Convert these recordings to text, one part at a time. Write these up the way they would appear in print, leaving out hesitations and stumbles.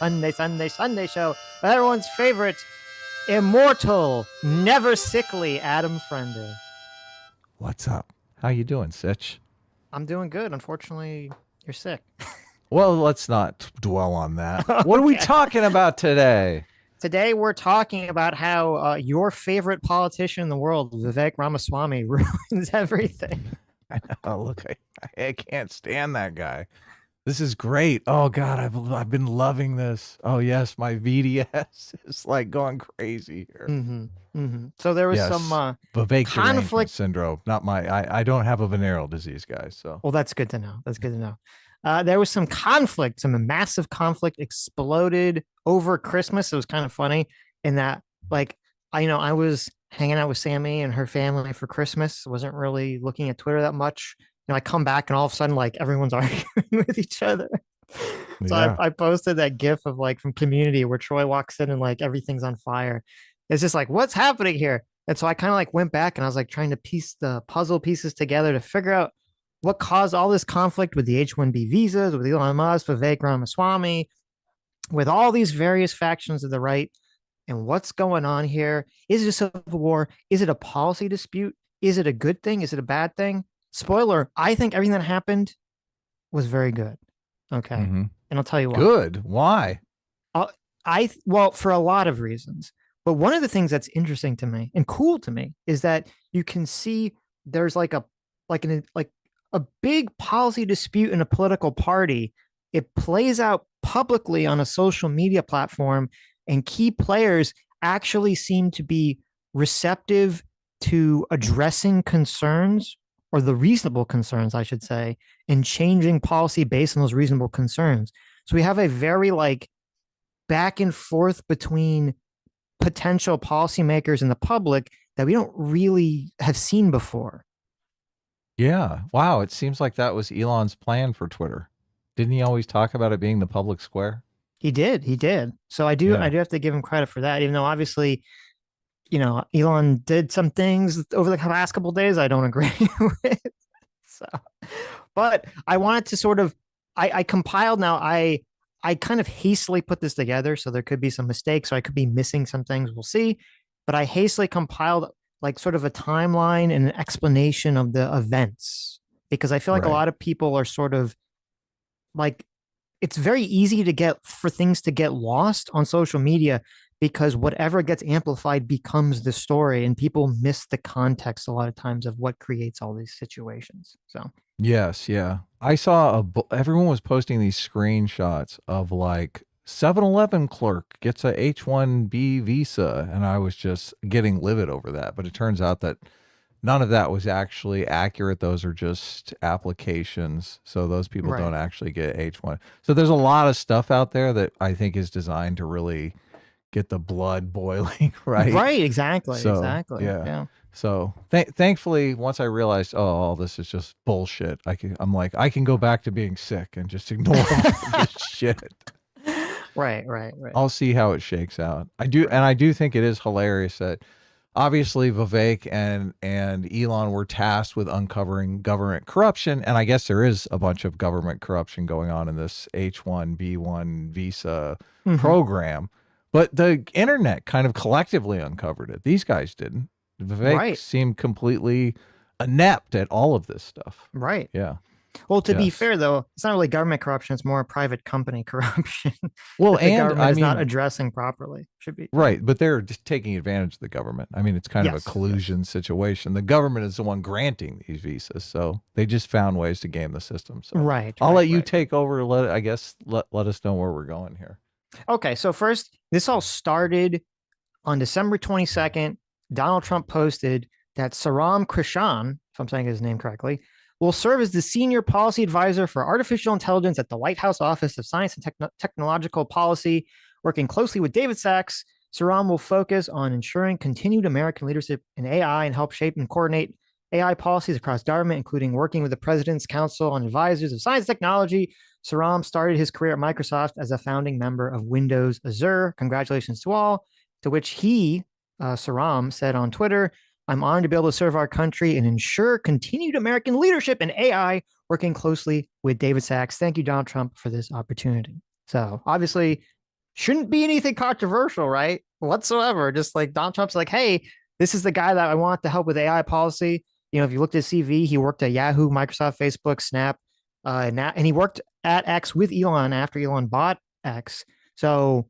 Sunday show. Everyone's favorite, immortal, never sickly Adam Friender. What's up? How you doing, Sitch? I'm doing good. Unfortunately, you're sick. Well, let's not dwell on that. Okay. What are we talking about today? Today, we're talking about how your favorite politician in the world, Vivek Ramaswamy, ruins everything. Oh, look, I can't stand that guy. This is great. Oh God, I've been loving this. Oh yes, my VDS is like going crazy here. So there was some Vivek conflict derangement syndrome. Not I don't have a venereal disease, guys. So well, that's good to know. That's good to know. There was some conflict, some massive conflict exploded over Christmas. It was kind of funny in that, like, I was hanging out with Sammy and her family for Christmas. Wasn't really looking at Twitter that much. I come back and all of a sudden, like, everyone's arguing with each other. So yeah. I posted that GIF of, like, from Community where Troy walks in and, like, everything's on fire. It's just like, what's happening here? And so I kind of, like, went back and I was, like, trying to piece the puzzle pieces together to figure out what caused all this conflict with the H-1B visas, with Elon Musk, Vivek Ramaswamy, with all these various factions of the right. And what's going on here? Is it a civil war? Is it a policy dispute? Is it a good thing? Is it a bad thing? Spoiler, I think everything that happened was very good. Okay. And I'll tell you why. Good. Why? Well, for a lot of reasons. But one of the things that's interesting to me and cool to me is that you can see there's like a big policy dispute in a political party. It plays out publicly on a social media platform, and key players actually seem to be receptive to addressing concerns, or the reasonable concerns, I should say, and changing policy based on those reasonable concerns. So we have a very, like, back and forth between potential policymakers and the public that we don't really have seen before. Yeah. Wow. It seems like that was Elon's plan for Twitter. Didn't he always talk about it being the public square? He did. So I do have to give him credit for that, even though obviously, Elon did some things over the last couple of days I don't agree with. So, but I wanted to sort of, I compiled now, I kind of hastily put this together, so there could be some mistakes, so I could be missing some things, we'll see. But I hastily compiled, like, sort of a timeline and an explanation of the events, because I feel like a lot of people are sort of like, it's very easy for things to get lost on social media, because whatever gets amplified becomes the story, and people miss the context a lot of times of what creates all these situations. So yes, yeah, I saw everyone was posting these screenshots of, like, 7-Eleven clerk gets a H-1B visa, and I was just getting livid over that. But it turns out that none of that was actually accurate. Those are just applications. So those people don't actually get H-1. So there's a lot of stuff out there that I think is designed to really get the blood boiling, right? Right, exactly. So, exactly. Yeah. So thankfully, once I realized, all this is just bullshit, I can go back to being sick and just ignore all this shit. Right. I'll see how it shakes out. I do think it is hilarious that obviously Vivek and Elon were tasked with uncovering government corruption, and I guess there is a bunch of government corruption going on in this H-1B1 visa program, but the internet kind of collectively uncovered it. These guys didn't. Vivek seemed completely inept at all of this stuff. Right. Yeah. Well, to be fair, though, it's not really government corruption. It's more private company corruption. Well, the government is not addressing properly. Should be. Right. But they're just taking advantage of the government. I mean, it's kind of a collusion situation. The government is the one granting these visas. So they just found ways to game the system. So I'll let you take over. Let us know where we're going here. Okay. So first, this all started on December 22nd. Donald Trump posted that Sriram, if I'm saying his name correctly, will serve as the senior policy advisor for artificial intelligence at the White House Office of Science and Technological Policy, working closely with David Sachs. Sriram will focus on ensuring continued American leadership in AI and help shape and coordinate AI policies across government, including working with the President's Council on Advisors of Science and Technology. Sriram started his career at Microsoft as a founding member of Windows Azure. Congratulations to all. To which Sriram said on Twitter, "I'm honored to be able to serve our country and ensure continued American leadership in AI, working closely with David Sachs. Thank you, Donald Trump, for this opportunity." So obviously, shouldn't be anything controversial, right? Whatsoever. Just like Donald Trump's like, hey, this is the guy that I want to help with AI policy. If you looked at his CV, he worked at Yahoo, Microsoft, Facebook, Snap, and he worked at X with Elon after Elon bought X. So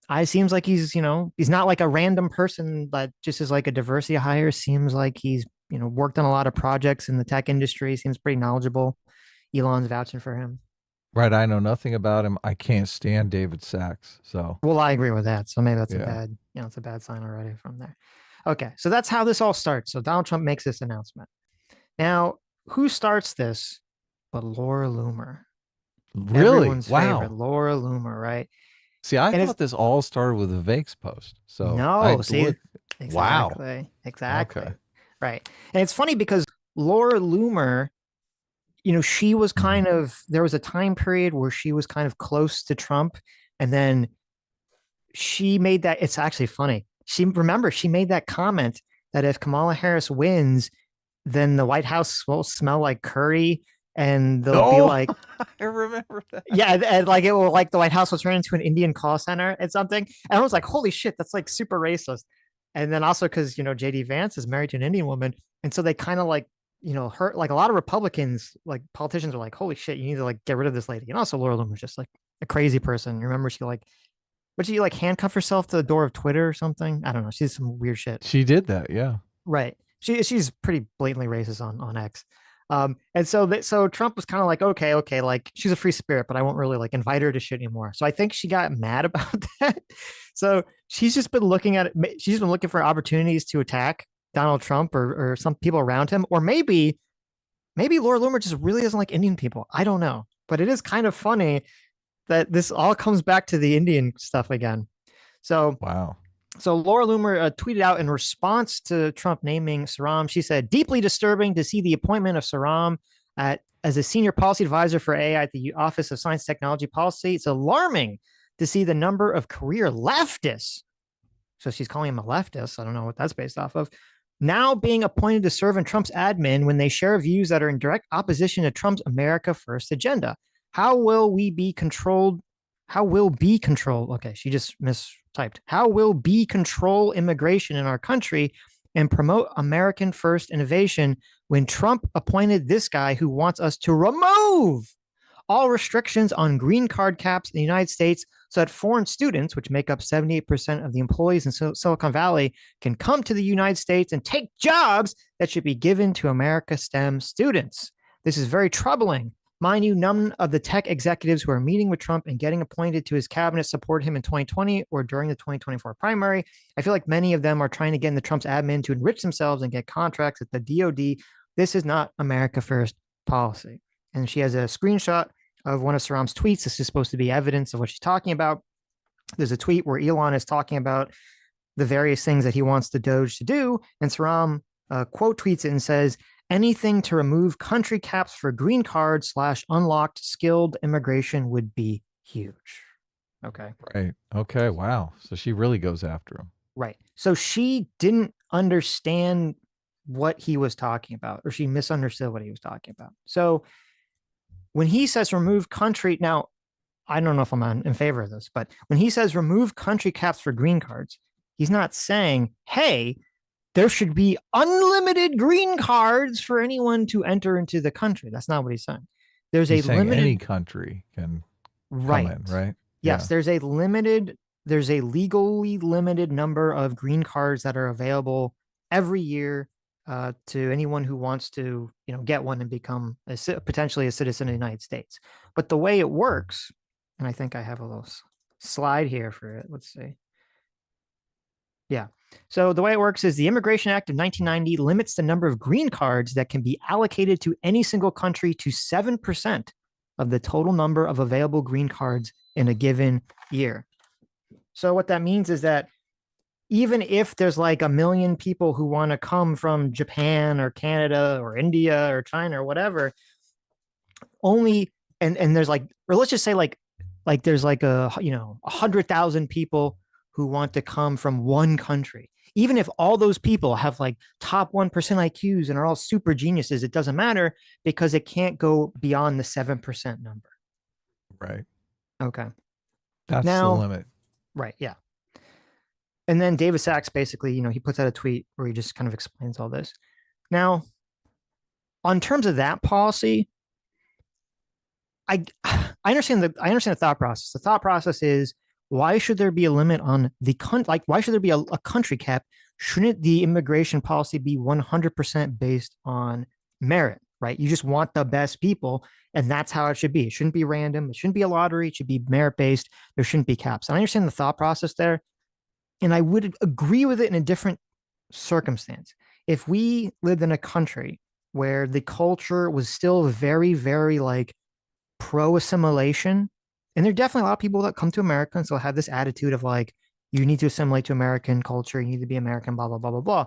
I seems like he's not like a random person that just is like a diversity hire. Seems like he's, worked on a lot of projects in the tech industry. Seems pretty knowledgeable. Elon's vouching for him. Right. I know nothing about him. I can't stand David Sachs. So Well, I agree with that. So maybe that's a yeah. bad, it's a bad sign already from there. Okay, so that's how this all starts. So Donald Trump makes this announcement. Now, who starts this but Laura Loomer? Really? Everyone's favorite, Wow. Laura Loomer, right? See, I And it's thought this all started with Vivek's post. So I no, see, look. Wow. exactly, Okay. exactly, right. And it's funny because Laura Loomer, she was Mhm. kind of, there was a time period where she was kind of close to Trump. And then she made that, it's actually funny. She made that comment that if Kamala Harris wins, then the White House will smell like curry and they'll be Oh, like, I remember that. yeah, and like it will, like the White House will turn into an Indian call center and something. And I was like, holy shit, that's like super racist. And then also because, JD Vance is married to an Indian woman. And so they kind of like, hurt like a lot of Republicans, like politicians are like, holy shit, you need to like get rid of this lady. And also Laura Loomer was just like a crazy person. Remember she like, would she like handcuff herself to the door of Twitter or something? I don't know. She's some weird shit. She did that. Yeah. Right. She's pretty blatantly racist on X. And so Trump was kind of like, okay, like she's a free spirit, but I won't really like invite her to shit anymore. So I think she got mad about that. So she's just been looking at it. She's been looking for opportunities to attack Donald Trump or some people around him, or maybe Laura Loomer just really doesn't like Indian people. I don't know, but it is kind of funny that this all comes back to the Indian stuff again. So Wow. so Laura Loomer tweeted out in response to Trump naming Sriram. She said, "Deeply disturbing to see the appointment of Sriram as a senior policy advisor for AI at the Office of Science Technology Policy. It's alarming to see the number of career leftists." So she's calling him a leftist. I don't know what that's based off of. Now being appointed to serve in Trump's admin when they share views that are in direct opposition to Trump's America First agenda. How will we be controlled? How will be control? Okay, she just mistyped. How will be control immigration in our country and promote American First innovation when Trump appointed this guy who wants us to remove all restrictions on green card caps in the United States so that foreign students, which make up 78% of the employees in Silicon Valley, can come to the United States and take jobs that should be given to America STEM students. This is very troubling. Mind you, none of the tech executives who are meeting with Trump and getting appointed to his cabinet support him in 2020 or during the 2024 primary. I feel like many of them are trying to get into Trump's admin to enrich themselves and get contracts at the DoD. This is not America First policy. And she has a screenshot of one of Sriram's tweets. This is supposed to be evidence of what she's talking about. There's a tweet where Elon is talking about the various things that he wants the Doge to do, and Sriram quote tweets it and says, "Anything to remove country caps for green cards / unlocked skilled immigration would be huge." Okay. Right. Okay. Wow. So she really goes after him. Right. So she didn't understand what he was talking about, or she misunderstood what he was talking about. So when he says remove country, now I don't know if I'm in favor of this, but when he says remove country caps for green cards, he's not saying, hey, there should be unlimited green cards for anyone to enter into the country. That's not what he's saying. There's a He's saying any limited, country can come right. in, right? Yes, Yeah. there's a legally limited number of green cards that are available every year to anyone who wants to, get one and become potentially a citizen of the United States. But the way it works, and I think I have a little slide here for it. Let's see. Yeah. So the way it works is the Immigration Act of 1990 limits the number of green cards that can be allocated to any single country to 7% of the total number of available green cards in a given year. So what that means is that even if there's like a million people who want to come from Japan or Canada or India or China or whatever, only and there's like, or let's just say like there's like 100,000 people who want to come from one country. Even if all those people have like top 1% IQs and are all super geniuses, it doesn't matter because it can't go beyond the 7% number. Right. Okay. That's the Now, limit. right, yeah. And then David Sachs basically, he puts out a tweet where he just kind of explains all this. Now, on terms of that policy, I I understand the thought process. The thought process is, why should there be a limit on why should there be a country cap? Shouldn't the immigration policy be 100% based on merit, right? You just want the best people, and that's how it should be. It shouldn't be random. It shouldn't be a lottery. It should be merit based. There shouldn't be caps. And I understand the thought process there, and I would agree with it in a different circumstance. If we lived in a country where the culture was still very, very like pro assimilation, and there are definitely a lot of people that come to America and still have this attitude of like, you need to assimilate to American culture, you need to be American, blah, blah, blah, blah, blah.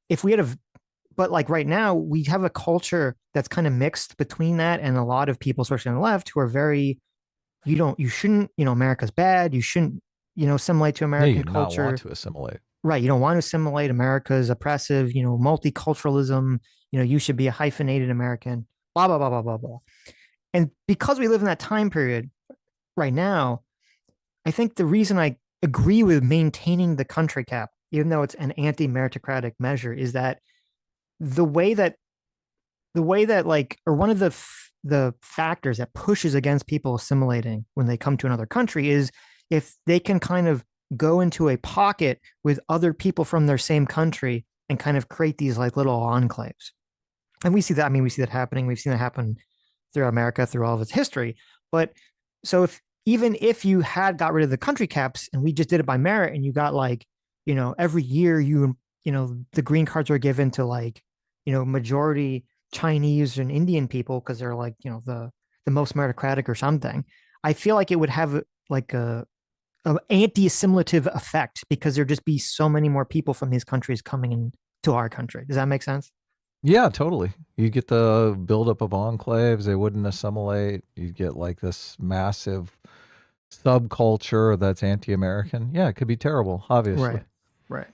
If we had but like right now, we have a culture that's kind of mixed between that and a lot of people, especially on the left, who are very, you shouldn't, America's bad. You shouldn't, assimilate to Yeah, you American do not want culture. to assimilate. Right. You don't want to assimilate. America's oppressive, multiculturalism, you should be a hyphenated American, blah, blah, blah, blah, blah, blah. And because we live in that time period right now, I think the reason I agree with maintaining the country cap, even though it's an anti-meritocratic measure, is that the way that like, or one of the factors that pushes against people assimilating when they come to another country is if they can kind of go into a pocket with other people from their same country and kind of create these like little enclaves. And we see that. I mean, we see that happening. We've seen that happen through America through all of its history. But so even if you had got rid of the country caps and we just did it by merit, and you got like, every year the green cards are given to like, majority Chinese and Indian people because they're like, the most meritocratic or something. I feel like it would have like a anti-assimilative effect because there'd just be so many more people from these countries coming into our country. Does that make sense? Yeah, totally. You get the buildup of enclaves. They wouldn't assimilate. You get like this massive subculture that's anti-American. Yeah, it could be terrible, obviously. Right. Right.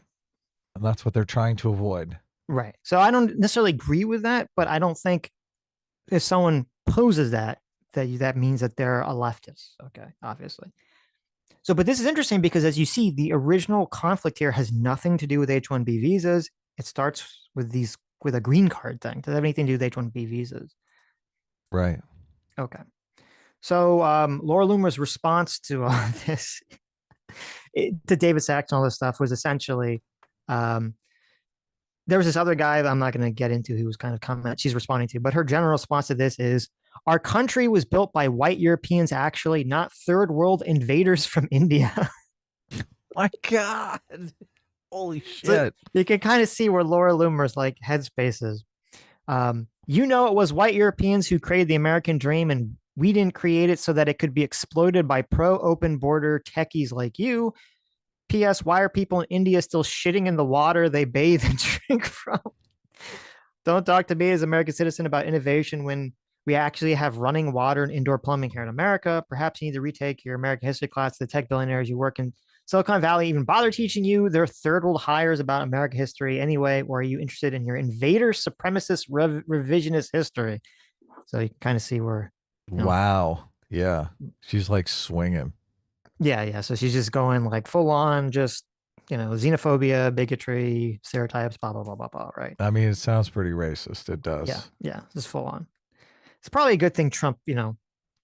And that's what they're trying to avoid. Right. So I don't necessarily agree with that, but I don't think if someone poses that means that they're a leftist. Okay, obviously. So, but this is interesting because as you see, the original conflict here has nothing to do with H-1B visas. It starts with a green card thing. Does it have anything to do with H-1B visas? Right. Okay. So Laura Loomer's response to this, to David Sachs and all this stuff, was essentially, there was this other guy that I'm not going to get into who was kind of comment she's responding to, but her general response to this is, our country was built by white Europeans, actually, not third world invaders from India. My God. Holy shit. So you can kind of see where Laura Loomer's like headspace is. It was white Europeans who created the American dream, and we didn't create it so that it could be exploited by pro open border techies like you. P.S. Why are people in India still shitting in the water they bathe and drink from? Don't talk to me as an American citizen about innovation when we actually have running water and indoor plumbing here in America. Perhaps you need to retake your American history class. The tech billionaires you work in Silicon Valley even bother teaching you their third world hires about American history anyway, or are you interested in your invader supremacist revisionist history? So you can kind of see where. Wow. Yeah. She's like swinging. Yeah. So she's just going like full on, just, xenophobia, bigotry, stereotypes, blah, blah, blah, blah, blah. Right. I mean, it sounds pretty racist. It does. Yeah. Just full on. It's probably a good thing Trump,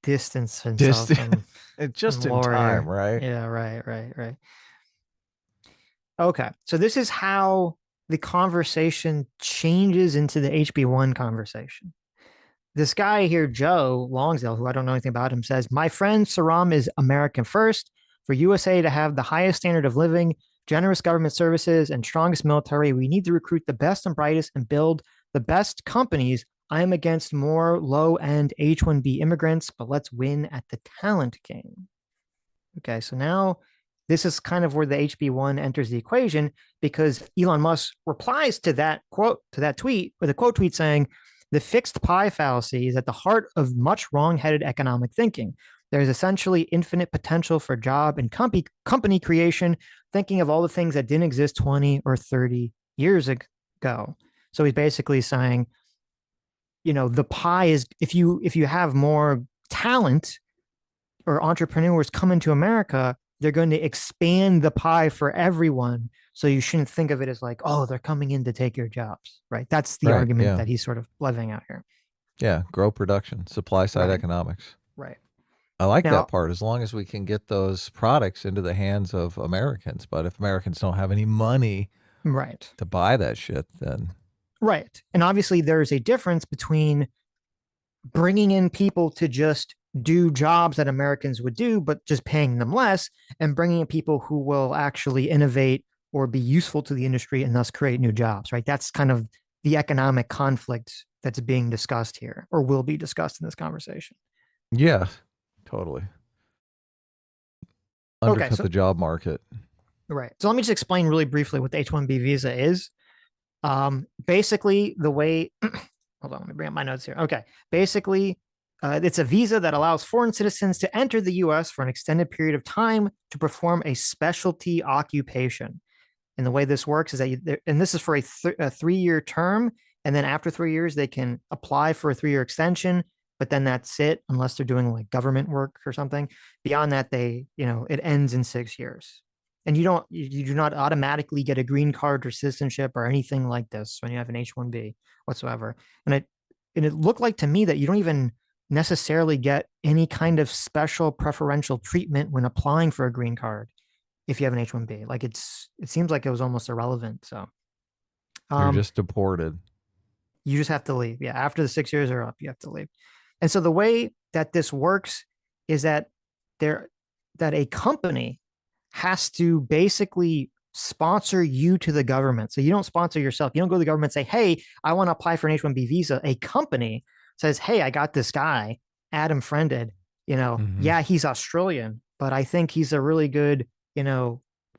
distanced himself from just in time, right? Yeah, right. Okay. So this is how the conversation changes into the HB1 conversation. This guy here, Joe Longsdale, who I don't know anything about him, says, my friend Sriram is American first. For USA to have the highest standard of living, generous government services, and strongest military, we need to recruit the best and brightest and build the best companies. I am against more low-end H-1B immigrants, but let's win at the talent game. Okay, so now this is kind of where the HB1 enters the equation, because Elon Musk replies to that tweet with a quote tweet saying, the fixed pie fallacy is at the heart of much wrong-headed economic thinking. There is essentially infinite potential for job and company creation, thinking of all the things that didn't exist 20 or 30 years ago. So he's basically saying, the pie is, if you have more talent, or entrepreneurs come into America, they're going to expand the pie for everyone. So you shouldn't think of it as like, oh, they're coming in to take your jobs, right? That's the Right. argument Yeah. that he's sort of living out here. Yeah. Grow production, supply side Right, economics. right. I like that Now, part as long as we can get those products into the hands of Americans. But if Americans don't have any money right, to buy that shit, then right. And obviously, there's a difference between bringing in people to just do jobs that Americans would do, but just paying them less, and bringing in people who will actually innovate or be useful to the industry and thus create new jobs, right? That's kind of the economic conflict that's being discussed here or will be discussed in this conversation. yeah, totally. Okay, Undercut so the job market. right. So let me just explain really briefly what the H-1B visa is. Basically, the way, hold on, let me bring up my notes here. Okay. Basically, it's a visa that allows foreign citizens to enter the US for an extended period of time to perform a specialty occupation. And the way this works is that, and this is for a 3-year term. And then after 3 years, they can apply for a 3-year extension, but then that's it, unless they're doing like government work or something. Beyond that, it ends in 6 years. And you do not automatically get a green card or citizenship or anything like this when you have an H-1B whatsoever. And it looked like to me that you don't even necessarily get any kind of special preferential treatment when applying for a green card if you have an H-1B. Like it seems like it was almost irrelevant. So You're um just deported. you just have to leave. Yeah, after the 6 years are up, you have to leave. And so the way that this works is that there that a company has to basically sponsor you to the government. So you don't sponsor yourself. You don't go to the government and say, hey, I want to apply for an H-1B visa. A company says, hey, I got this guy, Adam Friended, Mm-hmm. yeah, he's Australian, but I think he's a really good,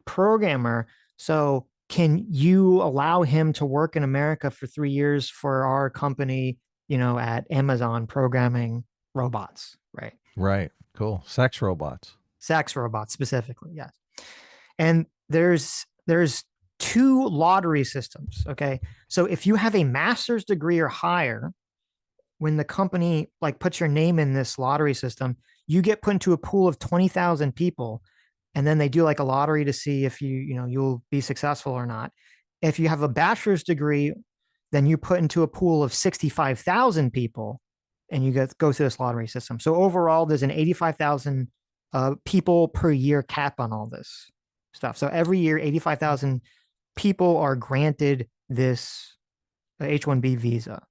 programmer. So can you allow him to work in America for 3 years for our company, at Amazon programming robots, right? Right. Cool. Sex robots. Sex robots specifically, yes. And there's two lottery systems. Okay. So if you have a master's degree or higher, when the company like puts your name in this lottery system, you get put into a pool of 20,000 people. And then they do like a lottery to see if you'll be successful or not. If you have a bachelor's degree, then you put into a pool of 65,000 people and you go through this lottery system. So overall, there's an 85,000 people per year cap on all this stuff. So every year, 85,000 people are granted this H-1B visa.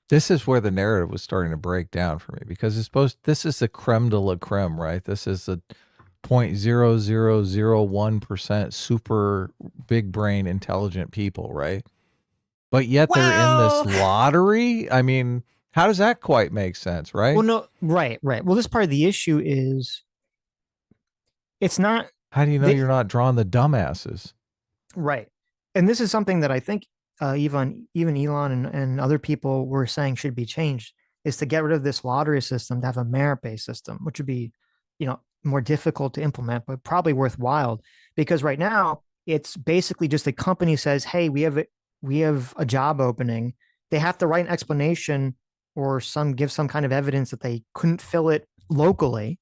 This is where the narrative was starting to break down for me because this is the creme de la creme, right? This is the 0.0001% super big brain intelligent people, right? But yet they're in this Well, lottery. I mean, how does that quite make sense, well, right? no, right, right. Well, this part of the issue is it's not How do you know the you're not drawing the dumbasses? right. And this is something that I think even Elon and other people were saying should be changed is to get rid of this lottery system to have a merit-based system, which would be, more difficult to implement, but probably worthwhile because right now it's basically just the company says, hey, we have a job opening. They have to write an explanation or give some kind of evidence that they couldn't fill it locally.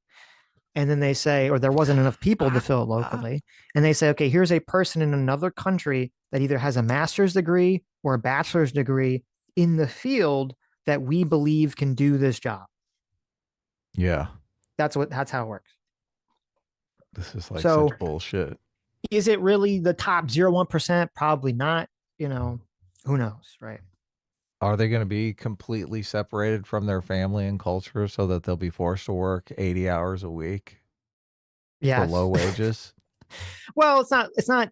And then they say, or there wasn't enough people to fill it locally. And they say, okay, here's a person in another country that either has a master's degree or a bachelor's degree in the field that we believe can do this job. Yeah, That's how it works. this is like So such bullshit. is it really the top 0.1%? Probably not. Who knows, right? Are they going to be completely separated from their family and culture so that they'll be forced to work 80 hours a week for Yes. low wages? Well, it's not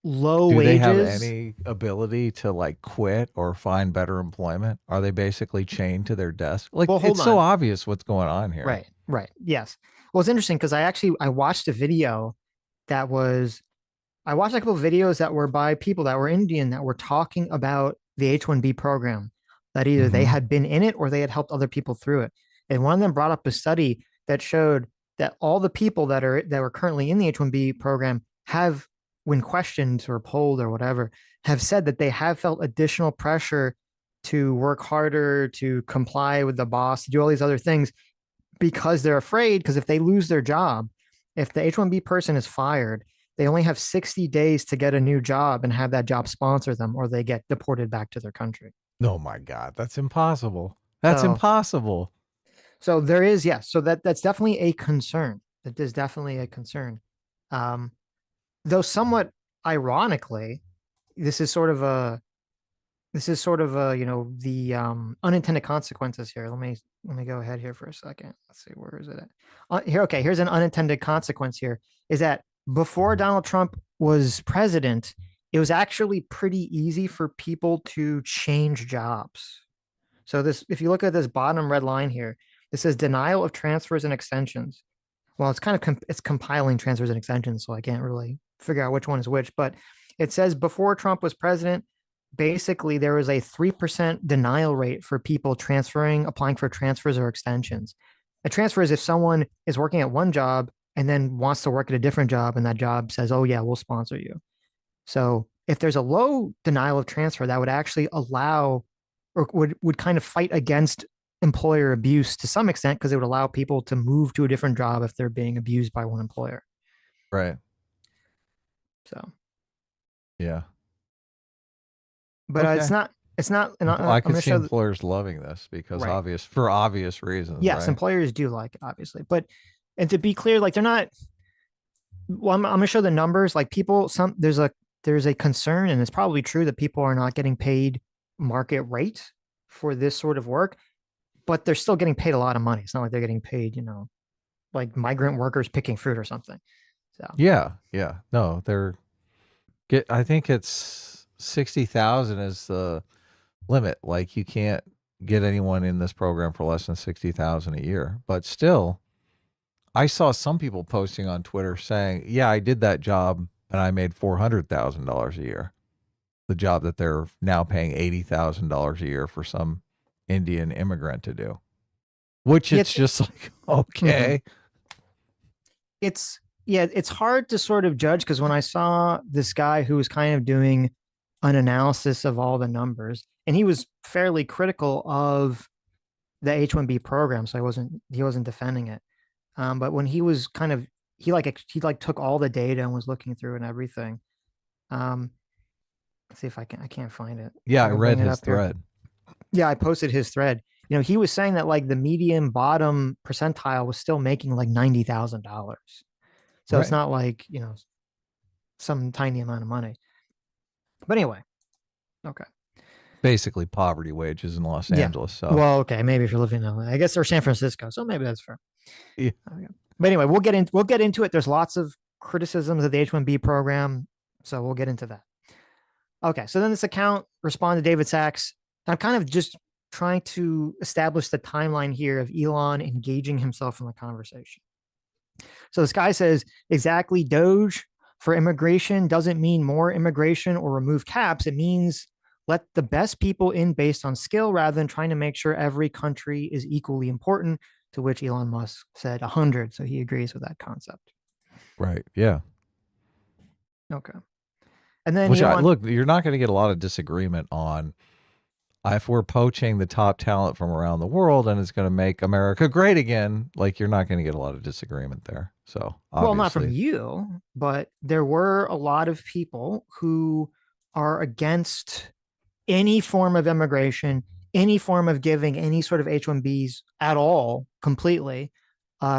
low Do they have wages. any ability to like quit or find better employment? Are they basically chained to their desk? Like Well, hold it's so on. obvious what's going on here. Right, right. Yes. Well, it's interesting because I watched a video that was I watched a couple of videos that were by people that were Indian that were talking about the H-1B program, that either they Mm-hmm. had been in it or they had helped other people through it. And one of them brought up a study that showed that all the people that were currently in the H-1B program have, when questioned or polled or whatever, have said that they have felt additional pressure to work harder, to comply with the boss, to do all these other things because they're afraid, because if they lose their job, if the H-1B person is fired, they only have 60 days to get a new job and have that job sponsor them, or they get deported back to their country. Oh my God, that's impossible. That's So, impossible. so there is, yes. So that's definitely a concern. That is definitely a concern. Um, though somewhat ironically, this is sort of a the unintended consequences here. Let me go ahead here for a second. Let's see, where is it at? Here, okay, here's an unintended consequence here, is that before Donald Trump was president, it was actually pretty easy for people to change jobs. So this, if you look at this bottom red line here, it says denial of transfers and extensions. Well, it's kind of it's compiling transfers and extensions, so I can't really figure out which one is which. But it says before Trump was president, basically there was a 3% denial rate for people applying for transfers or extensions. A transfer is if someone is working at one job and then wants to work at a different job, and that job says, "Oh yeah, we'll sponsor you." So if there's a low denial of transfer, that would actually allow, or would kind of fight against employer abuse to some extent, because it would allow people to move to a different job if they're being abused by one employer. Right. So, Yeah. but Okay. it's not. And I could see employers loving this because Right. for obvious reasons. Yes, right? employers do like it, obviously, but and to be clear, like they're not. Well, I'm going to show the numbers. Like people, there's a concern, and it's probably true that people are not getting paid market rate for this sort of work, but they're still getting paid a lot of money. It's not like they're getting paid, like migrant workers picking fruit or something. So Yeah. No, I think it's 60,000 is the limit. Like you can't get anyone in this program for less than 60,000 a year. But still, I saw some people posting on Twitter saying, "Yeah, I did that job and I made $400,000 a year." The job that they're now paying $80,000 a year for some Indian immigrant to do. Which it's just like, okay. It's hard to sort of judge, because when I saw this guy who was kind of doing an analysis of all the numbers, and he was fairly critical of the H-1B program, so he wasn't defending it. But when he was kind of he took all the data and was looking through and everything. Let's see if I can't find it. Yeah, I read his thread. Yeah, I posted his thread. He was saying that like the median bottom percentile was still making like $90,000. So it's not like, some tiny amount of money. But anyway, okay. Basically poverty wages in Los Angeles. So well, okay, maybe if you're living in LA, I guess, or San Francisco, so maybe that's fair. Yeah. But anyway, we'll get into it. There's lots of criticisms of the H-1B program, so we'll get into that. Okay, so then this account responded to David Sachs. I'm kind of just trying to establish the timeline here of Elon engaging himself in the conversation. So this guy says, exactly, Doge for immigration doesn't mean more immigration or remove caps. It means let the best people in based on skill rather than trying to make sure every country is equally important, to which Elon Musk said 100. So he agrees with that concept. Right. Yeah. Okay. And then look, you're not going to get a lot of disagreement on if we're poaching the top talent from around the world and it's going to make America great again. Like you're not going to get a lot of disagreement there. So obviously. Well, not from you, but there were a lot of people who are against any form of immigration, any form of giving any sort of H-1Bs at all, completely,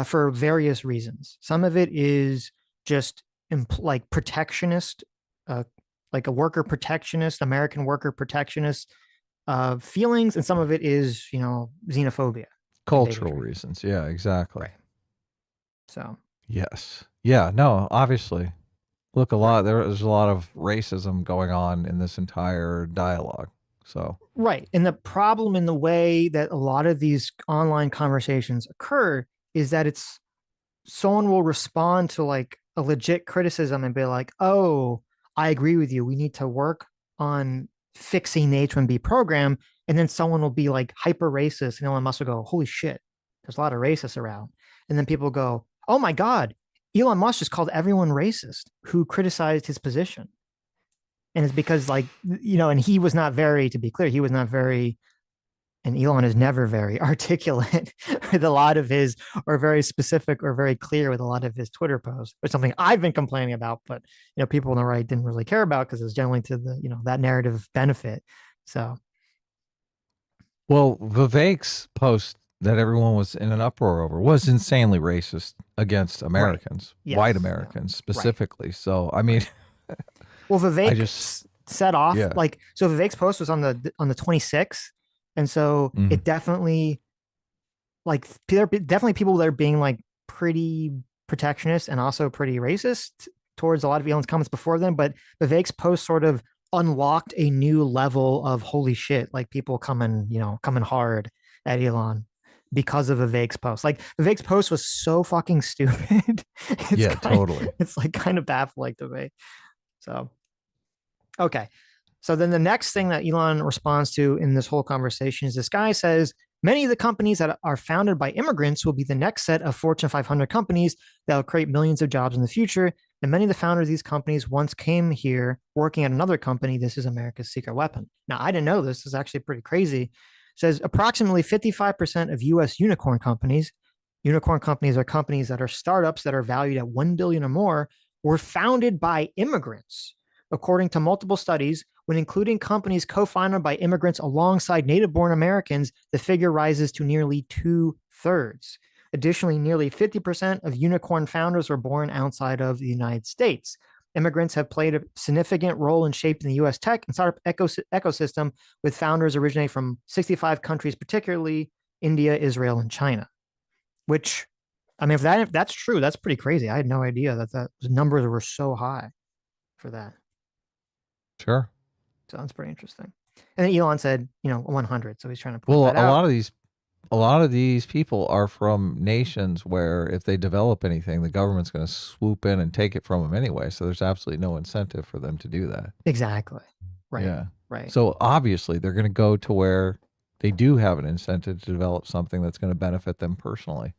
for various reasons. Some of it is just like protectionist, like a worker protectionist, American worker protectionist feelings, and some of it is, xenophobia, cultural reasons. Yeah, exactly. Right. So yes, yeah, no, obviously, look, there's a lot of racism going on in this entire dialogue. So right, and the problem in the way that a lot of these online conversations occur is that it's someone will respond to like a legit criticism and be like, "Oh, I agree with you. We need to work on fixing the H-1B program." And then someone will be like hyper racist, and Elon Musk will go, "Holy shit, there's a lot of racists around." And then people go, "Oh my God, Elon Musk just called everyone racist who criticized his position." And it's because like, and he was not very, to be clear, he was not very and Elon is never very articulate with a lot of his, or very specific or very clear with a lot of his Twitter posts, which is something I've been complaining about, but people on the right didn't really care about because it's generally to the that narrative benefit. So Well, Vivek's post that everyone was in an uproar over was insanely racist against right, Americans, yes, white yeah, Americans right. specifically. So, I mean, Well, I Vivek just, set off yeah. like, so Vivek's post was on the 26th, and so Mm, it definitely, like, there are definitely people that are being like pretty protectionist and also pretty racist towards a lot of Elon's comments before them. But Vivek's post sort of unlocked a new level of holy shit, like people coming hard at Elon because of Vivek's post. Like Vivek's post was so fucking stupid. yeah, totally. It's like kind of baffling to me. So okay. So then the next thing that Elon responds to in this whole conversation is this guy says, many of the companies that are founded by immigrants will be the next set of Fortune 500 companies that will create millions of jobs in the future. And many of the founders of these companies once came here working at another company. This is America's secret weapon. Now, I didn't know this. This is actually pretty crazy. It says approximately 55% of US unicorn companies are companies that are startups that are valued at 1 billion or more, were founded by immigrants. According to multiple studies, when including companies co-founded by immigrants alongside native-born Americans, the figure rises to nearly 2/3. Additionally, nearly 50% of unicorn founders were born outside of the United States. Immigrants have played a significant role in shaping the U.S. tech and startup ecosystem, with founders originating from 65 countries, particularly India, Israel, and China. Which, I mean, if that's true, that's pretty crazy. I had no idea that those numbers were so high for that. Sure. Sounds pretty interesting. And then Elon said, 100. So he's trying to point Well, that out. a lot of these people are from nations where if they develop anything, the government's going to swoop in and take it from them anyway. So there's absolutely no incentive for them to do that. Exactly. Right. Yeah. Right. So obviously they're going to go to where they do have an incentive to develop something that's going to benefit them personally.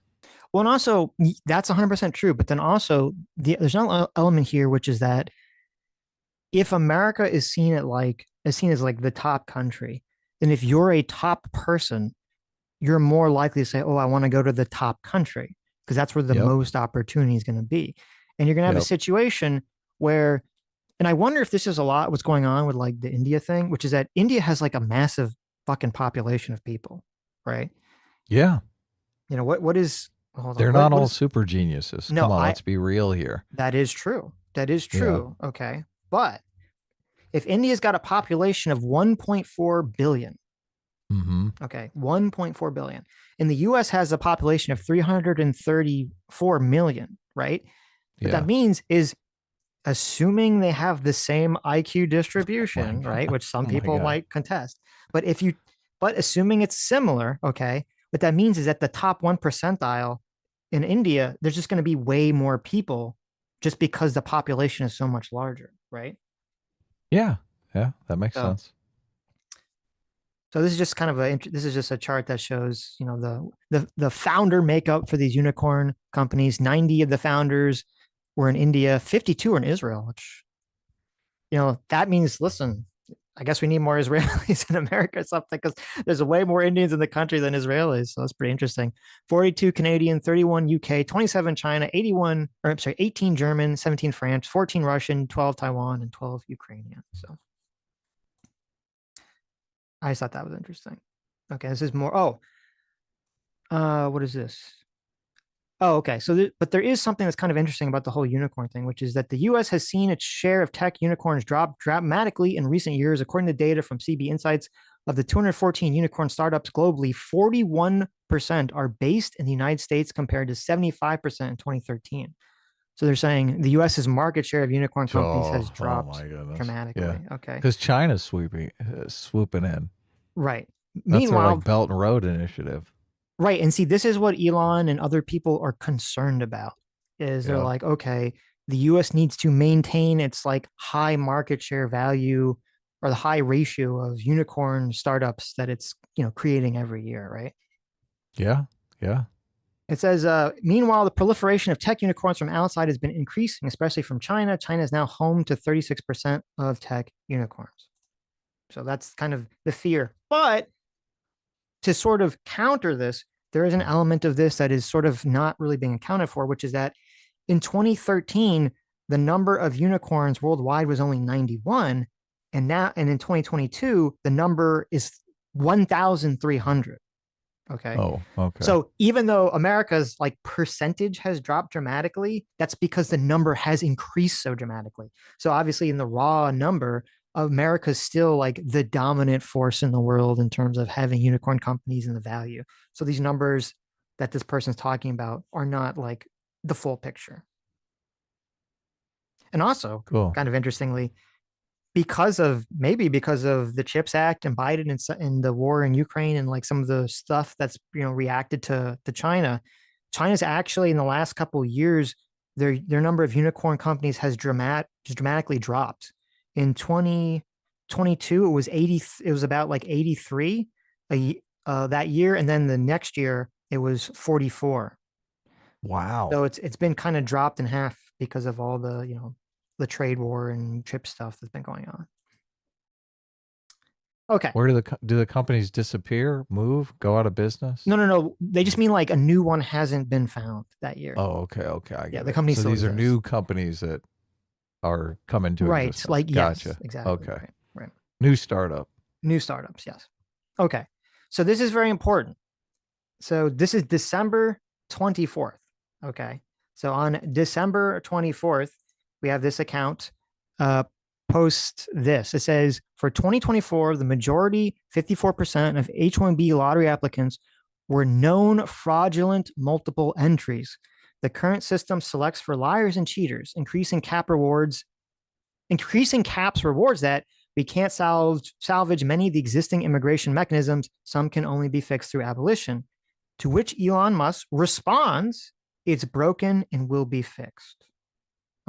Well, and also that's 100% true. But then also there's another element here, which is that if America is seen as like the top country, then if you're a top person, you're more likely to say, "Oh, I want to go to the top country," because that's where the Yep. most opportunity is going to be. And you're going to have a Yep. situation where, and I wonder if this is a lot what's going on with like the India thing, which is that India has like a massive fucking population of people, right? Yeah. What is, hold on, They're not what all is, super geniuses. no, Come on, let's be real here. that is true. That is Yeah. true. Okay. But if India's got a population of 1.4 billion, Mm-hmm. okay, 1.4 billion, and the US has a population of 334 million, right? What that Yeah. means is, assuming they have the same IQ Oh my distribution, right, God. which some Oh my people God. might contest, but assuming it's similar, okay, what that means is that the top 1 percentile in India, there's just going to be way more people just because the population is so much larger, right? Yeah. Yeah. That makes So, sense. so this is just kind of this is just a chart that shows, the founder makeup for these unicorn companies. 90 of the founders were in India, 52 are in Israel, which, that means, listen, I guess we need more Israelis in America or something, because there's way more Indians in the country than Israelis. So that's pretty interesting. 42 Canadian, 31 UK, 27 China, 81, or I'm sorry, 18 German, 17 French, 14 Russian, 12 Taiwan, and 12 Ukrainian. So I just thought that was interesting. Okay, this is more. Oh, what is this? Oh, okay. So, but there is something that's kind of interesting about the whole unicorn thing, which is that the U.S. has seen its share of tech unicorns drop dramatically in recent years. According to data from CB Insights, of the 214 unicorn startups globally, 41% are based in the United States compared to 75% in 2013. So they're saying the U.S.'s market share of unicorn companies has Oh dropped my goodness. Yeah. dramatically. Okay. Because China's swooping in. Right. That's their like Meanwhile, Belt and Road initiative. right. And see, this is what Elon and other people are concerned about, is they're Yep. like, okay, the US needs to maintain its like high market share value, or the high ratio of unicorn startups that it's, creating every year, right? Yeah. Yeah. It says, meanwhile, the proliferation of tech unicorns from outside has been increasing, especially from China. China is now home to 36% of tech unicorns. So that's kind of the fear. But to sort of counter this, there is an element of this that is sort of not really being accounted for, which is that in 2013, the number of unicorns worldwide was only 91. And in 2022, the number is 1,300. Okay. Oh, okay. So even though America's like percentage has dropped dramatically, that's because the number has increased so dramatically. So obviously in the raw number, America's still like the dominant force in the world in terms of having unicorn companies and the value. So these numbers that this person's talking about are not like the full picture. And also, Cool. kind of interestingly, because of the CHIPS Act and Biden and the war in Ukraine and like some of the stuff that's reacted to China, China's actually in the last couple of years their number of unicorn companies has dramatically dropped. In 2022, it was 80. It was about like 83 that year, and then the next year it was 44. Wow. So it's been kind of dropped in half because of all the the trade war and chip stuff that's been going on. Okay. Where do the companies disappear, move, go out of business? No. They just mean like a new one hasn't been found that year. Oh, okay. I get the it. company So still these are exists. new companies that are coming to Right. existence. Like, Gotcha. yes, exactly. Okay. Right. New startup. New startups. Yes. Okay. So this is very important. So this is December 24th. Okay. So on December 24th, we have this account post this. It says for 2024, the majority, 54% of H-1B lottery applicants were known fraudulent multiple entries. The current system selects for liars and cheaters, increasing caps rewards that we can't salvage many of the existing immigration mechanisms. Some can only be fixed through abolition. To which Elon Musk responds, it's broken and will be fixed.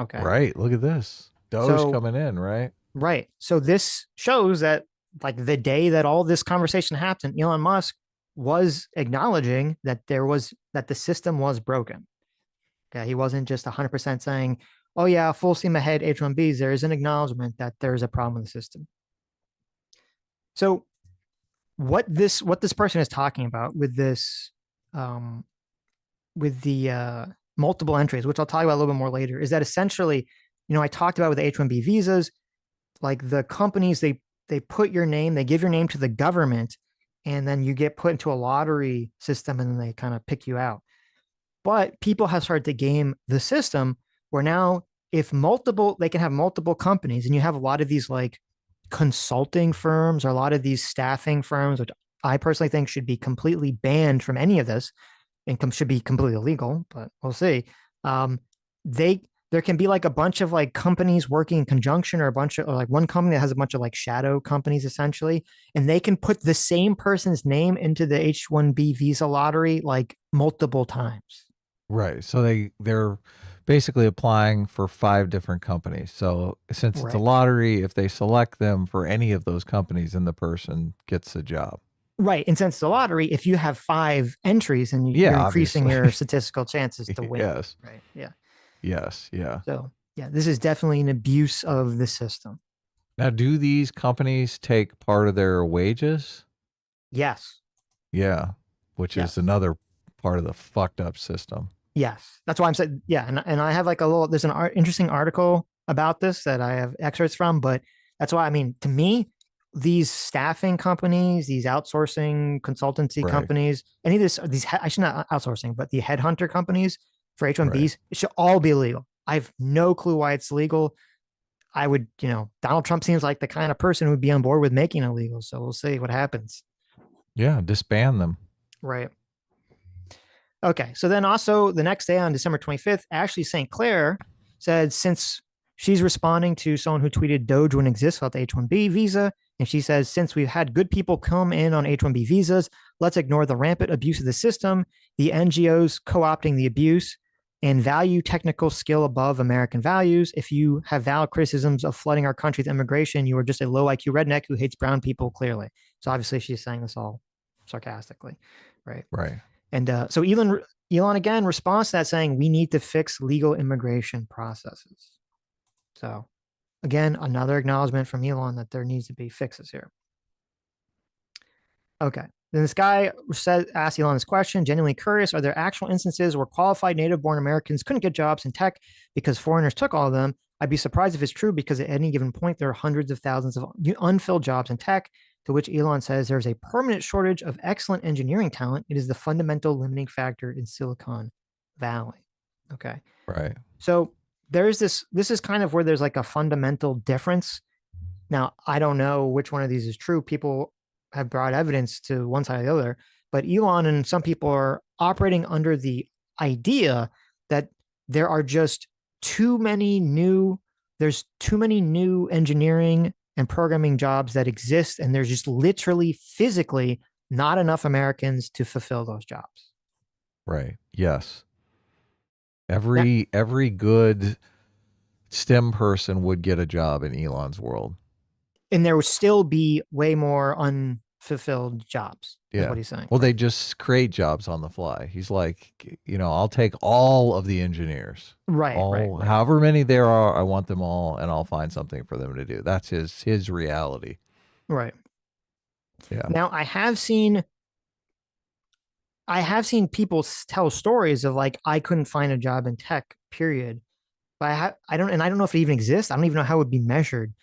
Okay. Right. Look at this. Doge coming in, right? Right. So this shows that like the day that all this conversation happened, Elon Musk was acknowledging that the system was broken. Okay. He wasn't just 100% saying, oh yeah, full steam ahead H-1Bs. There is an acknowledgement that there's a problem with the system. So what this person is talking about with this, with the multiple entries, which I'll talk about a little bit more later, is that essentially, I talked about with the H-1B visas, like the companies, they put your name, they give your name to the government, and then you get put into a lottery system and then they kind of pick you out. But people have started to game the system where now they can have multiple companies, and you have a lot of these like consulting firms or a lot of these staffing firms, which I personally think should be completely banned from any of this. Income should be completely illegal, but we'll see. There can be like a bunch of like companies working in conjunction, or like one company that has a bunch of like shadow companies essentially, and they can put the same person's name into the H-1B visa lottery like multiple times. Right. So they're basically applying for 5 different companies. So since it's a lottery, if they select them for any of those companies, then the person gets the job. Right. And since it's a lottery, if you have 5 entries, and you're increasing obviously your statistical chances to win. Yes. Right. Yeah. Yes. Yeah. So yeah, this is definitely an abuse of the system. Now, do these companies take part of their wages? Yes. Yeah. Which is another part of the fucked up system. Yes. That's why I'm saying, yeah. And I have like there's an interesting article about this that I have excerpts from, but that's why, I mean, to me, these staffing companies, these outsourcing consultancy companies, any of these, I should not outsourcing, but the headhunter companies for H-1Bs, it should all be illegal. I have no clue why it's legal. I would, Donald Trump seems like the kind of person who would be on board with making it illegal. So we'll see what happens. Yeah. Disband them. Right. Okay. So then also the next day on December 25th, Ashley St. Clair said, since she's responding to someone who tweeted Doge wouldn't exist without the H-1B visa, and she says, since we've had good people come in on H-1B visas, let's ignore the rampant abuse of the system, the NGOs co-opting the abuse, and value technical skill above American values. If you have valid criticisms of flooding our country with immigration, you are just a low IQ redneck who hates brown people, clearly. So obviously she's saying this all sarcastically, right? Right. And so Elon again responds to that saying, we need to fix legal immigration processes. So again, another acknowledgement from Elon that there needs to be fixes here. Okay. Then this guy asked Elon this question, genuinely curious, are there actual instances where qualified native-born Americans couldn't get jobs in tech because foreigners took all of them? I'd be surprised if it's true because at any given point, there are hundreds of thousands of unfilled jobs in tech, to which Elon says there's a permanent shortage of excellent engineering talent. It is the fundamental limiting factor in Silicon Valley. Okay. Right. So there's this is kind of where there's like a fundamental difference. Now, I don't know which one of these is true. People have brought evidence to one side or the other, but Elon and some people are operating under the idea that there are just there's too many new engineering and programming jobs that exist, and there's just literally physically not enough Americans to fulfill those jobs. Right. Yes. Every good STEM person would get a job in Elon's world. And there would still be way more unfulfilled jobs. Is Yeah. what he's saying. Well, they just create jobs on the fly. He's like, I'll take all of the engineers. Right. However many there are, I want them all, and I'll find something for them to do. That's his reality. Right. Yeah. Now I have seen people tell stories of like, I couldn't find a job in tech, period. But I don't know if it even exists. I don't even know how it would be measured.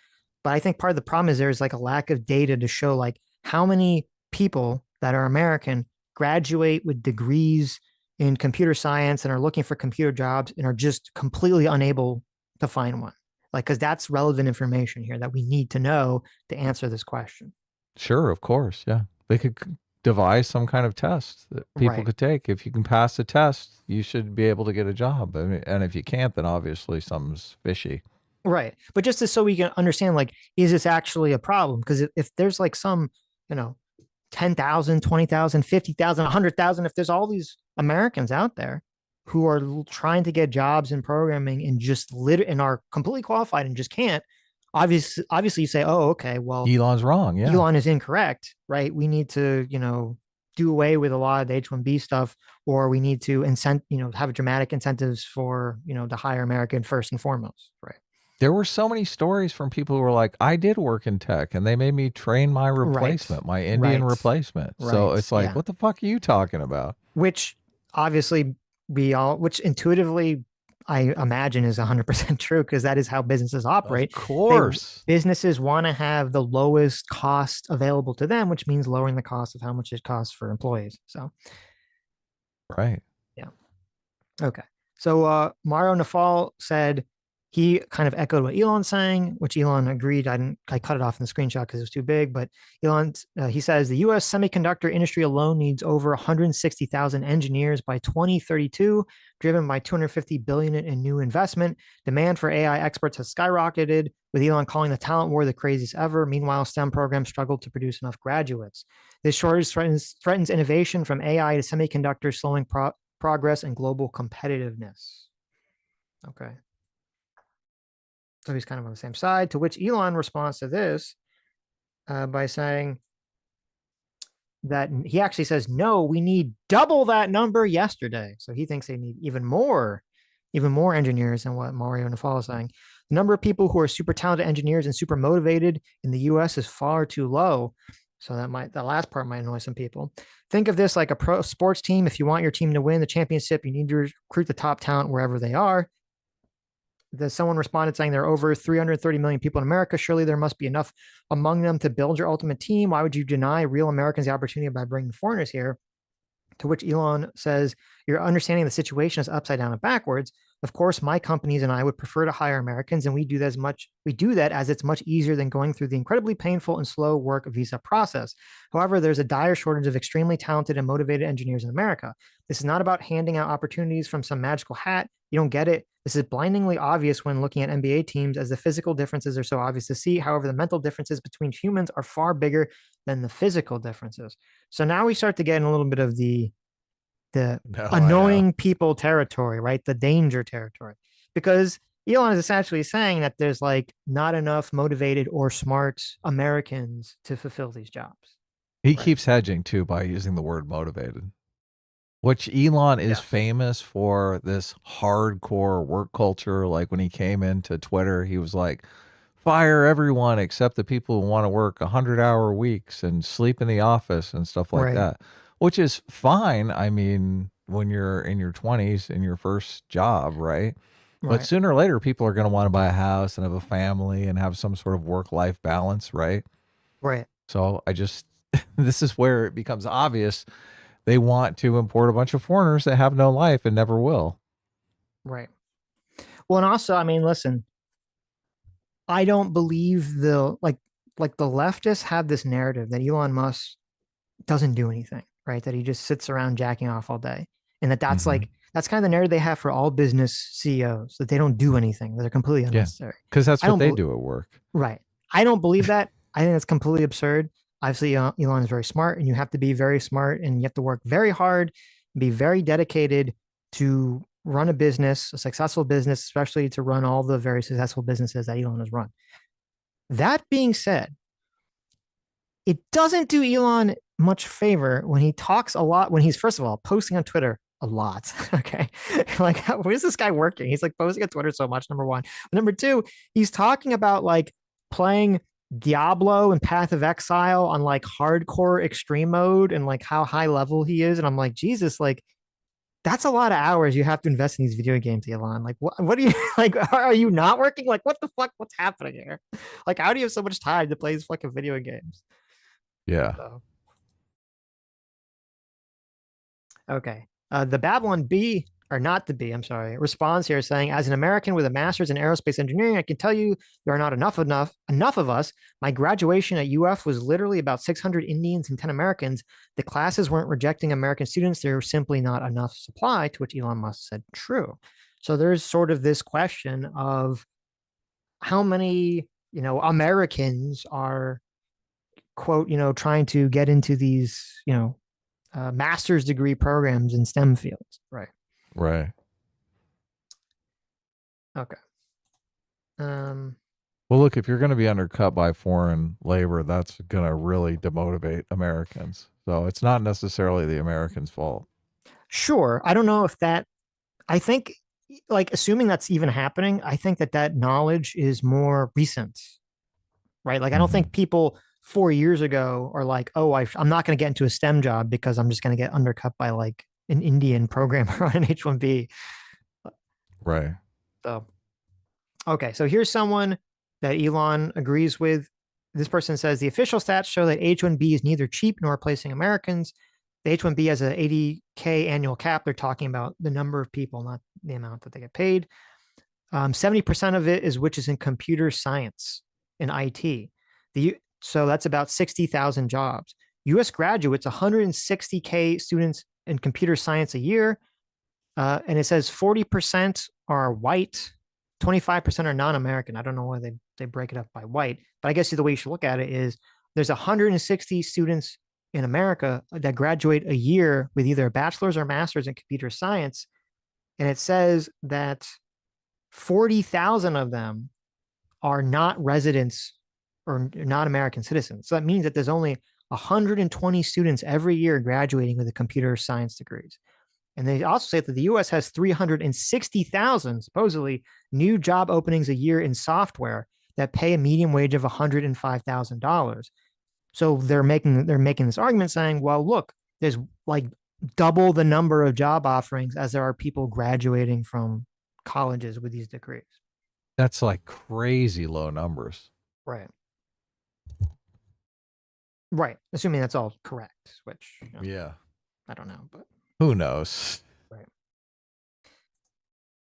But I think part of the problem is there's like a lack of data to show like how many people that are American graduate with degrees in computer science and are looking for computer jobs and are just completely unable to find one. Like, because that's relevant information here that we need to know to answer this question. Sure, of course. Yeah. They could devise some kind of test that people could take. If you can pass the test, you should be able to get a job. I mean, and if you can't, then obviously something's fishy. Right. But just so we can understand, like, is this actually a problem? Because if there's like some, 10,000, 20,000, 50,000, 100,000, if there's all these Americans out there who are trying to get jobs in programming and just and are completely qualified and just can't, obviously you say, oh, okay, well, Elon's wrong. Yeah. Elon is incorrect, right? We need to, do away with a lot of the H-1B stuff, or we need to have dramatic incentives for, to hire American first and foremost, right? There were so many stories from people who were like, I did work in tech and they made me train my replacement, my Indian replacement. So it's like, what the fuck are you talking about? Which obviously which intuitively I imagine is 100% true, because that is how businesses operate. Of course. Businesses want to have the lowest cost available to them, which means lowering the cost of how much it costs for employees. So, right. Yeah. Okay. So Mario Nafal said, he kind of echoed what Elon's saying, which Elon agreed. I cut it off in the screenshot because it was too big. But Elon, he says the U.S. semiconductor industry alone needs over 160,000 engineers by 2032, driven by 250 billion in new investment. Demand for AI experts has skyrocketed, with Elon calling the talent war the craziest ever. Meanwhile, STEM programs struggle to produce enough graduates. This shortage threatens innovation from AI to semiconductors, slowing progress and global competitiveness. Okay. So he's kind of on the same side, to which Elon responds to this by saying that he actually says, no, we need double that number yesterday. So he thinks they need even more engineers than what Mario Nafal is saying. The number of people who are super talented engineers and super motivated in the US is far too low. So that last part might annoy some people. Think of this like a pro sports team. If you want your team to win the championship, you need to recruit the top talent wherever they are. Someone responded saying there are over 330 million people in America. Surely there must be enough among them to build your ultimate team. Why would you deny real Americans the opportunity by bringing foreigners here? To which Elon says, your understanding of the situation is upside down and backwards. Of course, my companies and I would prefer to hire Americans, and we do that as it's much easier than going through the incredibly painful and slow work visa process. However, there's a dire shortage of extremely talented and motivated engineers in America. This is not about handing out opportunities from some magical hat. You don't get it. This is blindingly obvious when looking at NBA teams, as the physical differences are so obvious to see. However, the mental differences between humans are far bigger than the physical differences. So now we start to get in a little bit of the annoying people territory, right? The danger territory, because Elon is essentially saying that there's like not enough motivated or smart Americans to fulfill these jobs. He keeps hedging too by using the word motivated, which Elon is famous for, this hardcore work culture. Like when he came into Twitter, he was like, fire everyone except the people who want to work 100-hour weeks and sleep in the office and stuff like Right. that, which is fine. I mean, when you're in your 20s in your first job, right? But Right. sooner or later, people are going to want to buy a house and have a family and have some sort of work-life balance, right? Right. So I just, this is where it becomes obvious they want to import a bunch of foreigners that have no life and never will. Right. Well, and also, I mean, listen, I don't believe the leftists have this narrative that Elon Musk doesn't do anything, right? That he just sits around jacking off all day. And Mm-hmm. that's kind of the narrative they have for all business CEOs, that they don't do anything, that they're completely Yeah, unnecessary. because that's I what don't they believe do at work. Right. I don't believe that. I think that's completely absurd. Obviously, Elon is very smart, and you have to be very smart, and you have to work very hard, and be very dedicated to run a business, a successful business, especially to run all the very successful businesses that Elon has run. That being said, it doesn't do Elon much favor when he talks a lot, when he's, first of all, posting on Twitter a lot. Okay. Like, where's this guy working? He's like posting on Twitter so much, number one. Number two, he's talking about like playing Diablo and Path of Exile on like hardcore extreme mode and like how high level he is. And I'm like, Jesus, like, that's a lot of hours you have to invest in these video games, Elon. Like, what do you like? Are you not working? Like, what the fuck? What's happening here? Like, how do you have so much time to play these fucking video games? Yeah. So, okay. The Babylon B, or not the B, I'm sorry, responds here saying, as an American with a master's in aerospace engineering, I can tell you there are not enough of us. My graduation at UF was literally about 600 Indians and 10 Americans. The classes weren't rejecting American students. There was simply not enough supply, to which Elon Musk said, true. So there's sort of this question of how many, Americans are, quote, trying to get into these, master's degree programs in STEM fields. Right. Right. Okay. Um, Well, look, if you're going to be undercut by foreign labor, that's going to really demotivate Americans. So it's not necessarily the Americans' fault. sure. I don't know if that, I think, like, assuming that's even happening, I think that knowledge is more recent, right? Like, I don't Mm-hmm. think people 4 years ago are like, oh, I'm not going to get into a STEM job because I'm just going to get undercut by like an Indian programmer on an H-1B. Right. So, okay. So here's someone that Elon agrees with. This person says the official stats show that H-1B is neither cheap nor replacing Americans. The H-1B has an 80K annual cap. They're talking about the number of people, not the amount that they get paid. 70% of it is which is in computer science and IT. So that's about 60,000 jobs. U.S. graduates, 160K students in computer science a year. And it says 40% are white, 25% are non-American. I don't know why they break it up by white, but I guess the way you should look at it is there's 160 students in America that graduate a year with either a bachelor's or master's in computer science. And it says that 40,000 of them are not residents or not American citizens. So that means that there's only 120 students every year graduating with a computer science degrees. And they also say that the US has 360,000 supposedly new job openings a year in software that pay a median wage of $105,000. So they're making this argument saying, well, look, there's like double the number of job offerings as there are people graduating from colleges with these degrees. That's like crazy low numbers. Right. Right. Assuming that's all correct, which Yeah. I don't know, but Who knows? right.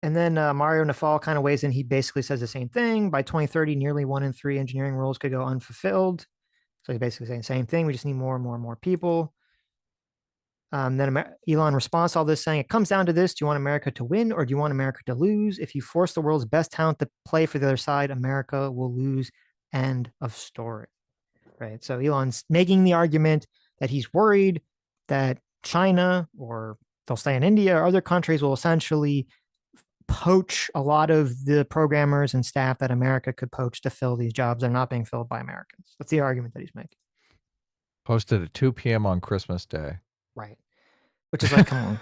And then Mario Nafal kind of weighs in. He basically says the same thing. By 2030, nearly 1 in 3 engineering roles could go unfulfilled. So he's basically saying the same thing. We just need more and more and more people. Then Elon responds to all this saying, it comes down to this. Do you want America to win or do you want America to lose? If you force the world's best talent to play for the other side, America will lose. End of story. Right. So Elon's making the argument that he's worried that China, or they'll stay in India, or other countries will essentially poach a lot of the programmers and staff that America could poach to fill these jobs that are not being filled by Americans. That's the argument that he's making. Posted at 2 p.m. on Christmas Day. Right. Which is like, come on.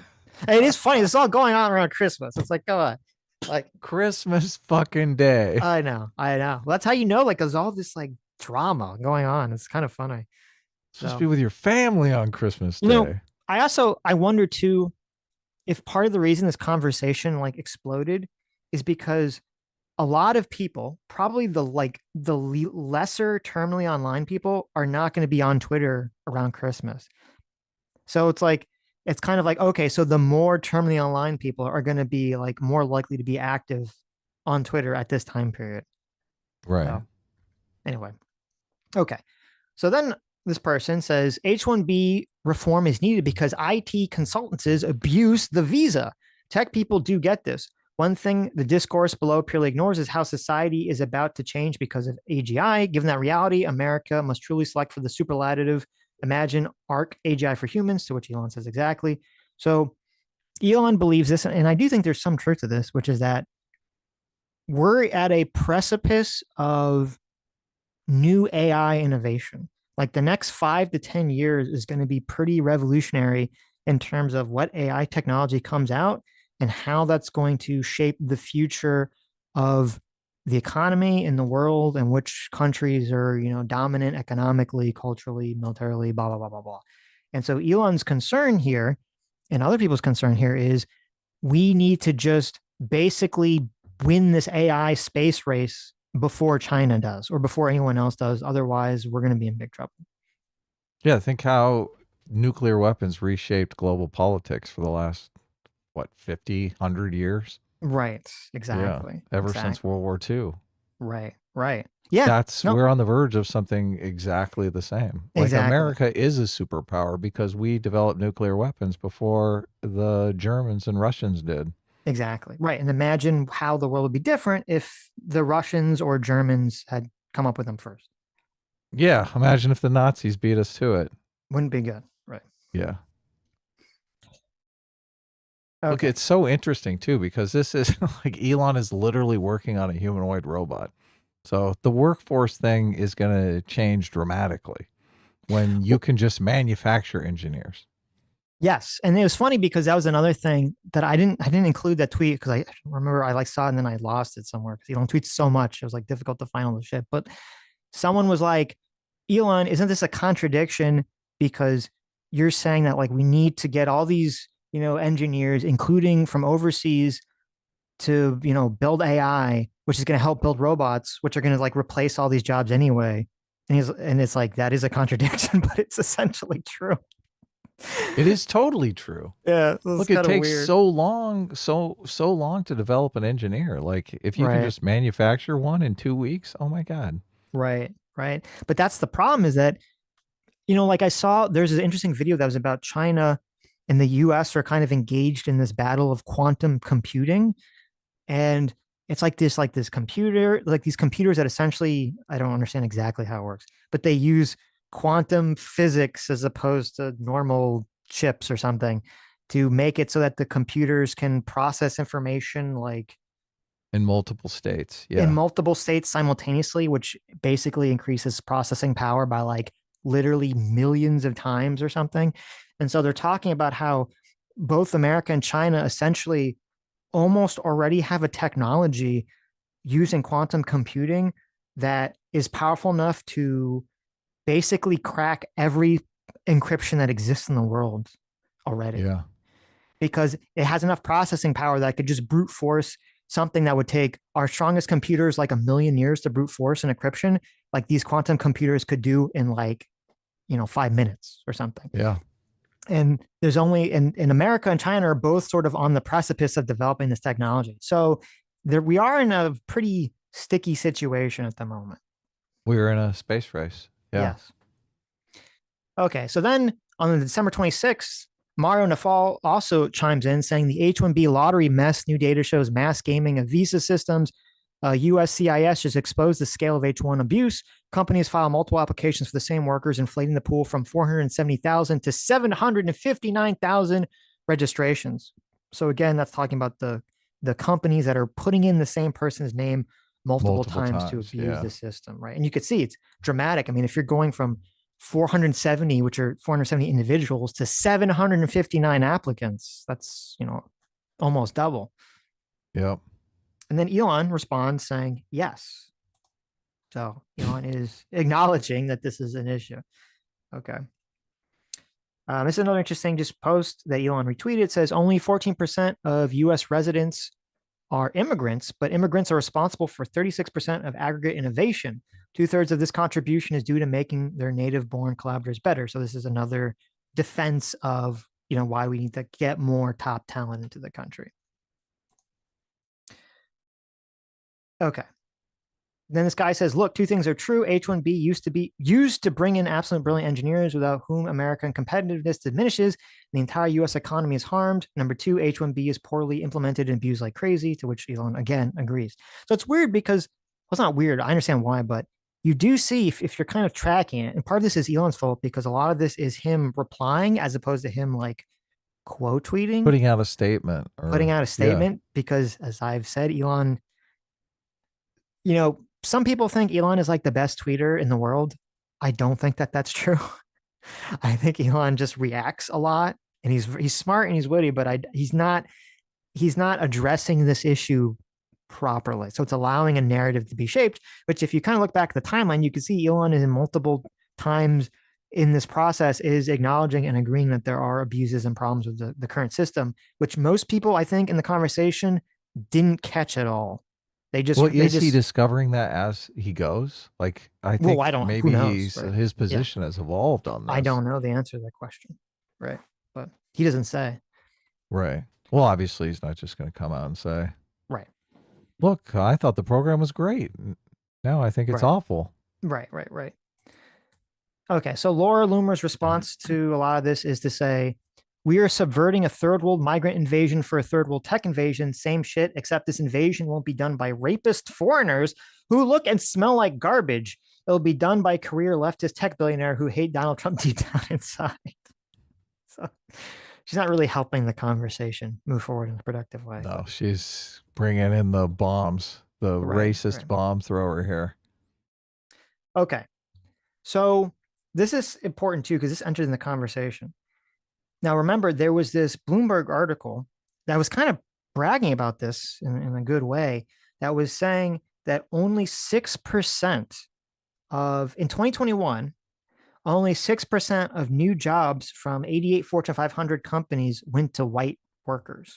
And it is funny. This is all going on around Christmas. It's like, come on. Like, Christmas fucking day. I know. Well, that's how you know, like, there's all this like drama going on. It's kind of funny. Supposed to So, be with your family on Christmas you know, Day. I wonder too if part of the reason this conversation like exploded is because a lot of people, probably the lesser terminally online people, are not going to be on Twitter around Christmas. So it's kind of like, okay, so the more terminally online people are going to be like more likely to be active on Twitter at this time period. Right. So anyway, okay. So then this person says H-1B reform is needed because IT consultants abuse the visa. Tech people do get this. One thing the discourse below purely ignores is how society is about to change because of AGI. Given that reality, America must truly select for the superlative. Imagine ARC AGI for humans, to which Elon says exactly. So Elon believes this, and I do think there's some truth to this, which is that we're at a precipice of new AI innovation. Like the next 5 to 10 years is going to be pretty revolutionary in terms of what AI technology comes out and how that's going to shape the future of the economy in the world and which countries are, dominant economically, culturally, militarily, blah, blah, blah, blah, blah. And so Elon's concern here and other people's concern here is we need to just basically win this AI space race before China does or before anyone else does. Otherwise, we're going to be in big trouble. Yeah, think how nuclear weapons reshaped global politics for the last, what, 50, 100 years? Right. Yeah, Exactly. ever since Exactly. World War II. Right. Right. Yeah. That's No, we're on the verge of something exactly the same. Like exactly. America is a superpower because we developed nuclear weapons before the Germans and Russians did. Exactly. Right. And imagine how the world would be different if the Russians or Germans had come up with them first. Yeah, imagine if the Nazis beat us to it. Wouldn't be good. Right. Yeah. Look, Okay. it's so interesting too because this is like Elon is literally working on a humanoid robot. So the workforce thing is going to change dramatically when you Well, can just manufacture engineers. yes. And it was funny because that was another thing that I didn't include that tweet because I remember I like saw it and then I lost it somewhere because Elon tweets so much. It was like difficult to find all the shit. But someone was like, Elon, isn't this a contradiction? Because you're saying that like we need to get all these, engineers, including from overseas, to, build AI, which is going to help build robots, which are going to like replace all these jobs anyway. And it's like that is a contradiction, but it's essentially true. It is totally true. Yeah, it's Look, it kind of takes weird. so long, so long to develop an engineer. Like if you can Right. just manufacture one in 2 weeks, oh my God. Right. Right. But that's the problem is that, like I saw there's an interesting video that was about China and the US are kind of engaged in this battle of quantum computing. And it's like this computer, like these computers that essentially, I don't understand exactly how it works, but they use quantum physics as opposed to normal chips or something to make it so that the computers can process information like In multiple states. in Yeah. multiple states simultaneously, which basically increases processing power by like literally millions of times or something. And so they're talking about how both America and China essentially almost already have a technology using quantum computing that is powerful enough to basically crack every encryption that exists in the world already Yeah. because it has enough processing power that could just brute force something that would take our strongest computers like a million years to brute force an encryption like these quantum computers could do in like 5 minutes or something. Yeah. And there's only in America and China are both sort of on the precipice of developing this technology. So there we are in a pretty sticky situation at the moment. We're in a space race. Yeah. Yes. Okay. So then on December 26th, Mario Nafal also chimes in saying the H-1B lottery mess, new data shows mass gaming of visa systems. USCIS just exposed the scale of H-1 abuse. Companies file multiple applications for the same workers, inflating the pool from 470,000 to 759,000 registrations. So again, that's talking about the companies that are putting in the same person's name multiple Multiple times to times. abuse Yeah. the system, right? And you could see it's dramatic. I mean, if you're going from 470, which are 470 individuals, to 759 applicants, that's almost double. Yep. And then Elon responds saying, yes. So Elon is acknowledging that this is an issue. Okay. This is another interesting just post that Elon retweeted. It says only 14% of US residents are immigrants, but immigrants are responsible for 36% of aggregate innovation. 2/3 of this contribution is due to making their native born collaborators better. So this is another defense of, why we need to get more top talent into the country. Okay. Then this guy says, look, two things are true. H-1B used to bring in absolute brilliant engineers without whom American competitiveness diminishes. The entire US economy is harmed. Number two, H-1B is poorly implemented and abused like crazy, to which Elon again agrees. So it's weird because, well, it's not weird. I understand why, but you do see if you're kind of tracking it, and part of this is Elon's fault because a lot of this is him replying as opposed to him like quote tweeting, Putting out a statement. putting out a statement, because as I've said, Elon, some people think Elon is like the best tweeter in the world. I don't think that that's true. I think Elon just reacts a lot, and he's smart and he's witty, but he's not addressing this issue properly. So it's allowing a narrative to be shaped. Which, if you kind of look back at the timeline, you can see Elon is in multiple times in this process is acknowledging and agreeing that there are abuses and problems with the current system, which most people, I think, in the conversation didn't catch at all. Is he discovering that as he goes? Like, I think maybe his position has evolved on this. I don't know the answer to that question, right? But he doesn't say. Right. Well, obviously, he's not just going to come out and say, right, look, I thought the program was great. Now I think it's awful. Right. Okay, so Laura Loomer's response to a lot of this is to say, we are subverting a third world migrant invasion for a third world tech invasion. Same shit, except this invasion won't be done by rapist foreigners who look and smell like garbage. It'll be done by career leftist tech billionaire who hate Donald Trump deep down inside. So she's not really helping the conversation move forward in a productive way. No, she's bringing in the bombs, the racist bomb thrower here. Okay. So this is important too, because this entered in the conversation. Now, remember, there was this Bloomberg article that was kind of bragging about this in a good way, that was saying that only 6% in 2021, only 6% of new jobs from 88 Fortune 500 companies went to white workers.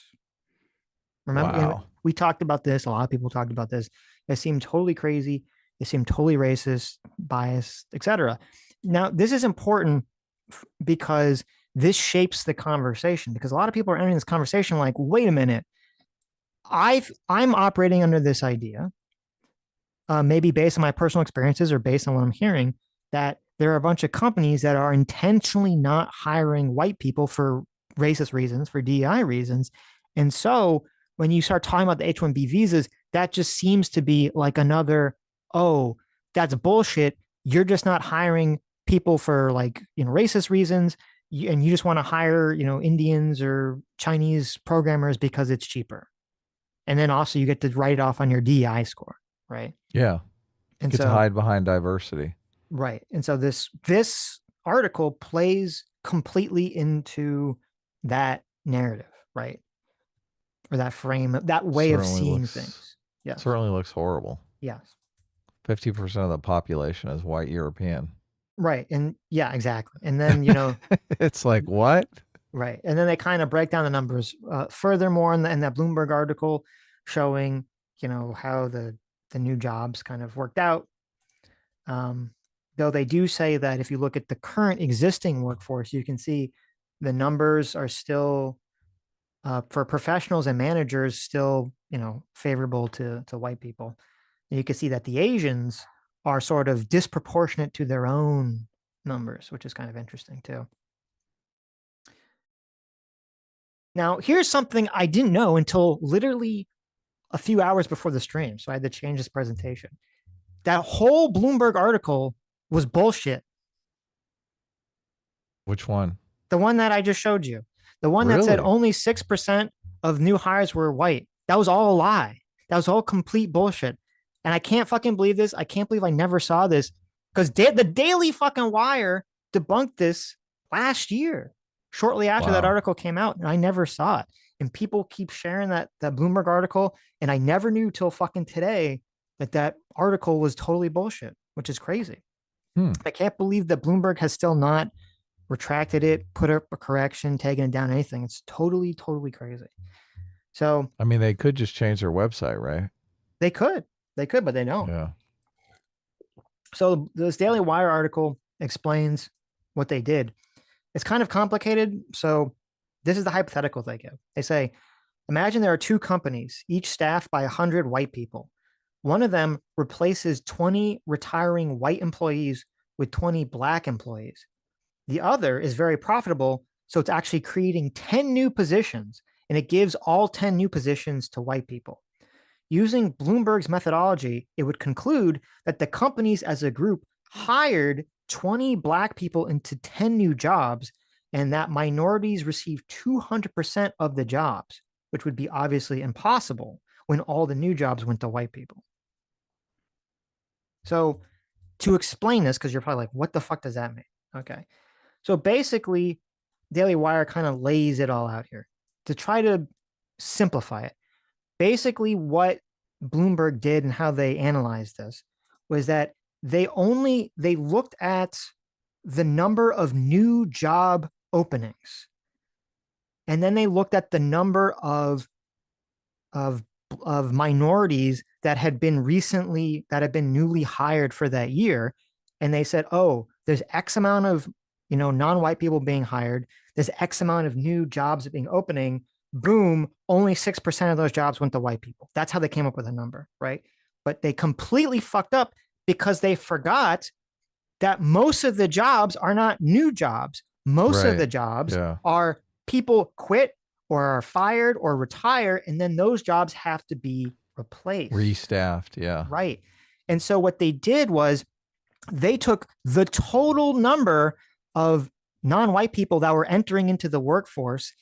Remember, we talked about this. A lot of people talked about this. It seemed totally crazy. It seemed totally racist, biased, etc. Now, this is important because this shapes the conversation, because a lot of people are entering this conversation like, wait a minute, I'm operating under this idea, maybe based on my personal experiences or based on what I'm hearing, that there are a bunch of companies that are intentionally not hiring white people for racist reasons, for DEI reasons. And so when you start talking about the H-1B visas, that just seems to be like another, oh, that's bullshit. You're just not hiring people for racist reasons. And you just want to hire, Indians or Chinese programmers because it's cheaper. And then also you get to write it off on your DEI score, right? Yeah. And get to hide behind diversity. Right. And so this article plays completely into that narrative, right? Or that frame, that way of seeing things. Yeah. Certainly looks horrible. Yes. 50% of the population is white European. Right. And yeah, exactly. And then, it's like, what? Right. And then they kind of break down the numbers furthermore in that Bloomberg article, showing, how the new jobs kind of worked out. Though they do say that if you look at the current existing workforce, you can see the numbers are still, for professionals and managers, still, favorable to white people. And you can see that the Asians are sort of disproportionate to their own numbers, which is kind of interesting too. Now, here's something I didn't know until literally a few hours before the stream, so I had to change this presentation. That whole Bloomberg article was bullshit. Which one? The one that I just showed you. The one that said only 6% of new hires were white. That was all a lie. That was all complete bullshit. And I can't fucking believe this. I can't believe I never saw this, because the Daily fucking Wire debunked this last year, shortly after that article came out, and I never saw it. and people keep sharing that Bloomberg article. And I never knew till fucking today that article was totally bullshit, which is crazy. I can't believe that Bloomberg has still not retracted it, put up a correction, taken it down, anything. It's totally, totally crazy. So I mean, they could just change their website, right? they could, but they don't. Yeah. So this Daily Wire article explains what they did. It's kind of complicated. So this is the hypothetical they give. They say, imagine there are two companies, each staffed by 100 white people. One of them replaces 20 retiring white employees with 20 black employees. The other is very profitable, so it's actually creating 10 new positions, and it gives all 10 new positions to white people. Using Bloomberg's methodology, it would conclude that the companies as a group hired 20 black people into 10 new jobs, and that minorities received 200% of the jobs, which would be obviously impossible when all the new jobs went to white people. So to explain this, because you're probably like, what the fuck does that mean? Okay. So basically, Daily Wire kind of lays it all out here to try to simplify it. Basically, what Bloomberg did and how they analyzed this was that they looked at the number of new job openings, and then they looked at the number of minorities that had been newly hired for that year, and they said, oh, there's X amount of non-white people being hired, there's X amount of new jobs being opening. Boom, only 6% of those jobs went to white people. That's how they came up with a number, right? But they completely fucked up because they forgot that most of the jobs are not new jobs. Most of the jobs are people quit or are fired or retire, and then those jobs have to be replaced. Restaffed, yeah. Right. And so what they did was they took the total number of non-white people that were entering into the workforce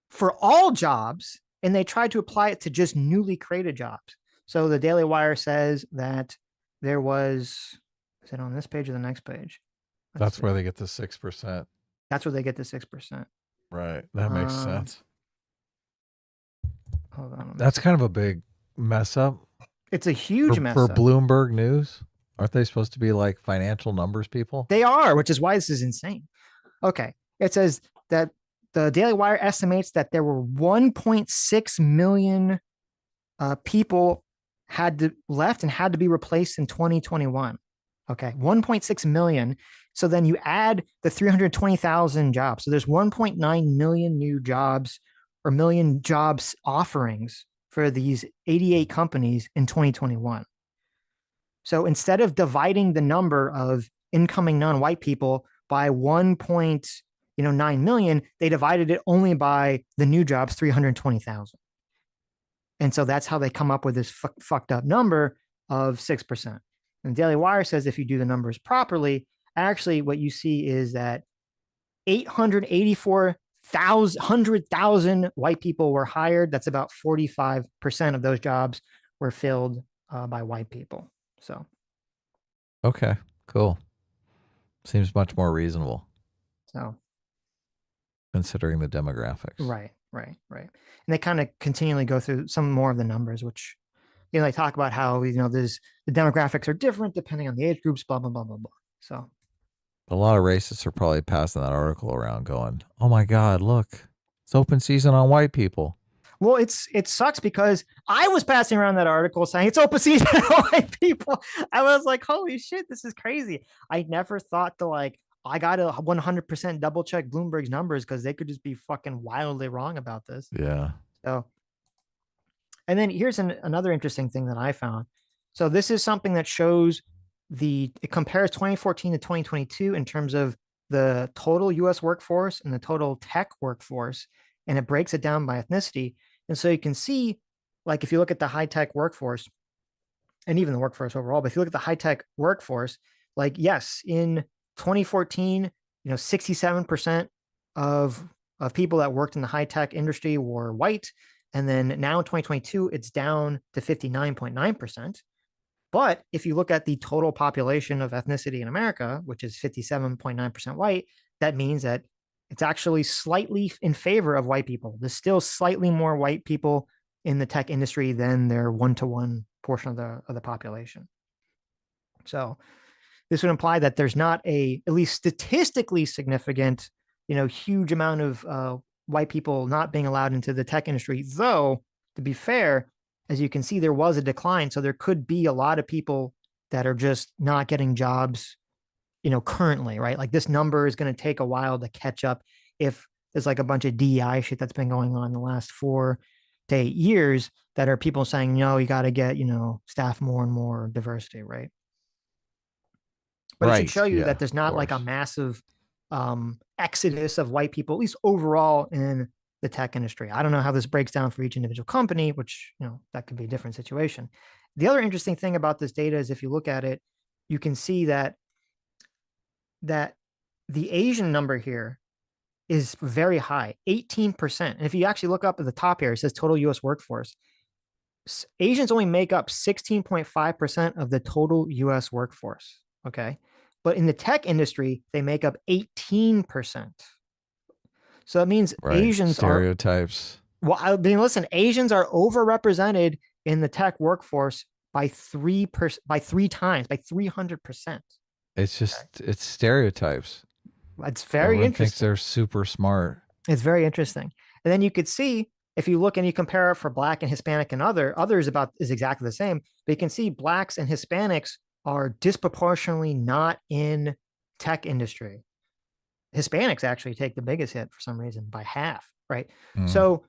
for all jobs, and they tried to apply it to just newly created jobs. So the Daily Wire says that there was, is it on this page or the next page? That's where they get the 6%. That's where they get the 6%. Right. That makes sense. Hold on. That's kind of a big mess up. It's a huge mess for up. Bloomberg News. Aren't they supposed to be like financial numbers people? They are, which is why this is insane. Okay. It says that the Daily Wire estimates that there were 1.6 million people left and had to be replaced in 2021. Okay. 1.6 million. So then you add the 320,000 jobs. So there's 1.9 million new jobs or million jobs offerings for these 88 companies in 2021. So instead of dividing the number of incoming non-white people by 1.9 million, they divided it only by the new jobs, 320,000. And so that's how they come up with this fucked up number of 6%. And Daily Wire says if you do the numbers properly, actually what you see is that 884,000 white people were hired. That's about 45% of those jobs were filled by white people. So. Okay, cool. Seems much more reasonable. So. Considering the demographics. Right. And they kind of continually go through some more of the numbers, which, they talk about how, the demographics are different depending on the age groups, blah, blah, blah, blah, blah. So. A lot of racists are probably passing that article around going, oh my God, look, it's open season on white people. Well, it sucks because I was passing around that article saying it's open season on white people. I was like, holy shit, this is crazy. I never thought to I got to 100% double check Bloomberg's numbers because they could just be fucking wildly wrong about this. Yeah. So, and then here's another interesting thing that I found. So this is something that shows it compares 2014 to 2022 in terms of the total US workforce and the total tech workforce, and it breaks it down by ethnicity. And so you can see, if you look at the high tech workforce and even the workforce overall, but if you look at the high tech workforce, yes, in 2014, 67% of people that worked in the high tech industry were white. And then now in 2022, it's down to 59.9%. But if you look at the total population of ethnicity in America, which is 57.9% white, that means that It's actually slightly in favor of white people. There's still slightly more white people in the tech industry than their one-to-one portion of the population. So this would imply that there's not a, at least statistically significant, huge amount of white people not being allowed into the tech industry. Though, to be fair, as you can see, there was a decline. So there could be a lot of people that are just not getting jobs, currently, right? Like this number is going to take a while to catch up if there's like a bunch of DEI shit that's been going on in the last 4 to 8 years that are people saying, no, you got to get, staff more and more diversity, right? But it should show you that there's not like a massive exodus of white people, at least overall in the tech industry. I don't know how this breaks down for each individual company, which, that could be a different situation. The other interesting thing about this data is if you look at it, you can see that the Asian number here is very high, 18%. And if you actually look up at the top here, it says total US workforce. Asians only make up 16.5% of the total US workforce. Okay. But in the tech industry, they make up 18%. So that means Asians stereotypes. Well, I mean, listen, Asians are overrepresented in the tech workforce by 3 times, by 300%. It's just, it's stereotypes. It's very Everyone interesting. thinks they're super smart. It's very interesting. And then you could see, if you look and you compare it for Black and Hispanic and others is exactly the same. But you can see Blacks and Hispanics are disproportionately not in tech industry. Hispanics actually take the biggest hit for some reason by half, right? So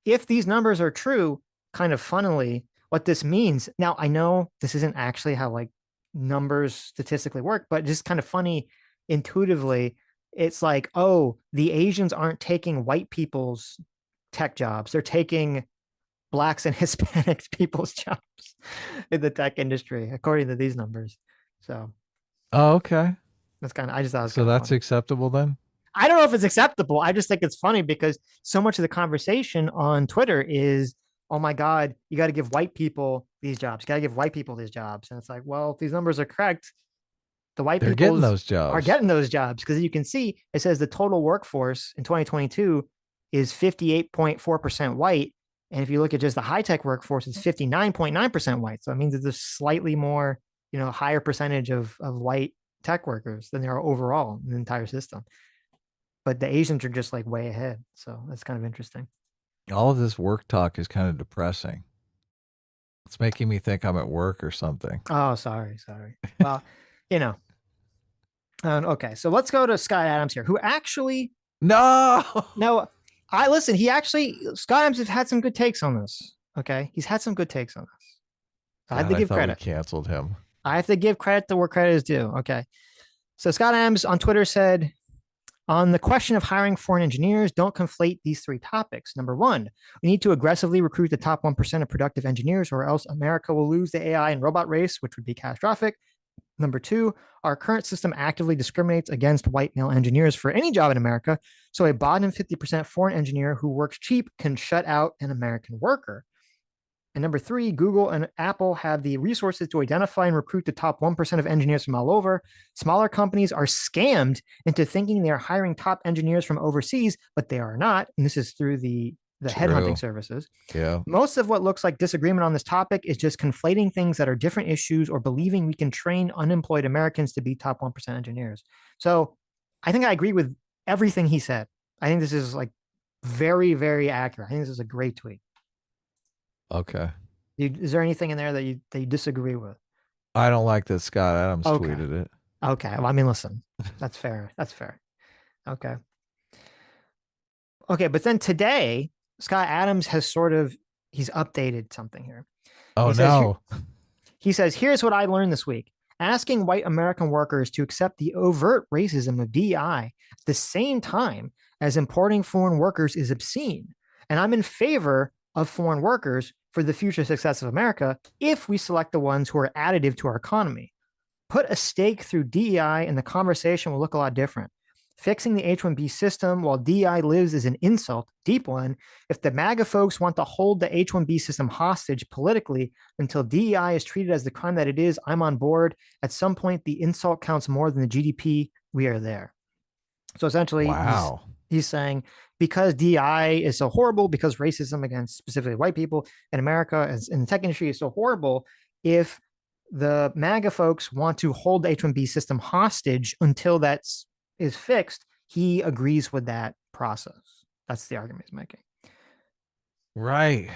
if these numbers are true, kind of funnily, what this means, now I know this isn't actually how like numbers statistically work, but just kind of funny intuitively, it's like, oh, the Asians aren't taking white people's tech jobs. They're taking Blacks and Hispanic people's jobs in the tech industry, according to these numbers. So, okay. That's kind of, I just thought it was so that's funny. acceptable then? I don't know if it's acceptable. I just think it's funny because so much of the conversation on Twitter is, oh my God, you got to give white people these jobs. You got to give white people these jobs. And it's like, well, if these numbers are correct, the white They're people getting those jobs. are getting those jobs. Because you can see, it says the total workforce in 2022 is 58.4% white. And if you look at just the high-tech workforce, it's 59.9% white. So it means there's a slightly more, higher percentage of white tech workers than there are overall in the entire system. But the Asians are just like way ahead. So that's kind of interesting. All of this work talk is kind of depressing. It's making me think I'm at work or something. Oh, sorry. Well, okay. So let's go to Scott Adams here, who actually No. Scott Adams has had some good takes on this. Okay. He's had some good takes on this. I have to give credit. We canceled him. I have to give credit to where credit is due. Okay. So Scott Adams on Twitter said, on the question of hiring foreign engineers, don't conflate these 3 topics. Number 1, we need to aggressively recruit the top 1% of productive engineers, or else America will lose the AI and robot race, which would be catastrophic. Number 2, our current system actively discriminates against white male engineers for any job in America, so a bottom 50% foreign engineer who works cheap can shut out an American worker. And number 3, Google and Apple have the resources to identify and recruit the top 1% of engineers from all over. Smaller companies are scammed into thinking they are hiring top engineers from overseas, but they are not. And this is through the headhunting services. Yeah. Most of what looks like disagreement on this topic is just conflating things that are different issues or believing we can train unemployed Americans to be top 1% engineers. So I think I agree with everything he said. I think this is like very, very accurate. I think this is a great tweet. Okay. Is there anything in there that you disagree with? I don't like that Scott Adams tweeted it. Okay. Well, I mean, listen, that's fair. That's fair. Okay. Okay. But then today, Scott Adams has he's updated something here. Oh, no. He says, here's what I learned this week. Asking white American workers to accept the overt racism of DEI at the same time as importing foreign workers is obscene. And I'm in favor of foreign workers for the future success of America if we select the ones who are additive to our economy. Put a stake through DEI and the conversation will look a lot different. Fixing the H-1B system while DEI lives is an insult, deep one. If the MAGA folks want to hold the H-1B system hostage politically until DEI is treated as the crime that it is, I'm on board. At some point, the insult counts more than the GDP. We are there. So essentially, Wow. he's saying because DI is so horrible, because racism against specifically white people in America in the tech industry is so horrible, if the MAGA folks want to hold the H-1B system hostage until that is fixed, he agrees with that process. That's the argument he's making. Right.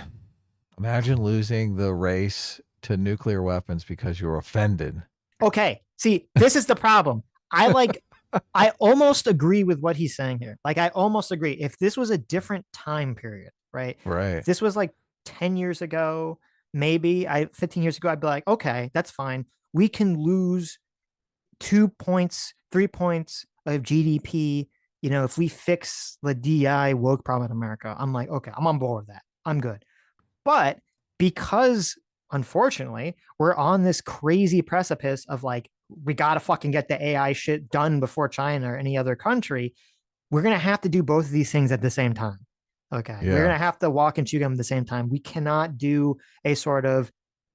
Imagine losing the race to nuclear weapons because you're offended. Okay. See, this is the problem. I almost agree with what he's saying here. Like, I almost agree. If this was a different time period, right? Right. If this was like 10 years ago, maybe 15 years ago, I'd be like, okay, that's fine. We can lose 2 points, 3 points of GDP. You know, if we fix the DI woke problem in America, I'm like, okay, I'm on board with that. I'm good. But because unfortunately, we're on this crazy precipice of like, we got to fucking get the AI shit done before China or any other country. We're going to have to do both of these things at the same time. Okay. We're going Yeah. to have to walk and chew gum at the same time. We cannot do a sort of,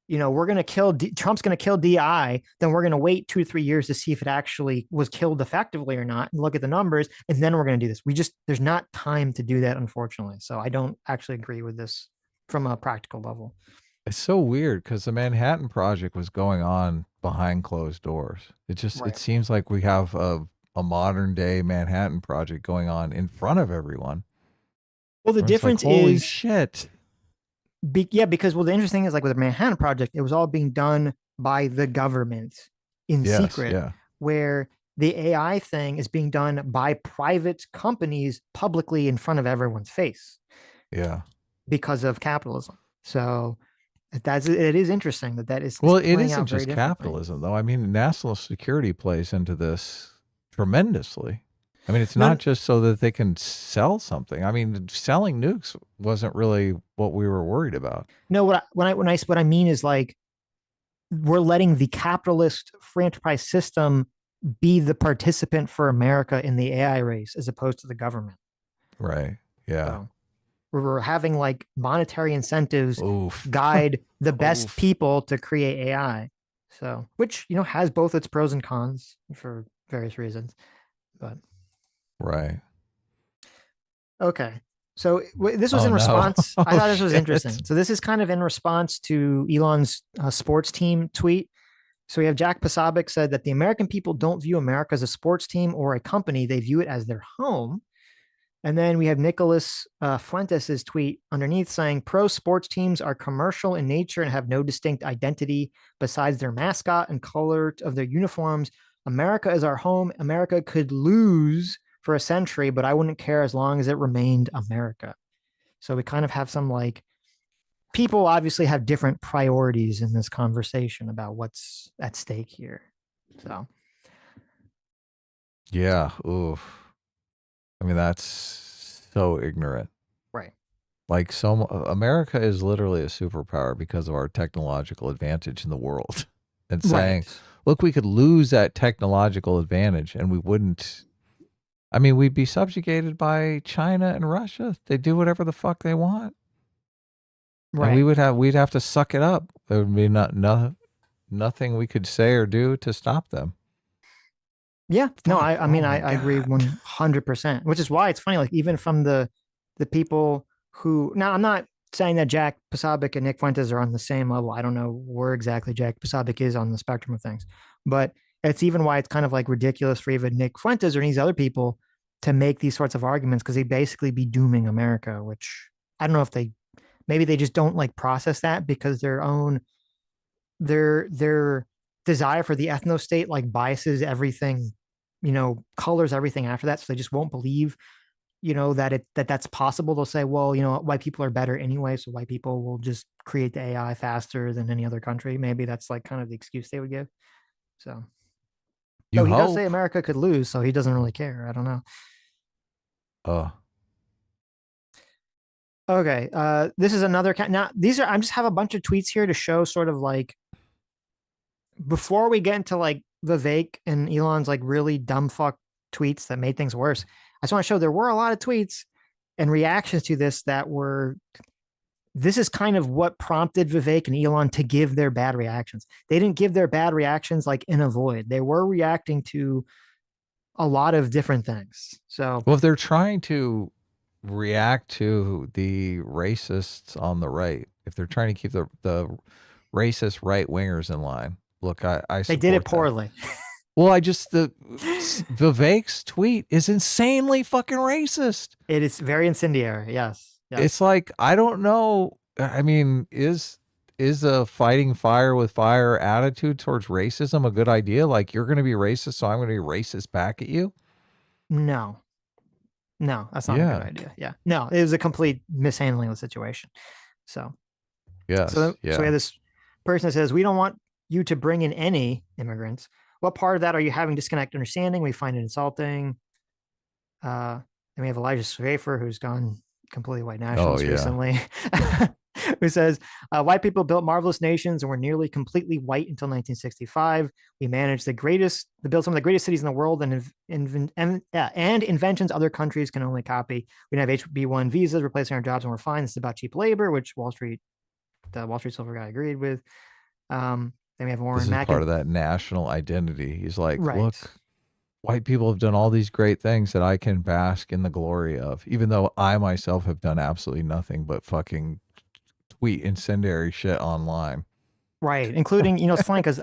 we're going to kill, Trump's going to kill DI. Then we're going to wait 2 to 3 years to see if it actually was killed effectively or not and look at the numbers. And then we're going to do this. There's not time to do that, unfortunately. So I don't actually agree with this from a practical level. It's so weird because the Manhattan Project was going on behind closed doors. It Right. seems like we have a modern day Manhattan Project going on in front of everyone. Well, the It's like, difference holy is, shit. because well, the interesting is like with the Manhattan Project, it was all being done by the government in Yes. secret, Yeah. where the AI thing is being done by private companies publicly in front of everyone's face Yeah. because of capitalism. So it is interesting that is Well, it playing isn't out very just differently. capitalism, though. I mean, national security plays into this tremendously. I mean, it's not No, just so that they can sell something. I mean, selling nukes wasn't really what we were worried about. no. What I mean is like we're letting the capitalist free enterprise system be the participant for America in the AI race as opposed to the government. Right. Yeah. So we're having like monetary incentives Oof. guide the best Oof. people to create AI. So, which, has both its pros and cons for various reasons. But Right. okay. So this was Oh in no. response. I Oh thought this was shit. interesting. So this is kind of in response to Elon's sports team tweet. So we have Jack Posobiec said that the American people don't view America as a sports team or a company. They view it as their home. And then we have Nicholas Fuentes' tweet underneath saying pro sports teams are commercial in nature and have no distinct identity besides their mascot and color of their uniforms. America is our home. America could lose for a century, but I wouldn't care as long as it remained America. So we kind of have some like people obviously have different priorities in this conversation about what's at stake here. So, Yeah. Oof. I mean, that's so ignorant. right. Like America is literally a superpower because of our technological advantage in the world. And saying, Right. look, we could lose that technological advantage and we wouldn't. I mean, we'd be subjugated by China and Russia. They do whatever the fuck they want. And Right. we'd have to suck it up. There would be nothing we could say or do to stop them. Yeah. No, Fuck. I Oh mean, my I agree God. 100%, which is why it's funny. Like, even from the people who, now I'm not saying that Jack Posobiec and Nick Fuentes are on the same level. I don't know where exactly Jack Posobiec is on the spectrum of things, but it's even why it's kind of like ridiculous for even Nick Fuentes or these other people to make these sorts of arguments because they basically be dooming America, which I don't know if maybe they just don't like process that because their desire for the ethno state like biases everything, colors everything after that. So they just won't believe, that's possible. They'll say, well, white people are better anyway, so white people will just create the AI faster than any other country. Maybe that's like kind of the excuse they would give. So, though You he does say hope. America could lose, so he doesn't really care. I don't know. Uh, Okay, this is another now. I just have a bunch of tweets here to show sort of like before we get into like Vivek and Elon's like really dumb fuck tweets that made things worse. I just want to show there were a lot of tweets and reactions to this is kind of what prompted Vivek and Elon to give their bad reactions. They didn't give their bad reactions like in a void. They were reacting to a lot of different things. So Well, if they're trying to react to the racists on the right, if they're trying to keep the racist right wingers in line, look, I they did it support that. poorly. Well, the Vivek's tweet is insanely fucking racist. It is very incendiary. Yes. It's Yes. like, I don't know. I mean, is a fighting fire with fire attitude towards racism a good idea? Like, you're going to be racist, so I'm going to be racist back at you. No. No, that's not a good Yeah. idea. Yeah. No, it was a complete mishandling of the situation. So Yes. so we Yeah. have this person that says, we don't want you to bring in any immigrants. What part of that are you having disconnect understanding? We find it insulting. And we have Elijah Schaffer, who's gone completely white Oh nationalist yeah. recently, who says, white people built marvelous nations and were nearly completely white until 1965. We managed to build some of the greatest cities in the world and inventions other countries can only copy. We didn't have HB1 visas replacing our jobs and we're fine. This is about cheap labor, which the Wall Street Silver guy agreed with. Then we have This Warren is part Mackin. of that national identity. He's like, Right. look, white people have done all these great things that I can bask in the glory of, even though I myself have done absolutely nothing but fucking tweet incendiary shit online. Right. Including, it's funny because,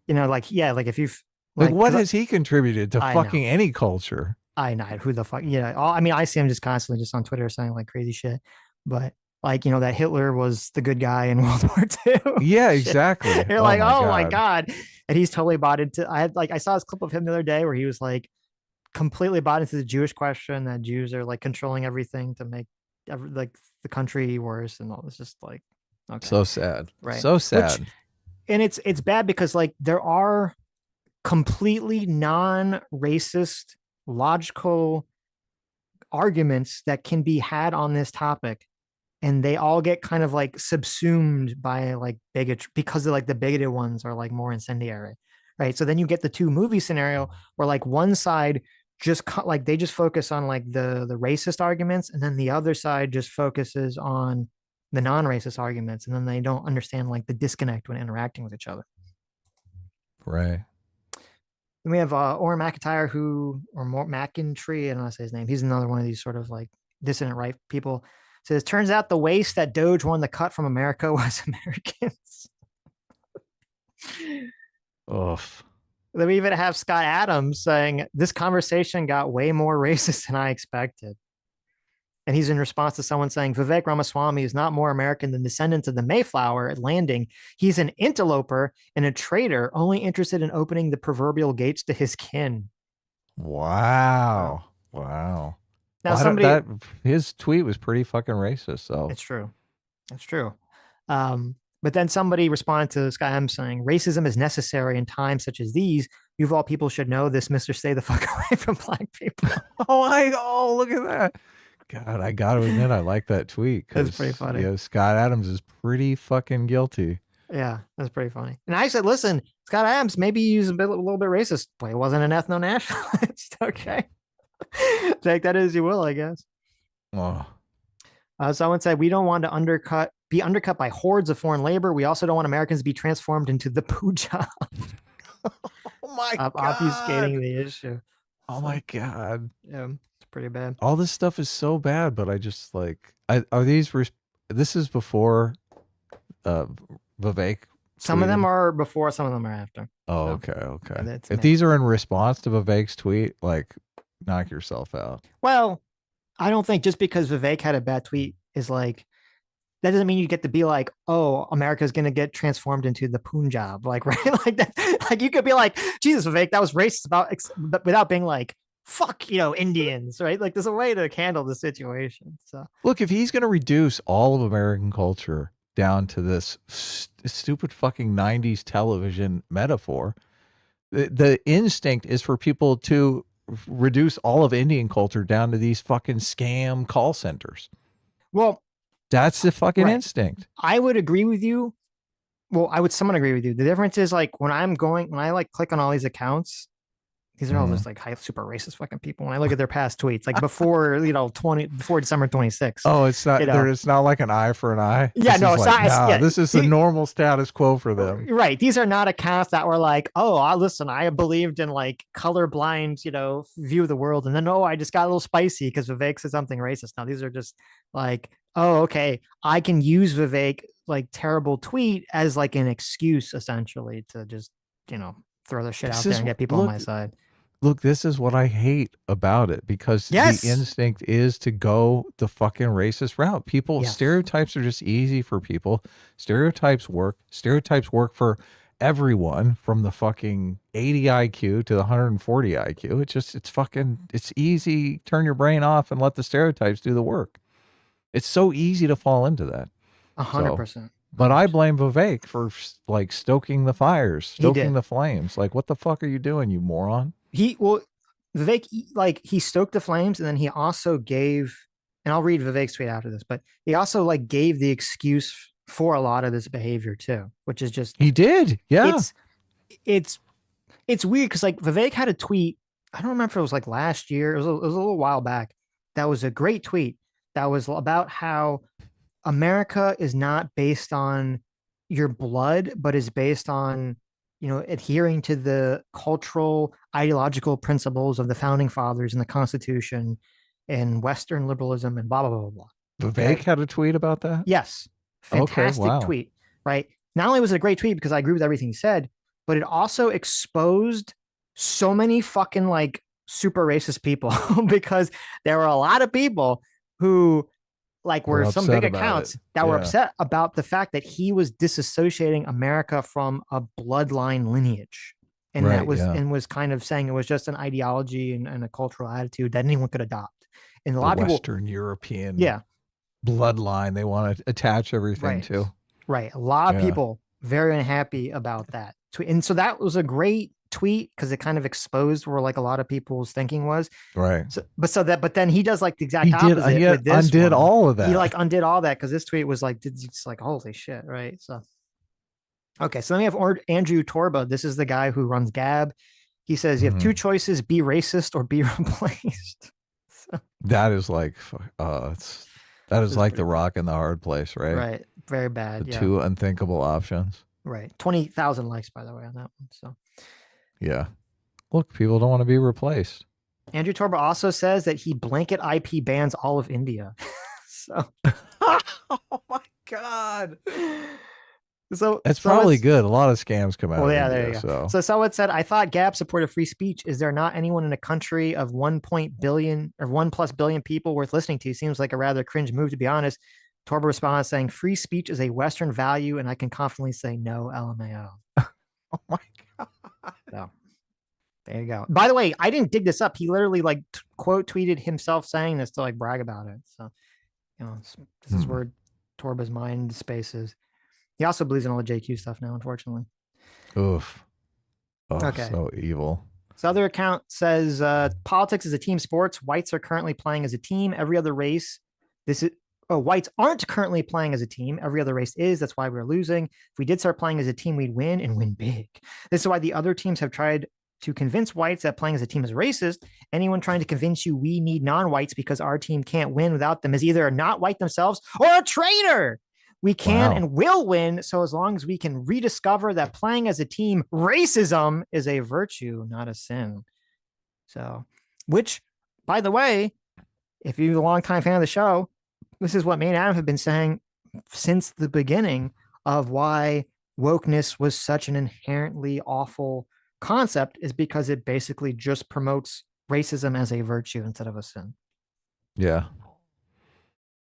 like, yeah, like if you've, Like, like, what because has he contributed to I know. fucking any culture? I know who the fuck. Yeah, I mean, I see him just constantly just on Twitter saying like crazy shit, but like that Hitler was the good guy in World War II. Yeah, Shit. exactly. You're Oh like, my oh my God. god, and he's totally bought into. I saw this clip of him the other day where he was like completely bought into the Jewish question that Jews are like controlling everything to make like the country worse and all. It's just like okay, So sad. right? So Which sad. and it's bad because like there are completely non-racist logical arguments that can be had on this topic and they all get kind of like subsumed by like bigotry because of like the bigoted ones are like more incendiary, right? So then you get the two movie scenario where like one side just like they just focus on like the racist arguments and then the other side just focuses on the non-racist arguments and then they don't understand like the disconnect when interacting with each other. Right. Then we have Orrin McIntyre, or more McIntree, I don't know how to say his name. He's another one of these sort of like dissident right people. Says, turns out the waste that Doge wanted to cut from America was Americans. Ugh. Then we even have Scott Adams saying, this conversation got way more racist than I expected. And he's in response to someone saying, Vivek Ramaswamy is not more American than descendants of the Mayflower at landing. He's an interloper and a traitor, only interested in opening the proverbial gates to his kin. Wow. Wow. Now, Well, somebody, his tweet was pretty fucking racist. So it's true. It's true. But then somebody responded to Sky M saying, racism is necessary in times such as these. You of all people should know this, Mr. Stay the fuck away from black people. oh, look at that. God, I got to admit, I like that tweet That's because pretty funny. Scott Adams is pretty fucking guilty. Yeah, that's pretty funny. And I said, listen, Scott Adams, maybe he's a little bit racist, but he wasn't an ethno-nationalist. Okay. Take that as you will, I guess. Oh, Someone said, we don't want to be undercut by hordes of foreign labor. We also don't want Americans to be transformed into the puja. oh my Obfuscating God. the issue. Oh my God. Yeah, it's pretty bad. All this stuff is so bad, but I just like, are these, this is before Vivek. Some of them tweeted? are before, some of them are after. Oh, So, okay. Okay. yeah, that's If mixed. these are in response to Vivek's tweet, like, knock yourself out. Well, I don't think just because Vivek had a bad tweet is like, that doesn't mean you get to be like, oh, America's going to get transformed into the Punjab. Like, right? Like that, like you could be like, Jesus, Vivek, that was racist but without being like, fuck, Indians, right? Like there's a way to handle the situation. So Look, if he's going to reduce all of American culture down to this stupid fucking 90s television metaphor, the instinct is for people to reduce all of Indian culture down to these fucking scam call centers. well, That's the fucking right. instinct. I would agree with you. Well, I would somewhat agree with you. The difference is like when I like click on all these accounts, These are all just like super racist fucking people. When I look at their past tweets, like before, before December 26th. Oh, it's not there. It's not like an eye for an eye. Yeah, this no, is it's like, not. nah, this is the normal status quo for them. Right. These are not accounts that were like, oh, listen, I believed in like colorblind, view of the world. And then, oh, I just got a little spicy because Vivek said something racist. Now, these are just like, oh, okay, I can use Vivek like terrible tweet as like an excuse essentially to just, throw the shit out there and get people on my side. Look, this is what I hate about it because Yes. the instinct is to go the fucking racist route. Stereotypes are just easy for people. Stereotypes work. Stereotypes work for everyone from the fucking 80 IQ to the 140 IQ. It's easy. Turn your brain off and let the stereotypes do the work. It's so easy to fall into that. 100%. But I blame Vivek for like stoking the fires, stoking the flames. Like, what the fuck are you doing, you moron? Vivek, like he stoked the flames, and then he also gave, and I'll read Vivek's tweet after this, but he also like gave the excuse for a lot of this behavior too, which is just he did. Yeah. It's weird because like Vivek had a tweet. I don't remember if it was like last year. It was a little while back. That was a great tweet. That was about how America is not based on your blood, but is based on, adhering to the cultural, ideological principles of the founding fathers and the Constitution and Western liberalism and blah, blah, blah, blah. Vivek had a tweet about that? Yes. Fantastic tweet, right? Not only was it a great tweet because I agree with everything he said, but it also exposed so many fucking like super racist people because there were a lot of people who like were some big accounts that were upset about the fact that he was disassociating America from a bloodline lineage. And and was kind of saying it was just an ideology and a cultural attitude that anyone could adopt. And a lot of people, Western European bloodline, they want to attach everything to. Right. A lot of people very unhappy about that. And so that was a great tweet because it kind of exposed where like a lot of people's thinking was. Right. But then he does like the exact opposite. With this undid all of that. He like undid all that because this tweet was like, it's like, holy shit. Right. So, okay. So then we have Andrew Torba. This is the guy who runs Gab. He says, you have two choices, be racist or be replaced. That is like, that is like the rock in the hard place, right? Right. Very bad. The two unthinkable options. Right. 20,000 likes, by the way, on that one. So, yeah. Look, people don't want to be replaced. Andrew Torba also says that he blanket IP bans all of India. So, oh my God. So it's probably good. A lot of scams come out. Well, yeah, there you go. So someone said, I thought Gab supported free speech. Is there not anyone in a country of 1+ billion people worth listening to? Seems like a rather cringe move, to be honest. Torba responds saying, free speech is a Western value, and I can confidently say no, LMAO. Oh my God. So, there you go. By the way, I didn't dig this up. He literally like quote tweeted himself saying this to like brag about it. So, this is where Torba's mind space is. He also believes in all the JQ stuff now, unfortunately. Oof. Oh, okay. So evil. This other account says politics is a team sports. Whites are currently playing as a team. Every other race, whites aren't currently playing as a team. Every other race is. That's why we're losing. If we did start playing as a team, we'd win and win big. This is why the other teams have tried to convince whites that playing as a team is racist. Anyone trying to convince you we need non-whites because our team can't win without them is either not white themselves or a traitor. We can and will win, so as long as we can rediscover that playing as a team, racism is a virtue, not a sin. So, which, by the way, if you're a longtime fan of the show, this is what me and Adam have been saying since the beginning of why wokeness was such an inherently awful concept, is because it basically just promotes racism as a virtue instead of a sin. Yeah.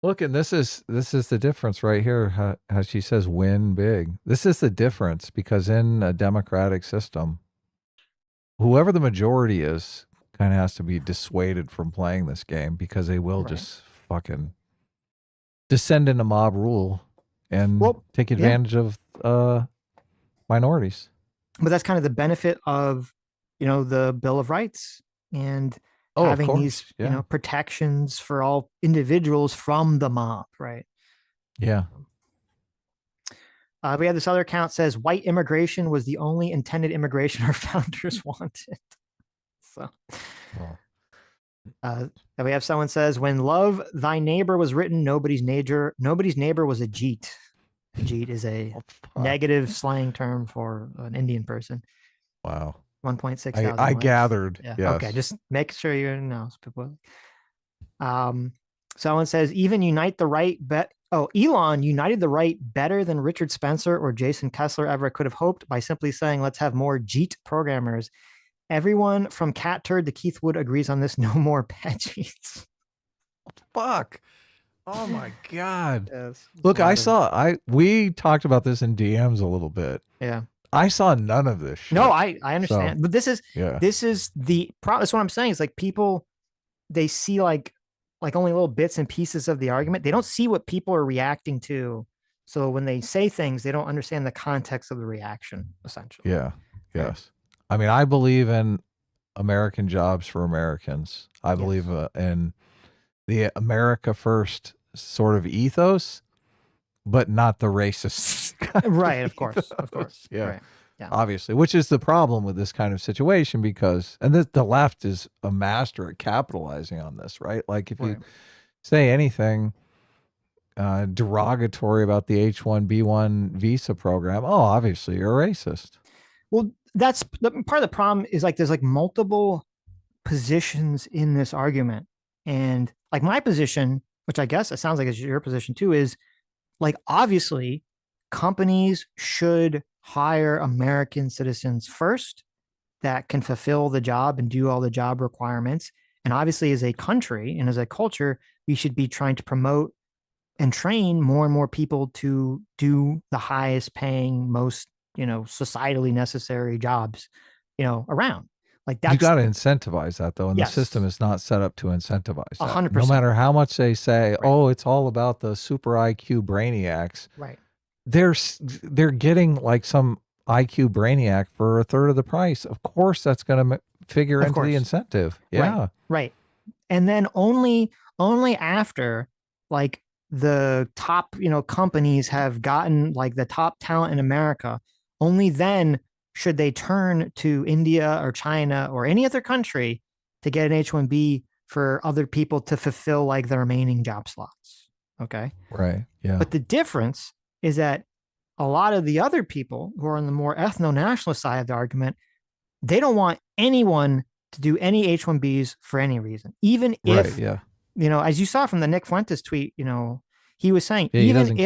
Look, and this is the difference right here, how she says win big. This is the difference because in a democratic system, whoever the majority is kind of has to be dissuaded from playing this game because they will just fucking descend into mob rule and take advantage of minorities. But that's kind of the benefit of, the Bill of Rights and having these, protections for all individuals from the mob, right? Yeah. We have this other account says white immigration was the only intended immigration our founders wanted. So, Oh, and we have someone says, when love thy neighbor was written, nobody's neighbor was a jeet. A jeet is a oh, fuck. negative slang term for an Indian person. Wow. 1.6 I thousand likes. gathered. Yeah. Yes. Okay. Just make sure you know people. Someone says, even unite the right Elon united the right better than Richard Spencer or Jason Kessler ever could have hoped by simply saying, let's have more Jeet programmers. Everyone from Cat Turd to Keith Wood agrees on this. No more pet Jeets. Fuck. Oh my God. Yes, Look, we talked about this in DMs a little bit. Yeah. I saw none of this shit. No, I understand. So, but this is yeah. the problem. That's what I'm saying. It's like people, they see like only little bits and pieces of the argument. They don't see what people are reacting to. So when they say things, they don't understand the context of the reaction, essentially. Yeah. Yes. I mean, I believe in American jobs for Americans. I believe in the America first sort of ethos, but not the racist right, of course. Yeah. Right. Yeah. Obviously, which is the problem with this kind of situation because, and the left is a master at capitalizing on this, right? Like if you say anything derogatory about the H-1B1 visa program, oh, obviously you're a racist. Well, that's part of the problem is like there's like multiple positions in this argument. And like my position, which I guess it sounds like is your position too, is like obviously companies should hire American citizens first that can fulfill the job and do all the job requirements. And obviously, as a country and as a culture, we should be trying to promote and train more and more people to do the highest paying, most, societally necessary jobs, around. Like that's you got to incentivize that though, and yes. the system is not set up to incentivize that. 100%. No matter how much they say, oh, it's all about the super IQ brainiacs. Right. They're getting like some IQ brainiac for a third of the price. Of course, that's going to figure into the incentive. Yeah. Right. And then only after like the top, companies have gotten like the top talent in America, only then should they turn to India or China or any other country to get an H-1B for other people to fulfill like the remaining job slots. Okay. Right. Yeah. But the difference is that a lot of the other people who are on the more ethno-nationalist side of the argument, they don't want anyone to do any H-1Bs for any reason. Even if, as you saw from the Nick Fuentes tweet, he was saying, even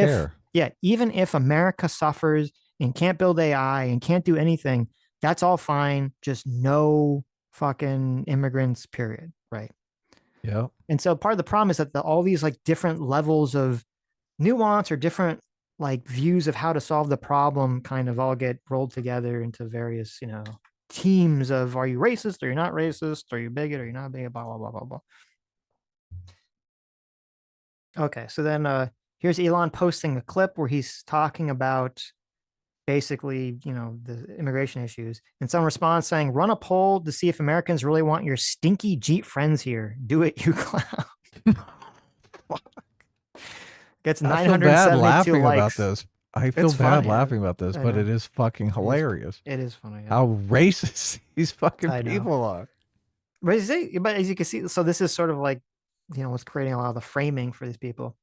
if America suffers and can't build AI and can't do anything, that's all fine. Just no fucking immigrants, period. Right. Yeah. And so part of the problem is that all these like different levels of nuance or different like views of how to solve the problem kind of all get rolled together into various, teams of, are you racist? Are you not racist? Are you bigot? Are you not bigot? Blah, blah, blah, blah, blah. Okay. So then here's Elon posting a clip where he's talking about basically, the immigration issues. And some response saying, run a poll to see if Americans really want your stinky Jeep friends here. Do it, you clown. Gets 972 likes. About this. I feel bad laughing about this, but it is fucking hilarious. It is funny. Yeah. How racist these fucking people are. But as you can see, so this is sort of like, what's creating a lot of the framing for these people.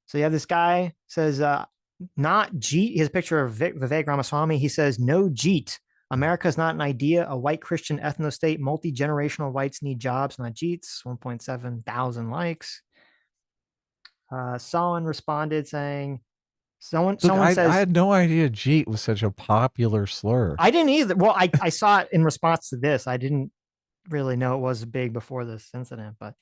So you have this guy says, not Jeet. He has a picture of Vivek Ramaswamy. He says, no Jeet. America is not an idea. A white Christian ethno-state, multi-generational whites need jobs, not Jeets. 1.7 thousand likes. Someone responded saying, someone says, I had no idea Jeet was such a popular slur. I didn't either. Well, I saw it in response to this. I didn't really know it was big before this incident, but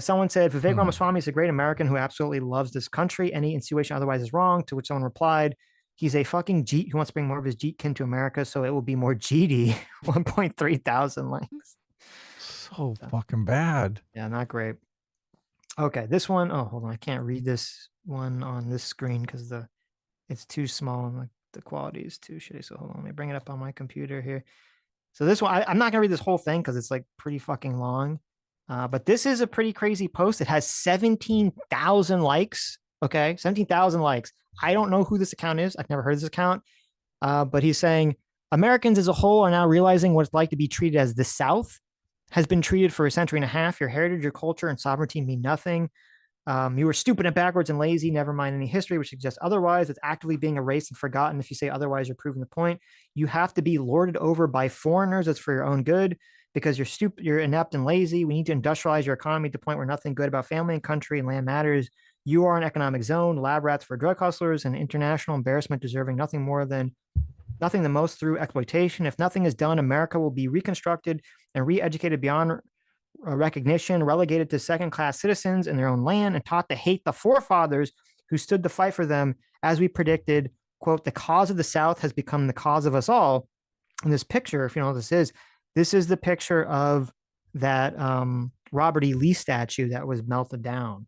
someone said, Vivek Ramaswamy is a great American who absolutely loves this country. Any insinuation otherwise is wrong, to which someone replied, he's a fucking Jeet who wants to bring more of his Jeet kin to America, so it will be more Jeety. 1.3 thousand likes. So fucking bad. Yeah, not great. Okay, this one, oh, hold on. I can't read this one on this screen because it's too small and the quality is too shitty. So hold on, let me bring it up on my computer here. So this one, I'm not gonna read this whole thing because it's like pretty fucking long. But this is a pretty crazy post. It has 17,000 likes. Okay, 17,000 likes. I don't know who this account is. I've never heard of this account. But he's saying, Americans as a whole are now realizing what it's like to be treated as the South has been treated for a century and a half. Your heritage, your culture, and sovereignty mean nothing. You were stupid and backwards and lazy, never mind any history which suggests otherwise. It's actively being erased and forgotten. If you say otherwise, you're proving the point. You have to be lorded over by foreigners. It's for your own good because you're stupid, you're inept and lazy. We need to industrialize your economy to the point where nothing good about family and country and land matters. You are an economic zone, lab rats for drug hustlers, and international embarrassment deserving nothing the most through exploitation. If nothing is done, America will be reconstructed and re-educated beyond recognition, relegated to second-class citizens in their own land, and taught to hate the forefathers who stood to fight for them. As we predicted, quote, the cause of the South has become the cause of us all. In this picture, if you know what this is the picture of that Robert E. Lee statue that was melted down.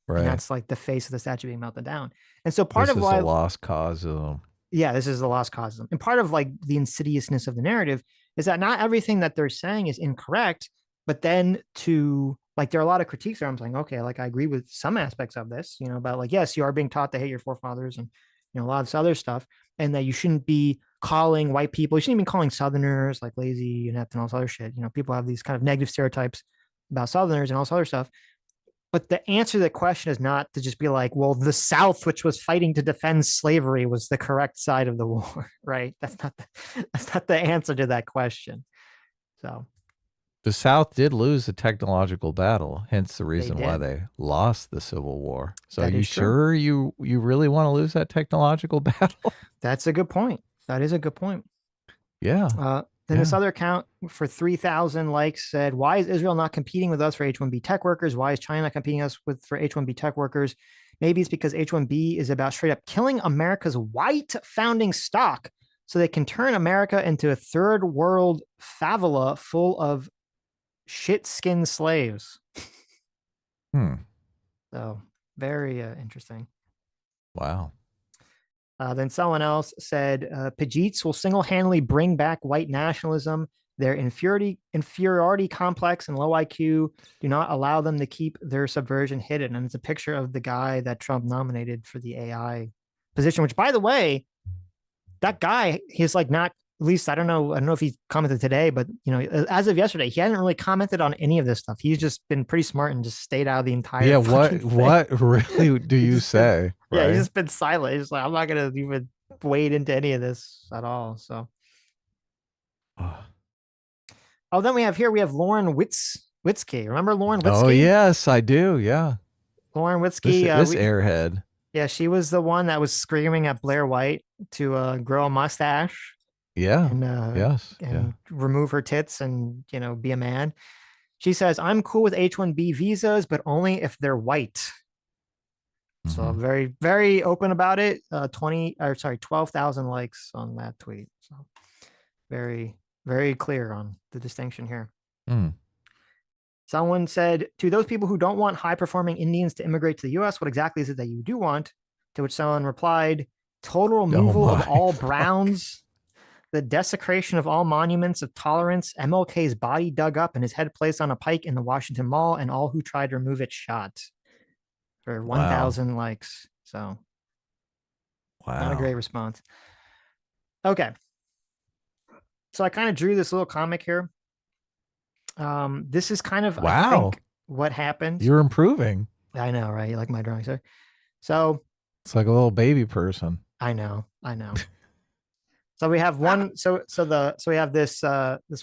Right. And that's like the face of the statue being melted down. And so part this of is why the lost cause of them. Yeah, this is the lost cause. And part of like the insidiousness of the narrative is that not everything that they're saying is incorrect, but then to like, there are a lot of critiques there. I'm saying, okay, like I agree with some aspects of this, you know, about like, yes, you are being taught to hate your forefathers and, you know, a lot of this other stuff, and that you shouldn't be calling white people, you shouldn't even be calling Southerners like lazy, inept, and all this other shit. You know, people have these kind of negative stereotypes about Southerners and all this other stuff. But the answer to the question is not to just be like, well, the South, which was fighting to defend slavery, was the correct side of the war, right? That's not the answer to that question. So the South did lose a technological battle, hence the reason why they lost the Civil War. So are you sure you really want to lose that technological battle? That's a good point. That is a good point. Yeah. Then this other account for 3,000 likes said, why is Israel not competing with us for H-1B tech workers? Why is China not competing us for H-1B tech workers? Maybe it's because H-1B is about straight up killing America's white founding stock so they can turn America into a third world favela full of shit-skinned slaves. So very interesting. Wow. Then someone else said, Pajeets will single-handedly bring back white nationalism. Their inferiority complex and low IQ do not allow them to keep their subversion hidden. And it's a picture of the guy that Trump nominated for the AI position, which, by the way, that guy, he's like not, at least I don't know if he commented today, but you know, as of yesterday, he hasn't really commented on any of this stuff. He's just been pretty smart and just stayed out of the entire. Yeah, what really do you say? Yeah, he's just been silent. He's like, I'm not gonna even wade into any of this at all. So, then we have Lauren Witzke. Remember Lauren Witzke? Oh yes, I do. Yeah, Lauren Witzke. This airhead. Yeah, she was the one that was screaming at Blair White to grow a mustache. Yeah. And remove her tits and, you know, be a man. She says, I'm cool with H-1B visas, but only if they're white. So very, very open about it. 12,000 likes on that tweet. So very, very clear on the distinction here. Someone said, to those people who don't want high performing Indians to immigrate to the US, what exactly is it that you do want? To which someone replied, total removal of all Browns, the desecration of all monuments of tolerance, MLK's body dug up and his head placed on a pike in the Washington Mall, and all who tried to remove it shot. For 1,000 likes. So not a great response. Okay. So I kind of drew this little comic here. This is kind of I think what happened. You're improving. I know, right? You like my drawing, sir? So it's like a little baby person. I know. So we have one. So we have this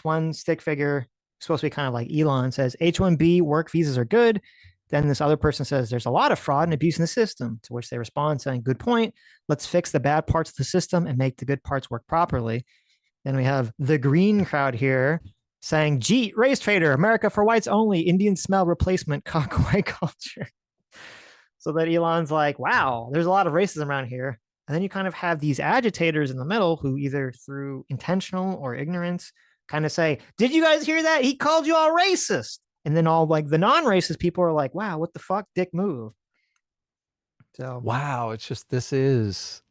one stick figure supposed to be kind of like Elon says H-1B work visas are good. Then this other person says there's a lot of fraud and abuse in the system, to which they respond saying, good point. Let's fix the bad parts of the system and make the good parts work properly. Then we have the green crowd here saying, Jeet, race trader, America for whites only, Indian smell replacement, cock white culture. So that Elon's like, wow, there's a lot of racism around here. And then you kind of have these agitators in the middle who either through intentional or ignorance kind of say, did you guys hear that? He called you all racist. And then all like the non-racist people are like, wow, what the fuck, dick move. So wow, it's just this is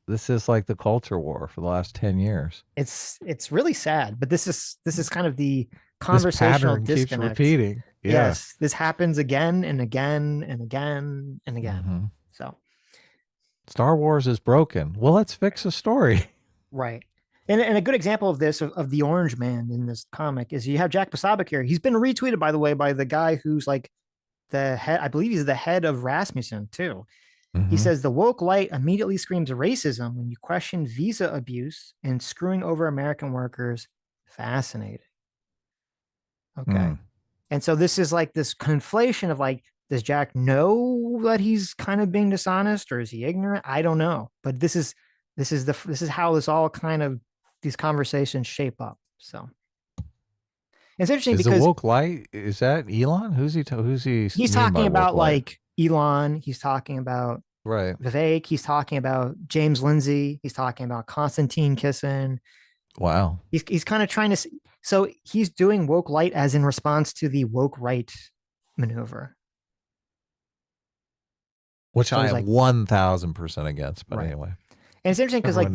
like the culture war for the last 10 years. It's really sad, but this is kind of the conversational disconnect. Keeps repeating. Yeah. Yes, this happens again and again and again and again. So Star Wars is broken. Well, let's fix a story. Right. And a good example of this, of the orange man in this comic, is you have Jack Posobiec here. He's been retweeted, by the way, by the guy who's like the head, I believe he's the head of Rasmussen too. He says the woke light immediately screams racism when you question visa abuse and screwing over American workers. Fascinating. Okay. And so this is like this conflation of like, does Jack know that he's kind of being dishonest, or is he ignorant? I don't know. But this is how this all kind of, these conversations shape up. So it's interesting Is because the woke light, is that Elon? Who's he he's talking about like Elon, he's talking about right Vivek, he's talking about James Lindsay, he's talking about Konstantin Kisin. Wow. He's kind of trying to, so he's doing woke light as in response to the woke right maneuver, which so I am like 1000% against, but right. anyway. And it's interesting because like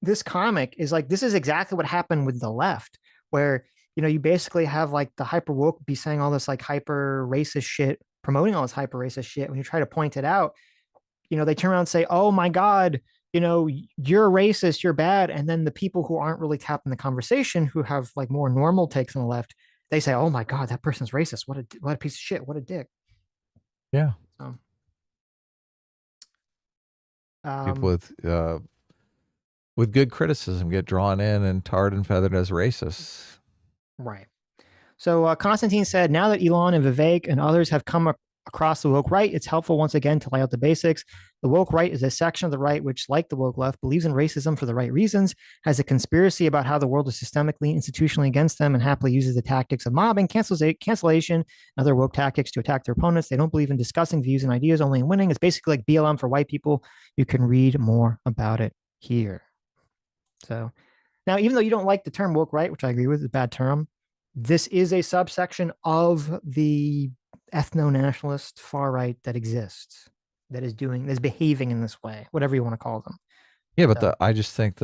this comic is like, this is exactly what happened with the left, where, you know, you basically have like the hyper woke be saying all this like hyper racist shit, promoting all this hyper racist shit. When you try to point it out, you know, they turn around and say, oh my God, you know, you're racist, you're bad. And then the people who aren't really tapping the conversation, who have like more normal takes on the left, they say, oh my God, that person's racist. What a piece of shit. What a dick. Yeah. So, people with good criticism get drawn in and tarred and feathered as racists. Right. So Konstantin said, now that Elon and Vivek and others have come across the woke right, it's helpful once again to lay out the basics. The woke right is a section of the right which, like the woke left, believes in racism for the right reasons, has a conspiracy about how the world is systemically, institutionally against them, and happily uses the tactics of mobbing, cancellation, and other woke tactics to attack their opponents. They don't believe in discussing views and ideas, only in winning. It's basically like BLM for white people. You can read more about it here. So now, even though you don't like the term woke right, which I agree with, is a bad term, this is a subsection of the ethno-nationalist far right that exists, that is behaving in this way, whatever you want to call them. Yeah, but I just think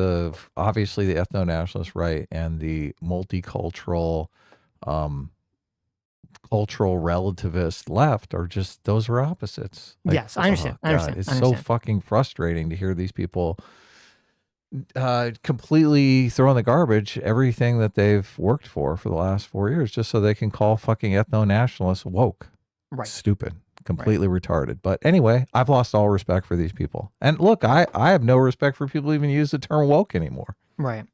obviously the ethno-nationalist right and the multicultural, cultural relativist left are just, those are opposites. Like, yes, I understand. I understand. It's so fucking frustrating to hear these people completely throw in the garbage everything that they've worked for the last 4 years, just so they can call fucking ethno-nationalists woke. Right. Stupid. Completely retarded. But anyway, I've lost all respect for these people. And look, I have no respect for people who even use the term woke anymore. Right.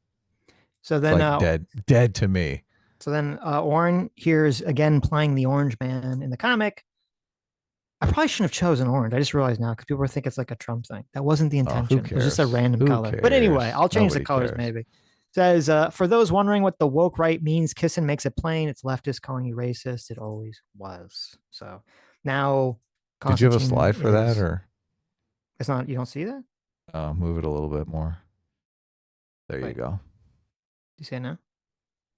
So then it's like dead to me. So then Oren here is again playing the orange man in the comic. I probably shouldn't have chosen orange. I just realized now, because people think it's like a Trump thing. That wasn't the intention. It was just a random color. Cares? But anyway, I'll change the colors maybe. It says, for those wondering what the woke right means, Kisin makes it plain. It's leftist calling you racist. It always was. So now, did you have a slide for that, or it's not? You don't see that? Move it a little bit more. There you go. Do you see it now?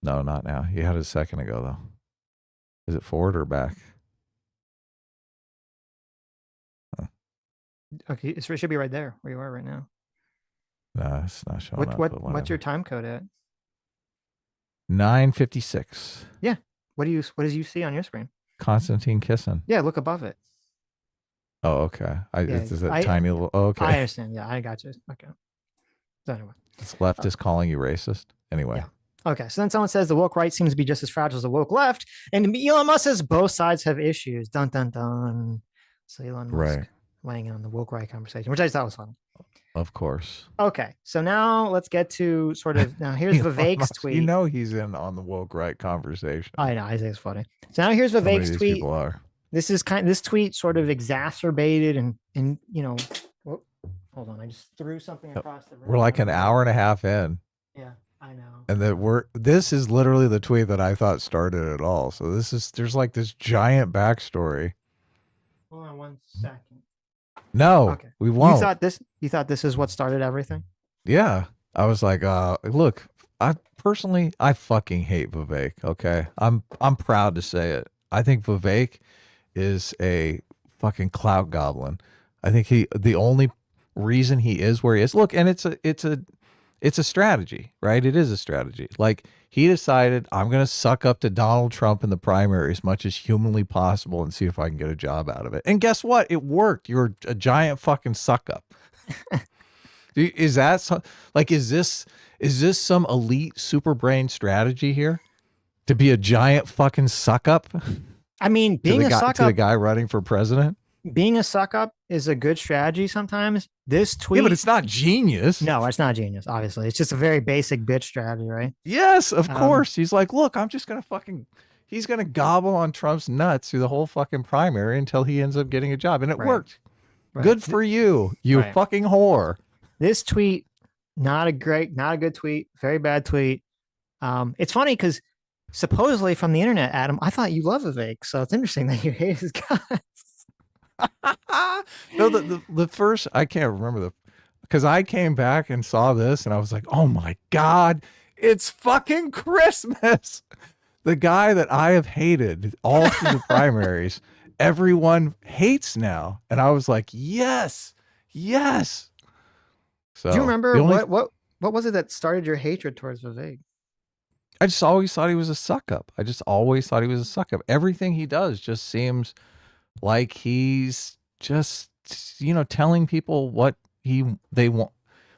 No, not now. You had it a second ago, though. Is it forward or back? Okay, it should be right there where you are right now. No, it's not showing up. What's your time code at? 9:56. Yeah. What do you see on your screen? Konstantin Kisin. Yeah, look above it. Oh, okay. Is that tiny little? Oh, okay. I understand. Yeah, I got you. Okay. So anyway, this leftist calling you racist. Anyway. Yeah. Okay. So then someone says the woke right seems to be just as fragile as the woke left, and Elon Musk says both sides have issues. Dun dun dun. So Elon Musk weighing in on the woke right conversation, which I thought was fun. Of course. Okay. So now let's get to sort of, now here's Vivek's tweet. You know he's in on the woke right conversation. I know. I think it's funny. So now here's Vivek's tweet. People are. This tweet sort of exacerbated and you know, hold on. I just threw something across the room. We're like an hour and a half in. Yeah, I know. And this is literally the tweet that I thought started it all. So there's like this giant backstory. Hold on 1 second. No, okay. We won't. You thought this is what started everything? Yeah. I was like, look, I fucking hate Vivek. Okay. I'm proud to say it. I think Vivek is a fucking clout goblin. I think the only reason he is where he is, look, and it's a strategy, right? It is a strategy. Like, he decided, I'm going to suck up to Donald Trump in the primary as much as humanly possible and see if I can get a job out of it. And guess what? It worked. You're a giant fucking suck up. Is that like is this some elite super brain strategy here to be a giant fucking suck up I mean, to being a suck the up, guy running for president? being a suck up is a good strategy sometimes. This tweet, Yeah, but it's not genius. no, it's not genius. Obviously, it's just a very basic bitch strategy, right? Yes, of Um, course. He's like, look, I'm just gonna fucking. He's gonna gobble on Trump's nuts through the whole fucking primary until he ends up getting a job, and it right, worked. right, Good for you, you right. fucking whore. This tweet, not a good tweet, very bad tweet. It's funny because supposedly from the internet, Adam, I thought you love Vivek, so it's interesting that you hate his guts. No, the first I can't remember because I came back and saw this and I was like, oh my god, it's fucking Christmas. The guy that I have hated all through the primaries, everyone hates now, and I was like, yes, yes. So Do you remember the only what was it that started your hatred towards Vivek? I just always thought he was a suck up. I just always thought he was a suck up. Everything he does just seems like he's just telling people what they want,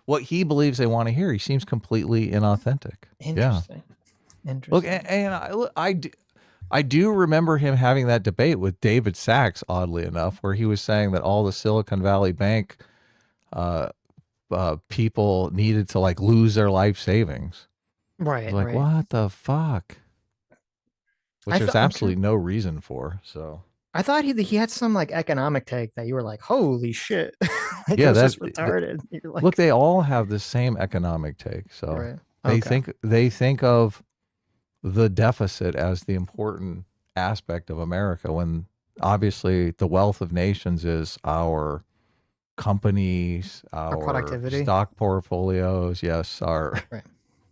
what he believes they want to hear. He seems completely inauthentic. Interesting. Yeah. Interesting. Look, and I do remember him having that debate with David Sachs, oddly enough, where he was saying that all the Silicon Valley Bank people needed to like lose their life savings. Right. Like, right. what the fuck? Which there's absolutely no reason for. So I thought he had some like economic take that you were like, holy shit. Like, yeah, it was that's just retarded. You're like, look, they all have the same economic take. So right. they think of the deficit as the important aspect of America when obviously the wealth of nations is our companies, our productivity, stock portfolios, yes, right.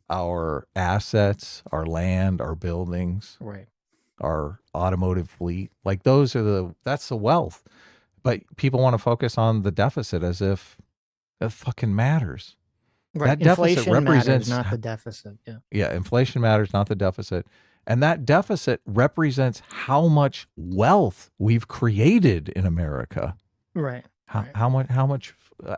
our assets, our land, our buildings, Right. our automotive fleet. Like that's the wealth. But people want to focus on the deficit as if it fucking matters. Right. That deficit Inflation represents matters, not the deficit. Yeah. Yeah, inflation matters, not the deficit. And that deficit represents how much wealth we've created in America. Right. How much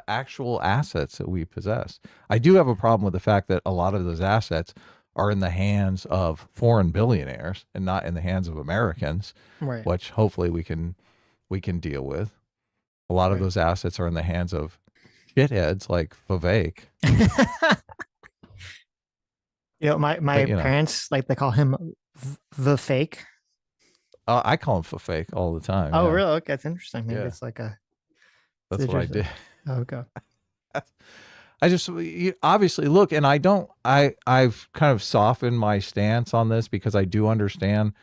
actual assets that we possess. I do have a problem with the fact that a lot of those assets are in the hands of foreign billionaires and not in the hands of Americans, right. which hopefully we can deal with. A lot of those assets are in the hands of shitheads like Vivek. My parents, like, they call him the fake. I call him Vivek all the time. Oh, really? Okay, that's interesting. Maybe Yeah. it's like a. That's what I did. Oh, okay. I just obviously look, and I've kind of softened my stance on this because I do understand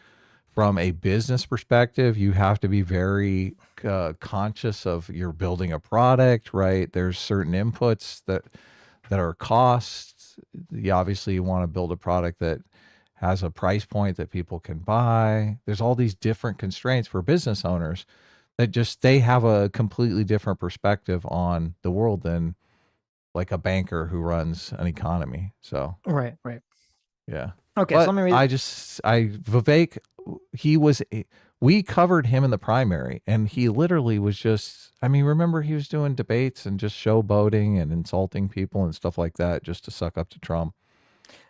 from a business perspective, you have to be very conscious of you're building a product, right? There's certain inputs that are costs. You obviously want to build a product that has a price point that people can buy. There's all these different constraints for business owners that just they have a completely different perspective on the world than like a banker who runs an economy. So right. yeah. Okay, But so let me read. Vivek, we covered him in the primary, and he literally was just, I mean, remember he was doing debates and just showboating and insulting people and stuff like that just to suck up to Trump.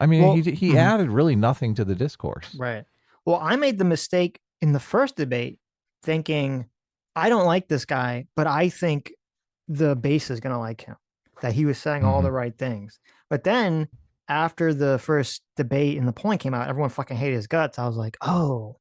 I mean, he added really nothing to the discourse. Right. Well, I made the mistake in the first debate thinking, I don't like this guy, but I think the base is going to like him, that he was saying all the right things. But then after the first debate and the point came out, everyone fucking hated his guts. I was like, oh,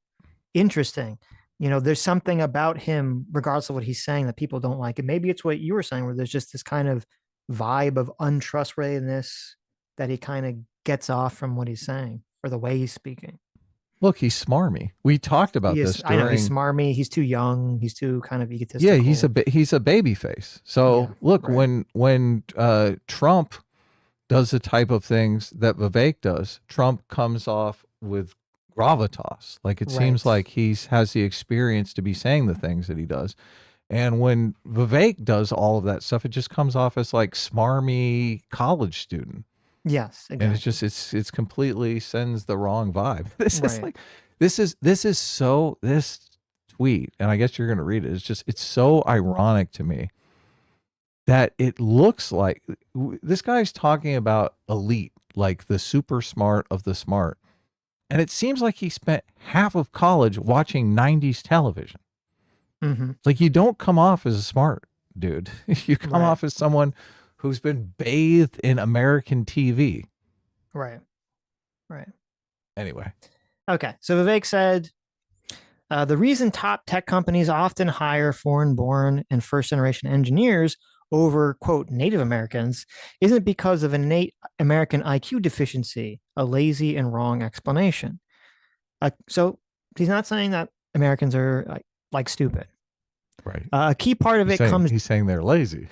interesting. There's something about him, regardless of what he's saying, that people don't like. And maybe it's what you were saying, where there's just this kind of vibe of untrustworthiness that he kind of gets off from what he's saying or the way he's speaking. Look, he's smarmy. We talked about this during. I know he's smarmy. He's too young. He's too kind of egotistical. Yeah, he's a baby face. So Yeah, look, right. when Trump does the type of things that Vivek does, Trump comes off with gravitas. Like it seems like has the experience to be saying the things that he does. And when Vivek does all of that stuff, it just comes off as like smarmy college student. Yes, exactly. And it's just it's completely sends the wrong vibe. This tweet, and I guess you're gonna read it. It's so ironic to me that it looks like this guy's talking about elite, like the super smart of the smart. And it seems like he spent half of college watching 90s television. Mm-hmm. It's like you don't come off as a smart dude. You come Right. off as someone who's been bathed in American TV. Right. Right. Anyway. Okay. So Vivek said the reason top tech companies often hire foreign born and first generation engineers over, quote, Native Americans isn't because of innate American IQ deficiency, a lazy and wrong explanation. So he's not saying that Americans are like stupid. Right. A key part of He's saying they're lazy.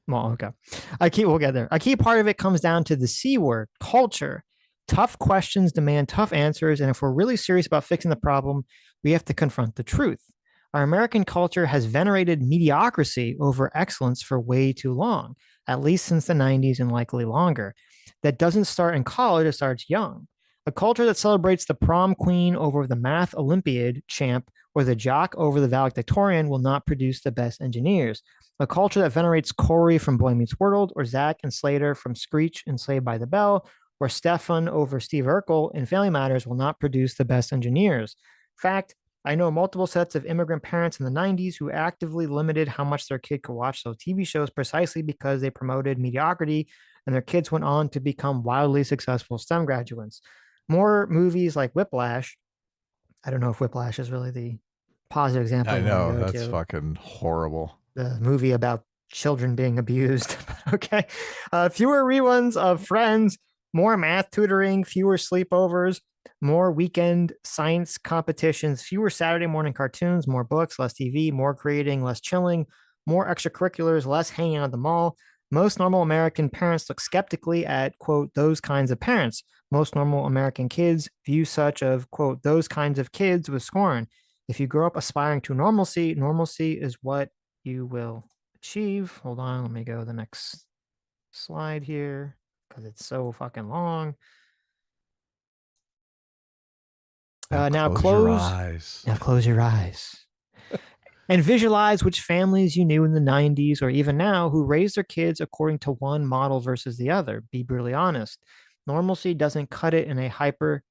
Well, okay. We'll get there. A key part of it comes down to the C word, culture. Tough questions demand tough answers. And if we're really serious about fixing the problem, we have to confront the truth. Our American culture has venerated mediocrity over excellence for way too long, at least since the 90s and likely longer. That doesn't start in college, it starts young. A culture that celebrates the prom queen over the math Olympiad champ or the jock over the valedictorian will not produce the best engineers. A culture that venerates Corey from Boy Meets World, or Zach and Slater from Screech and Saved by the Bell, or Stefan over Steve Urkel in Family Matters will not produce the best engineers. In fact, I know multiple sets of immigrant parents in the 90s who actively limited how much their kid could watch those TV shows precisely because they promoted mediocrity, and their kids went on to become wildly successful STEM graduates. More movies like Whiplash. I don't know if Whiplash is really the positive example I you want to know. go That's to. fucking horrible. The movie about children being abused. Okay. Fewer reruns of Friends, more math tutoring, fewer sleepovers, more weekend science competitions, fewer Saturday morning cartoons, more books, less TV, more creating, less chilling, more extracurriculars, less hanging out at the mall. Most normal American parents look skeptically at, quote, those kinds of parents. Most normal American kids view such of, quote, those kinds of kids with scorn. If you grow up aspiring to normalcy, normalcy is what you will achieve. Hold on, let me go to the next slide here because it's so fucking long. Now close your close. eyes. Now close your eyes and visualize which families you knew in the 90s or even now who raised their kids according to one model versus the other. Be brutally honest. Normalcy doesn't cut it in a hyper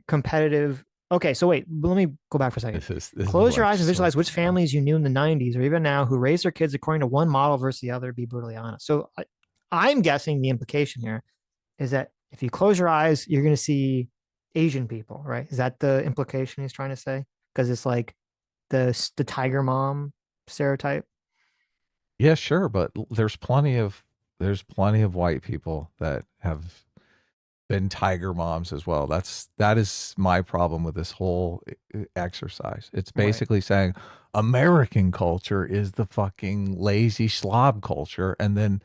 competitive. Okay, so wait, let me go back for a second. Close your eyes and visualize which families you knew in the 90s or even now who raised their kids according to one model versus the other. Be brutally honest. So I'm guessing the implication here is that if you close your eyes, you're going to see Asian people, right? Is that the implication he's trying to say? Because it's like the tiger mom stereotype. Yeah, sure, but there's plenty of white people that have been tiger moms as well. That is my problem with this whole exercise. It's basically saying American culture is the fucking lazy slob culture, and then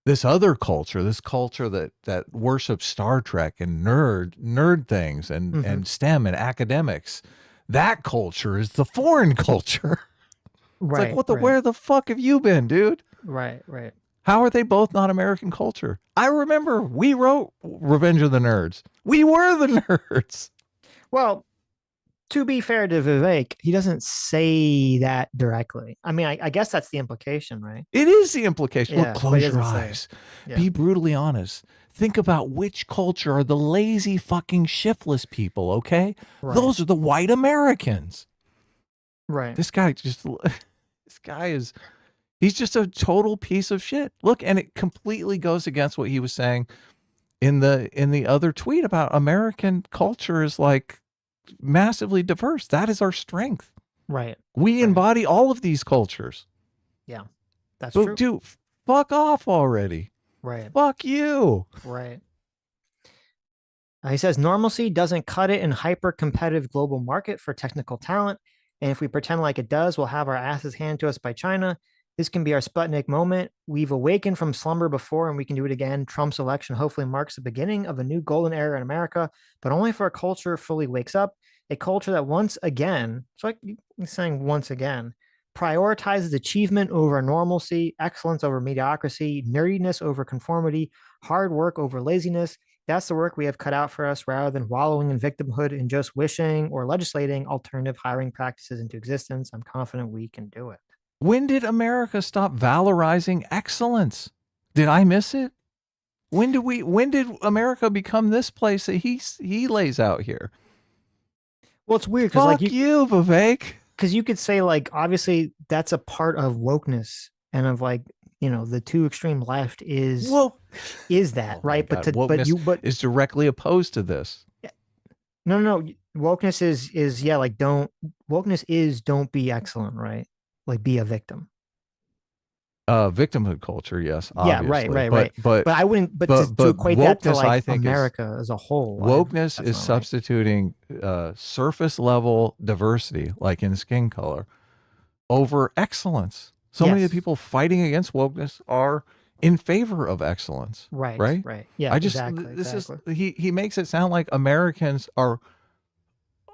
this other culture, this culture that worships Star Trek and nerd things and STEM and academics, that culture is the foreign culture. It's like, where the fuck have you been, dude? Right, right. How are they both not American culture? I remember we wrote Revenge of the Nerds. We were the nerds. Well, to be fair to Vivek, he doesn't say that directly. I mean, I guess that's the implication, right? It is the implication. Yeah, Well, close your eyes. Yeah. Be brutally honest. Think about which culture are the lazy fucking shiftless people, okay? Right. Those are the white Americans. Right. This guy is he's just a total piece of shit. Look, and it completely goes against what he was saying in the other tweet about American culture is like massively diverse. That is our strength. Right. We embody all of these cultures. Yeah. That's true. Dude, fuck off already. Right. Fuck you. Right. He says normalcy doesn't cut it in hyper competitive global market for technical talent. And if we pretend like it does, we'll have our asses handed to us by China. This can be our Sputnik moment. We've awakened from slumber before and we can do it again. Trump's election hopefully marks the beginning of a new golden era in America, but only for a culture fully wakes up. A culture that once again, it's like he's saying once again, prioritizes achievement over normalcy, excellence over mediocrity, nerdiness over conformity, hard work over laziness. That's the work we have cut out for us rather than wallowing in victimhood and just wishing or legislating alternative hiring practices into existence. I'm confident we can do it. When did America stop valorizing excellence? Did I miss it? When did America become this place that he lays out here? Well, it's weird Fuck you, Vivek. because you could say like obviously that's a part of wokeness and of like the two extreme left is that Oh my right? God. But is directly opposed to this. no, wokeness is yeah, like don't be excellent, right? Like be a victim. Victimhood culture, yes, Yeah, obviously. right. But I wouldn't. But to equate that to wokeness, I like think, is America as a whole, wokeness that's is not right. substituting surface level diversity, like in skin color, over excellence. So many of the Yes. people fighting against wokeness are in favor of excellence, Right. right? Right. Yeah. I just Exactly. this is Exactly. he makes it sound like Americans are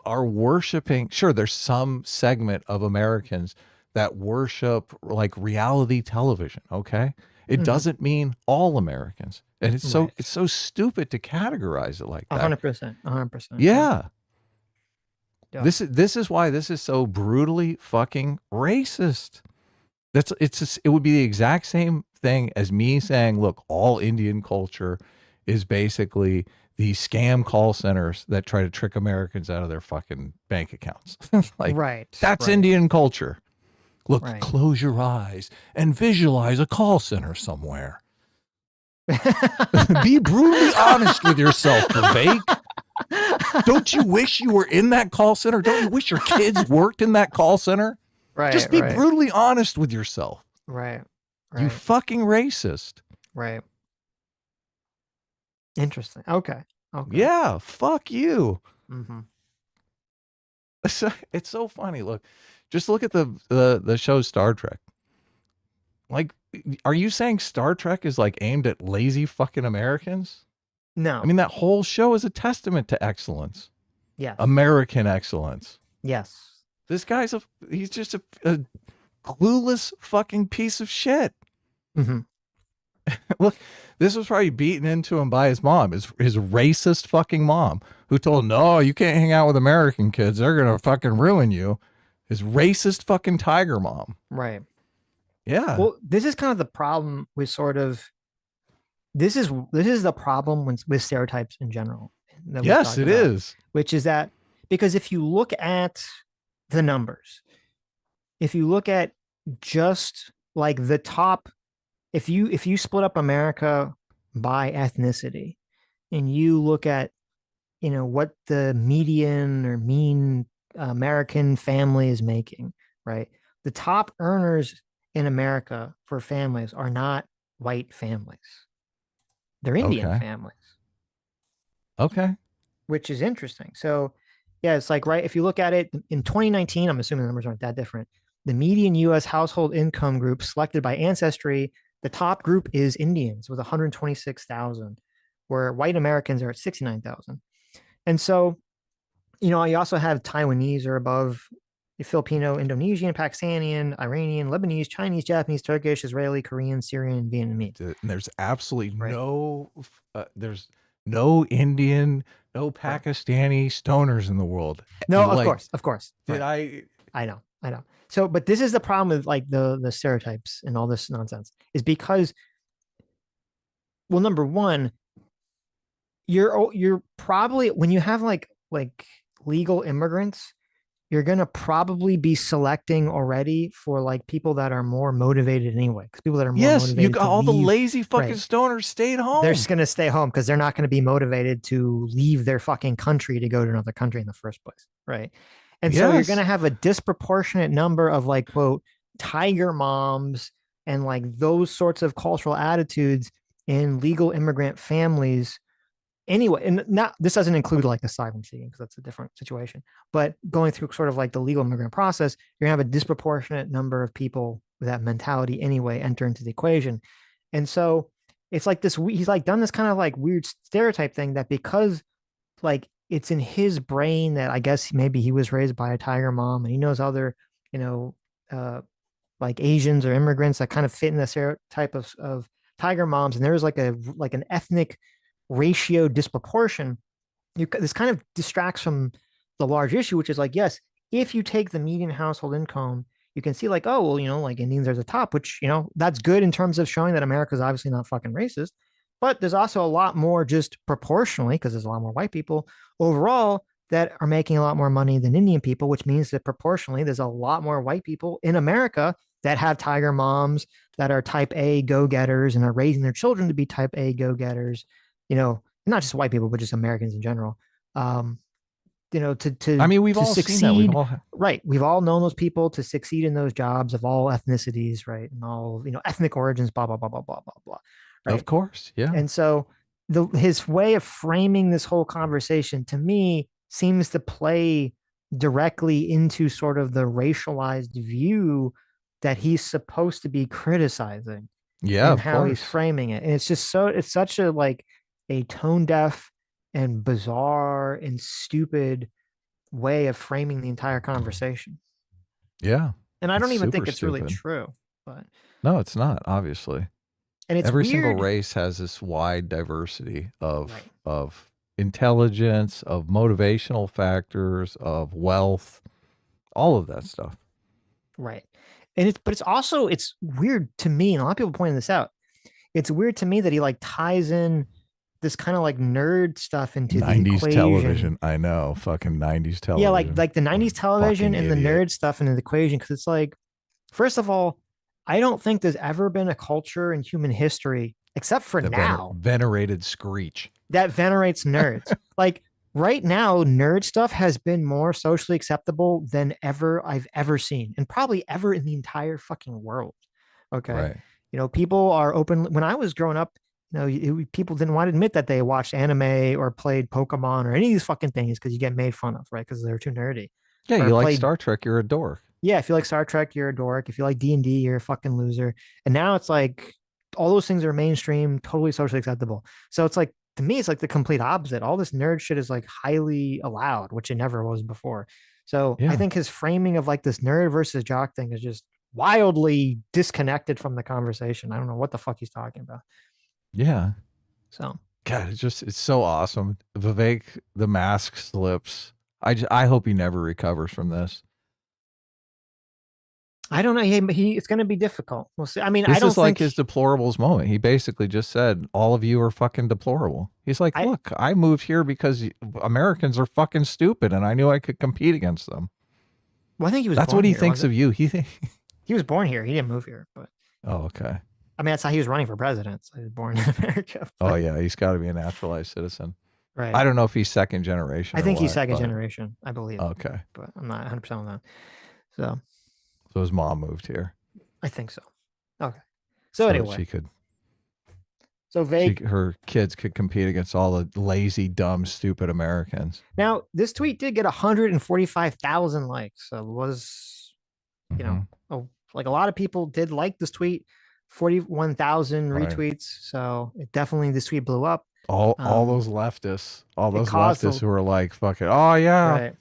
worshiping. Sure, there's some segment of Americans that worship like reality television, okay? It Mhm. doesn't mean all Americans. And Right. it's so stupid to categorize it like that. 100%. 100%. Yeah. Yeah. Yeah. This is why this is so brutally fucking racist. It would be the exact same thing as me saying, look, all Indian culture is basically these scam call centers that try to trick Americans out of their fucking bank accounts. Like, Right. that's Right. Indian culture. Look, Right. close your eyes and visualize a call center somewhere. Be brutally honest with yourself, Vivek. Don't you wish you were in that call center? Don't you wish your kids worked in that call center? Just Right. be Right. brutally honest with yourself. Right. You Right. fucking racist. Right. Interesting. Okay. Okay. Yeah, fuck you. Mm-hmm. It's so funny. Look, just look at the show Star Trek. Like, are you saying Star Trek is like aimed at lazy fucking Americans? No. I mean, that whole show is a testament to excellence, Yes. American excellence. Yes. This guy's he's just a clueless fucking piece of shit. Mm-hmm. Look, this was probably beaten into him by his mom, his racist fucking mom, who told him, no, you can't hang out with American kids. They're going to fucking ruin you. His racist fucking tiger mom. Right. Yeah. Well, this is kind of the problem with sort of this is the problem with stereotypes in general that we've Yes, talked it about, is. which is that because if you look at the numbers, if you look at just like the top, if you split up America by ethnicity and you look at what the median or mean American family is making, right? The top earners in America for families are not white families. They're Indian Okay. families, Okay. which is interesting. So, yeah, it's like, right, if you look at it in 2019, I'm assuming the numbers aren't that different. The median US household income group selected by Ancestry, the top group is Indians with 126,000, where white Americans are at 69,000. And so, you also have Taiwanese are above the Filipino, Indonesian, Pakistani, Iranian, Lebanese, Chinese, Japanese, Turkish, Israeli, Korean, Syrian, Vietnamese. And there's absolutely Right. there's no Indian, no Pakistani stoners in the world. No, Like, of course. Did right. I know. So, but this is the problem with like the stereotypes and all this nonsense is because, well, number one, you're probably when you have like legal immigrants, you're gonna probably be selecting already for like people that are more motivated anyway. Because people that are more yes, you motivated got to all the leave, lazy fucking right, stoners stayed home. they're just gonna stay home because they're not gonna be motivated to leave their fucking country to go to another country in the first place, right? And so you're gonna Yes. have a disproportionate number of like quote tiger moms and like those sorts of cultural attitudes in legal immigrant families anyway. And not this doesn't include like asylum seeking because that's a different situation, but going through sort of like the legal immigrant process, you're gonna have a disproportionate number of people with that mentality anyway enter into the equation. And so it's like this, he's like done this kind of like weird stereotype thing that because like it's in his brain that I guess maybe he was raised by a tiger mom and he knows other, you know, uh, like Asians or immigrants that kind of fit in the stereotype of tiger moms. And there's like an ethnic ratio disproportion. This kind of distracts from the large issue, which is like, yes, if you take the median household income you can see like, oh, well, like Indians are the top, which, that's good in terms of showing that America is obviously not fucking racist. But there's also a lot more just proportionally, because there's a lot more white people overall that are making a lot more money than Indian people, which means that proportionally there's a lot more white people in America that have tiger moms, that are type A go-getters and are raising their children to be type A go-getters, not just white people, but just Americans in general. Um, I mean, we've to all seen that. We've succeed, all, right? We've all known those people to succeed in those jobs of all ethnicities, right? And all, ethnic origins, blah, blah, blah, blah, blah, blah, blah. of Right. course. Yeah. And so his way of framing this whole conversation to me seems to play directly into sort of the racialized view that he's supposed to be criticizing Yeah, and of how he's course. framing it. And it's such a like a tone deaf and bizarre and stupid way of framing the entire conversation. Yeah. And I It's don't even super think it's really stupid. true, but No, it's not, obviously. and it's Every single weird. race has this wide diversity Right. of intelligence, of motivational factors, of wealth, all of that stuff. Right. But it's weird to me, and a lot of people pointing this out. It's weird to me that he like ties in this kind of like nerd stuff into the 90s equation. television. I know, fucking 90s Yeah, television. like the 90s television Fucking and the idiot. nerd stuff into the equation. Cause it's like, first of all, I don't think there's ever been a culture in human history, except for The now, venerated Screech. that venerates nerds. Like right now, nerd stuff has been more socially acceptable than ever I've ever seen, and probably ever in the entire fucking world. Okay. Right. People are open. When I was growing up, people didn't want to admit that they watched anime or played Pokemon or any of these fucking things because you get made fun of, right? Because they're too nerdy. Yeah, Or you like played, Star Trek, you're a dork. yeah, if you like Star Trek, you're a dork. If you like D&D, you're a fucking loser. And now it's like all those things are mainstream, totally socially acceptable. So it's like, to me, it's like the complete opposite. All this nerd shit is like highly allowed, which it never was before. So I Yeah. think his framing of like this nerd versus jock thing is just wildly disconnected from the conversation. I don't know what the fuck he's talking about. Yeah. So God, it's so awesome. Vivek, the mask slips. I hope he never recovers from this. I don't know. It's going to be difficult. We'll see. I mean, I This don't is like think his deplorables moment. He basically just said, all of you are fucking deplorable. He's like, I. look, I moved here because Americans are fucking stupid and I knew I could compete against them. Well, I think he was That's born what he here. thinks of you. He was born here. He didn't move here, but Oh, okay. I mean, that's how he was running for president. So he was born in America. Oh, yeah. He's got to be a naturalized citizen. Right. I don't know if he's second generation I or think he's what, second but generation, I believe, okay. but I'm not 100% on that. So So his mom moved here I think so. Okay. So so that anyway, she could, Vivek. her kids could compete against all the lazy, dumb, stupid Americans. Now, this tweet did get 145,000 likes. So it was, you Mm-hmm. know, like a lot of people did like this tweet, 41,000 Right. retweets. So it definitely, this tweet blew up. All those leftists, it caused who are like fucking, oh yeah, right.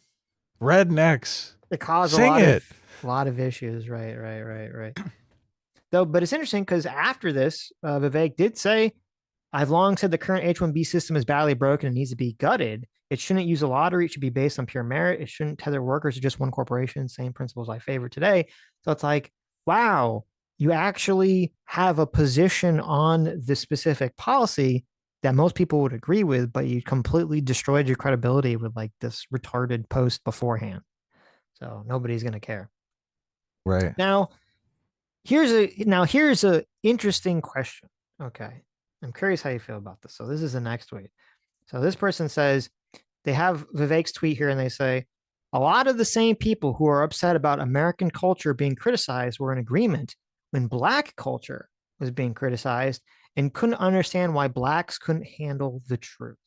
rednecks. It caused Sing it. a lot of issues. Right. Though, but it's interesting because after this, Vivek did say, I've long said the current H-1B system is badly broken and needs to be gutted. It shouldn't use a lottery. It should be based on pure merit. It shouldn't tether workers to just one corporation. Same principles I favor today. So it's like, wow, you actually have a position on this specific policy that most people would agree with, but you completely destroyed your credibility with like this retarded post beforehand. So nobody's going to care. Right. Now, here's a interesting question. Okay. I'm curious how you feel about this. So this is the next tweet. So this person says they have Vivek's tweet here and they say, a lot of the same people who are upset about American culture being criticized were in agreement when Black culture was being criticized and couldn't understand why Blacks couldn't handle the truth.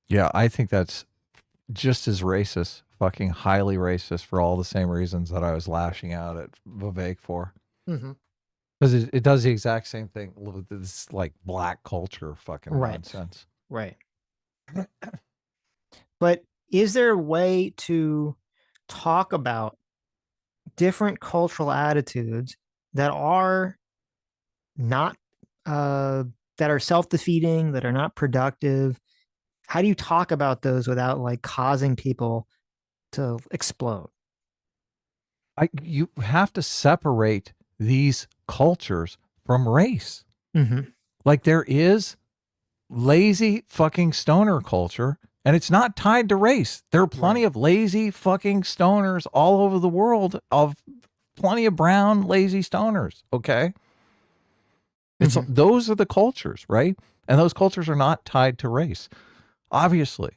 Yeah, I think that's just as racist, fucking highly racist for all the same reasons that I was lashing out at Vivek for. Mm-hmm. Because it does the exact same thing. This like black culture fucking Right. nonsense. Right. But is there a way to talk about different cultural attitudes that are not that are self-defeating, that are not productive? How do you talk about those without like causing people to explode? you have to separate these cultures from race. Mm-hmm. Like there is lazy fucking stoner culture, and it's not tied to race. There are plenty of lazy fucking stoners all over the world, of plenty of brown lazy stoners. Okay. It's those are the cultures, right? And those cultures are not tied to race. Obviously.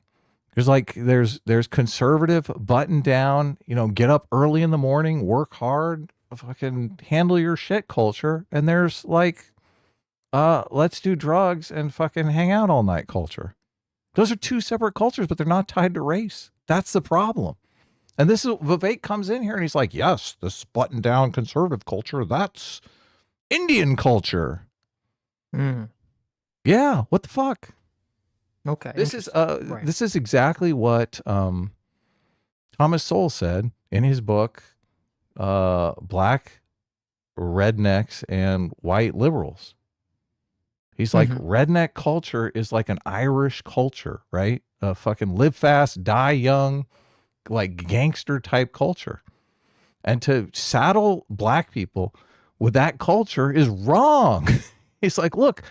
There's conservative, button down, get up early in the morning, work hard, fucking handle your shit culture. And there's like, let's do drugs and fucking hang out all night culture. Those are two separate cultures, but they're not tied to race. That's the problem. And this is Vivek comes in here and he's like, yes, this button down conservative culture, that's Indian culture. Yeah, what the fuck? Okay. This is exactly what Thomas Sowell said in his book, Black Rednecks and White Liberals. He's like, redneck culture is like an Irish culture, right? A fucking live fast, die young, like gangster type culture. And to saddle black people with that culture is wrong. He's like, look,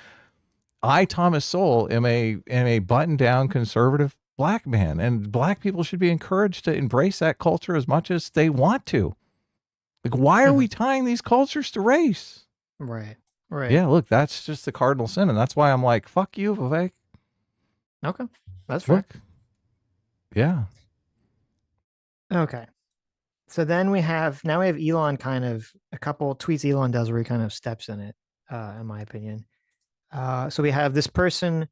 I, Thomas Sowell, am a button down conservative black man, and black people should be encouraged to embrace that culture as much as they want to. Like, why are we tying these cultures to race? Right. Right. Yeah, look, that's just the cardinal sin, and that's why I'm like, fuck you, Vivek. Okay. That's fair. Look. Yeah. Okay. So then we have Elon, kind of a couple tweets Elon does where he kind of steps in it, in my opinion. So we have this person.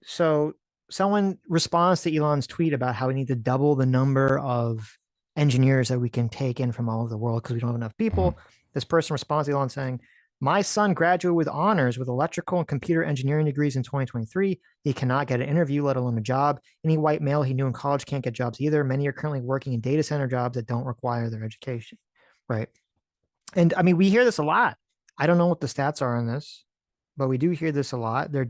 So someone responds to Elon's tweet about how we need to double the number of engineers that we can take in from all over the world because we don't have enough people. This person responds to Elon saying, my son graduated with honors with electrical and computer engineering degrees in 2023. He cannot get an interview, let alone a job. Any white male he knew in college can't get jobs either. Many are currently working in data center jobs that don't require their education. Right. And I mean, we hear this a lot. I don't know what the stats are on this, but we do hear this a lot. There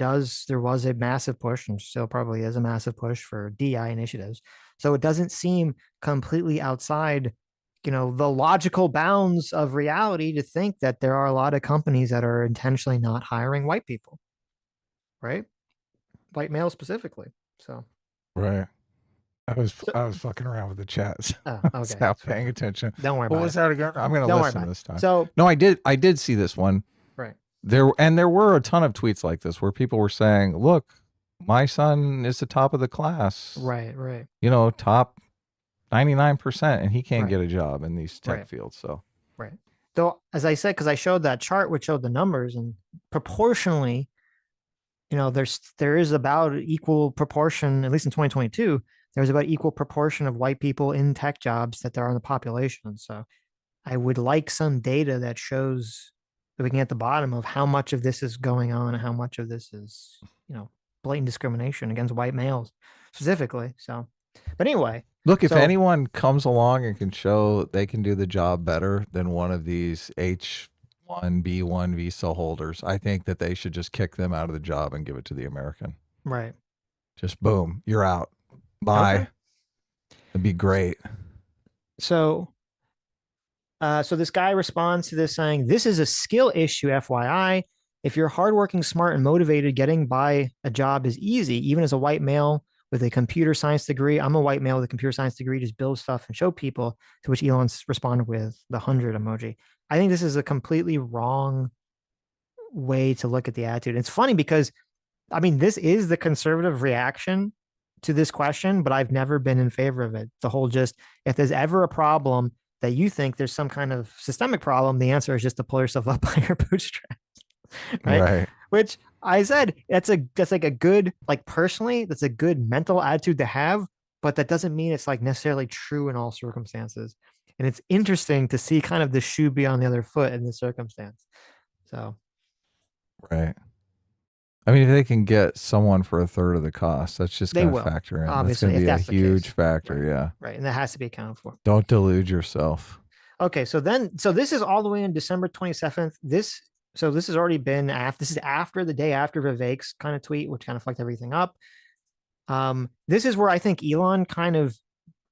was a massive push, and still probably is a massive push for DI initiatives. So it doesn't seem completely outside, the logical bounds of reality to think that there are a lot of companies that are intentionally not hiring white people, right? White males specifically. So, right. I was fucking around with the chat. okay. I was not paying attention. Don't worry about it. What was that again? I'm going to listen this time. So, no, I did see this one. Right. There were a ton of tweets like this where people were saying, look, my son is the top of the class. Right, right. Top 99%, and he can't get a job in these tech fields. So, right. Though, as I said, because I showed that chart which showed the numbers, and proportionally, there is about equal proportion, at least in 2022, there's about equal proportion of white people in tech jobs that there are in the population. So I would like some data that shows that we can get the bottom of how much of this is going on and how much of this is, blatant discrimination against white males specifically. So, but anyway. Look, if anyone comes along and can show they can do the job better than one of these H-1B1 visa holders, I think that they should just kick them out of the job and give it to the American. Right. Just boom, you're out. Bye. Okay. That'd be great. So this guy responds to this saying, this is a skill issue, FYI. If you're hardworking, smart, and motivated, getting by a job is easy, even as a white male with a computer science degree. I'm a white male with a computer science degree, just build stuff and show people, to which Elon's responded with the 100 emoji. I think this is a completely wrong way to look at the attitude. It's funny because, I mean, this is the conservative reaction to this question, but I've never been in favor of it. The whole just, if there's ever a problem that you think there's some kind of systemic problem, the answer is just to pull yourself up by your bootstraps. Right? Which I said, that's like a good, like personally, that's a good mental attitude to have, but that doesn't mean it's like necessarily true in all circumstances. And it's interesting to see kind of the shoe be on the other foot in this circumstance. So. Right. I mean, if they can get someone for a third of the cost, that's just going to factor in. Obviously, that's going to be a huge factor. Right. Yeah. Right. And that has to be accounted for. Don't delude yourself. Okay. So this is all the way in December 27th. This has already been this is after the day after Vivek's kind of tweet, which kind of fucked everything up. This is where I think Elon kind of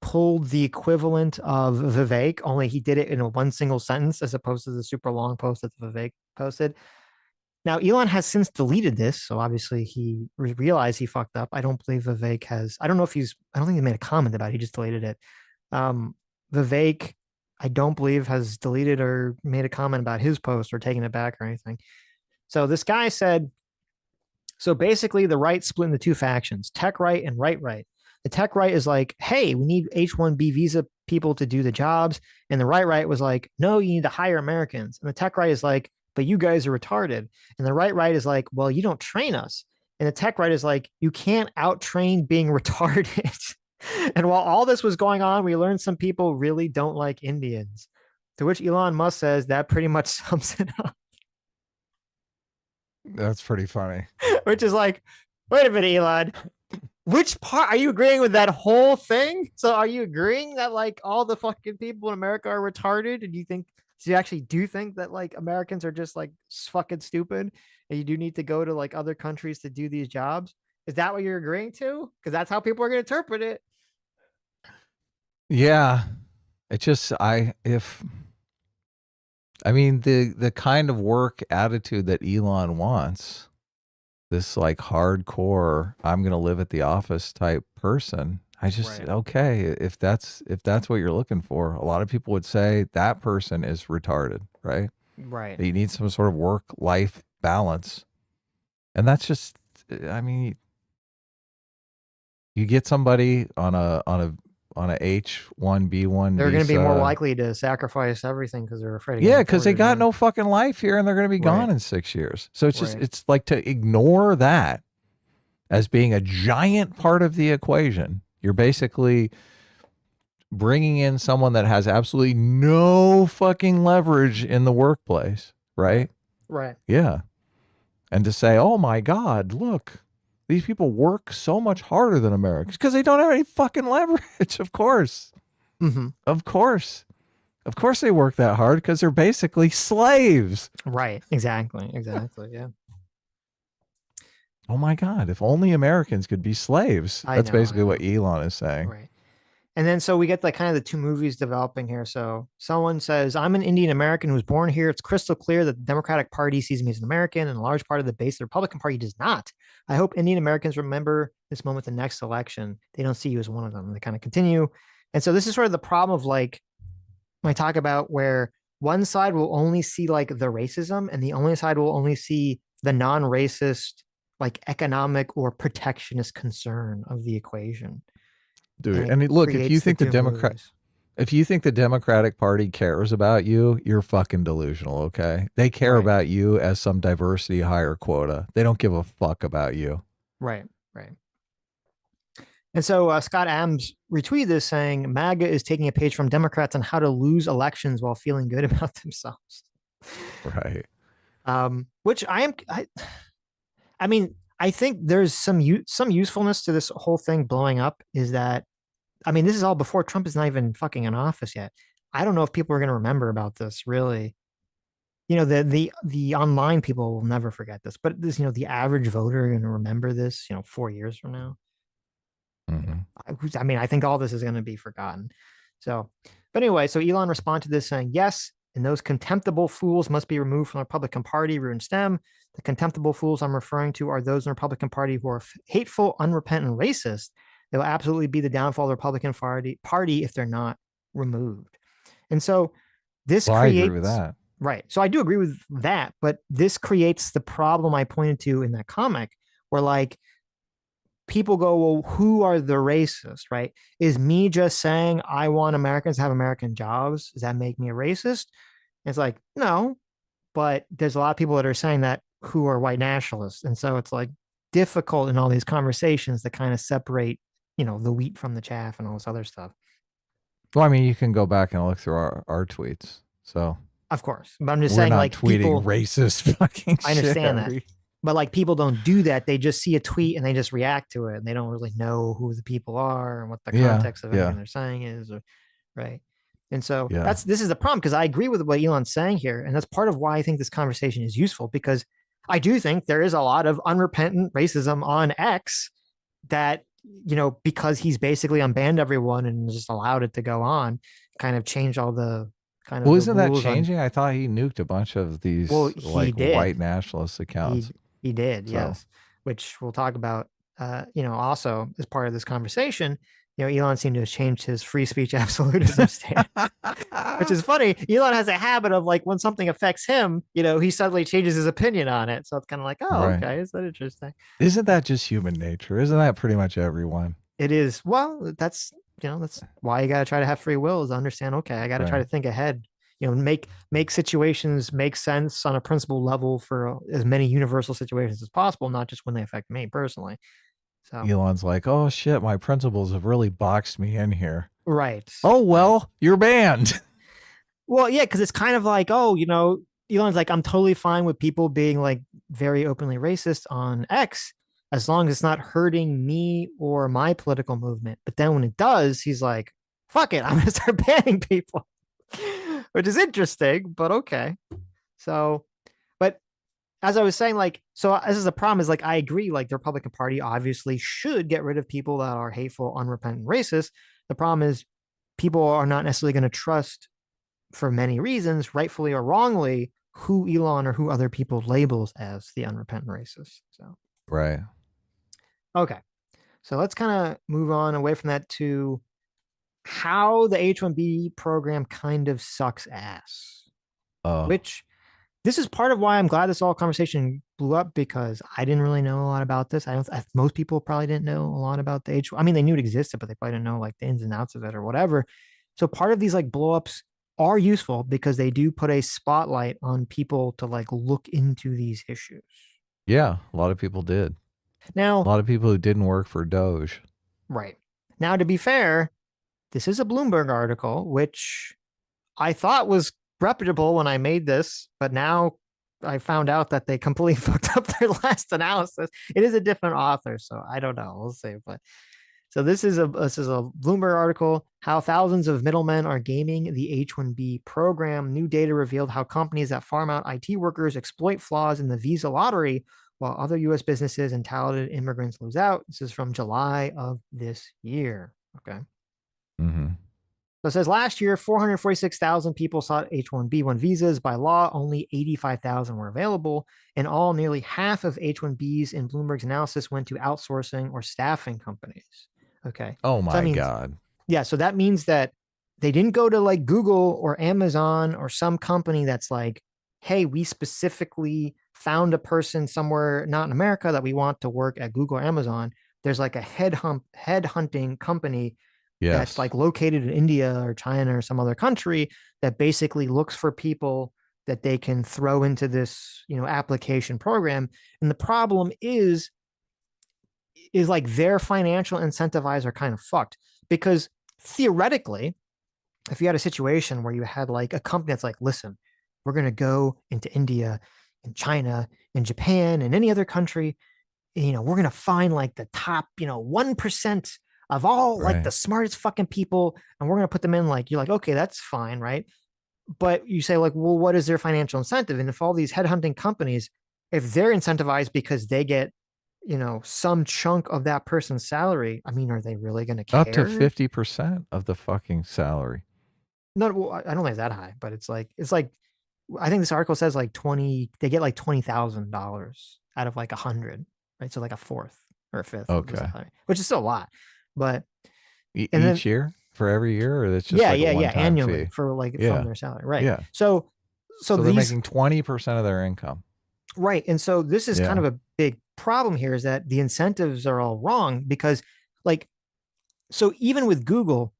pulled the equivalent of Vivek, only he did it in a one single sentence as opposed to the super long post that Vivek posted. Now, Elon has since deleted this, so obviously he realized he fucked up. I don't believe Vivek has. I don't know if I don't think he made a comment about it. He just deleted it. Um, Vivek, I don't believe has deleted or made a comment about his post or taken it back or anything. So this guy said, so basically the right split into two factions, tech right and right. The tech right is like, hey, we need H-1B visa people to do the jobs. And the right was like, no, you need to hire Americans. And the tech right is like, but you guys are retarded. And the right is like, well, you don't train us. And the tech right is like, you can't out train being retarded. And while all this was going on, we learned some people really don't like Indians. To which Elon Musk says that pretty much sums it up. That's pretty funny. Which is like, wait a minute, Elon. Which part are you agreeing with that whole thing? So are you agreeing that like all the fucking people in America are retarded? And do you actually do think that like Americans are just like fucking stupid and you do need to go to like other countries to do these jobs? Is that what you're agreeing to? Because that's how people are going to interpret it. Yeah. It just, I mean, the kind of work attitude that Elon wants, this like hardcore, I'm going to live at the office type person. I just, Right. okay, if that's what you're looking for, a lot of people would say that person is retarded, right? Right. You need some sort of work life balance. And that's just, I mean, you get somebody on a H-1B1 They're going to be more visa. likely to sacrifice everything because they're afraid of Yeah, getting because they deported got again. no fucking life here and they're going to be gone Right. in 6 years. So it's just, Right. it's like to ignore that as being a giant part of the equation. You're basically bringing in someone that has absolutely no fucking leverage in the workplace, right? Right. Yeah. And to say, oh my God, look, these people work so much harder than Americans because they don't have any fucking leverage. Of course. Mm-hmm. Of course. Of course they work that hard because they're basically slaves. Right. Exactly. Yeah. Oh my God, if only Americans could be slaves. I That's know. I basically know. what Elon is saying. Right. And then so we get like kind of the two movies developing here. So someone says, I'm an Indian American who was born here. It's crystal clear that the Democratic Party sees me as an American, and a large part of the base of the Republican Party does not. I hope Indian Americans remember this moment the next election. They don't see you as one of them. And they kind of continue. And so this is sort of the problem of like when I talk about where one side will only see like the racism and the only side will only see the non-racist, like economic or protectionist concern of the equation. And Dude, it and look, creates the two movies. if you think the Democratic Party cares about you, you're fucking delusional, okay? They care Right. about you as some diversity hire quota. They don't give a fuck about you. Right. And so Scott Adams retweeted this saying MAGA is taking a page from Democrats on how to lose elections while feeling good about themselves. Right. Which I mean, I think there's some usefulness to this whole thing blowing up is that, I mean, this is all before Trump is not even fucking in office yet. I don't know if people are going to remember about this really. You know, the online people will never forget this, but this, the average voter are going to remember this, 4 years from now. I mean, I think all this is going to be forgotten. So, but anyway, so Elon responded to this saying, yes, and those contemptible fools must be removed from the Republican Party, root and stem. The contemptible fools I'm referring to are those in the Republican Party who are hateful, unrepentant, racist. They will absolutely be the downfall of the Republican Party if they're not removed. And so this Well, I agree with creates, that. right. So I do agree with that, but this creates the problem I pointed to in that comic where like, people go, well, who are the racists, right? Is me just saying I want Americans to have American jobs? Does that make me a racist? And it's like, no, but there's a lot of people that are saying that who are white nationalists. And so it's like difficult in all these conversations to kind of separate, the wheat from the chaff and all this other stuff. Well, I mean, you can go back and look through our tweets. So, of course. But I'm just we're saying, not like, tweeting people, racist fucking I shit understand that. But like people don't do that. They just see a tweet and they just react to it and they don't really know who the people are and what the context of anything they're saying is, right? And so this is the problem because I agree with what Elon's saying here. And that's part of why I think this conversation is useful because I do think there is a lot of unrepentant racism on X that because he's basically unbanned everyone and just allowed it to go on, kind of changed all the kind of Well, the isn't that rules on. changing? I thought he nuked a bunch of Well, these he like white did. nationalist He accounts. he did, So yes. Which we'll talk about. Also as part of this conversation, Elon seemed to have changed his free speech absolutism stand, which is funny. Elon has a habit of like when something affects him, he suddenly changes his opinion on it. So it's kind of like, oh, right. okay, is that interesting? Isn't that just human nature? Isn't that pretty much everyone? It is. Well, that's why you got to try to have free will is understand. Okay, I got to try Right. to think ahead. Make situations make sense on a principle level for as many universal situations as possible, not just when they affect me personally. So, Elon's like, oh shit, my principles have really boxed me in here. right, Oh right. well, you're banned. Well, yeah, because it's kind of like, oh, Elon's like, I'm totally fine with people being like very openly racist on X as long as it's not hurting me or my political movement. But then when it does, he's like, fuck it, I'm gonna start banning people, which is interesting, but okay. So, but as I was saying, like, so this is the problem is like, I agree, like, the Republican Party obviously should get rid of people that are hateful, unrepentant racist. The problem is people are not necessarily going to trust for many reasons, rightfully or wrongly, who Elon or who other people labels as the unrepentant racist. So, Right. okay. So let's kind of move on away from that to how the H-1B program kind of sucks ass, Oh. which this is part of why I'm glad this all conversation blew up because I didn't really know a lot about this. Most people probably didn't know a lot about the H. I mean, they knew it existed, but they probably didn't know like the ins and outs of it or whatever. So part of these like blow ups are useful because they do put a spotlight on people to like look into these issues. Yeah, a lot of people did. A Now, lot of people who didn't work for Doge. right. Now, to be fair, this is a Bloomberg article, which I thought was reputable when I made this, but now I found out that they completely fucked up their last analysis. It is a different author, so I don't know. We'll see. But so this is a Bloomberg article. How thousands of middlemen are gaming the H-1B program. New data revealed how companies that farm out IT workers exploit flaws in the visa lottery, while other U.S. businesses and talented immigrants lose out. This is from July of this year. Okay. Mm-hmm. So it says last year, 446,000 people sought H-1B1 visas. By law, only 85,000 were available. In all, nearly half of H-1Bs in Bloomberg's analysis went to outsourcing or staffing companies. Okay. Oh So that my means, God. yeah, so that means that they didn't go to like Google or Amazon or some company that's like, hey, we specifically found a person somewhere not in America that we want to work at Google or Amazon. There's like a headhunting company that's Yes. like located in India or China or some other country that basically looks for people that they can throw into this, application program. And the problem is like their financial incentivize are kind of fucked because theoretically, if you had a situation where you had like a company that's like, listen, we're going to go into India and China and Japan and any other country, we're going to find like the top, 1% of all like Right. the smartest fucking people. And we're going to put them in like, you're like, okay, that's fine. Right. But you say like, well, what is their financial incentive? And if all these headhunting companies, if they're incentivized because they get, some chunk of that person's salary, I mean, are they really going to Up to care? 50% of the fucking salary. No, well, I don't think it's that high, but it's like, I think this article says like 20, they get like $20,000 out of like 100, right? So like a fourth or a fifth of the Okay. salary, which is still a lot. But, and then, Each year for every year, or it's just yeah, like a yeah, yeah, one-time annually fee? for like from Yeah. their salary, right? Yeah. So So they're these, making 20% of their income. right. And so this is kind Yeah. of a big problem here is that the incentives are all wrong because, like, so even with Google,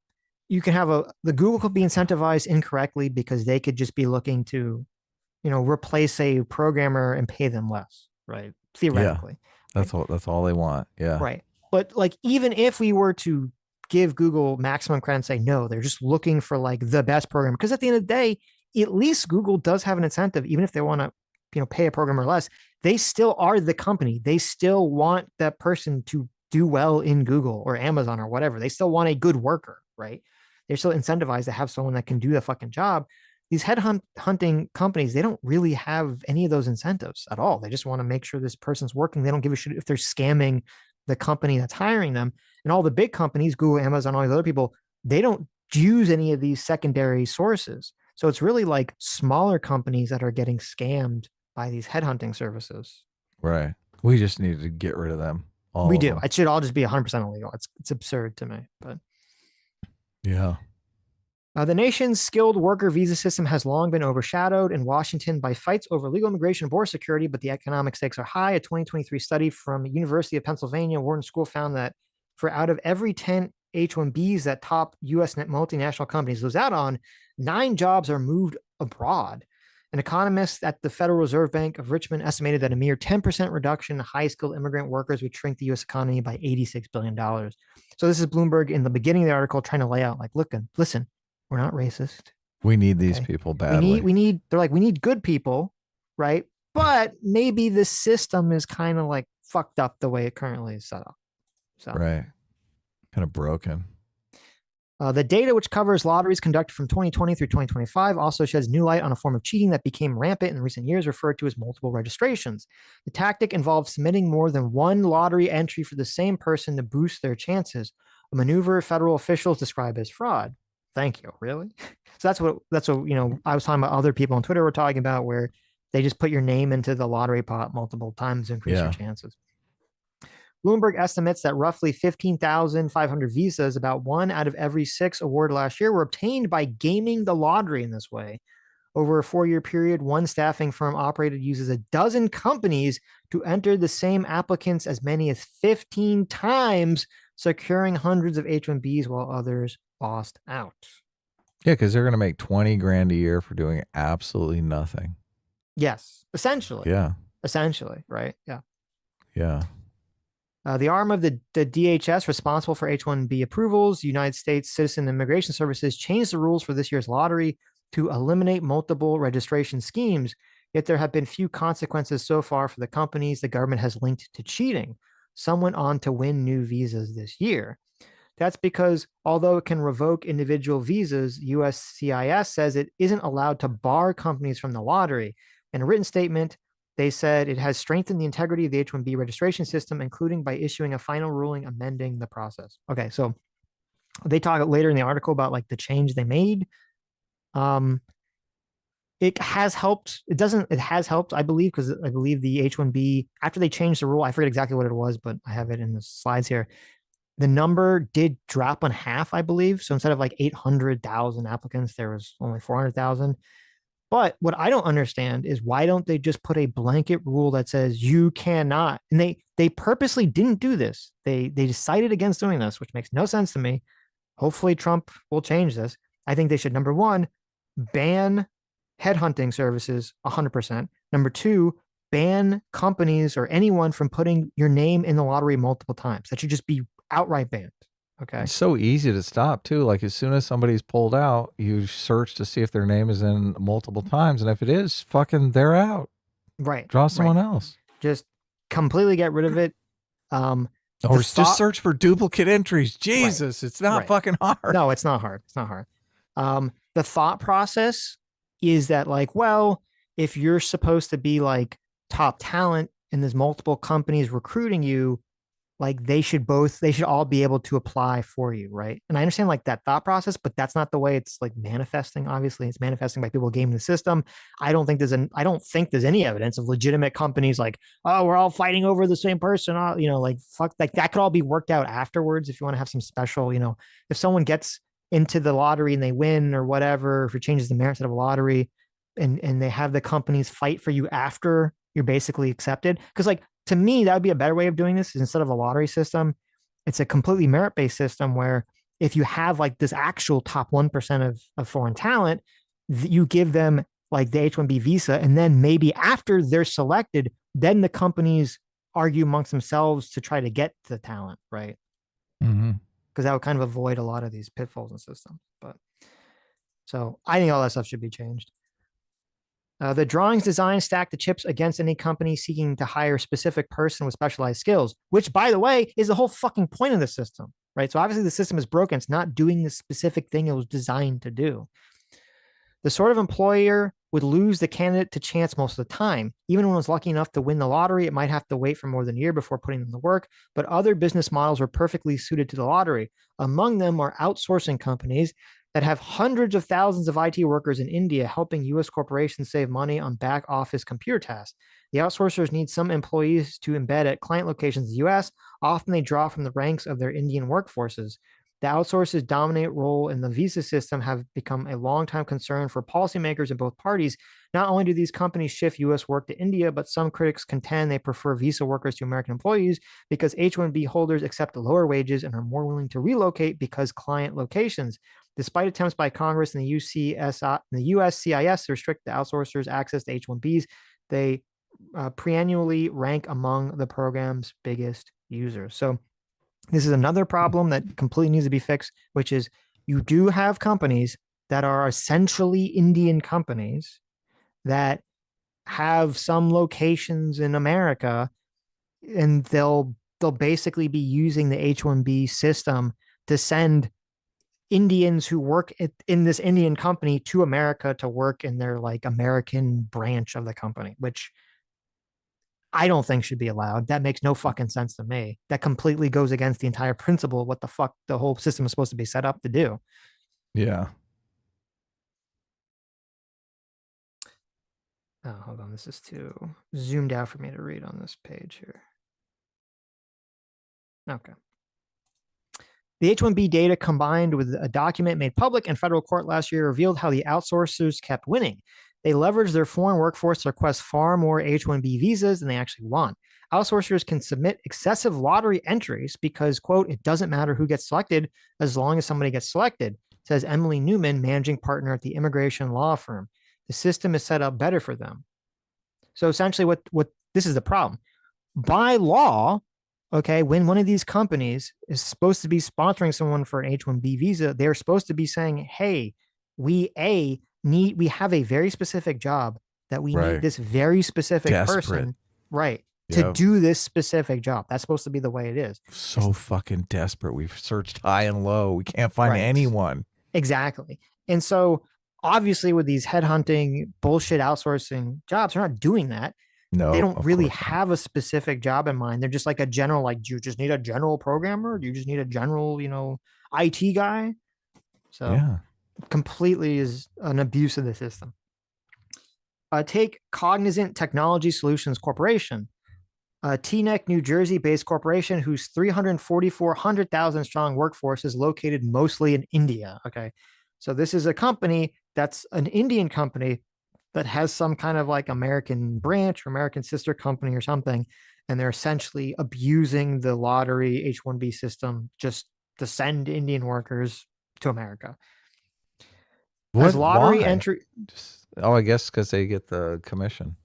you can have the Google could be incentivized incorrectly because they could just be looking to replace a programmer and pay them less, right? Yeah. Theoretically, right? That's all they want. Yeah. Right. But like, even if we were to give Google maximum credit and say, no, they're just looking for like the best program, because at the end of the day, at least Google does have an incentive, even if they want to, pay a programmer less, they still are the company. They still want that person to do well in Google or Amazon or whatever. They still want a good worker, right? They're still incentivized to have someone that can do the fucking job. These hunting companies, they don't really have any of those incentives at all. They just want to make sure this person's working. They don't give a shit if they're scamming the company that's hiring them. And all the big companies, Google, Amazon, all these other people, they don't use any of these secondary sources. So it's really like smaller companies that are getting scammed by these headhunting services. Right. We just need to get rid of them. All We of do. them. It should all just be 100% illegal. It's absurd to me. But Yeah. the nation's skilled worker visa system has long been overshadowed in Washington by fights over legal immigration and border security, but the economic stakes are high. A 2023 study from University of Pennsylvania Wharton School found that for out of every 10 H-1Bs that top U.S. multinational companies lose out on, 9 jobs are moved abroad. An economist at the Federal Reserve Bank of Richmond estimated that a mere 10% reduction in high-skilled immigrant workers would shrink the U.S. economy by $86 billion. So this is Bloomberg in the beginning of the article trying to lay out, like, look, listen, we're not racist. We need these people badly. They're like, we need good people, right? But maybe the system is kind of like fucked up the way it currently is set up. So Right. Kind of broken. The data, which covers lotteries conducted from 2020 through 2025, also sheds new light on a form of cheating that became rampant in recent years, referred to as multiple registrations. The tactic involved submitting more than one lottery entry for the same person to boost their chances, a maneuver federal officials describe as fraud. Thank you. Really? So that's what I was talking about. Other people on Twitter were talking about where they just put your name into the lottery pot multiple times to increase your chances. Bloomberg estimates that roughly 15,500 visas, about 1 out of every 6 awarded last year, were obtained by gaming the lottery in this way. Over a 4-year period, one staffing firm operated uses a dozen companies to enter the same applicants as many as 15 times, securing hundreds of H-1Bs while others lost out. Yeah, because they're going to make 20 grand a year for doing absolutely nothing. Yes, essentially. Yeah. Essentially, right? Yeah. Yeah. The arm of the DHS responsible for H-1B approvals, United States Citizen Immigration Services, changed the rules for this year's lottery to eliminate multiple registration schemes. Yet there have been few consequences so far for the companies the government has linked to cheating. Some went on to win new visas this year. That's because although it can revoke individual visas, USCIS says it isn't allowed to bar companies from the lottery. In a written statement, they said it has strengthened the integrity of the H-1B registration system, including by issuing a final ruling amending the process. Okay, so they talk later in the article about like the change they made. It has helped. It has helped, I believe, because I believe the H-1B, after they changed the rule, I forget exactly what it was, but I have it in the slides here. The number did drop in half, I believe. So instead of like 800,000 applicants, there was only 400,000. But what I don't understand is why don't they just put a blanket rule that says you cannot? And they purposely didn't do this. They decided against doing this, which makes no sense to me. Hopefully Trump will change this. I think they should, number one, ban headhunting services 100%. Number two, ban companies or anyone from putting your name in the lottery multiple times. That should just be outright banned. Okay. It's so easy to stop too. Like as soon as somebody's pulled out, you search to see if their name is in multiple times. And if it is, fucking they're out. Right. Draw someone else. Just completely get rid of it. Or just search for duplicate entries. Jesus, it's not fucking hard. No, it's not hard. It's not hard. The thought process is that like, well, if you're supposed to be like top talent and there's multiple companies recruiting you, like they should all be able to apply for you, right? And I understand like that thought process, but that's not the way it's like manifesting. Obviously, it's manifesting by people gaming the system. I don't think there's any evidence of legitimate companies like, oh, we're all fighting over the same person. Like fuck, like that could all be worked out afterwards if you want to have some special, if someone gets into the lottery and they win or whatever, if it changes the merits of a lottery, and they have the companies fight for you after you're basically accepted, because like. To me, that would be a better way of doing this. Instead of a lottery system, it's a completely merit-based system where if you have like this actual top 1% of foreign talent, you give them like the H-1B visa. And then maybe after they're selected, then the companies argue amongst themselves to try to get the talent, right? Mm-hmm. Because that would kind of avoid a lot of these pitfalls in systems. But so I think all that stuff should be changed. The drawings design stack the chips against any company seeking to hire a specific person with specialized skills, which, by the way, is the whole fucking point of the system, right? So obviously the system is broken. It's not doing the specific thing it was designed to do. The sort of employer would lose the candidate to chance most of the time. Even when it was lucky enough to win the lottery, it might have to wait for more than a year before putting them to work. But other business models were perfectly suited to the lottery. Among them are outsourcing companies that have hundreds of thousands of IT workers in India helping US corporations save money on back office computer tasks. The outsourcers need some employees to embed at client locations in the US. Often they draw from the ranks of their Indian workforces. The outsources' dominant role in the visa system have become a long-time concern for policymakers in both parties. Not only do these companies shift U.S. work to India, but some critics contend they prefer visa workers to American employees because H-1B holders accept lower wages and are more willing to relocate because client locations. Despite attempts by Congress and the USCIS to restrict the outsourcers' access to H-1Bs, they perennially rank among the program's biggest users. So this is another problem that completely needs to be fixed, which is you do have companies that are essentially Indian companies that have some locations in America, and they'll basically be using the H-1B system to send Indians who work in this Indian company to America to work in their like American branch of the company, which I don't think should be allowed. That makes no fucking sense to me. That completely goes against the entire principle of what the fuck the whole system is supposed to be set up to do. Yeah. Oh, hold on. This is too zoomed out for me to read on this page here. Okay. The H-1B data combined with a document made public in federal court last year revealed how the outsourcers kept winning. They leveraged their foreign workforce to request far more H-1B visas than they actually want. Outsourcers can submit excessive lottery entries because, quote, it doesn't matter who gets selected as long as somebody gets selected, says Emily Newman, managing partner at the immigration law firm. The system is set up better for them. So essentially what this is the problem. By law, okay, when one of these companies is supposed to be sponsoring someone for an H-1B visa, they're supposed to be saying, hey, we have a very specific job that we need this very specific person, right, to do this specific job. That's supposed to be the way it is. So fucking desperate. We've searched high and low. We can't find anyone. Exactly. And so obviously with these headhunting bullshit outsourcing jobs, they're not doing that. No, they don't really have a specific job in mind. They're just like a general, like, do you just need a general programmer? Do you just need a general, IT guy? So yeah, completely is an abuse of the system. Take Cognizant Technology Solutions Corporation, a Teaneck, New Jersey-based corporation whose 344,000 strong workforce is located mostly in India. Okay, so this is a company that's an Indian company that has some kind of like American branch or American sister company or something, and they're essentially abusing the lottery H-1B system just to send Indian workers to America. As lottery entry, I guess because they get the commission.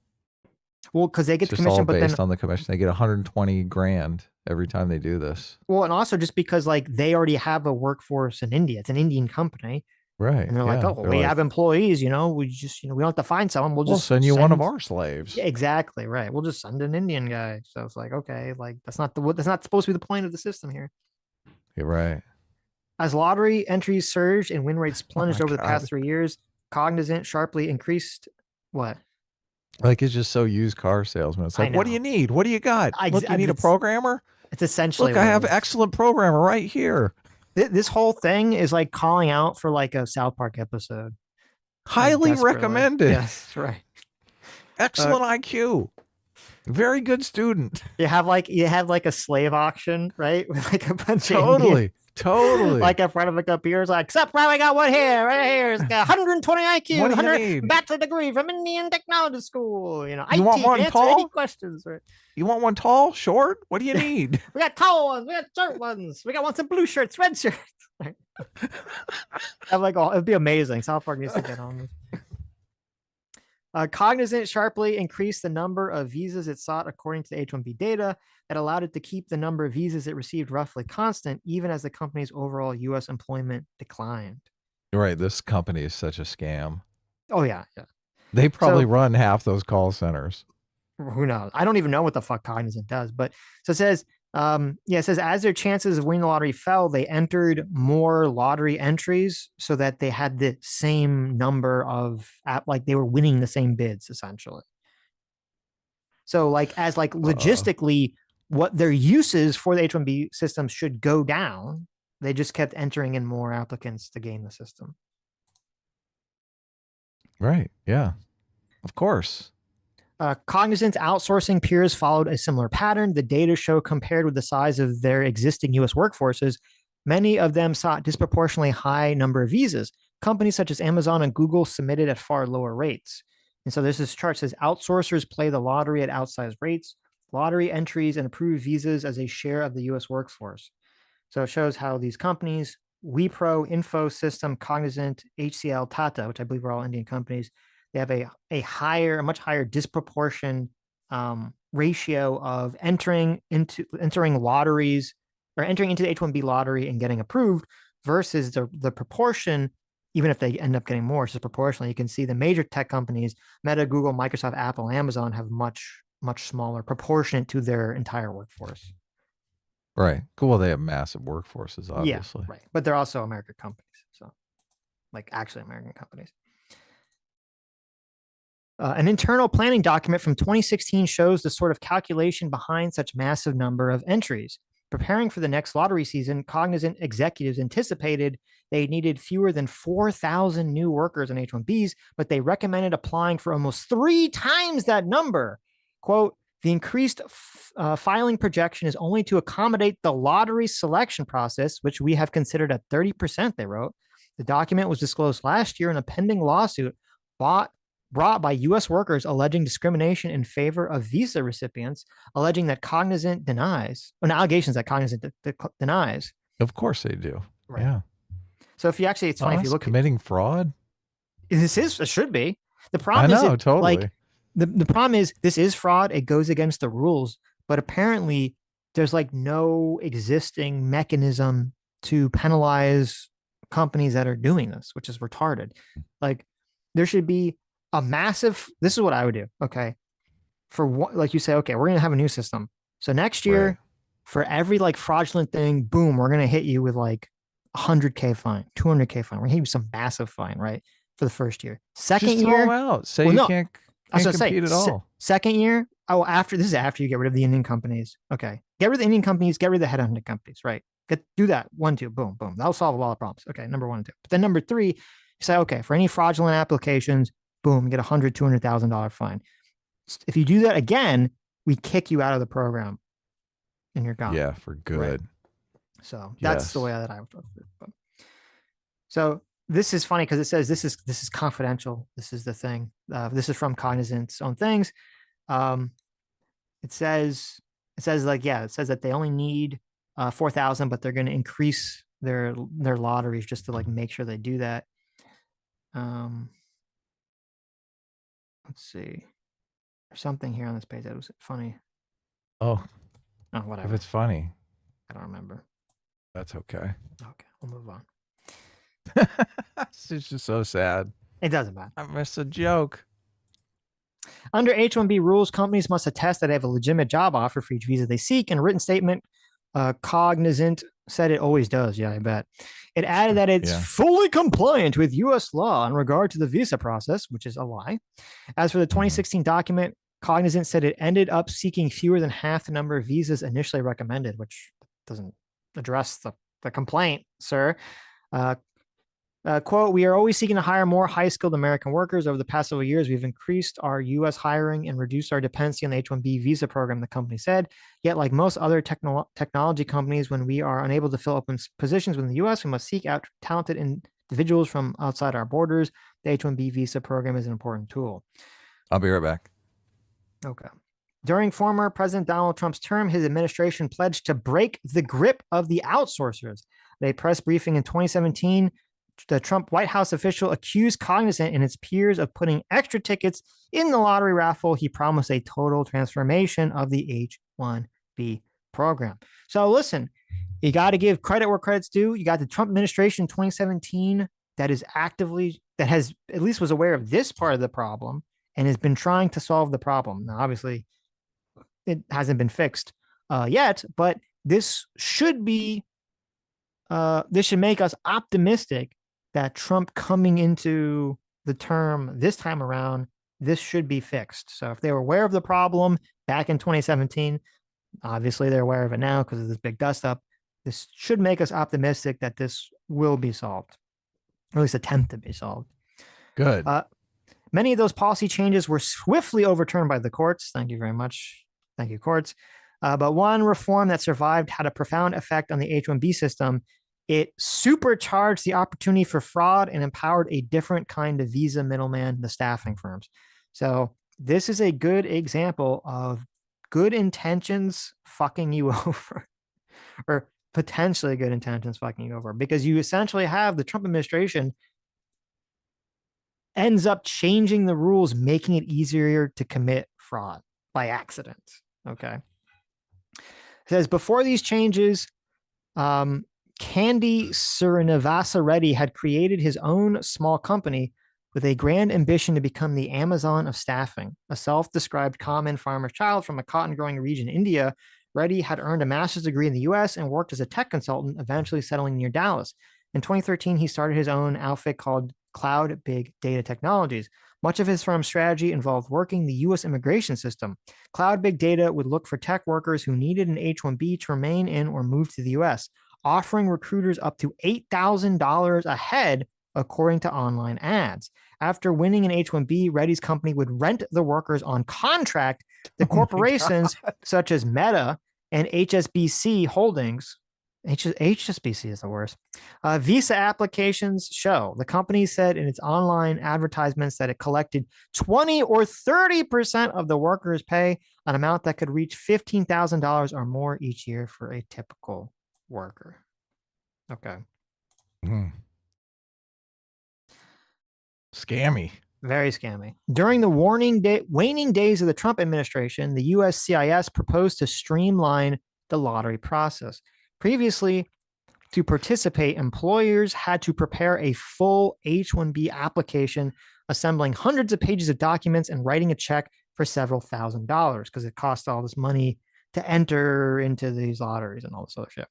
Well, because they get the commission, but based on the commission, they get 120 grand every time they do this. Well, and also just because like they already have a workforce in India, it's an Indian company. Right. And they're like, oh, we have employees, we just, we don't have to find someone. We'll just send you one of our slaves. Yeah, exactly. Right. We'll just send an Indian guy. So it's like, okay, like that's not supposed to be the point of the system here. You're right. As lottery entries surged and win rates plunged over the past 3 years, Cognizant sharply increased what? Like it's just so used car salesman. It's like, what do you need? What do you got? Look, you need a programmer? It's essentially look, I have excellent programmer right here. This whole thing is like calling out for like a South Park episode. Highly recommended. Yes, right. Excellent IQ. Very good student. You have like a slave auction, right? With like a bunch of Totally. Like in front of a computer, it's like, except I got one here, right here. It's got 120 IQ, 100 bachelor degree from Indian Technology School. You want one tall? Any questions, right? You want one tall, short? What do you need? We got tall ones, we got short ones, we got ones in blue shirts, red shirts. I'm like, oh, it'd be amazing. South Park needs to get on this. Cognizant sharply increased the number of visas it sought according to the H-1B data that allowed it to keep the number of visas it received roughly constant, even as the company's overall U.S. employment declined. Right. This company is such a scam. Oh, yeah. Yeah. They probably run half those call centers. Who knows? I don't even know what the fuck Cognizant does. But so it says It says as their chances of winning the lottery fell, they entered more lottery entries so that they had the same number of like they were winning the same bids essentially. So as logistically, what their uses for the H-1B system should go down, they just kept entering in more applicants to game the system. Right. Yeah. Of course. Cognizant's outsourcing peers followed a similar pattern. The data show compared with the size of their existing U.S. workforces, many of them sought disproportionately high number of visas. Companies such as Amazon and Google submitted at far lower rates. And so this chart says outsourcers play the lottery at outsized rates, lottery entries and approved visas as a share of the U.S. workforce. So it shows how these companies, Wipro, Infosystem, Cognizant, HCL, Tata, which I believe are all Indian companies, they have a much higher disproportion ratio of entering lotteries or entering into the H-1B lottery and getting approved versus the proportion, even if they end up getting more, it's just proportionally. You can see the major tech companies, Meta, Google, Microsoft, Apple, Amazon, have much smaller proportionate to their entire workforce. Right. Cool. Well, they have massive workforces, obviously. Yeah, right. But they're also American companies. So actually American companies. An internal planning document from 2016 shows the sort of calculation behind such massive number of entries. Preparing for the next lottery season, Cognizant executives anticipated they needed fewer than 4,000 new workers on H-1Bs, but they recommended applying for almost 3 times that number. Quote, the increased filing projection is only to accommodate the lottery selection process, which we have considered at 30%, they wrote. The document was disclosed last year in a pending lawsuit brought by U.S. workers alleging discrimination in favor of visa recipients, alleging that Cognizant denies, or allegations that Cognizant denies. Of course they do. Right. Yeah. So if you actually, it's funny if you look committing fraud. It should be. The problem is totally. The problem is this is fraud. It goes against the rules, but apparently there's no existing mechanism to penalize companies that are doing this, which is retarded. There should be a massive, this is what I would do. Okay. For what, you say, okay, we're going to have a new system. So next year, right, for every fraudulent thing, boom, we're going to hit you with $100K fine, $200K fine. We're going to hit you some massive fine, right? For the first year. Second Just year, throw them out. Say you can't compete at all. Second year, this is after you get rid of the Indian companies. Okay. Get rid of the Indian companies, get rid of the headhunting companies, right? Do that. 1, 2, boom, boom. That'll solve a lot of problems. Okay. Number 1 and 2. But then number 3, you say, okay, for any fraudulent applications, boom, you get $100,000, $200,000 fine. If you do that again, we kick you out of the program and you're gone. Yeah, for good. Right? So that's the way that I would look at it. So this is funny because it says this is confidential. This is the thing. This is from Cognizant's own things. It says that they only need 4,000, but they're going to increase their lotteries just to make sure they do that. Let's see. There's something here on this page that was funny. Oh, whatever. If it's funny, I don't remember. That's okay. Okay, we'll move on. It's just so sad. It doesn't matter. I missed a joke. Under H-1B rules, companies must attest that they have a legitimate job offer for each visa they seek. In a written statement, Cognizant said it always does. Yeah, I bet. It added that it's fully compliant with U.S. law in regard to the visa process, which is a lie. As for the 2016 document, Cognizant said it ended up seeking fewer than half the number of visas initially recommended, which doesn't address the complaint, sir. Quote, we are always seeking to hire more high-skilled American workers. Over the past several years, we've increased our U.S. hiring and reduced our dependency on the H-1B visa program, the company said. Yet, like most other technology companies, when we are unable to fill open positions within the U.S., we must seek out talented individuals from outside our borders. The H-1B visa program is an important tool. I'll be right back. Okay. During former President Donald Trump's term, his administration pledged to break the grip of the outsourcers. At a press briefing in 2017, the Trump White House official accused Cognizant and its peers of putting extra tickets in the lottery raffle. He promised a total transformation of the H-1B program. So listen, you got to give credit where credit's due. You got the Trump administration in 2017 that has at least was aware of this part of the problem and has been trying to solve the problem. Now, obviously, it hasn't been fixed. yet, but this should make us optimistic that Trump coming into the term this time around, this should be fixed. So if they were aware of the problem back in 2017, obviously they're aware of it now because of this big dust up. This should make us optimistic that this will be solved, or at least attempt to be solved. Good. Many of those policy changes were swiftly overturned by the courts. Thank you very much. Thank you, courts. But one reform that survived had a profound effect on the H-1B system. It supercharged the opportunity for fraud and empowered a different kind of visa middleman, the staffing firms. So this is a good example of good intentions fucking you over, or potentially good intentions fucking you over, because you essentially have the Trump administration ends up changing the rules, making it easier to commit fraud by accident. Okay. It says before these changes, Candy Srinivasa Reddy had created his own small company with a grand ambition to become the Amazon of staffing. A self-described common farmer's child from a cotton-growing region in India, Reddy had earned a master's degree in the U.S. and worked as a tech consultant, eventually settling near Dallas. In 2013, he started his own outfit called Cloud Big Data Technologies. Much of his firm's strategy involved working the U.S. immigration system. Cloud Big Data would look for tech workers who needed an H-1B to remain in or move to the U.S., offering recruiters up to $8,000 a head, according to online ads. After winning an H-1B, Reddy's company would rent the workers on contract to corporations such as Meta and HSBC Holdings. HSBC is the worst. Visa applications show the company said in its online advertisements that it collected 20 or 30% of the workers' pay, an amount that could reach $15,000 or more each year for a typical worker. Okay. Scammy. Very scammy. During the waning days of the Trump administration, the USCIS proposed to streamline the lottery process. Previously, to participate, employers had to prepare a full H-1B application, assembling hundreds of pages of documents and writing a check for several $1,000s because it cost all this money to enter into these lotteries and all this other shit.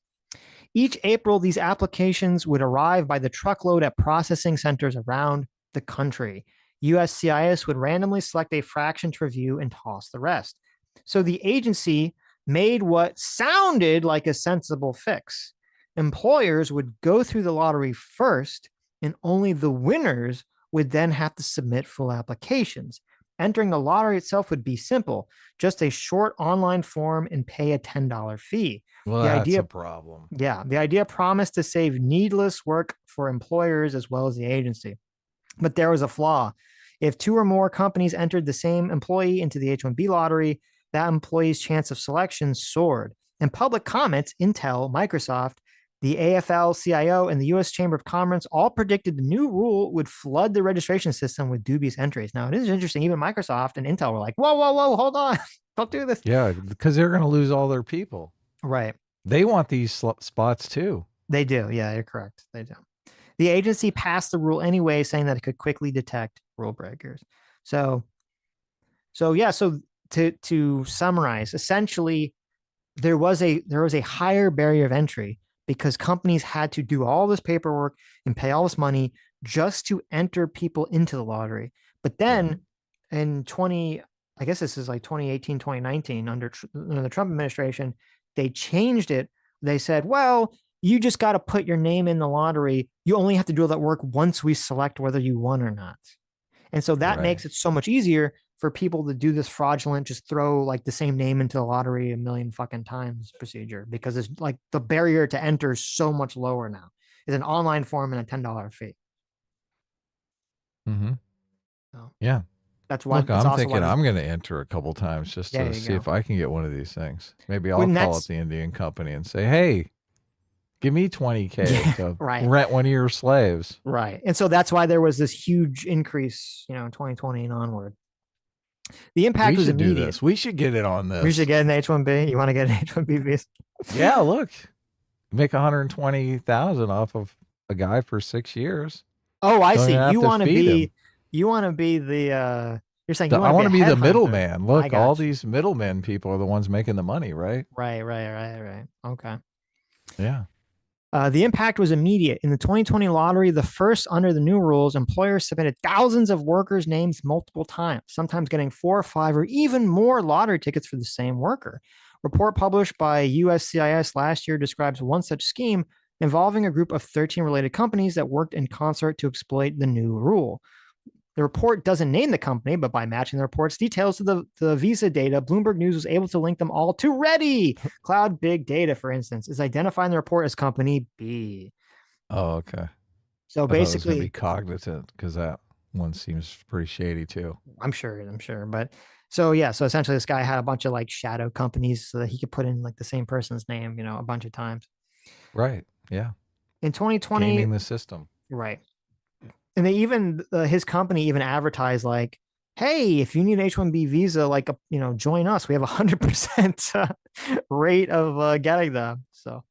Each April, these applications would arrive by the truckload at processing centers around the country. USCIS would randomly select a fraction to review and toss the rest. So the agency made what sounded like a sensible fix. Employers would go through the lottery first, and only the winners would then have to submit full applications. Entering the lottery itself would be simple, just a short online form and pay a $10 fee. Well, that's a problem. Yeah, the idea promised to save needless work for employers as well as the agency. But there was a flaw. If two or more companies entered the same employee into the H-1B lottery, that employee's chance of selection soared. In public comments, Intel, Microsoft, the AFL-CIO, and the U.S. Chamber of Commerce all predicted the new rule would flood the registration system with dubious entries. Now, it is interesting. Even Microsoft and Intel were like, whoa, whoa, whoa, hold on. Don't do this. Yeah, because they're going to lose all their people. Right. They want these spots too. They do. Yeah, you're correct. They do. The agency passed the rule anyway, saying that it could quickly detect rule breakers. So to summarize, essentially, there was a higher barrier of entry because companies had to do all this paperwork and pay all this money just to enter people into the lottery. But then in 2018, 2019, under the Trump administration, they changed it. They said, well, you just got to put your name in the lottery. You only have to do all that work once we select whether you won or not. And so that makes it so much easier for people to do this fraudulent, just throw like the same name into the lottery a million fucking times procedure, because it's like the barrier to enter is so much lower now. It's an online form and a $10 fee. Mm-hmm. So yeah. That's why. Look, I'm thinking I'm going to enter a couple times just to see if I can get one of these things. Maybe I'll call up the Indian company and say, hey, give me $20K to rent one of your slaves. Right. And so that's why there was this huge increase, in 2020 and onward. The impact was immediate. Do this. We should get it on this. We should get an H-1B. You want to get an H-1B visa? Yeah, look. Make $120,000 off of a guy for 6 years. Oh, I see. You want to be the You're saying you I want to be want a to be the headhunter. middleman. I Look, all got you. these middlemen people are the ones making the money, right? Right. Okay. Yeah. The impact was immediate. In the 2020 lottery, the first under the new rules, employers submitted thousands of workers' names multiple times, sometimes getting 4 or 5 or even more lottery tickets for the same worker. Report published by USCIS last year describes one such scheme involving a group of 13 related companies that worked in concert to exploit the new rule. The report doesn't name the company, but by matching the report's details to the Visa data, Bloomberg News was able to link them all to Ready. Cloud Big Data, for instance, is identifying the report as company B. Oh, okay. So I thought it was going to be basically, Cognizant because that one seems pretty shady too. I'm sure. But so yeah, so essentially this guy had a bunch of like shadow companies so that he could put in like the same person's name, a bunch of times. Right. Yeah. In 2020, Gaming the system. right. And they even his company even advertised like, hey, if you need an H-1B visa, like join us. We have 100% rate of getting them. So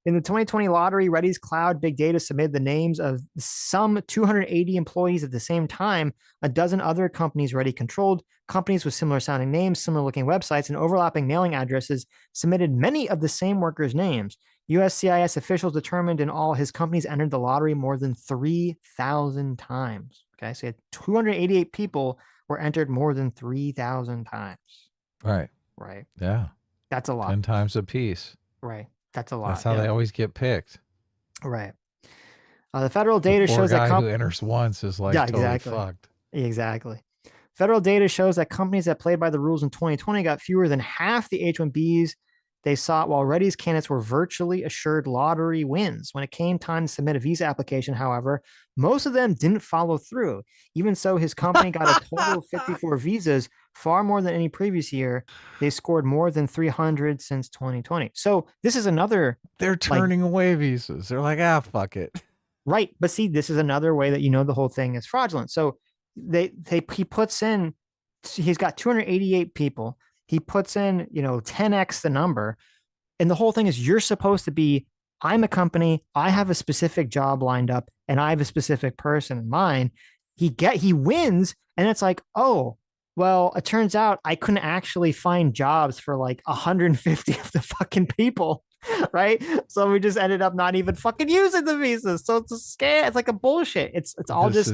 in the 2020 lottery, Ready's Cloud Big Data submitted the names of some 280 employees at the same time. A dozen other companies Ready controlled, companies with similar sounding names, similar looking websites, and overlapping mailing addresses submitted many of the same workers' names. USCIS officials determined in all his companies entered the lottery more than 3,000 times. Okay, so 288 people were entered more than 3,000 times. Right. Right. Yeah. That's a lot. 10 times a piece. Right. That's a lot. That's how Yeah. they always get picked. Right. The federal The data poor shows that guy who enters once is like yeah, totally exactly. fucked. Exactly. Federal data shows that companies that played by the rules in 2020 got fewer than half the H-1Bs they sought, while Ready's candidates were virtually assured lottery wins. When it came time to submit a visa application, however, most of them didn't follow through. Even so, his company got a total of 54 visas, far more than any previous year. They scored more than 300 since 2020. So this is another They're like turning away visas. They're like, ah, fuck it. right, but see, this is another way that the whole thing is fraudulent. So he puts in, he's got 288 people. He puts in 10x the number, and the whole thing is you're supposed to be. I'm a company. I have a specific job lined up, and I have a specific person in mind. He wins, and it's like, oh, well, it turns out I couldn't actually find jobs for like 150 of the fucking people, right? So we just ended up not even fucking using the visas. So it's a scam. It's like a bullshit. It's all This just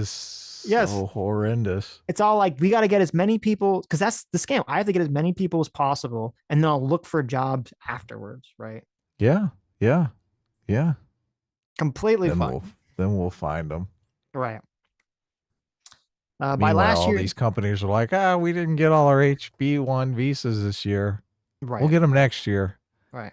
is yes. so horrendous. It's all like we got to get as many people because that's the scam. I have to get as many people as possible, and then I'll look for jobs afterwards, right? Yeah. Yeah. Yeah. Completely Then fucked, we'll find them. right? By Meanwhile, last all year, these companies are like, we didn't get all our HB1 visas this year. We'll right, get them next year. right.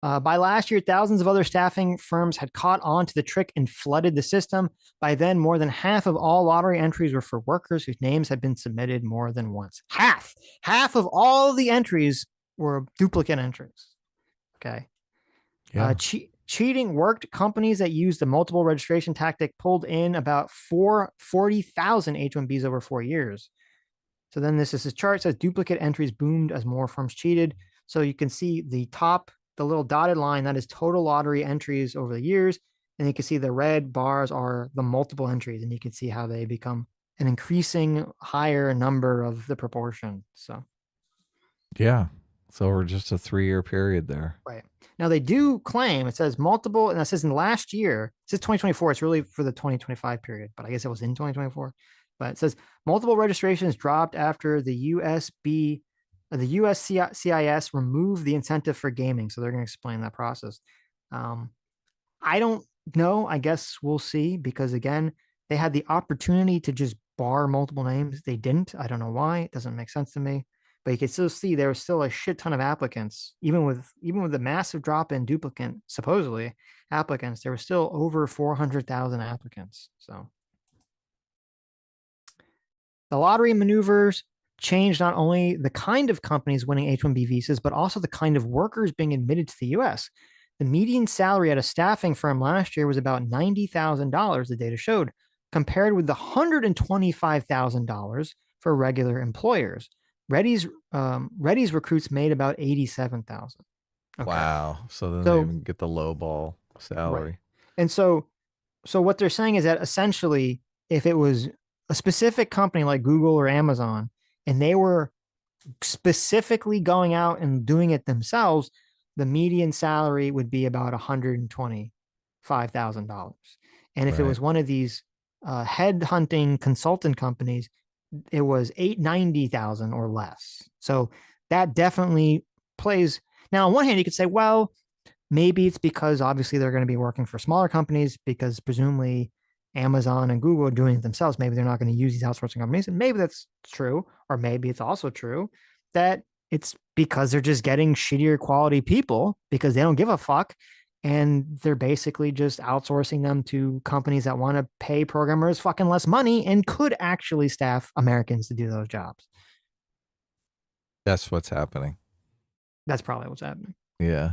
By last year, thousands of other staffing firms had caught on to the trick and flooded the system. By then, more than half of all lottery entries were for workers whose names had been submitted more than once. Half of all the entries were duplicate entries. Okay. Yeah. Cheating worked. Companies that used the multiple registration tactic pulled in about 40,000 H-1Bs over 4 years. So then this chart says duplicate entries boomed as more firms cheated. So you can see the top, the little dotted line, that is total lottery entries over the years. And you can see the red bars are the multiple entries, and you can see how they become an increasing higher number of the proportion. So Yeah. So we're just a 3-year period there. right. Now they do claim it says multiple, and that says in the last year, it says 2024. It's really for the 2025 period, but I guess it was in 2024. But it says multiple registrations dropped after the USCIS removed the incentive for gaming. So they're going to explain that process. I don't know. I guess we'll see, because again, they had the opportunity to just bar multiple names. They didn't. I don't know why. It doesn't make sense to me. But you can still see there was still a shit ton of applicants, even with the massive drop in duplicate supposedly applicants. There were still over 400,000 applicants. So the lottery maneuvers changed not only the kind of companies winning H-1B visas, but also the kind of workers being admitted to the U.S. The median salary at a staffing firm last year was about $90,000, the data showed, compared with the $125,000 for regular employers. Ready's recruits made about 87,000. Okay. Wow. So then they even get the low ball salary. Right. And so what they're saying is that essentially, if it was a specific company like Google or Amazon, and they were specifically going out and doing it themselves, the median salary would be about $125,000. And if it was one of these head hunting consultant companies, it was 890,000 or less. So that definitely plays. Now, on one hand, you could say, well, maybe it's because obviously they're going to be working for smaller companies because presumably Amazon and Google are doing it themselves. Maybe they're not going to use these outsourcing companies. And maybe that's true. Or maybe it's also true that it's because they're just getting shittier quality people because they don't give a fuck. And they're basically just outsourcing them to companies that want to pay programmers fucking less money and could actually staff Americans to do those jobs. That's what's happening. That's probably what's happening. Yeah.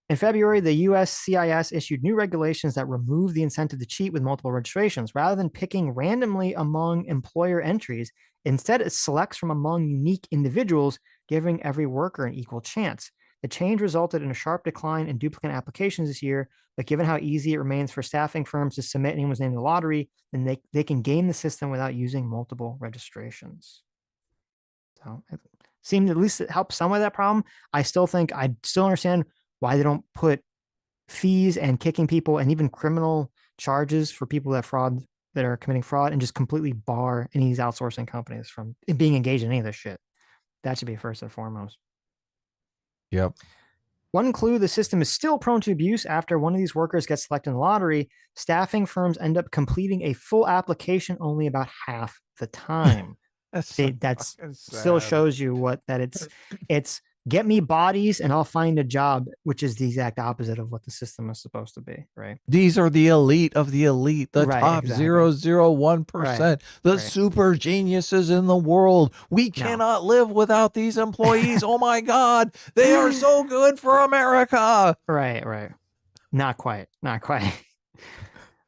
In February, the USCIS issued new regulations that remove the incentive to cheat with multiple registrations. Rather than picking randomly among employer entries, instead it selects from among unique individuals, giving every worker an equal chance. The change resulted in a sharp decline in duplicate applications this year, but given how easy it remains for staffing firms to submit anyone's name in the lottery, then they can game the system without using multiple registrations. So it seemed at least it helped some of that problem. I still understand why they don't put fees and kicking people and even criminal charges for people that are committing fraud and just completely bar any of these outsourcing companies from being engaged in any of this shit. That should be first and foremost. Yep. One clue: the system is still prone to abuse. After one of these workers gets selected in the lottery, staffing firms end up completing a full application only about half the time. That's still shows you it's get me bodies and I'll find a job, which is the exact opposite of what the system is supposed to be, right? These are the elite of the elite, the top 0.001%, the super geniuses in the world. We cannot live without these employees. Oh my God, they are so good for America. Right. Not quite.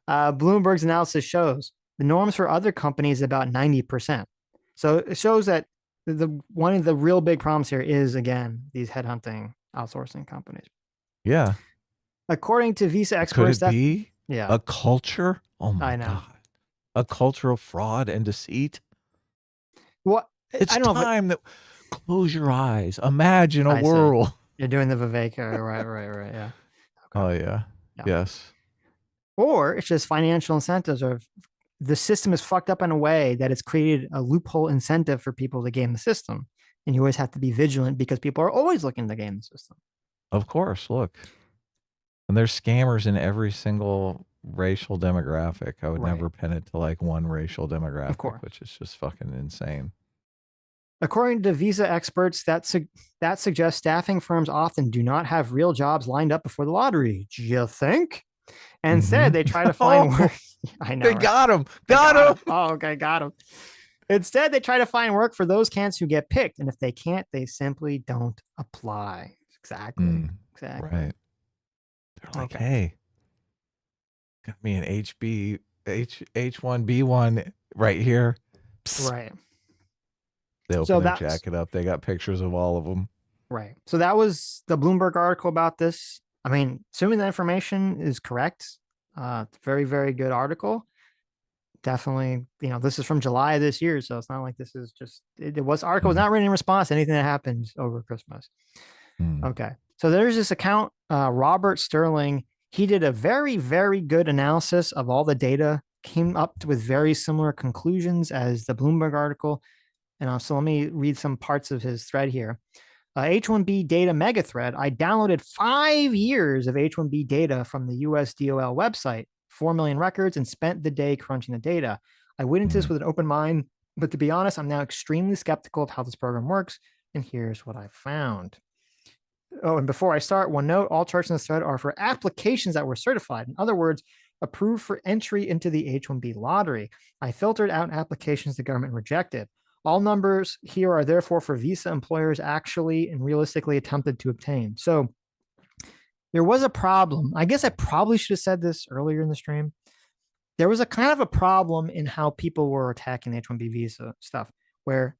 Bloomberg's analysis shows the norms for other companies about 90%. So it shows that one of the real big problems here is, again, these headhunting outsourcing companies. Yeah. According to Visa experts, could it be a culture? Oh my God. A culture of fraud and deceit. Well, it's time that close your eyes. Imagine a world. You're doing the Vivek. Right. Yeah. Okay. Oh yeah. Yes. Or it's just financial incentives, or the system is fucked up in a way that it's created a loophole incentive for people to game the system. And you always have to be vigilant because people are always looking to game the system. Of course, look. And there's scammers in every single racial demographic. I would never pin it to like one racial demographic, which is just fucking insane. According to Visa experts, that suggests staffing firms often do not have real jobs lined up before the lottery. Do you think? And instead, they try to find work. I know. They got him. Got him. Oh, okay. Got him. Instead, they try to find work for those candidates who get picked. And if they can't, they simply don't apply. Exactly. Right. They're like, hey, got me an H1B1 right here. Psst. Right. They open their jacket up. They got pictures of all of them. Right. So that was the Bloomberg article about this. I mean, assuming the information is correct, very, very good article. Definitely, this is from July of this year, so it's not like this is just, article was not written in response to anything that happened over Christmas. Okay. So there's this account, Robert Sterling. He did a very, very good analysis of all the data, came up with very similar conclusions as the Bloomberg article. And so let me read some parts of his thread here. H-1B data mega thread. I downloaded 5 years of H-1B data from the US DOL website, 4 million records, and spent the day crunching the data. I went into this with an open mind, but to be honest, I'm now extremely skeptical of how this program works. And here's what I found. Oh, and before I start, one note, all charts in this thread are for applications that were certified. In other words, approved for entry into the H-1B lottery. I filtered out applications the government rejected. All numbers here are therefore for visa employers actually and realistically attempted to obtain. So there was a problem. I guess I probably should have said this earlier in the stream. There was a kind of a problem in how people were attacking the H-1B visa stuff, where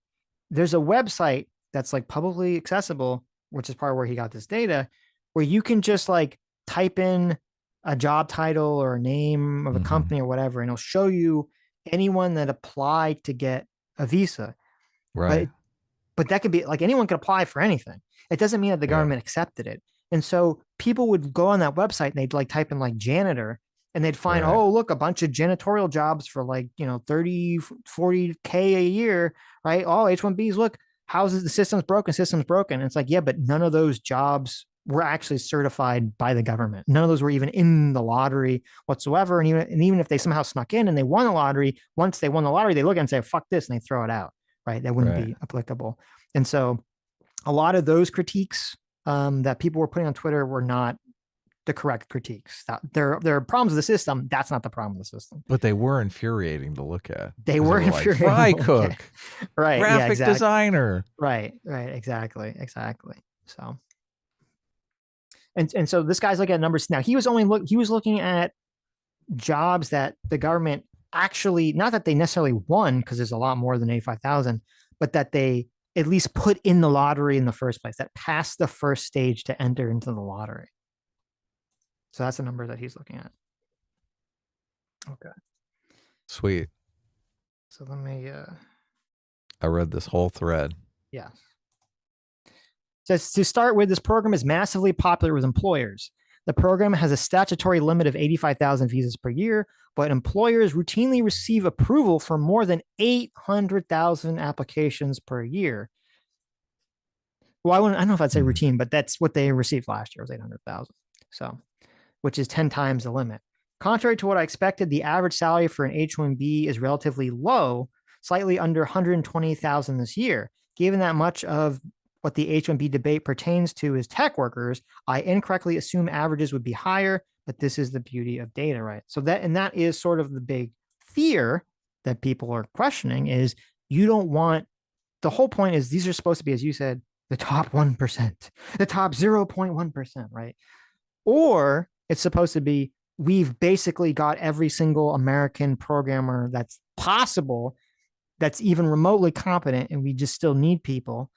there's a website that's like publicly accessible, which is part of where he got this data, where you can just like type in a job title or a name of a company or whatever, and it'll show you anyone that applied to get a visa. Right. But that could be like anyone could apply for anything. It doesn't mean that the government accepted it. And so people would go on that website and they'd like type in like janitor, and they'd find, Right. oh, look, a bunch of janitorial jobs for like, 30, 40K a year, right? All H1Bs, look, houses, the system's broken. And it's like, yeah, but none of those jobs were actually certified by the government. None of those were even in the lottery whatsoever. And even if they somehow snuck in and they won the lottery, once they won the lottery, they look at it and say, fuck this, and they throw it out, right? That wouldn't be applicable. And so a lot of those critiques that people were putting on Twitter were not the correct critiques. There are problems with the system. That's not the problem with the system. But they were infuriating to look at. They were infuriating. Fry cook, right? Graphic designer, right? Exactly. So, and so this guy's looking at numbers now. He was looking at jobs that the government actually, not that they necessarily won, because there's a lot more than 85,000, but that they at least put in the lottery in the first place, that passed the first stage to enter into the lottery. So that's the number that he's looking at. Okay. Sweet. So let me, I read this whole thread. Yes. Says to start with, this program is massively popular with employers. The program has a statutory limit of 85,000 visas per year, but employers routinely receive approval for more than 800,000 applications per year. Well, I don't know if I'd say routine, but that's what they received last year, was 800,000. So, which is 10 times the limit. Contrary to what I expected, the average salary for an H-1B is relatively low, slightly under 120,000 this year. Given that much of what the H-1B debate pertains to is tech workers, I incorrectly assume averages would be higher, but this is the beauty of data, right? So that is sort of the big fear that people are questioning, is you don't want, the whole point is these are supposed to be, as you said, the top 1%, the top 0.1%, right? Or it's supposed to be, we've basically got every single American programmer that's possible, that's even remotely competent, and we just still need people.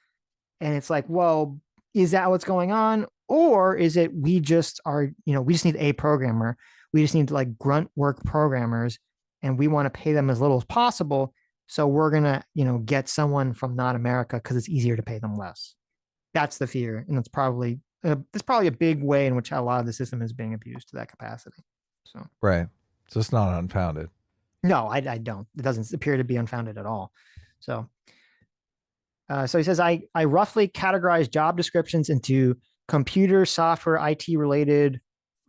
And it's like, well, is that what's going on? Or is it we just are, we just need a programmer. We just need like grunt work programmers, and we want to pay them as little as possible. So we're going to, get someone from not America because it's easier to pay them less. That's the fear. And that's probably a big way in which a lot of the system is being abused to that capacity. So, right. So it's not unfounded. No, I don't. It doesn't appear to be unfounded at all. So, so he says, I roughly categorize job descriptions into computer, software, IT related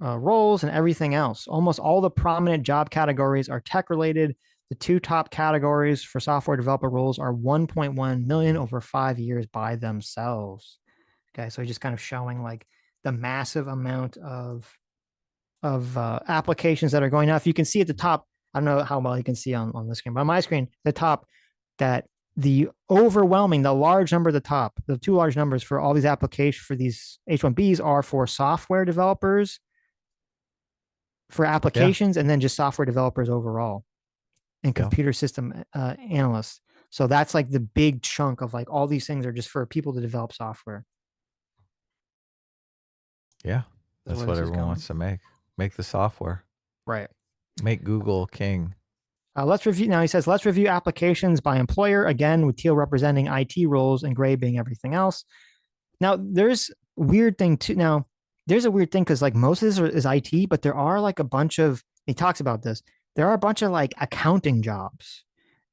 roles and everything else. Almost all the prominent job categories are tech related. The two top categories for software developer roles are 1.1 million over 5 years by themselves. Okay, so he's just kind of showing like the massive amount of applications that are going out. If you can see at the top, I don't know how well you can see on the screen, but on my screen, the top, that the overwhelming, the large number at the top, the two large numbers for all these applications for these H-1Bs are for software developers, for applications, and then just software developers overall, and computer system analysts. So that's like the big chunk of like all these things are just for people to develop software. Yeah, that's what everyone wants to make. Make the software. Right. Make Google king. Let's review. Now he says, let's review applications by employer, again, with teal representing IT roles and gray being everything else. Now there's a weird thing too. Now there's a weird thing because like most of this is IT, but there are like a bunch of, he talks about this, there are a bunch of like accounting jobs,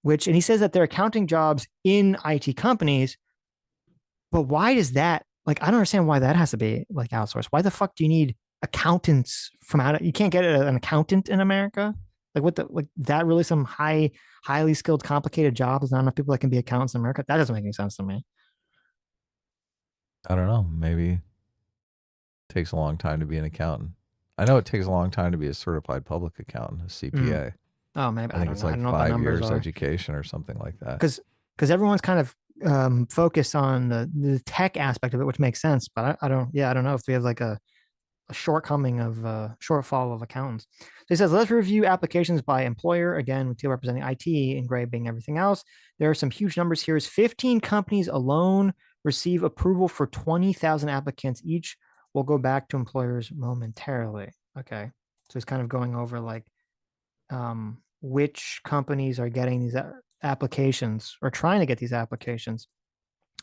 and he says that they're accounting jobs in IT companies. But why does that, like, I don't understand why that has to be like outsourced. Why the fuck do you need accountants from out of, you can't get an accountant in America? Like what that really some highly skilled, complicated job? There's not enough people that can be accountants in America. That doesn't make any sense to me. I don't know. Maybe it takes a long time to be an accountant. I know it takes a long time to be a certified public accountant, a CPA. Oh, maybe. I think it's like 5 years education or something like that. Because everyone's kind of focused on the tech aspect of it, which makes sense. But I don't know if we have like a shortcoming of shortfall of accountants. So he says, let's review applications by employer, again, with teal representing IT and gray being everything else. There are some huge numbers here. 15 companies alone receive approval for 20,000 applicants each. We'll go back to employers momentarily. Okay. So he's kind of going over like which companies are getting these applications or trying to get these applications.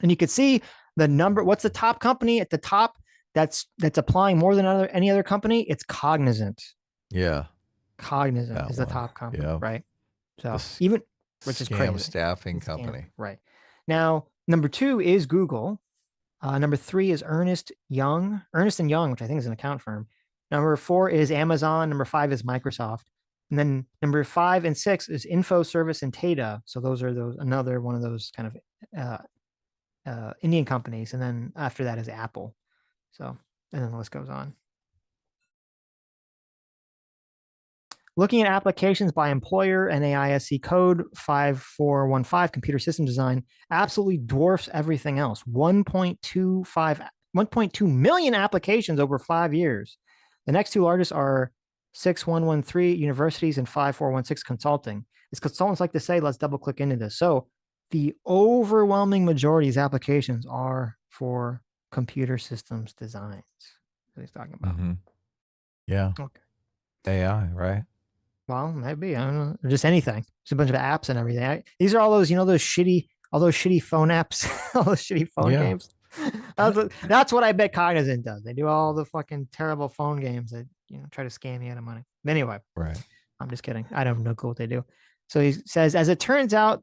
And you could see the number. What's the top company at the top that's applying more than any other company? It's Cognizant. Yeah. Cognizant is the One. top company, Yeah. right? So The even, which is scam crazy. staffing company. Right. Now, number 2 is Google. Number 3 is Ernst and Young, which I think is an account firm. Number 4 is Amazon. Number 5 is Microsoft. And then number 5 and 6 is InfoService and Tata. So those are another one of those kind of Indian companies. And then after that is Apple. So, and then the list goes on. Looking at applications by employer, NAISC code 5415, computer system design, absolutely dwarfs everything else. 1.2 million applications over 5 years. The next 2 largest are 6113 universities and 5416 consulting. As consultants like to say, let's double click into this. So the overwhelming majority of these applications are for computer systems designs. What he's talking about. Mm-hmm. Yeah. Okay. AI, right? Well, maybe, I don't know, or just anything. It's a bunch of apps and everything. These are all those, all those shitty phone apps, all those shitty phone games. That's what I bet Cognizant does. They do all the fucking terrible phone games that try to scam you out of money. But anyway, right. I'm just kidding. I don't know what they do. So he says, as it turns out,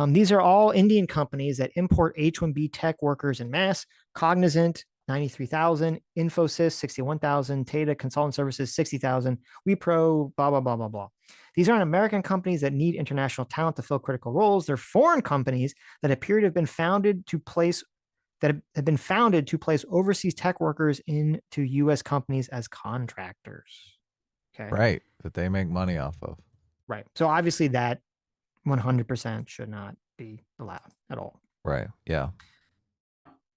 these are all Indian companies that import H-1B tech workers in mass. Cognizant, 93,000, Infosys, 61,000, Tata Consultant Services, 60,000, Wipro, blah, blah, blah, blah, blah. These aren't American companies that need international talent to fill critical roles. They're foreign companies that appear to have been founded to place overseas tech workers into U.S. companies as contractors. Okay. Right. That they make money off of. Right. So obviously that 100% should not be allowed at all. Right. Yeah.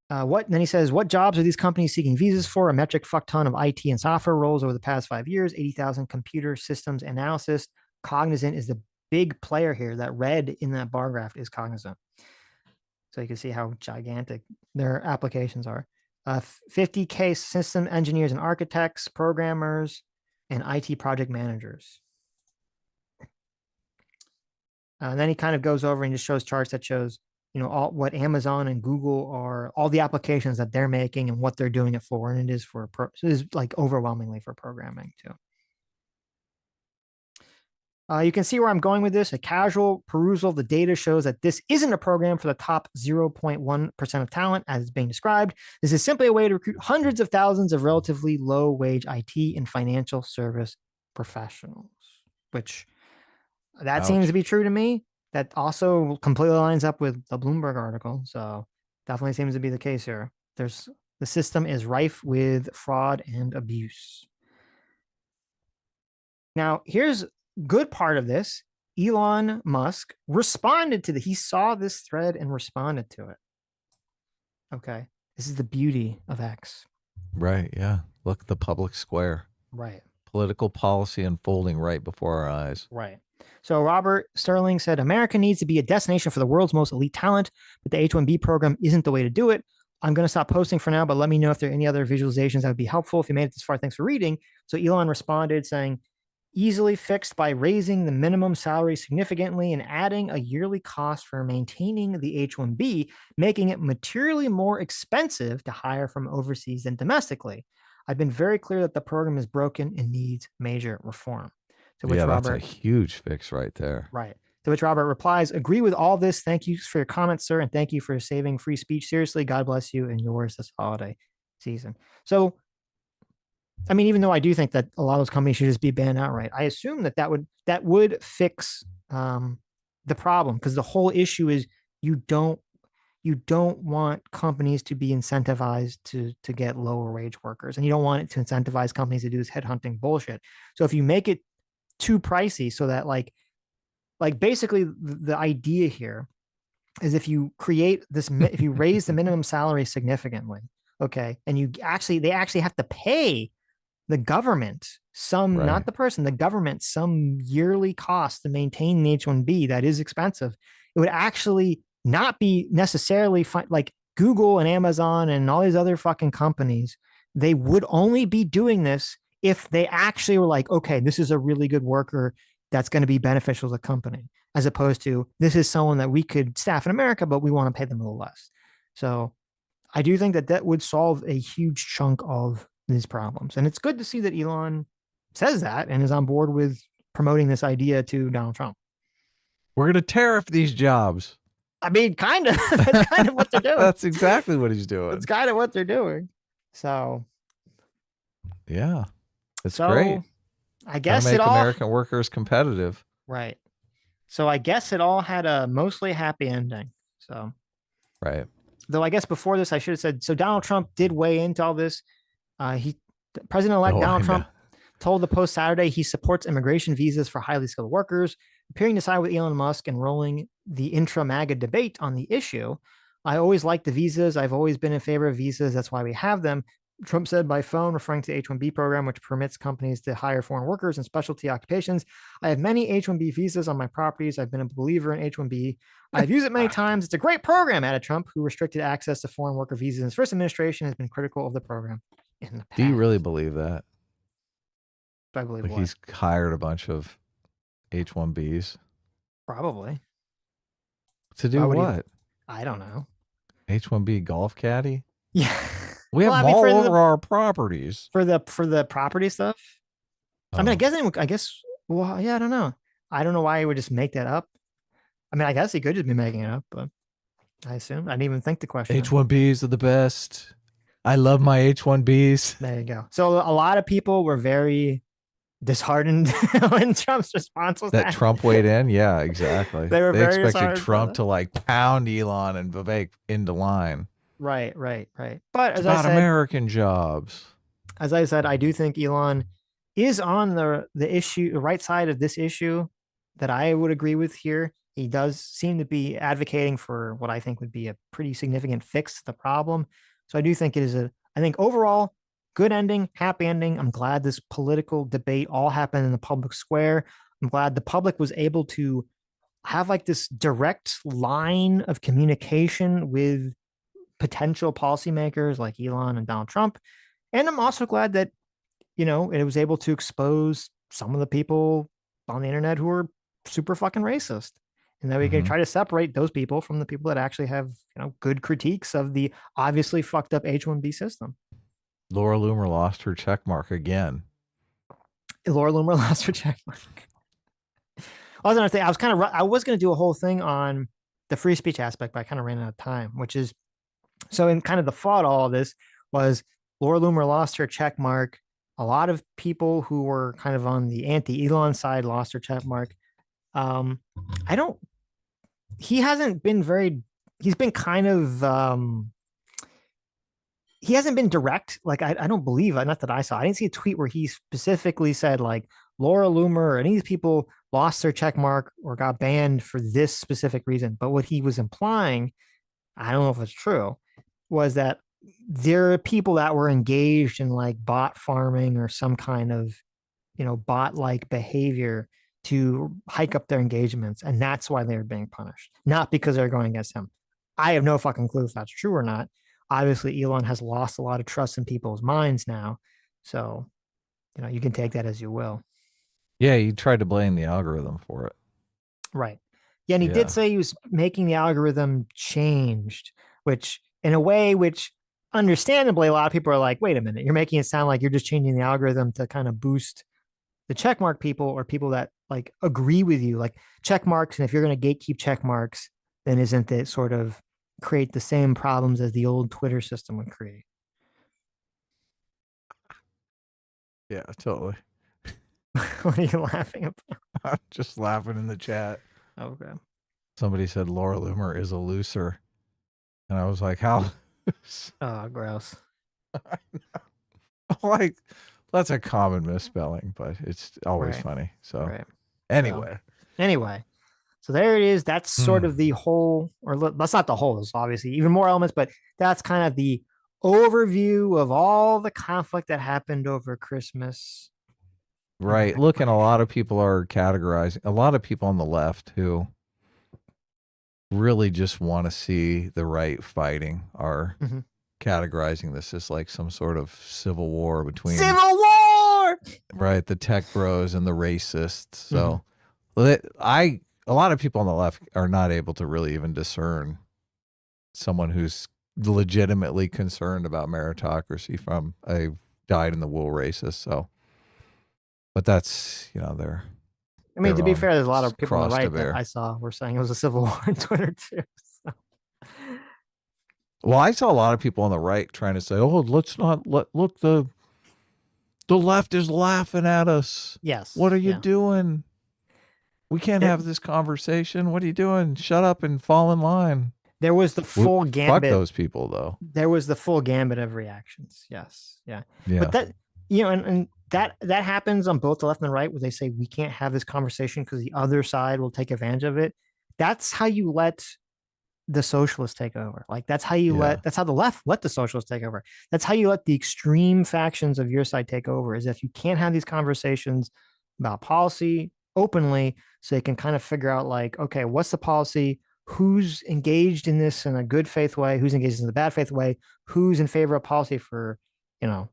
Then he says, what jobs are these companies seeking visas for? A metric fuck ton of IT and software roles over the past 5 years, 80,000 computer systems analysis. Cognizant is the big player here. That red in that bar graph is Cognizant. So you can see how gigantic their applications are. 50K system engineers and architects, programmers, and IT project managers. And then he kind of goes over and just shows charts that shows all what Amazon and Google are, all the applications that they're making and what they're doing it for. And it is so it is like overwhelmingly for programming too. You can see where I'm going with this. A casual perusal of the data shows that this isn't a program for the top 0.1% of talent as it's being described. This is simply a way to recruit hundreds of thousands of relatively low wage IT and financial service professionals, which that seems to be true to me. That also completely lines up with the Bloomberg article. So definitely seems to be the case here. The system is rife with fraud and abuse. Now, here's good part of this. Elon Musk responded to he saw this thread and responded to it. Okay. This is the beauty of X. Right. Yeah. Look at the public square. Right. Political policy unfolding right before our eyes. Right. So Robert Sterling said, America needs to be a destination for the world's most elite talent, but the H-1B program isn't the way to do it. I'm going to stop posting for now, but let me know if there are any other visualizations that would be helpful. If you made it this far, thanks for reading. So Elon responded saying, easily fixed by raising the minimum salary significantly and adding a yearly cost for maintaining the H-1B, making it materially more expensive to hire from overseas than domestically. I've been very clear that the program is broken and needs major reform. To which Robert, that's a huge fix right there. Right. To which Robert replies, agree with all this. Thank you for your comments, sir. And thank you for saving free speech. Seriously, God bless you and yours this holiday season. So, I mean, even though I do think that a lot of those companies should just be banned outright, I assume that would fix the problem, because the whole issue is you don't want companies to be incentivized to get lower wage workers, and you don't want it to incentivize companies to do this headhunting bullshit. So if you make it too pricey, so that like basically the idea here is if you create this, if you raise the minimum salary significantly, okay, and they actually have to pay the government some, right, not the person, the government, some yearly cost to maintain the H-1B that is expensive, it would actually not be necessarily like Google and Amazon and all these other fucking companies. They would only be doing this if they actually were like, okay, this is a really good worker that's going to be beneficial to the company, as opposed to this is someone that we could staff in America, but we want to pay them a little less. So I do think that that would solve a huge chunk of these problems. And it's good to see that Elon says that and is on board with promoting this idea to Donald Trump. We're going to tariff these jobs. I mean, kind of. That's kind of what they're doing. That's exactly what he's doing. That's kind of what they're doing. So, yeah, it's great. I guess make it all American workers competitive. right. So I guess it all had a mostly happy ending. So, right. Though I guess before this, I should have said, so Donald Trump did weigh into all this. President-elect Donald Trump told the Post Saturday he supports immigration visas for highly skilled workers, appearing to side with Elon Musk and rolling the intra-MAGA debate on the issue. I always liked the visas. I've always been in favor of visas. That's why we have them. Trump said by phone, referring to the H-1B program, which permits companies to hire foreign workers in specialty occupations. I have many H-1B visas on my properties. I've been a believer in H-1B. I've used it many times. It's a great program, added Trump, who restricted access to foreign worker visas in his first administration, has been critical of the program in the past. Do you really believe that? Do I believe like he's hired a bunch of H-1Bs? Probably. To do what? I don't know. H-1B golf caddy? Yeah. We have them all over our properties. For the property stuff? I mean, I guess, well, yeah, I don't know. I don't know why he would just make that up. I mean, I guess he could just be making it up, but I assume. I didn't even think the question. H-1Bs are the best. I love my H-1Bs. There you go. So a lot of people were very disheartened when Trump's response was that Trump weighed in. Yeah, exactly. They expected Trump to like pound Elon and Vivek into line. Right. But as I said, American jobs. As I said, I do think Elon is on the right side of this issue that I would agree with here. He does seem to be advocating for what I think would be a pretty significant fix to the problem. So I do think it is I think overall, good ending, happy ending. I'm glad this political debate all happened in the public square. I'm glad the public was able to have like this direct line of communication with potential policymakers like Elon and Donald Trump. And I'm also glad that, it was able to expose some of the people on the internet who are super fucking racist. And that we can try to separate those people from the people that actually have, good critiques of the obviously fucked up H-1B system. Laura Loomer lost her check mark again. Laura Loomer lost her check mark. I was going to do a whole thing on the free speech aspect, but I kind of ran out of time, which is, so in kind of the fault of all of this was Laura Loomer lost her check mark. A lot of people who were kind of on the anti-Elon side lost their check mark. He hasn't been he's been kind of, he hasn't been direct. Like, I don't believe, not that I saw, I didn't see a tweet where he specifically said like Laura Loomer or any of these people lost their check mark or got banned for this specific reason. But what he was implying, I don't know if it's true, was that there are people that were engaged in like bot farming or some kind of, bot-like behavior to hike up their engagements. And that's why they're being punished, not because they're going against him. I have no fucking clue if that's true or not. Obviously, Elon has lost a lot of trust in people's minds now. So, you can take that as you will. Yeah, he tried to blame the algorithm for it. Right. Yeah, and he did say he was making the algorithm changed, which in a way, which understandably, a lot of people are like, wait a minute, you're making it sound like you're just changing the algorithm to kind of boost the checkmark people or people that like agree with you, like check marks. And if you're going to gatekeep check marks, then isn't it sort of create the same problems as the old Twitter system would create? Yeah, totally. What are you laughing about? I'm just laughing in the chat. Okay. Somebody said Laura Loomer is a looser. And I was like, how? Oh, gross. Like, that's a common misspelling, but it's always funny. So anyway. So there it is. That's sort of the whole, or that's not the whole, there's obviously even more elements, but that's kind of the overview of all the conflict that happened over Christmas. Right. Look, and a lot of people are categorizing, a lot of people on the left who really just want to see the right fighting are categorizing this as like some sort of civil war between Right, the tech bros and the racists. Mhm. So, a lot of people on the left are not able to really even discern someone who's legitimately concerned about meritocracy from a dyed in the wool racist. So, but that's their I mean, to be own fair, there's a lot of people on the cross to right that bear. I saw were saying it was a civil war on Twitter too. So. Well, I saw a lot of people on the right trying to say, "Oh, let's not look the left is laughing at us. What Yes, are you yeah. doing? We can't There, have this conversation. What are you doing? Shut up and fall in line." there was the full Fuck gambit. those people, though. There was the full gambit of reactions. Yes, yeah. But Yeah. that and that happens on both the left and the right, where they say we can't have this conversation because the other side will take advantage of it. That's how you let the socialists take over. Like that's how Yeah. that's how the left let the socialists take over. That's how you let the extreme factions of your side take over, is if you can't have these conversations about policy openly, so they can kind of figure out like, okay, what's the policy? Who's engaged in this in a good faith way? Who's engaged in the bad faith way? Who's in favor of policy for, you know,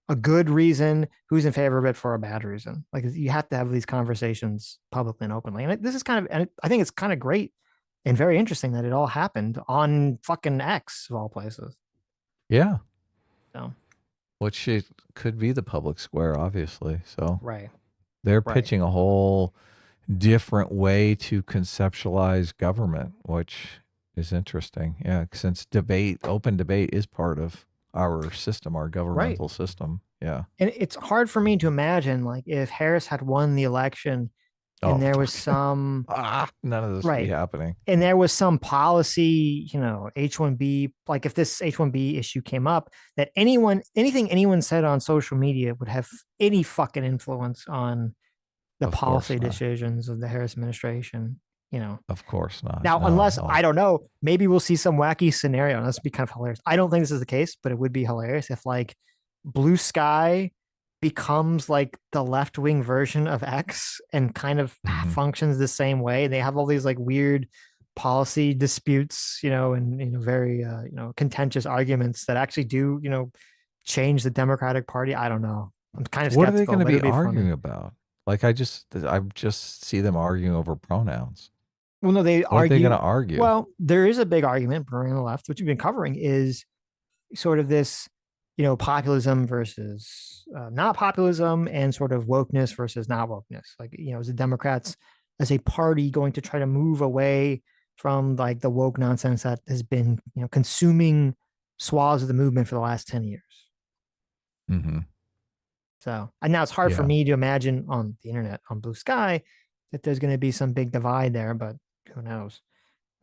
a good reason? Who's in favor of it for a bad reason? Like you have to have these conversations publicly and openly. And this is kind of, and I think it's kind of great and very interesting that it all happened on fucking X of all places. Yeah. So, Which it could be the public square, obviously. So right, they're right, pitching a whole different way to conceptualize government, which is interesting. Yeah, since open debate is part of our system, our right. governmental system. Yeah. And it's hard for me to imagine, like, if Harris had won the election and Oh, there was some, none of this would be right, happening. and there was some policy, H-1B, like if this H-1B issue came up, that anything anyone said on social media would have any fucking influence on the Of course policy not. decisions of the Harris administration. Of course not. Now, No. unless I don't know, maybe we'll see some wacky scenario. And this would be kind of hilarious. I don't think this is the case, but it would be hilarious if like Blue Sky becomes like the left wing version of X and kind of Mhm. functions the same way. They have all these like weird policy disputes, and very contentious arguments that actually do change the Democratic Party. I don't know. I'm kind of What are they skeptical, going to but be it'd be funny. arguing about? Like I just see them arguing over pronouns. Well, no, they What are they going argue. to argue? Well, there is a big argument brewing on the left, which we've been covering, is sort of this, populism versus not populism, and sort of wokeness versus not wokeness. Like, is the Democrats as a party going to try to move away from like the woke nonsense that has been, consuming swaths of the movement for the last 10 years? Mm-hmm. So, and now it's hard for Yeah. me to imagine on the internet, on Blue Sky, that there's going to be some big divide there, but who knows?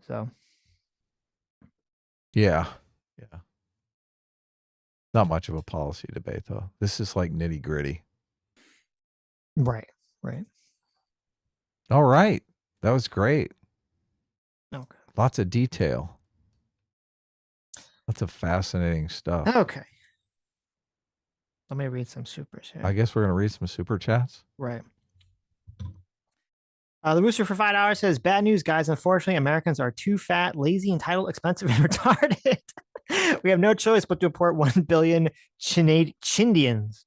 So, Yeah. Yeah. Not much of a policy debate, though. This is like nitty gritty. right, right. All right. That was great. Okay. Lots of detail. Lots of fascinating stuff. Okay. Let me read some supers here. I guess we're going to read some super chats. Right. The Rooster for $5 says, "Bad news, guys. Unfortunately, Americans are too fat, lazy, entitled, expensive, and retarded. We have no choice but to deport 1 billion Chindians."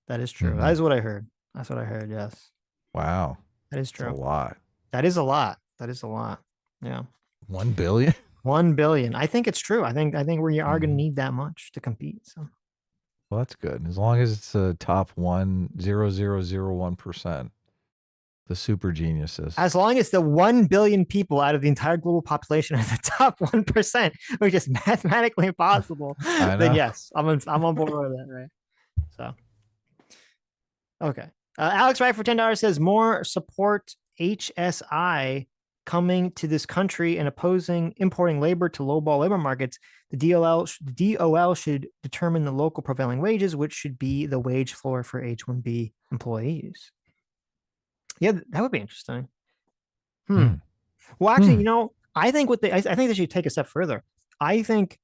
That is true. Mhm. That is what I heard. That's what I heard. Yes. Wow. That is That's true. a lot. That is a lot. That is a lot. Yeah. 1 billion? 1 billion. I think it's true. I think we are going to Mhm. need that much to compete. So, Well, that's good. As long as it's a top 1.0001%. The super geniuses. as long as the 1 billion people out of the entire global population are the top 1%, which is mathematically impossible, I then know. yes, I'm on board with that, right? So, okay. Alex Wright for $10 says, "More support HSI coming to this country and opposing importing labor to lowball labor markets. The DOL should determine the local prevailing wages, which should be the wage floor for H-1B employees." Yeah, that would be interesting. Well, actually, I think I think they should take a step further. I think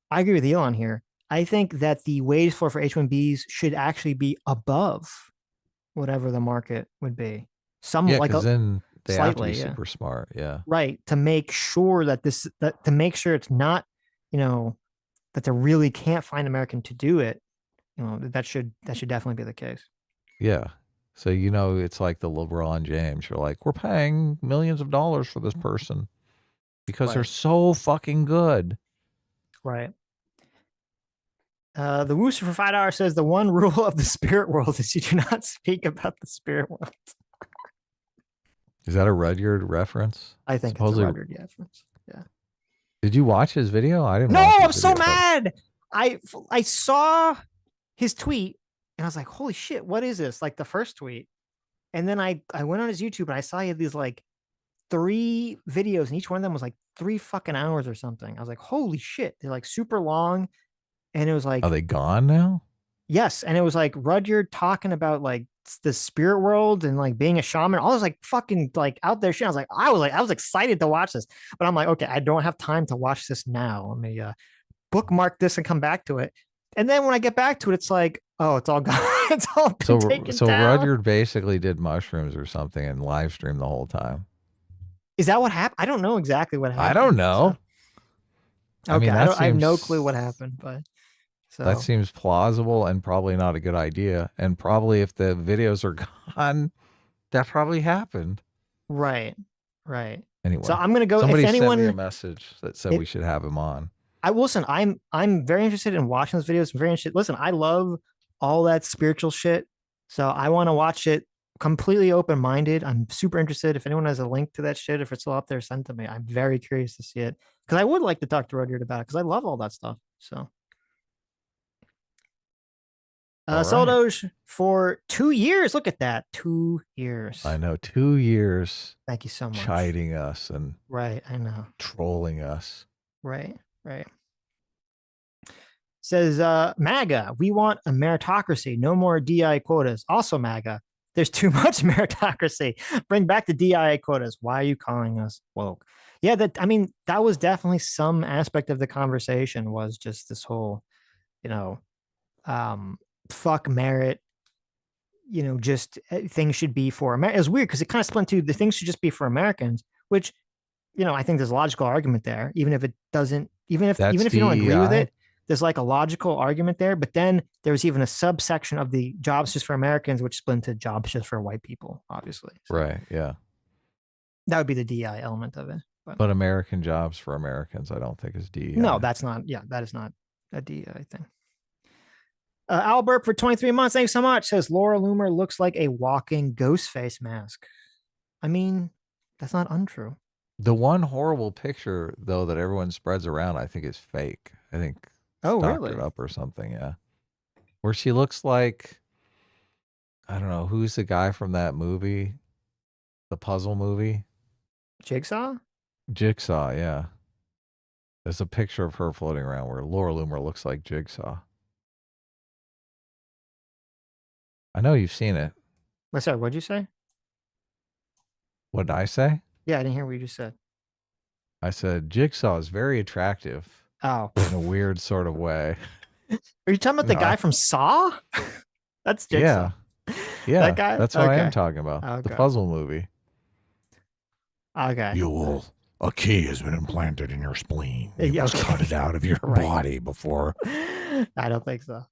I agree with Elon here. I think that the wage floor for H-1Bs should actually be above whatever the market would be. Yeah, because then they have to be Slightly, yeah. super smart. Yeah. Right. To make sure that to make sure it's not, that they really can't find American to do it, that should definitely be the case. Yeah. So, it's like the LeBron James. You're like, we're paying millions of dollars for this person because they're Right. so fucking good. Right. The Wooster for $5 says the one rule of the spirit world is you do not speak about the spirit world. Is that a Rudyard reference? I think it's a Rudyard reference. Yeah. Did you watch his video? I didn't No, watch his I'm so video, mad. I saw his tweet and I was like, holy shit, what is this? Like the first tweet. And then I went on his YouTube and I saw he had these like 3 videos and each one of them was like 3 fucking hours or something. I was like, holy shit. They're like super long. And it was like, Are they gone now? yes. And it was like Rudyard talking about like the spirit world and like being a shaman. All this like fucking like out there shit. I was excited to watch this, but I'm like, okay, I don't have time to watch this now. Let me bookmark this and come back to it. And then when I get back to it, it's like, oh, it's all gone. It's all been taken down. Rudyard basically did mushrooms or something and live streamed the whole time. Is that what happened? I don't know exactly what happened. I don't know. So. Okay, I have no clue what happened, but so that seems plausible and probably not a good idea. And probably if the videos are gone, that probably happened. Right. Anyway, so I'm gonna go. Somebody if anyone sent me a message that said we should have him on. I'm very interested in watching those videos. I'm very interested. Listen, I love all that spiritual shit, so I want to watch it completely open-minded. I'm super interested. If anyone has a link to that shit, if it's still up there, send to me. I'm very curious to see it because I would like to talk to Rudyard about it because I love all that stuff. So, Soldoge for 2 years. Look at that, 2 years. I know, 2 years. Thank you so much. Chiding us and right, I know, trolling us. Right. Says MAGA, we want a meritocracy, no more DI quotas. Also MAGA, there's too much meritocracy. Bring back the DI quotas. Why are you calling us woke? Yeah, that was definitely some aspect of the conversation, was just this whole, fuck merit, just things should be for America. It was weird because it kind of split into the things should just be for Americans, which, I think there's a logical argument there, even if it doesn't, even if you don't agree with it, there's like a logical argument there. But then there was even a subsection of the jobs just for Americans, which split into jobs just for white people, obviously. So right. Yeah. That would be the DI element of it. But American jobs for Americans, I don't think is DEI. No, that's not. Yeah, that is not a DEI thing. Albert for 23 months. Thanks so much. Says Laura Loomer looks like a walking ghost face mask. I mean, that's not untrue. The one horrible picture, though, that everyone spreads around, I think is fake. I think doctored up or something. Yeah. Where she looks like, I don't know, who's the guy from that movie? The puzzle movie? Jigsaw, yeah. There's a picture of her floating around where Laura Loomer looks like Jigsaw. I know you've seen it. Sorry, what'd you say? What did I say? Yeah, I didn't hear what you just said. I said Jigsaw is very attractive. Oh. In a weird sort of way. Are you talking about the guy from Saw? That's Jigsaw. Yeah. That guy? That's what I am talking about. Okay. The puzzle movie. Okay. A key has been implanted in your spleen. You must cut it out of your Right. body before. I don't think so.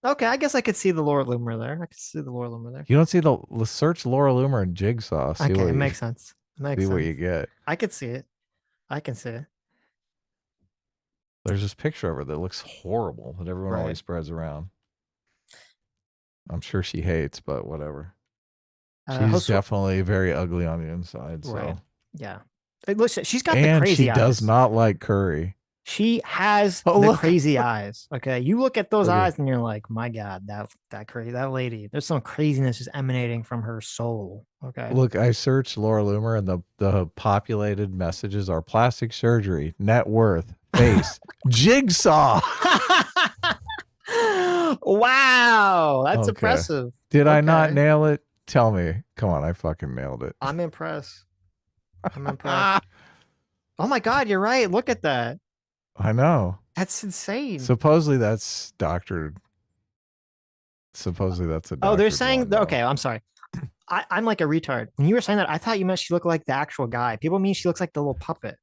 Okay, I guess I could see the Laura Loomer there. You don't see the search Laura Loomer and Jigsaw. See okay, it makes sense. What you get. I could see it. I can see it. There's this picture of her that looks horrible that everyone always spreads around. I'm sure she hates, but whatever. She's definitely very ugly on the inside. So. Right. Yeah. Listen, she's got the crazy eyes. And she does not like curry. She has the crazy eyes. Okay. You look at those eyes and you're like, my God, that crazy, that lady, there's some craziness just emanating from her soul. Okay. Look, I searched Laura Loomer and the populated messages are plastic surgery, net worth, face, Jigsaw. Wow. That's impressive. Did I not nail it? Tell me. Come on. I fucking nailed it. I'm impressed. Oh my God. You're right. Look at that. I know. That's insane. Supposedly that's doctored. Supposedly that's a doctored. Oh, they're saying, okay, I'm sorry. I'm like a retard. When you were saying that, I thought you meant she looked like the actual guy. People mean she looks like the little puppet.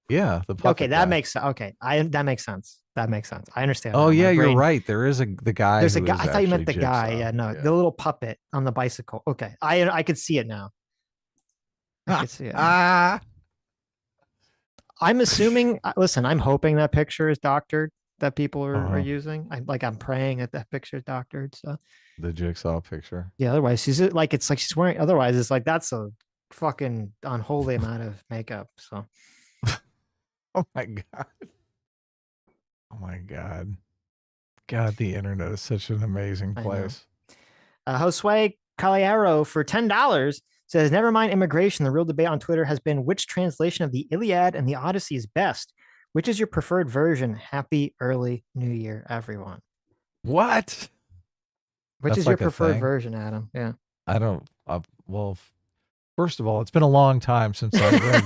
Yeah, the puppet. Okay, that makes sense. Okay, that makes sense. That makes sense. I understand. Oh now. yeah, you're right. There is the guy. There's a who guy. is I thought you meant the actually guy. Jigsaw. Yeah, no, Yeah. the little puppet on the bicycle. Okay, I could see it now. I could see it. Now. I'm assuming. Listen, I'm hoping that picture is doctored. That people are using. I'm praying that that picture is doctored. So the Jigsaw picture. yeah. Otherwise, she's like it's like she's wearing. Otherwise, it's like that's a fucking unholy amount of makeup. So. Oh my god. Oh my god. God, the internet is such an amazing place. Josue Calero for $10 says, never mind immigration. The real debate on Twitter has been which translation of the Iliad and the Odyssey is best. Which is your preferred version? Happy early New Year, everyone. What? Which is your preferred version, Adam? Yeah. I don't. Well, first of all, it's been a long time since I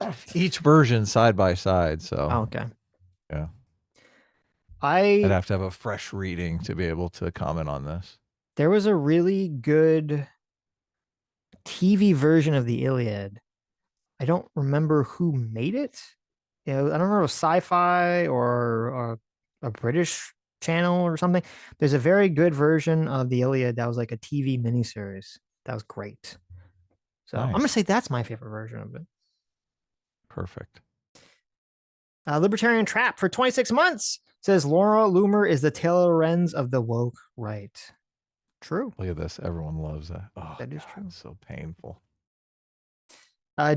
read each version side by side. So, okay. Yeah. I'd have to have a fresh reading to be able to comment on this. There was a really good TV version of the Iliad. I don't remember who made it. I don't remember if it was Sci-Fi or a British channel or something. There's a very good version of the Iliad that was like a TV miniseries. That was great. So nice. I'm gonna say that's my favorite version of it. Perfect. Libertarian Trap for 26 months says Laura Loomer is the Taylor Lorenz of the woke right. True. Look at this. Everyone loves that. Oh, that is true. So painful.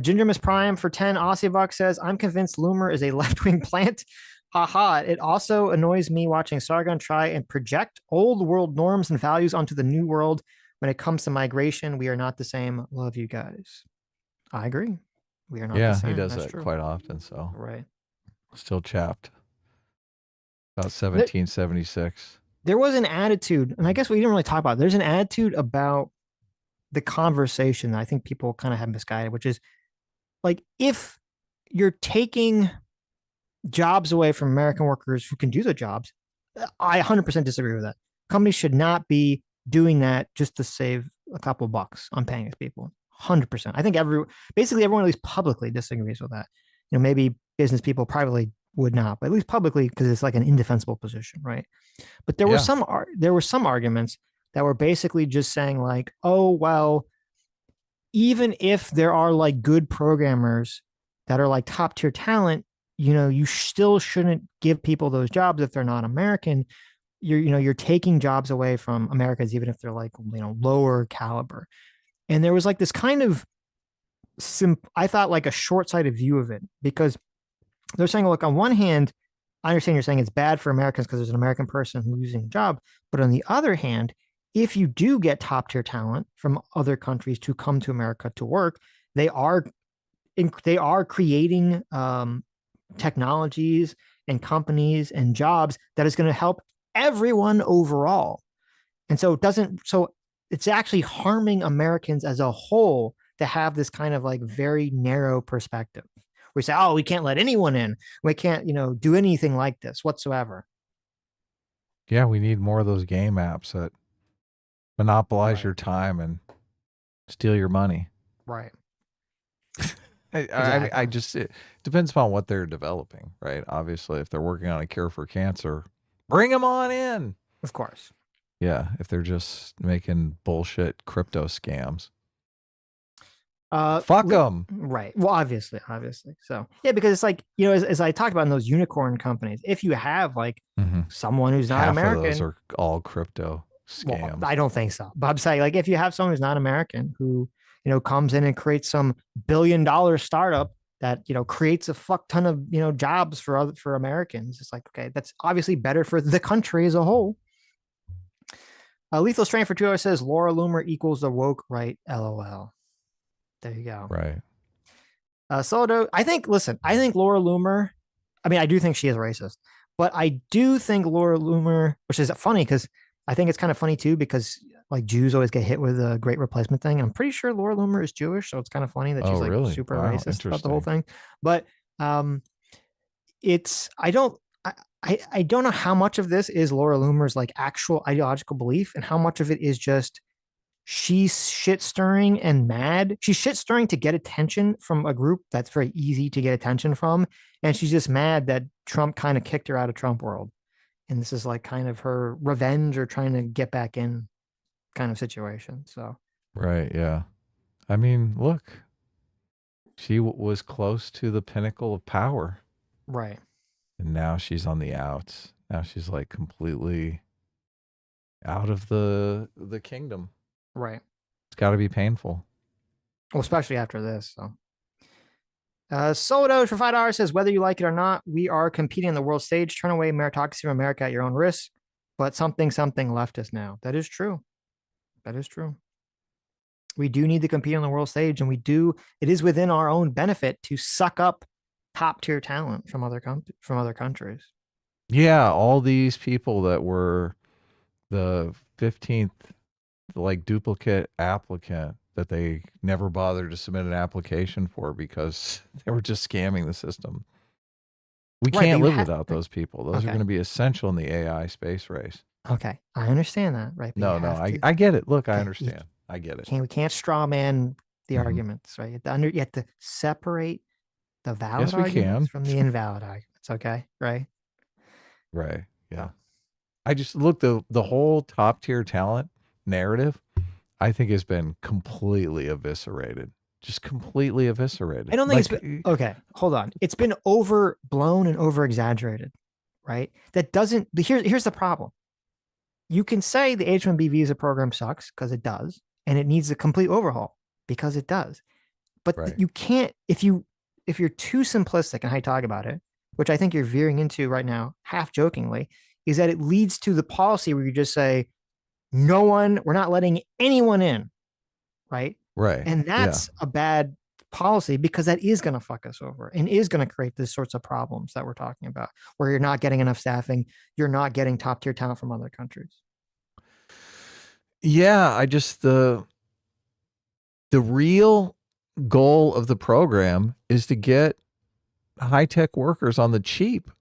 Ginger Miss Prime for 10 Aussie bucks says, I'm convinced Loomer is a left-wing plant. Haha. It also annoys me watching Sargon try and project old world norms and values onto the new world. When it comes to migration, we are not the same. Love you guys. I agree. We are not the same. He does That's that true. quite often. So right. Still chapped. About 1776. There was an attitude, and I guess we didn't really talk about it. There's an attitude about the conversation that I think people kind of have misguided, which is like, if you're taking jobs away from American workers who can do the jobs, I 100% disagree with that. Companies should not be doing that just to save a couple of bucks on paying these people. 100%. I think basically everyone at least publicly disagrees with that. Maybe business people privately would not, but at least publicly, because it's like an indefensible position, right? But there were some arguments that were basically just saying like, oh, well, even if there are like good programmers that are like top tier talent, you still shouldn't give people those jobs if they're not American. You're taking jobs away from Americans, even if they're like, lower caliber. And there was like this kind of I thought like a short-sighted view of it, because they're saying, look, on one hand, I understand you're saying it's bad for Americans because there's an American person who's losing a job. But on the other hand, if you do get top tier talent from other countries to come to America to work, they are creating technologies and companies and jobs that is going to help everyone overall. And so it's actually harming Americans as a whole to have this kind of like very narrow perspective. We say, oh, we can't let anyone in. We can't, do anything like this whatsoever. Yeah, we need more of those game apps that monopolize your time and steal your money. Right. It depends upon what they're developing, right? Obviously, if they're working on a cure for cancer, bring them on in. Of course. Yeah, if they're just making bullshit crypto scams. Fuck them. Right. Well, obviously. So yeah, because it's like, as I talked about in those unicorn companies, if you have like someone who's not American, of those are all crypto scams. Well, I don't think so. But I'm saying, like, if you have someone who's not American who, comes in and creates some billion-dollar startup that, creates a fuck ton of, jobs for Americans, it's like, okay, that's obviously better for the country as a whole. Lethal Strain for 2 hours says Laura Loomer equals the woke right. LOL. There you go. Right. Soldo, I think Laura Loomer, I do think she is racist, but I do think Laura Loomer, which is funny because I think it's kind of funny too, because like Jews always get hit with the great replacement thing. And I'm pretty sure Laura Loomer is Jewish. So it's kind of funny that she's like really? super racist about the whole thing. But I don't know how much of this is Laura Loomer's like actual ideological belief and how much of it is just she's shit stirring and mad. She's shit stirring to get attention from a group that's very easy to get attention from. And she's just mad that Trump kind of kicked her out of Trump world. And this is like kind of her revenge or trying to get back in kind of situation. So, Right. Yeah. I mean, look, she was close to the pinnacle of power. right. And now she's on the outs. Now she's like completely out of the kingdom. Right. It's got to be painful. Well, especially after this. So, Sodo for $5 says, whether you like it or not, we are competing on the world stage. Turn away meritocracy from America at your own risk. But something left us now. That is true. That is true. We do need to compete on the world stage, and it is within our own benefit to suck up top tier talent from other countries. Yeah, all these people that were the 15th like duplicate applicant that they never bothered to submit an application for because they were just scamming the system. We can't live without those people. Those are going to be essential in the AI space race. Okay, I understand that, right? But I get it. Look, I understand. I get it. We can't straw man the arguments, right? You have to separate the valid arguments from the invalid arguments. Okay, right? Right. Yeah. I just look the whole top tier talent narrative, I think has been completely eviscerated. Just completely eviscerated. I don't think it's been, okay. Hold on. It's been overblown and over exaggerated, right? That doesn't. Here's the problem. You can say the H-1B visa program sucks because it does, and it needs a complete overhaul because it does. But you can't if you're too simplistic in how you talk about it, which I think you're veering into right now, half jokingly, is that it leads to the policy where you just say, we're not letting anyone in, right? Right. And that's a bad policy because that is going to fuck us over and is going to create these sorts of problems that we're talking about, where you're not getting enough staffing, you're not getting top tier talent from other countries. Yeah, I just the real goal of the program is to get high-tech workers on the cheap.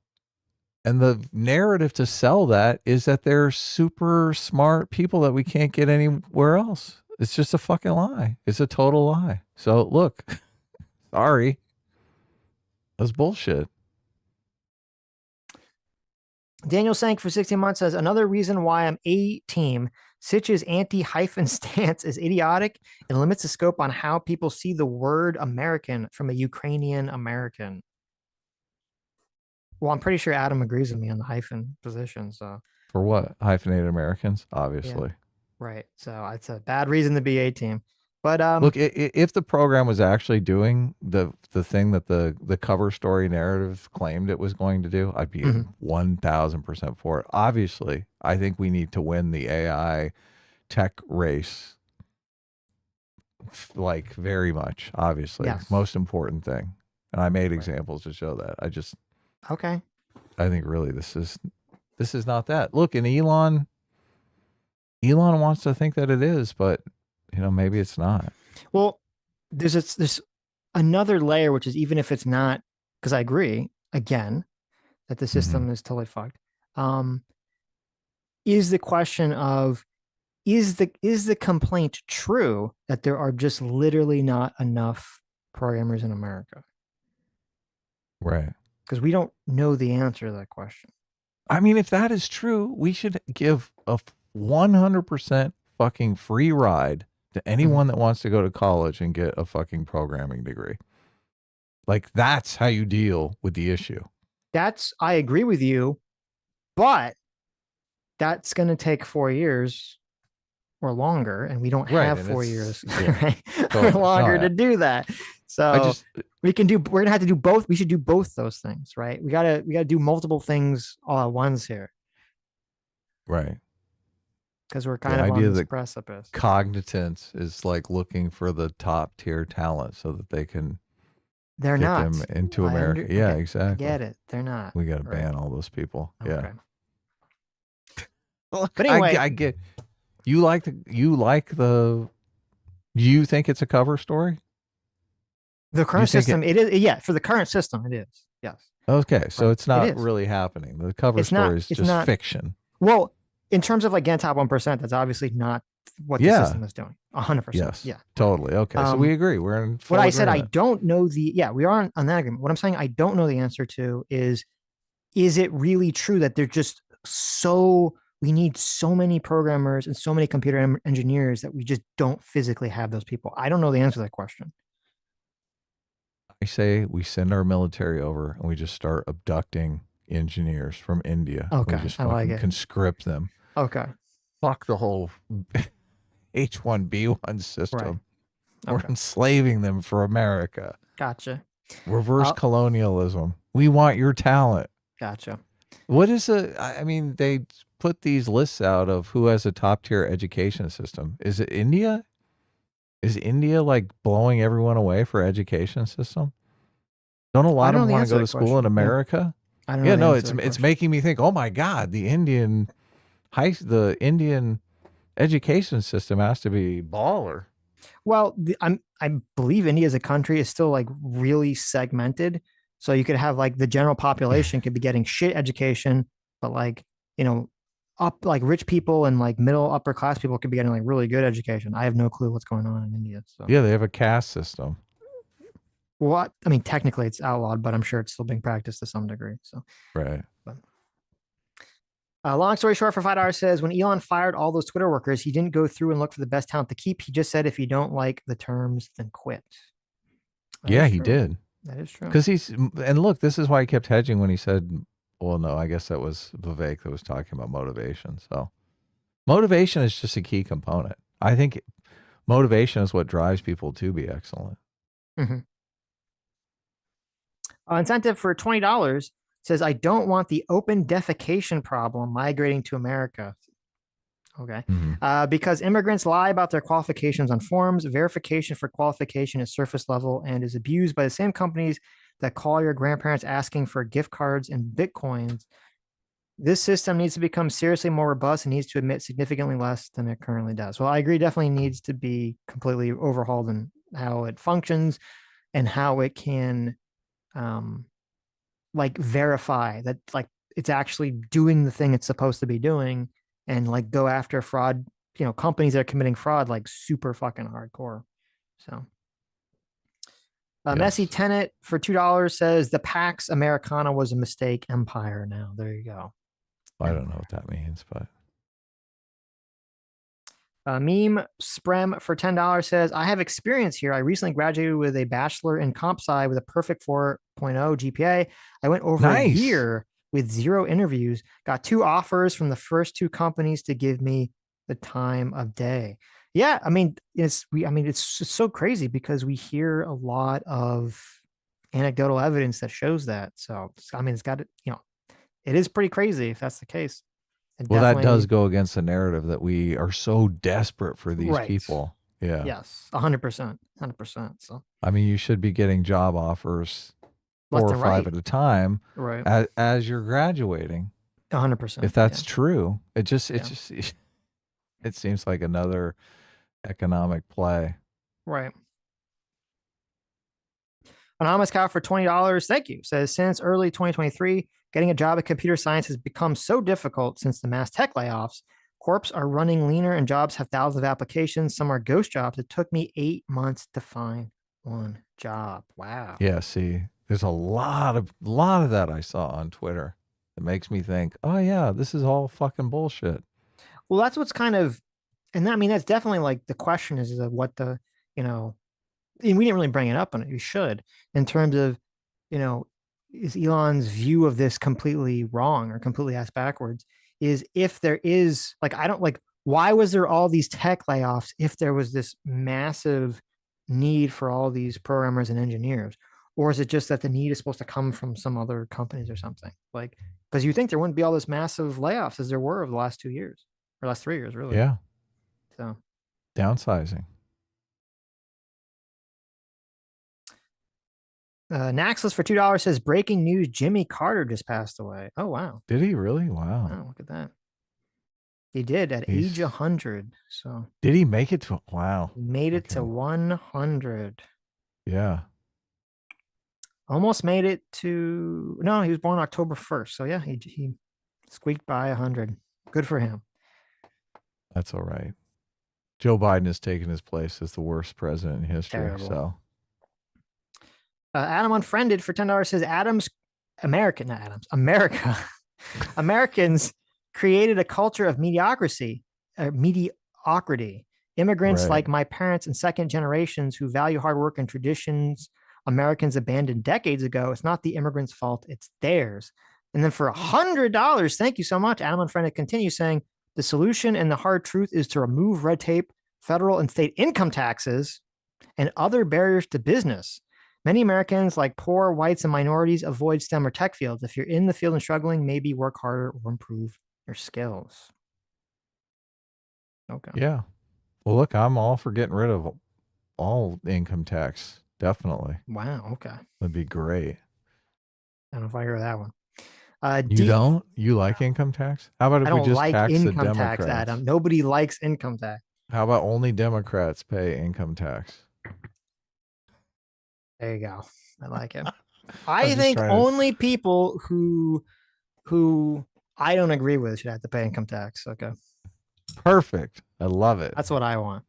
And the narrative to sell that is that they're super smart people that we can't get anywhere else. It's just a fucking lie. It's a total lie. So look, sorry. That's bullshit. Daniel Sank for 16 months says, another reason why I'm A-team, Sitch's anti-hyphen stance is idiotic and limits the scope on how people see the word American from a Ukrainian American. Well, I'm pretty sure Adam agrees with me on the hyphen position. So for what? Hyphenated Americans, obviously. Yeah. Right. So it's a bad reason to be A-team. But look, if the program was actually doing the thing that the cover story narrative claimed it was going to do, I'd be 1000% for it. Obviously, I think we need to win the AI tech race, like very much. Obviously, most important thing. And I made examples to show that. Okay. I think really this is not that. Look, and Elon wants to think that it is, but maybe it's not. Well, there's another layer, which is even if it's not, because I agree again that the system is totally fucked. Is the question of is the complaint true that there are just literally not enough programmers in America? Right. Because we don't know the answer to that question. I mean, if that is true, we should give a 100% fucking free ride to anyone that wants to go to college and get a fucking programming degree. Like, that's how you deal with the issue. I agree with you, but that's going to take 4 years or longer, and we don't have 4 years or longer to do that. So we're going to have to do both. We should do both those things, right? We gotta do multiple things all at once here. Right. Because we're kind of on this precipice. Cognitance is like looking for the top tier talent so that they can get them into America. Yeah, exactly. I get it. They're not. We got to ban all those people. Okay. Yeah. But anyway, I get you like the do you think it's a cover story? The current system, it is. Yeah, for the current system, it is. Yes. Okay, so it's not really happening. The cover story is just fiction. Well, in terms of like getting top 1%, that's obviously not what the system is doing. 100%. Yes. Yeah. Totally. Okay. So we agree. We're in full what I said, I agreement. don't know we are on that agreement. What I'm saying I don't know the answer to is it really true that they're just we need so many programmers and so many computer engineers that we just don't physically have those people? I don't know the answer to that question. I say we send our military over and we just start abducting engineers from India. Okay. We just I like fucking it. conscript them. Okay. Fuck the whole H1B1 system. Right. We're Okay. enslaving them for America. Gotcha. Reverse colonialism. We want your talent. Gotcha. What is I mean, they put these lists out of who has a top tier education system. Is it India? Is India like blowing everyone away for education system? Don't a lot of them want to go to school in America? Yeah. I don't know. It's making me think, oh my God, the Indian education system has to be baller. Well, I believe India as a country is still like really segmented. So you could have like the general population could be getting shit education, but like, up like rich people and like middle upper class people could be getting like really good education. I have no clue what's going on in India. So yeah, they have a caste system. What I mean, technically it's outlawed, but I'm sure it's still being practiced to some degree. So right. But, long story short, for $5 says when Elon fired all those Twitter workers, he didn't go through and look for the best talent to keep. He just said, if you don't like the terms, then quit. Yeah, he did. That is true. Because and look, this is why he kept hedging when he said, well, no, I guess that was Vivek that was talking about motivation. So motivation is just a key component. I think motivation is what drives people to be excellent. Mm-hmm. Incentive for $20 says, I don't want the open defecation problem migrating to America. Okay. Mm-hmm. Because immigrants lie about their qualifications on forms. Verification for qualification is surface level and is abused by the same companies that call your grandparents asking for gift cards and Bitcoins. This system needs to become seriously more robust and needs to admit significantly less than it currently does. Well, I agree, definitely needs to be completely overhauled in how it functions and how it can like verify that like it's actually doing the thing it's supposed to be doing and like go after fraud, companies that are committing fraud like super fucking hardcore. So Messy Tenet for $2 says the Pax Americana was a mistake. Empire now. There you go. I don't know what that means, but Meme Sprem for $10 says, I have experience here. I recently graduated with a bachelor in comp sci with a perfect 4.0 GPA. I went over a year with 0 interviews, got 2 offers from the first 2 companies to give me the time of day. Yeah, I mean, it's so crazy because we hear a lot of anecdotal evidence that shows that. So, I mean, it's got to, it is pretty crazy if that's the case. Well, that does go against the narrative that we are so desperate for these people. Yeah. Yes, 100%, 100%. So, I mean, you should be getting job offers 4 or 5 at a time, right? As you're graduating. 100%. If that's true, it seems like another economic play. Right. Anonymous Cow for $20. Thank you. Says since early 2023, getting a job at computer science has become so difficult since the mass tech layoffs. Corps are running leaner and jobs have thousands of applications. Some are ghost jobs. It took me 8 months to find one job. Wow. Yeah. See, there's a lot of that I saw on Twitter. It makes me think, oh yeah, this is all fucking bullshit. Well, that's what's kind of, and I mean, that's definitely like the question is what the, and we didn't really bring it up on it. We should, in terms of, is Elon's view of this completely wrong or completely ass backwards? Is if there is like, why was there all these tech layoffs if there was this massive need for all these programmers and engineers? Or is it just that the need is supposed to come from some other companies or something? Like, because you think there wouldn't be all this massive layoffs as there were over the last 2 years or last 3 years, really. Yeah. So downsizing. Naxless for $2 says breaking news: Jimmy Carter just passed away. Oh wow! Did he really? Wow! Oh, look at that. He did at age 100. So did he make it to? Wow! He made it to 100. Yeah. Almost made it to. No, he was born October 1st. So yeah, he squeaked by 100. Good for him. That's all right. Joe Biden has taken his place as the worst president in history. Terrible. So Adam Unfriended for $10 says America. Americans created a culture of mediocrity. Immigrants Right. like my parents and second generations who value hard work and traditions Americans abandoned decades ago. It's not the immigrants' fault, it's theirs. And then for $100, thank you so much. Adam Unfriended continues saying the solution and the hard truth is to remove red tape, federal and state income taxes, and other barriers to business. Many Americans, like poor, whites, and minorities, avoid STEM or tech fields. If you're in the field and struggling, maybe work harder or improve your skills. Okay. Yeah. Well, look, I'm all for getting rid of all income tax. Definitely. Wow. Okay. That'd be great. I don't know if I hear that one. You don't? You like income tax? How about if we just tax the income Democrats? tax, Adam. Nobody likes income tax. How about only Democrats pay income tax? There you go. I like it. I think only people who I don't agree with should have to pay income tax. Okay. Perfect. I love it. That's what I want.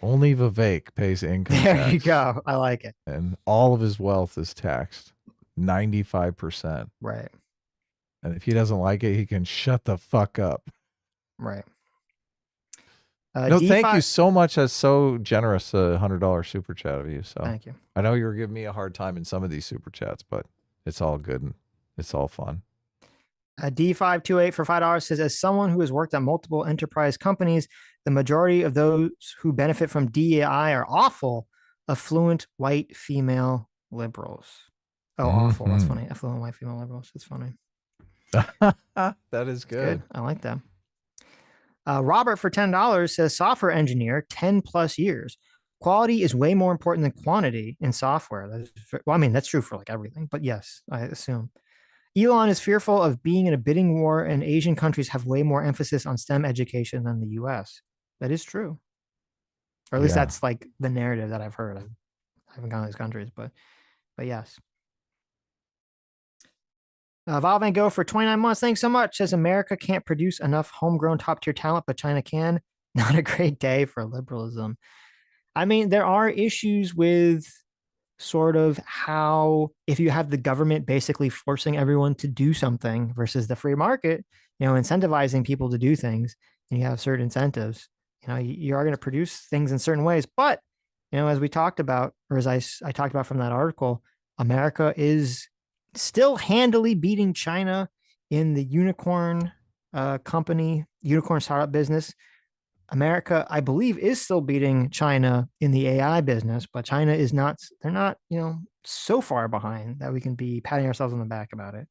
Only Vivek pays income tax. There you go. I like it. And all of his wealth is taxed 95%. Right. And if he doesn't like it, he can shut the fuck up. Right. No, thank you so much. That's so generous. $100 super chat of you. So thank you. I know you were giving me a hard time in some of these super chats, but it's all good and it's all fun. D528 for $5 says, as someone who has worked at multiple enterprise companies, the majority of those who benefit from DEI are awful, affluent white female liberals. Oh, awful. That's funny. Affluent white female liberals. It's funny. That is good. I like that. Robert for $10 says software engineer, 10 plus years. Quality is way more important than quantity in software. That's true for like everything, but yes, I assume. Elon is fearful of being in a bidding war, and Asian countries have way more emphasis on STEM education than the US. That is true. Or at least that's like the narrative that I've heard. I haven't gone to these countries, but yes. Val Van Gogh for 29 months. Thanks so much. Says America can't produce enough homegrown top tier talent, but China can. Not a great day for liberalism. I mean, there are issues with sort of how, if you have the government basically forcing everyone to do something versus the free market, incentivizing people to do things, and you have certain incentives, you are going to produce things in certain ways. But, as we talked about, or as I talked about from that article, America is still handily beating China in the unicorn unicorn startup business. America, I believe, is still beating China in the AI business, but China is not, they're not, so far behind that we can be patting ourselves on the back about it.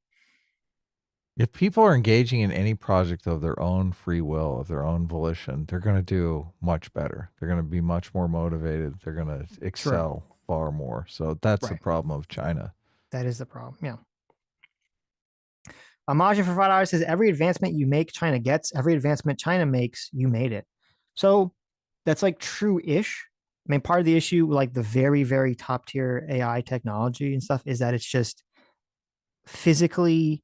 If people are engaging in any project of their own free will, of their own volition, they're going to do much better. They're going to be much more motivated. They're going to excel far more. So that's the problem of China. That is the problem. Yeah. Amajin for $5 says every advancement you make, China gets. Every advancement China makes, you made it. So that's like true-ish. I mean, part of the issue, like the very, very top tier AI technology and stuff, is that it's just physically,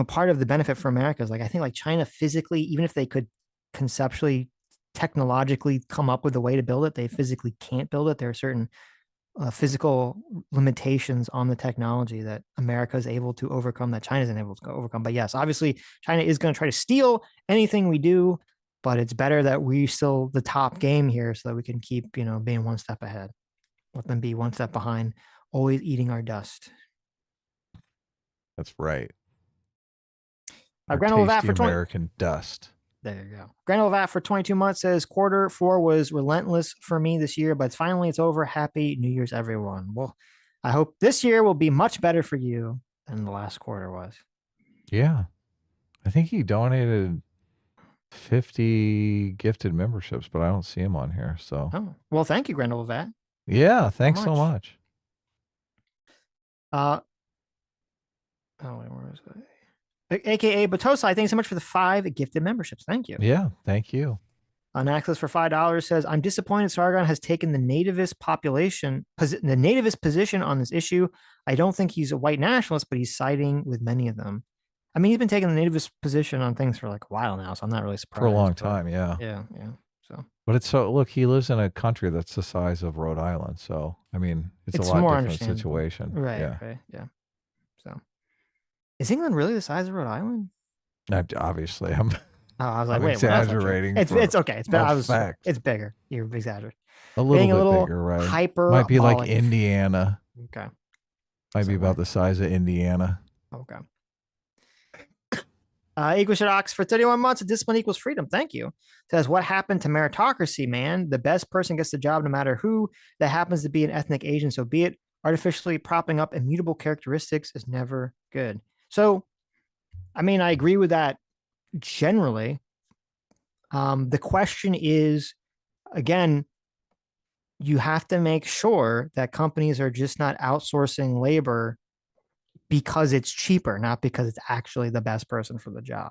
part of the benefit for America is like, I think like China physically, even if they could conceptually, technologically come up with a way to build it, they physically can't build it. There are certain physical limitations on the technology that America is able to overcome that China isn't able to overcome. But yes, obviously China is going to try to steal anything we do, but it's better that we still the top game here so that we can keep, being one step ahead. Let them be one step behind, always eating our dust. That's right. Granola Vat for American dust. There you go. Granola Vat for 22 months says Q4 was relentless for me this year, but finally it's over. Happy New Year's, everyone. Well, I hope this year will be much better for you than the last quarter was. Yeah. I think he donated 50 gifted memberships, but I don't see him on here. So, well, thank you, Granola Vat. Yeah, thanks so much. Where is it? AKA Batosai, thanks so much for the 5 gifted memberships. Thank you. Yeah, thank you. Naxos for $5 says, I'm disappointed Sargon has taken the nativist position on this issue. I don't think he's a white nationalist, but he's siding with many of them. I mean, he's been taking the nativist position on things for like a while now, so I'm not really surprised. For a long time, yeah. Yeah. So, but it's so look, he lives in a country that's the size of Rhode Island, so I mean, it's a it's lot more different understandable. situation. Right. Yeah. Right. Yeah. So, is England really the size of Rhode Island? Obviously, I'm Oh, I was like, I'm wait, well, that's not true. exaggerating. It's okay. It's I was fact. it's bigger. You're exaggerating. A little Being bit a little bigger, right? hyperbolic. Might be like Indiana. Okay. Might be about the size of Indiana. Okay. Equinox for 31 months, discipline equals freedom. Thank you. Says, what happened to meritocracy, man? The best person gets the job no matter who. That happens to be an ethnic Asian, so be it. Artificially propping up immutable characteristics is never good. So, I mean, I agree with that generally. The question is, again, you have to make sure that companies are just not outsourcing labor because it's cheaper, not because it's actually the best person for the job.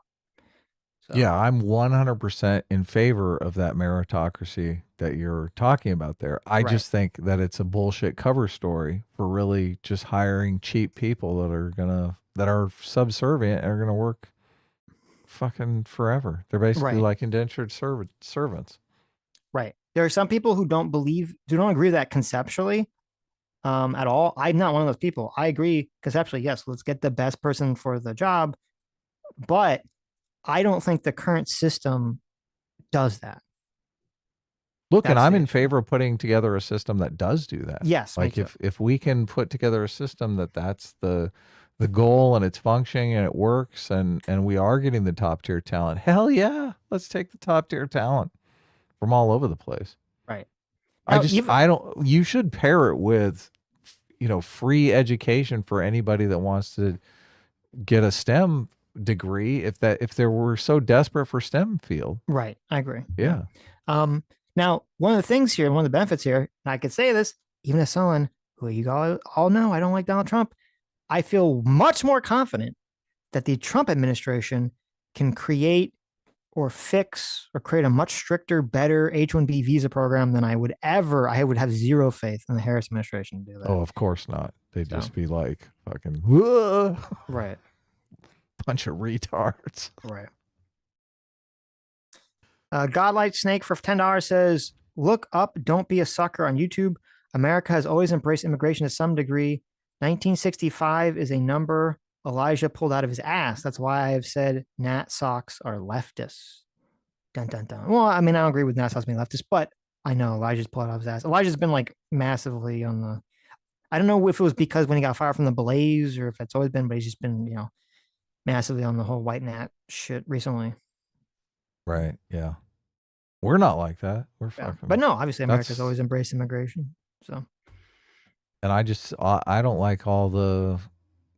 So. Yeah, I'm 100% in favor of that meritocracy that you're talking about there. I just think that it's a bullshit cover story for really just hiring cheap people that are subservient and are gonna work fucking forever. They're basically like indentured servants. Right. There are some people who don't agree with that conceptually at all. I'm not one of those people. I agree conceptually, yes, let's get the best person for the job. But I don't think the current system does that. Look, and I'm in favor of putting together a system that does do that. Yes. Like if we can put together a system that's the goal and it's functioning and it works and we are getting the top tier talent, hell yeah, let's take the top tier talent from all over the place. Right. Now, you should pair it with, free education for anybody that wants to get a STEM degree if they were so desperate for STEM field. Right. I agree. Yeah. Now, one of the things here, one of the benefits here, and I could say this, even as someone who you all know, I don't like Donald Trump. I feel much more confident that the Trump administration can create or fix or create a much stricter, better H-1B visa program than I would have zero faith in the Harris administration to do that. Oh, of course not. They'd just be like fucking, whoa. Right. Bunch of retards. Right. Godlight Snake for $10 says, look up, don't be a sucker on YouTube. America has always embraced immigration to some degree. 1965 is a number Elijah pulled out of his ass. That's why I've said Nat socks are leftists. Dun, dun, dun. Well, I mean, I don't agree with Nat socks being leftist, but I know Elijah's pulled out of his ass. Elijah's been like massively on the, I don't know if it was because when he got fired from the Blaze or if it's always been, but he's just been, massively on the whole white Nat shit recently. Right. Yeah. We're not like that. We're fucking. But no, obviously America's always embraced immigration. So. And I don't like all the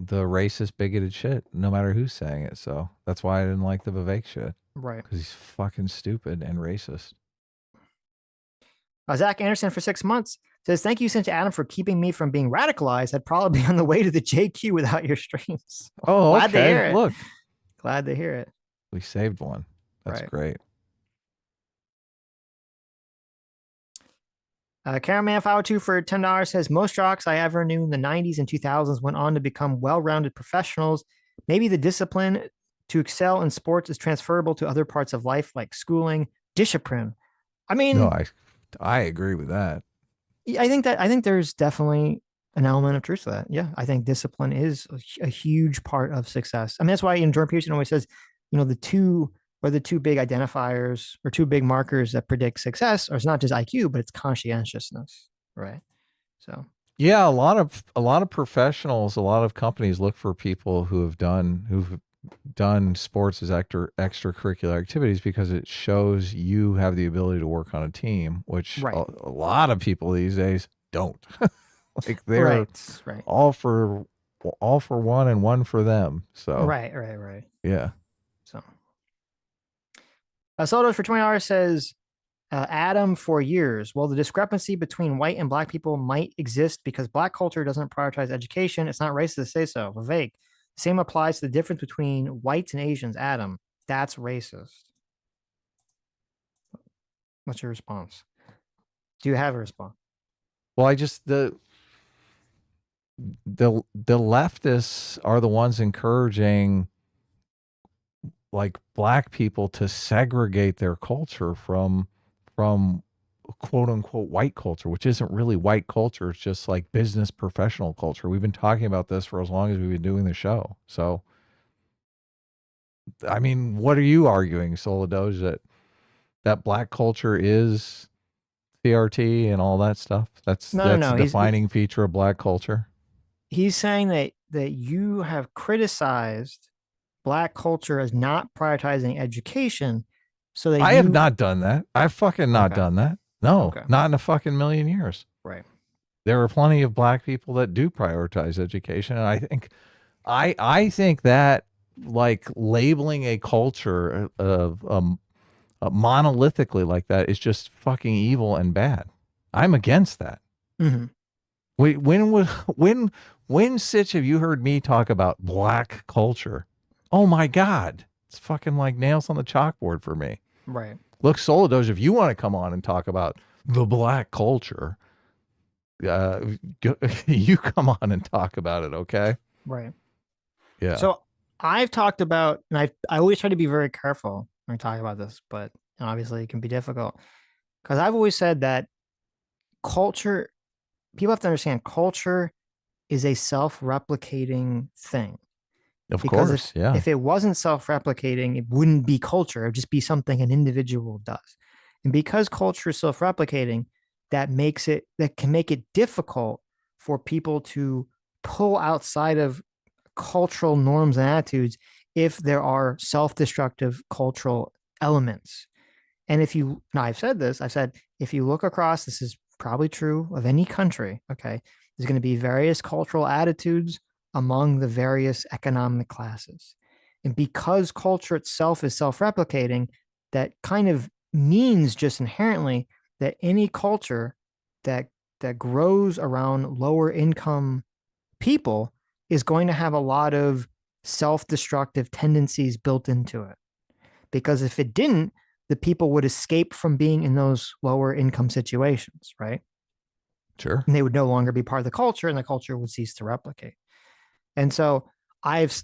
racist, bigoted shit, no matter who's saying it. So that's why I didn't like the Vivek shit. Right. Because he's fucking stupid and racist. Zach Anderson for 6 months says, thank you, Sitch Adam, for keeping me from being radicalized. I'd probably be on the way to the JQ without your streams. Oh, glad to hear it. Look. Glad to hear it. We saved one. That's great. Caraman 502 for $10 says, most jocks I ever knew in the 90s and 2000s went on to become well-rounded professionals. Maybe the discipline to excel in sports is transferable to other parts of life, like schooling, discipline. I mean, no, I agree with that. I think there's definitely an element of truth to that. Yeah, I think discipline is a huge part of success. I mean, that's why Jordan Peterson always says, the two big identifiers or two big markers that predict success, or it's not just IQ, but it's conscientiousness, right? So yeah, a lot of professionals, a lot of companies look for people who've done sports as extracurricular activities because it shows you have the ability to work on a team, which a lot of people these days don't. Like they're all for one and one for them. So right. Yeah. So Soto for $20 says, Adam for years. Well, the discrepancy between white and black people might exist because black culture doesn't prioritize education. It's not racist to say so. Vivek. Same applies to the difference between whites and Asians. Adam, that's racist. What's your response? Do you have a response? Well, the leftists are the ones encouraging like black people to segregate their culture from from quote unquote white culture, which isn't really white culture. It's just like business professional culture. We've been talking about this for as long as we've been doing the show. So, I mean, what are you arguing, Solidoge, that black culture is CRT and all that stuff? That's No. a defining feature of black culture. He's saying that you have criticized black culture as not prioritizing education, so that I have not done that. I've fucking not done that. No, Okay. not in a fucking million years. Right. There are plenty of black people that do prioritize education, and I think that like labeling a culture of monolithically like that is just fucking evil and bad. I'm against that. Mm-hmm. Wait, when Sitch have you heard me talk about black culture? Oh my God, it's fucking like nails on the chalkboard for me. Right. Look, Solidoge, if you want to come on and talk about the black culture, you come on and talk about it, okay? Right. Yeah. So I've talked about, and I always try to be very careful when I talk about this, but obviously it can be difficult, because I've always said that culture, people have to understand culture is a self-replicating thing. Of Because course, yeah. if it wasn't self-replicating, it wouldn't be culture. It would just be something an individual does. And because culture is self-replicating, that can make it difficult for people to pull outside of cultural norms and attitudes if there are self-destructive cultural elements. And I've said this, I've said, if you look across, this is probably true of any country, okay, there's going to be various cultural attitudes among the various economic classes. And because culture itself is self-replicating, that kind of means just inherently that any culture that grows around lower income people is going to have a lot of self-destructive tendencies built into it. Because if it didn't, the people would escape from being in those lower income situations, right? Sure. And they would no longer be part of the culture, and the culture would cease to replicate. And so I've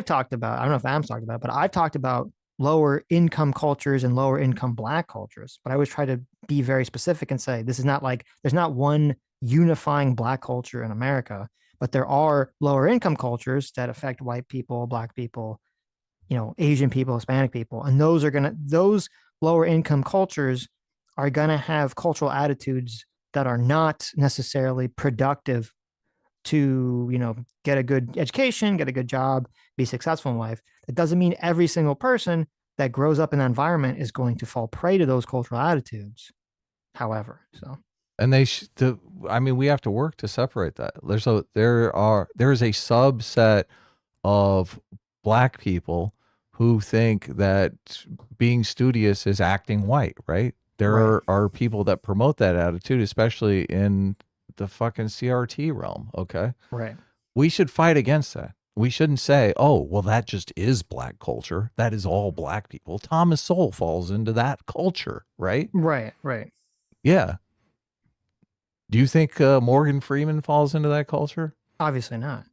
talked about, I don't know if Adam's talked about, but I've talked about lower income cultures and lower income black cultures. But I always try to be very specific and say, this is not like, there's not one unifying black culture in America, but there are lower income cultures that affect white people, black people, Asian people, Hispanic people. And those lower income cultures are going to have cultural attitudes that are not necessarily productive to, get a good education, get a good job, be successful in life. That doesn't mean every single person that grows up in that environment is going to fall prey to those cultural attitudes. However, and we have to work to separate that. There is a subset of black people who think that being studious is acting white, right? There are people that promote that attitude, especially in the fucking CRT realm. Okay. Right. We should fight against that. We shouldn't say, oh, well, that just is black culture. That is all black people. Thomas Sowell falls into that culture, right? Right. Yeah. Do you think Morgan Freeman falls into that culture? Obviously not.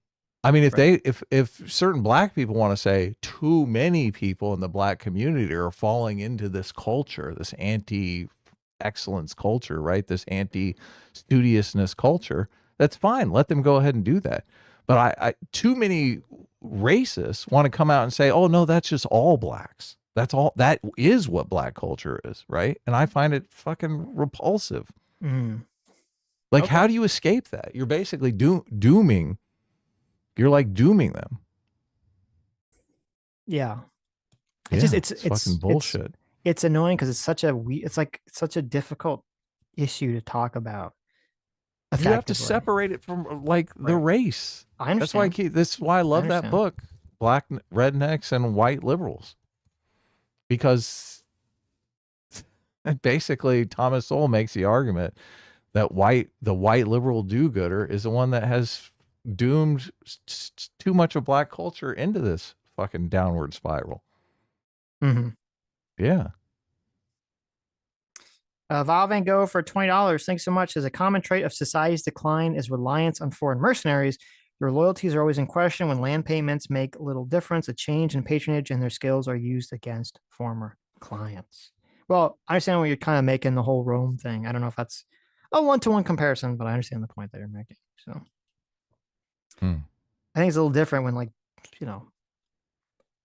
I mean, if certain black people want to say too many people in the black community are falling into this culture, this anti-excellence culture, right? This anti-studiousness culture, that's fine. Let them go ahead and do that. But I too many racists want to come out and say, oh, no, that's just all blacks. That is what black culture is, right? And I find it fucking repulsive. Like, how do you escape that? You're basically dooming. You're like dooming them. Yeah. It's fucking bullshit. It's annoying because it's such a difficult issue to talk about. You have to separate it from the race. I understand. That's why I love that book, Black Rednecks and White Liberals. Because basically Thomas Sowell makes the argument that the white liberal do-gooder is the one that has doomed too much of black culture into this fucking downward spiral. Yeah. Val Van Gogh for $20. Thanks so much. As a common trait of society's decline is reliance on foreign mercenaries. Their loyalties are always in question when land payments make little difference. A change in patronage and their skills are used against former clients. Well, I understand what you're kind of making the whole Rome thing. I don't know if that's a one-to-one comparison, but I understand the point that you're making. So Hmm. I think it's a little different when, like, you know,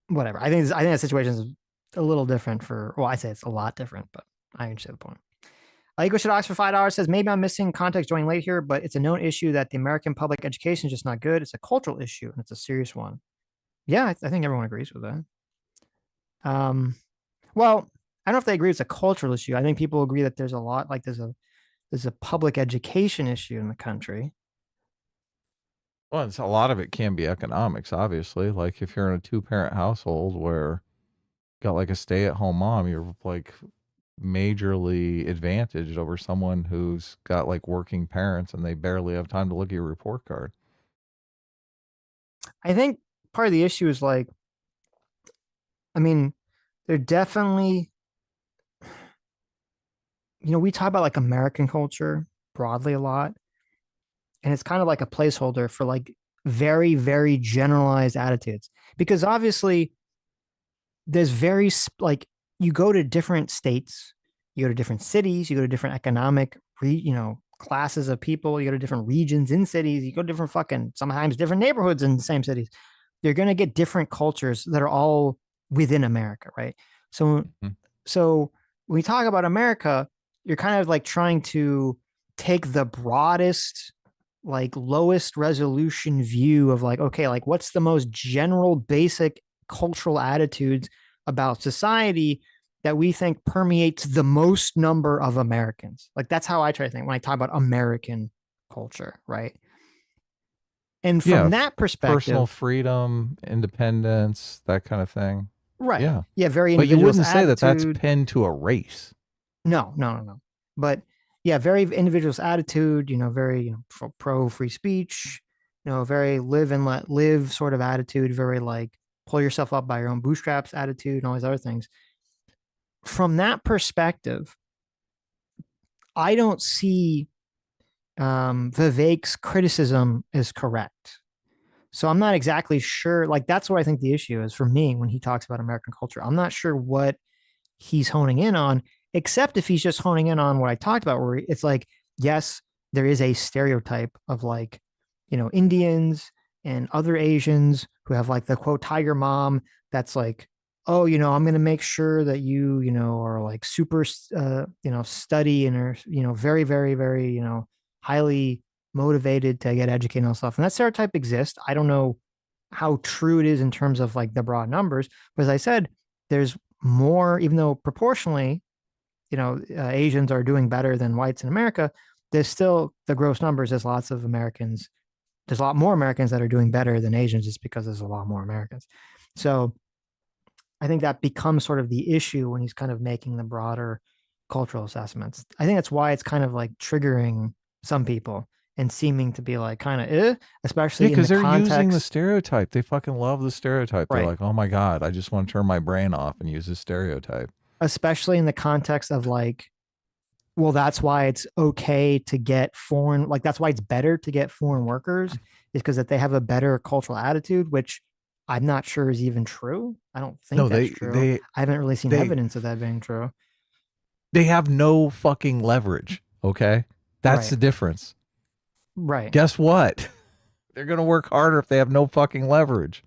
whatever. I think that situation is a little different for. Well, I say it's a lot different, but I understand the point. Ego should Ox for $5 says maybe I'm missing context joining late here, but it's a known issue that the American public education is just not good. It's a cultural issue and it's a serious one. Yeah, I think everyone agrees with that. Well, I don't know if they agree it's a cultural issue. I think people agree that there's a lot, like there's a public education issue in the country. Well, it's, a lot of it can be economics, obviously. Like if you're in a 2-parent household where you got like a stay-at-home mom, you're like majorly advantaged over someone who's got like working parents and they barely have time to look at your report card. I think part of the issue is like, I mean, they're definitely, we talk about like American culture broadly a lot, and it's kind of like a placeholder for like very, very generalized attitudes. Because obviously, there's very, like, you go to different states, you go to different cities, you go to different economic, classes of people, you go to different regions in cities, you go to different fucking, sometimes different neighborhoods in the same cities. You're going to get different cultures that are all within America, right? So, Mhm. so when we talk about America, you're kind of like trying to take the broadest, like lowest resolution view of like, okay, like what's the most general, basic cultural attitudes about society that we think permeates the most number of Americans. Like that's how I try to think when I talk about American culture, right? And Yeah, from that personal perspective, freedom, independence, that kind of thing. right? Yeah. Yeah, very But you individualist wouldn't say that that's attitude. pinned to a race. No, no, no, no. But yeah, very individualist attitude. Very pro free speech. Very live and let live sort of attitude. Very like pull yourself up by your own bootstraps attitude and all these other things. From that perspective, I don't see Vivek's criticism is correct. So I'm not exactly sure. Like that's what I think the issue is for me when he talks about American culture. I'm not sure what he's honing in on, except if he's just honing in on what I talked about, where it's like, yes, there is a stereotype of like, Indians and other Asians who have like the quote tiger mom that's like, oh, I'm going to make sure that are like super, study and are, very, very, very, highly motivated to get educated and stuff. And that stereotype exists. I don't know how true it is in terms of like the broad numbers, but as I said, there's more, even though proportionally, Asians are doing better than whites in America, there's still the gross numbers. There's lots of Americans. There's a lot more Americans that are doing better than Asians just because there's a lot more Americans. So I think that becomes sort of the issue when he's kind of making the broader cultural assessments. I think that's why it's kind of like triggering some people and seeming to be like kind of, Yeah, especially in because the they're using the context. stereotype. They fucking love the stereotype. They're Right. like, oh my God, I just want to turn my brain off and use this stereotype. Especially in the context of like, well, that's why it's okay to get foreign, like that's why it's better to get foreign workers, is because that they have a better cultural attitude, which I'm not sure is even true. I don't think No, that's they true. they I haven't really seen they evidence of that being true. they have no fucking leverage. Okay. That's Right. the difference. Right. Guess what? They're going to work harder if they have no fucking leverage.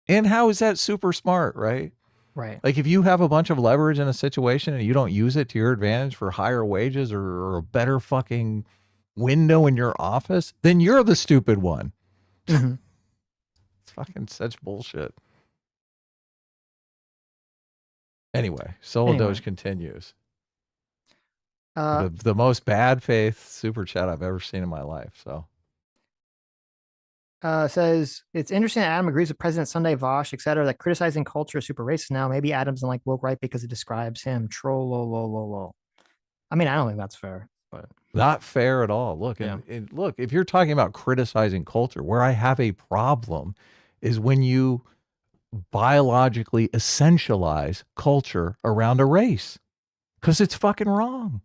And how is that super smart, right? Right. Like if you have a bunch of leverage in a situation and you don't use it to your advantage for higher wages or a better fucking window in your office, then you're the stupid one. Mm-hmm. It's fucking such bullshit. Anyway, Solo Anyway, Doge continues. uh, The most bad faith super chat I've ever seen in my life. So says it's interesting that Adam agrees with President Sunday Vosh, et cetera, that criticizing culture is super racist now. Maybe Adam's not like woke right because it describes him. Troll, lo, lo, lo, lo. I mean, I don't think that's fair, but not fair at all. Look, yeah. and look, if you're talking about criticizing culture, where I have a problem is when you biologically essentialize culture around a race, because it's fucking wrong.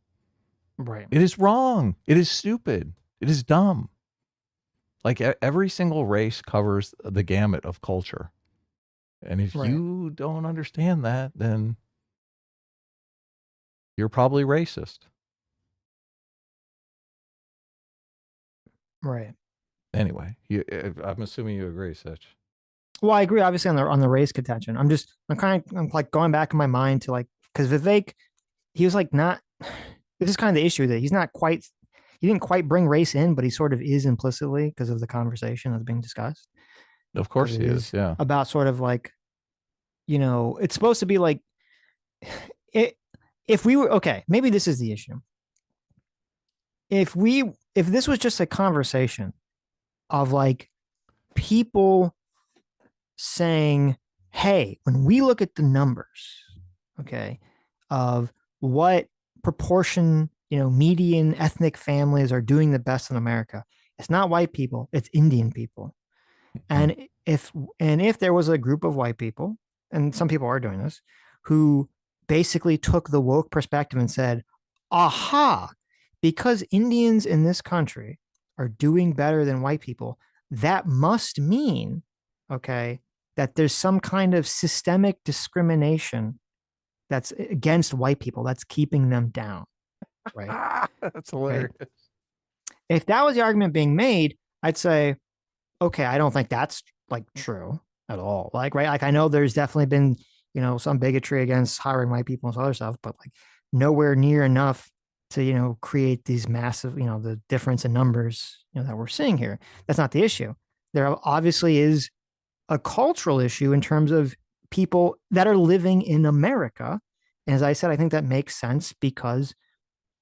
Right. It is wrong. It is stupid. It is dumb. Like every single race covers the gamut of culture. And if Right. you don't understand that, then you're probably racist. Right. Anyway, I'm assuming you agree, Sitch. Well, I agree, obviously, on the race contention. I'm like going back in my mind to like, because Vivek, he was like not. This is kind of the issue that he's not quite. He didn't quite bring race in, but he sort of is implicitly because of the conversation that's being discussed. Of course he is. Yeah. About sort of like, it's supposed to be like, if we were okay, maybe this is the issue. If this was just a conversation of like people saying, hey, when we look at the numbers, okay, of what proportion, median ethnic families are doing the best in America, it's not white people, it's Indian people. And if there was a group of white people, and some people are doing this, who basically took the woke perspective and said, aha, because Indians in this country are doing better than white people, that must mean, okay, that there's some kind of systemic discrimination that's against white people that's keeping them down. Right. That's hilarious. Right? If that was the argument being made, I'd say, okay, I don't think that's like true at all. Like, right. Like I know there's definitely been, some bigotry against hiring white people and some other stuff, but like nowhere near enough to, create these massive, the difference in numbers, that we're seeing here. That's not the issue. There obviously is a cultural issue in terms of people that are living in America. And as I said, I think that makes sense because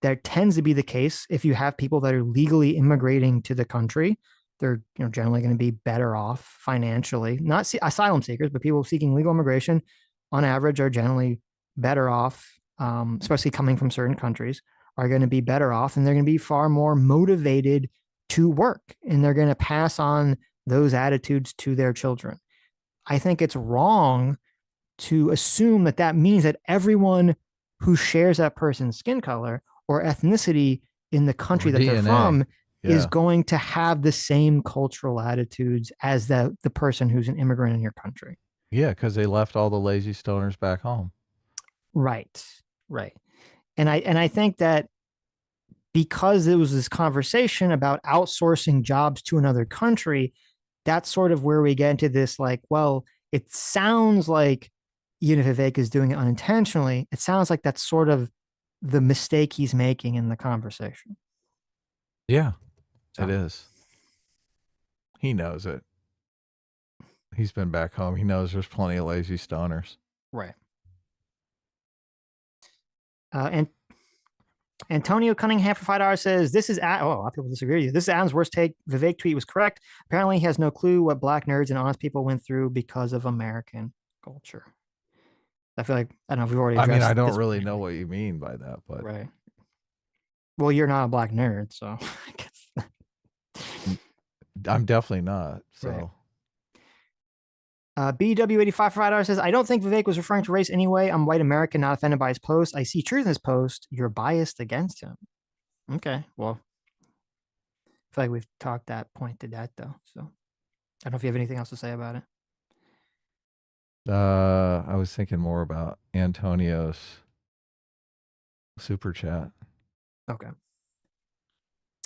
that tends to be the case. If you have people that are legally immigrating to the country, they're generally going to be better off financially. Not asylum seekers, but people seeking legal immigration, on average, are generally better off, especially coming from certain countries, are going to be better off, and they're going to be far more motivated to work, and they're going to pass on those attitudes to their children. I think it's wrong to assume that that means that everyone who shares that person's skin color or ethnicity in the country that they're from is going to have the same cultural attitudes as the person who's an immigrant in your country. Yeah, because they left all the lazy stoners back home. Right. And I think that because there was this conversation about outsourcing jobs to another country, that's sort of where we get into this, like, well, it sounds like Vivek is doing it unintentionally. It sounds like that's sort of the mistake he's making in the conversation. Yeah, it is. He knows it. He's been back home. He knows there's plenty of lazy stoners. Right. And Antonio Cunningham for $5 says, this is, a lot of people disagree with you. This is Adam's worst take. Vivek tweet was correct. Apparently he has no clue what black nerds and honest people went through because of American culture. I feel like, I don't know if we've already addressed. I don't really know what you mean by that, but. Right. Well, you're not a black nerd, so I guess. I'm definitely not, so. Right. BW85 for $5 says, I don't think Vivek was referring to race anyway. I'm white American, not offended by his post. I see truth in his post. You're biased against him. Okay, well, I feel like we've talked that point to that, though. So I don't know if you have anything else to say about it. I was thinking more about Antonio's super chat. Okay.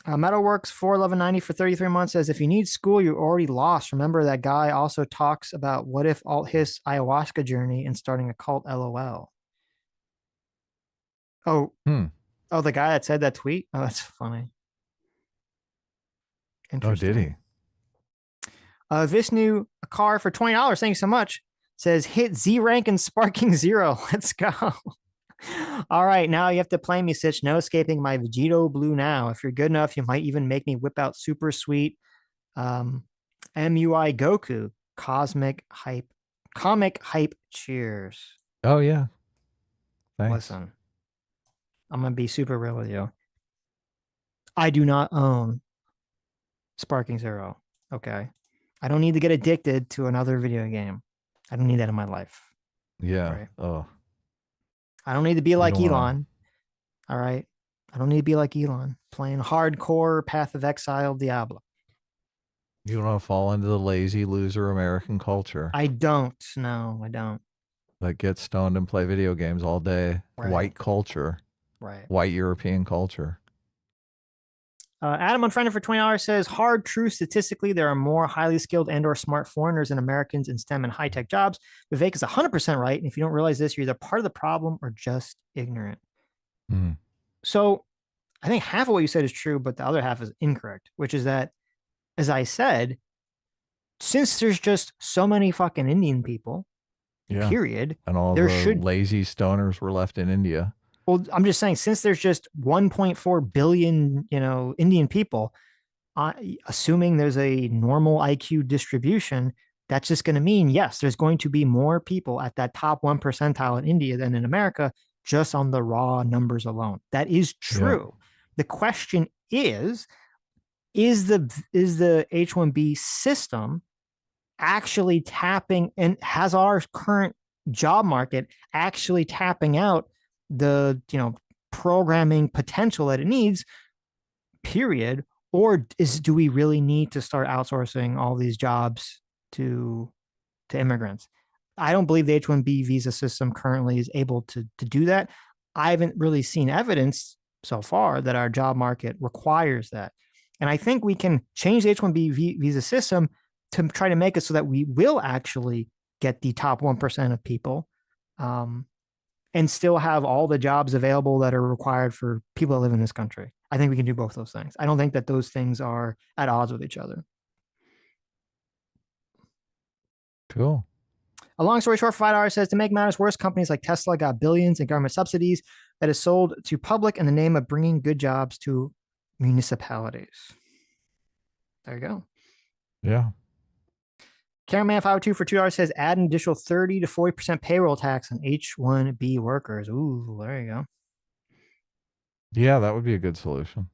Metalworks 41190 for 33 months says, if you need school, you're already lost. Remember that guy also talks about what if his ayahuasca journey and starting a cult, LOL. Oh, the guy that said that tweet? Oh, that's funny. Oh, did he? Vishnu, a car for $20. Thank you so much. Says, hit Z rank and sparking 0. Let's go. All right, now you have to play me, Sitch. No escaping my Vegito blue now. If you're good enough, you might even make me whip out super sweet MUI Goku comic hype cheers. Oh, yeah. Thanks. Listen, I'm going to be super real with you. I do not own Sparking 0. Okay. I don't need to get addicted to another video game. I don't need that in my life. Yeah. Right? Oh. I don't need to be like Elon. All right. I don't need to be like Elon playing hardcore Path of Exile Diablo. You don't want to fall into the lazy loser American culture. I don't. No, I don't. Like get stoned and play video games all day. Right. White culture. Right. white European culture. Adam Unfriended for $20 says, hard truth, statistically, there are more highly skilled and or smart foreigners than Americans in STEM and high-tech jobs. Vivek is 100% right. And if you don't realize this, you're either part of the problem or just ignorant. Mm. So I think half of what you said is true, but the other half is incorrect, which is that, as I said, since there's just so many fucking Indian people, period, And all there the lazy stoners were left in India. Well, I'm just saying, since there's just 1.4 billion, Indian people, assuming there's a normal IQ distribution, that's just going to mean, yes, there's going to be more people at that top 1 percentile in India than in America, just on the raw numbers alone. That is true. Yeah. The question is the H-1B system actually tapping, and has our current job market actually tapping out the programming potential that it needs, period? Or do we really need to start outsourcing all these jobs to immigrants? I don't believe the H-1B visa system currently is able to do that. I haven't really seen evidence so far that our job market requires that. And I think we can change the H-1B visa system to try to make it so that we will actually get the top 1% of people, and still have all the jobs available that are required for people that live in this country. I think we can do both those things. I don't think that those things are at odds with each other. Cool. A long story short, $5 says, to make matters worse, companies like Tesla got billions in government subsidies that is sold to public in the name of bringing good jobs to municipalities. There you go. Yeah. Cameraman 502 for $2 says, add an additional 30 to 40% payroll tax on H-1B workers. Ooh, there you go. Yeah, that would be a good solution.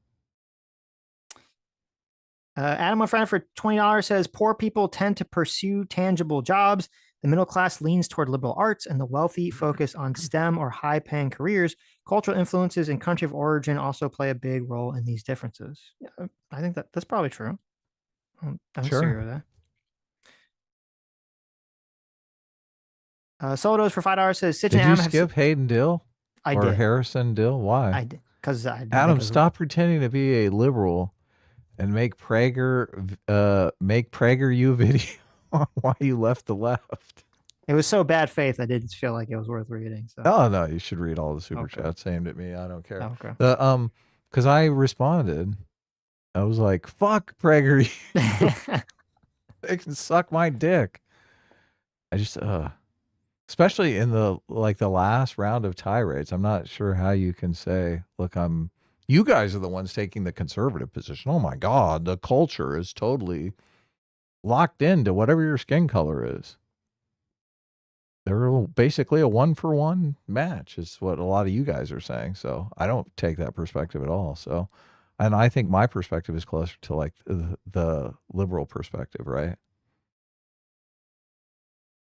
Adam, my friend, for $20 says, poor people tend to pursue tangible jobs. The middle class leans toward liberal arts, and the wealthy focus on STEM or high-paying careers. Cultural influences and country of origin also play a big role in these differences. Yeah, I think that's probably true. I don't disagree with that. Solos for $5 says, Sitch did and you skip Hayden Dill? I or did. Harrison Dill? Why? I did. Because Adam, stop pretending to be a liberal and make PragerU video on why you left the left. It was so bad faith, I didn't feel like it was worth reading. So. Oh no, you should read all the super chats aimed at me. I don't care. Okay. Because I responded, I was like, "Fuck PragerU, they can suck my dick." I just especially in the last round of tirades, I'm not sure how you can say, "Look, you guys are the ones taking the conservative position. Oh my God, the culture is totally locked into whatever your skin color is." They're basically a 1-for-1 match is what a lot of you guys are saying. So I don't take that perspective at all. So, and I think my perspective is closer to like the liberal perspective, right?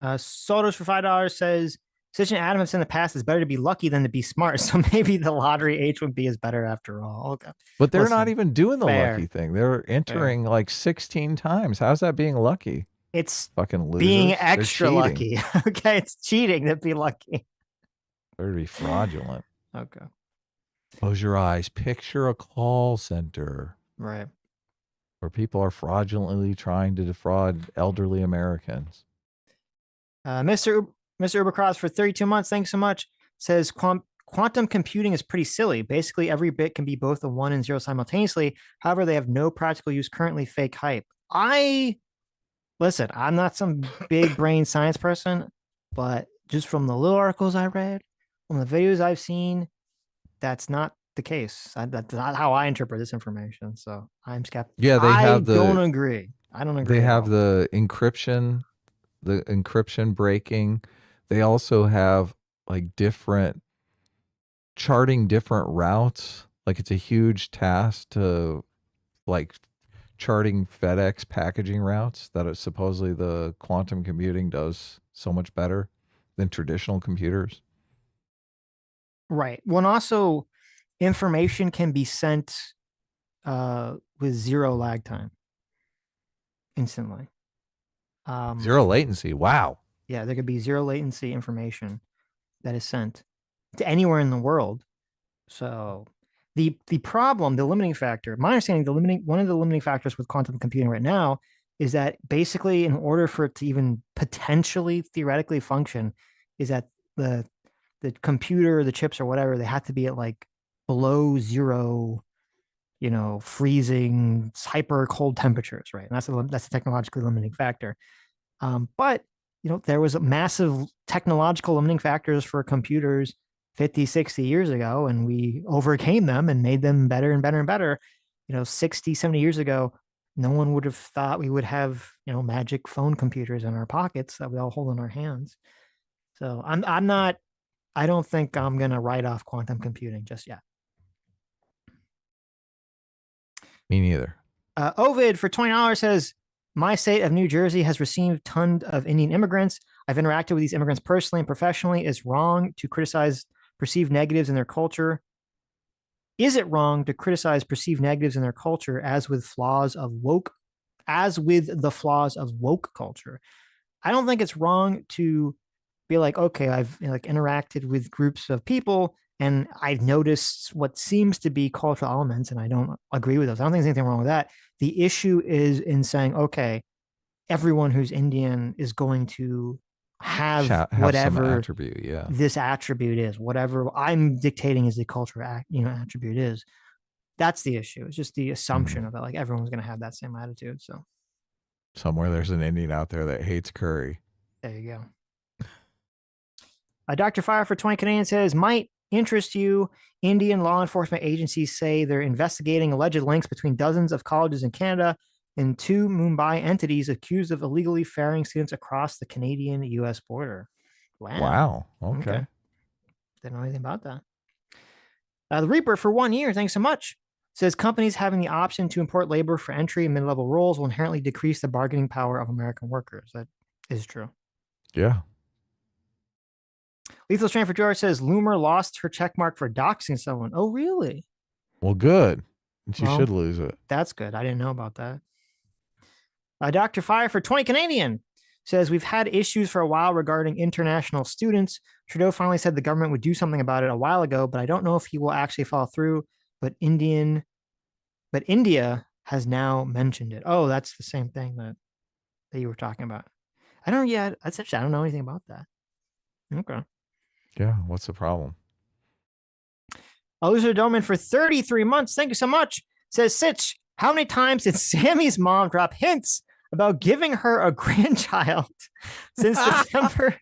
Sotos for $5 says, Sitch and Adam have said in the past, it's better to be lucky than to be smart. So maybe the lottery H-1B is better after all. Okay. But they're not even doing the lucky thing. They're entering like 16 times. How's that being lucky? It's fucking losers. Being extra lucky. Okay, it's cheating to be lucky. Better to be fraudulent. Okay. Close your eyes. Picture a call center. Right. Where people are fraudulently trying to defraud elderly Americans. Mr. Ubercross for 32 months. Thanks so much. Says quantum computing is pretty silly. Basically, every bit can be both a 1 and 0 simultaneously. However, they have no practical use currently. Fake hype. Listen, I'm not some big brain science person, but just from the little articles I read, from the videos I've seen, that's not the case. That's not how I interpret this information. So I'm skeptical. Yeah, I don't agree. I don't agree. They have the encryption breaking. They also have like charting different routes. Like it's a huge task to like charting FedEx packaging routes that is supposedly the quantum computing does so much better than traditional computers. Right. Well, and also information can be sent with 0 lag time instantly. Zero latency. Wow. Yeah, there could be 0 latency information that is sent to anywhere in the world So the problem, the limiting factor, my understanding, one of the limiting factors with quantum computing right now is that basically in order for it to even potentially theoretically function, is that the computer, the chips or whatever, they have to be at like below zero, freezing, hyper cold temperatures, right? And that's a technologically limiting factor. But there was a massive technological limiting factors for computers 50, 60 years ago, and we overcame them and made them better and better and better. 60, 70 years ago, no one would have thought we would have, magic phone computers in our pockets that we all hold in our hands. So I don't think I'm going to write off quantum computing just yet. Me neither. Ovid for $20 says, my state of New Jersey has received tons of Indian immigrants. I've interacted with these immigrants personally and professionally. It's wrong to criticize perceived negatives in their culture. Is it wrong to criticize perceived negatives in their culture as with the flaws of woke culture? I don't think it's wrong to be like, okay, I've interacted with groups of people and I've noticed what seems to be cultural elements, and I don't agree with those. I don't think there's anything wrong with that. The issue is in saying, okay, everyone who's Indian is going to have whatever attribute, this attribute is, whatever I'm dictating is the cultural attribute is. That's the issue. It's just the assumption of it, like everyone's going to have that same attitude. So somewhere there's an Indian out there that hates curry. There you go. Dr. Fire for 20 Canadian says, might interest you. Indian law enforcement agencies say they're investigating alleged links between dozens of colleges in Canada and 2 Mumbai entities accused of illegally ferrying students across the Canadian-U.S. border. Wow. Okay. Didn't know anything about that. The Reaper for 1 year, thanks so much, says companies having the option to import labor for entry and mid-level roles will inherently decrease the bargaining power of American workers. That is true. Yeah. Lethal Strain for George says Loomer lost her check mark for doxing someone. Oh, really? Well, good. She should lose it. That's good. I didn't know about that. Dr. Fire for 20 Canadian says we've had issues for a while regarding international students. Trudeau finally said the government would do something about it a while ago, but I don't know if he will actually follow through. But India has now mentioned it. Oh, that's the same thing that you were talking about. I don't know anything about that. Okay. Yeah, what's the problem? Loser Doman for 33 months. Thank you so much. Says Sitch, how many times did Sammy's mom drop hints about giving her a grandchild since December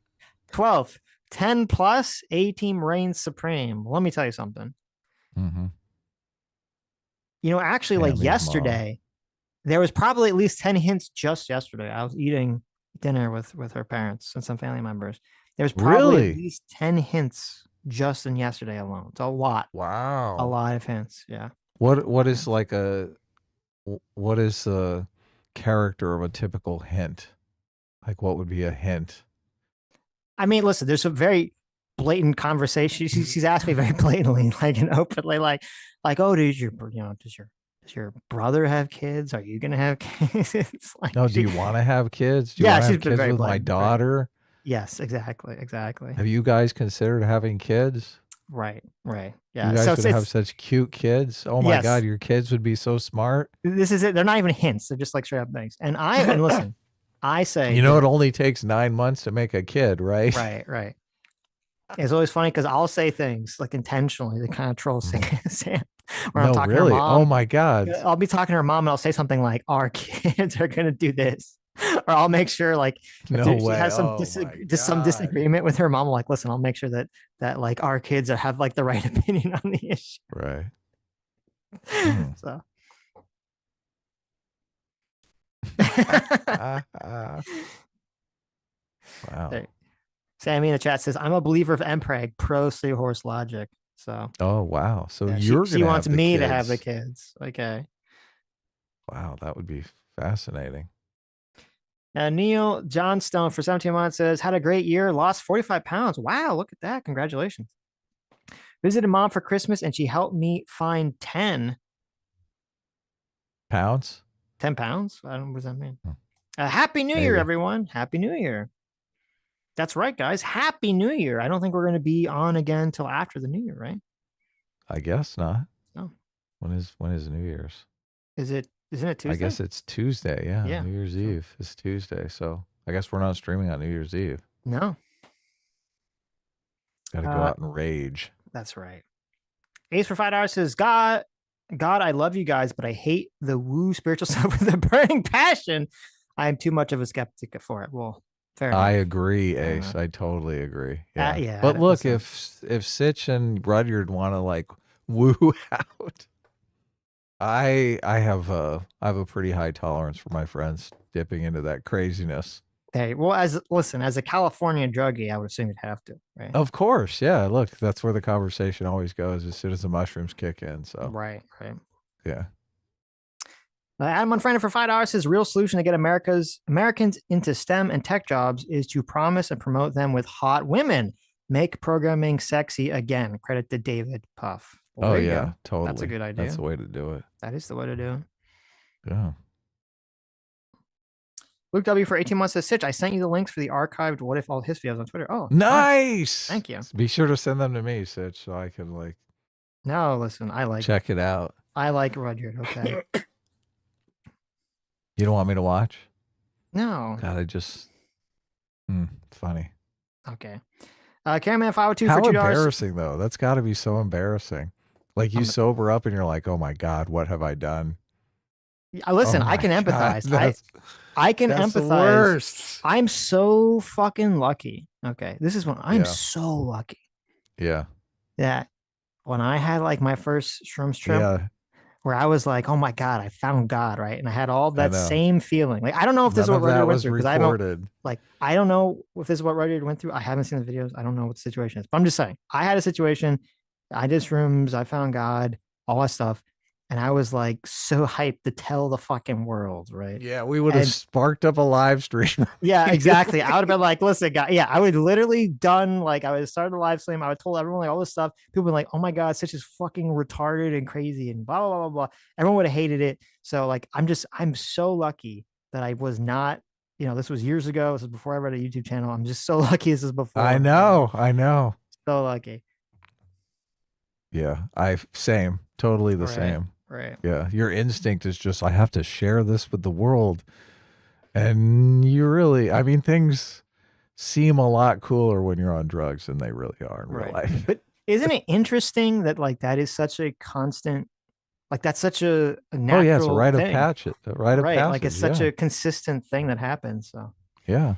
12th? 10 plus, A-team reigns supreme. Let me tell you something. Mm-hmm. Actually, like yesterday, there was probably at least 10 hints just yesterday. I was eating dinner with her parents and some family members. There's probably at least 10 hints just in yesterday alone. It's a lot. Wow. A lot of hints. Yeah. What is the character of a typical hint? Like what would be a hint? I mean, listen, there's a very blatant conversation. She's asked me very blatantly, like and openly, like, oh, does your brother have kids? Are you gonna have kids? Like, no, do you want to have kids? Do you she's have been kids very with blatant, my daughter. Right. Yes, exactly. Have you guys considered having kids? Right. Yeah. You guys would have such cute kids. Oh my God, your kids would be so smart. This is it. They're not even hints. They're just like straight up things. And listen, I say, it only takes 9 months to make a kid, right? Right. It's always funny because I'll say things like intentionally to kind of troll Sam. When I'm talking to her mom, oh my God. I'll be talking to her mom and I'll say something like, our kids are going to do this. Or I'll make sure like she has some disagreement with her mom. I'm like, listen, I'll make sure that like our kids have like the right opinion on the issue. Right. So. Wow. There. Sammy in the chat says, I'm a believer of MPreg, pro horse logic. So. Oh, wow. So she wants me to have the kids. Okay. Wow. That would be fascinating. Neil Johnstone for 17 months says, had a great year, lost 45 pounds. Wow, look at that. Congratulations. Visited mom for Christmas and she helped me find 10 pounds. 10 pounds? I don't know what does that mean. Happy New Year, everyone. Happy New Year. That's right, guys. Happy New Year. I don't think we're going to be on again until after the New Year, right? I guess not. No. When is New Year's? Isn't it Tuesday? I guess it's Tuesday. Yeah. Yeah. New Year's Eve is Tuesday. So I guess we're not streaming on New Year's Eve. No. Got to go out and rage. That's right. Ace for $5 says, God, I love you guys, but I hate the woo spiritual stuff with a burning passion. I'm too much of a skeptic for it. Well, fair enough. I agree, Ace. I totally agree. Yeah. Yeah. But look, if Sitch and Rudyard want to like woo out, I have a pretty high tolerance for my friends dipping into that craziness. Hey, well, as a Californian druggie, I would assume you'd have to, right? Of course, yeah. Look, that's where the conversation always goes as soon as the mushrooms kick in. So right. Yeah. Adam Unfriended for $5 says, real solution to get Americans into STEM and tech jobs is to promise and promote them with hot women. Make programming sexy again. Credit to David Puff. Well, yeah, totally. That's a good idea. That's the way to do it. That is the way to do it. Yeah. Luke W for 18 months says, Sitch, I sent you the links for the archived What If All His videos on Twitter. Oh, nice. Thank you. Be sure to send them to me, Sitch, so I can like. No, listen, I like check it out. I like Rudyard. Okay. You don't want me to watch? No. God, I just. Funny. Okay. Cameraman 502 How for $2. Embarrassing though. That's got to be so embarrassing. Like you sober up and you're like, oh my God, what have I done? Listen, I can empathize. I can empathize. The worst. I'm so fucking lucky. Okay. This is when I'm so lucky. Yeah. That when I had like my first shrooms trip, where I was like, oh my God, I found God, right? And I had all that same feeling. Like, I don't know if this is what Rudyard went through. Because I don't know if this is what Rudyard went through. I haven't seen the videos. I don't know what the situation is. But I'm just saying, I had a situation. I did shrooms. I found God, all that stuff. And I was like so hyped to tell the fucking world, right? Yeah, we would have sparked up a live stream. Yeah, exactly. I would have been like, listen, guys. Yeah, I would literally done like I would have started a live stream. I would told everyone like all this stuff. People were like, oh my God, Sitch is fucking retarded and crazy and blah, blah, blah, blah. Everyone would have hated it. So like, I'm so lucky that I was not, this was years ago. This was before I read a YouTube channel. I'm just so lucky this is before. I know. So lucky. Yeah, same. Totally the same. Right. Yeah. Your instinct is just, I have to share this with the world. And you really, I mean, things seem a lot cooler when you're on drugs than they really are in real life. But isn't it interesting that like that is such a constant, like that's such a natural Oh yeah, it's a rite of thing. passage. Right. Like it's such a consistent thing that happens. So yeah.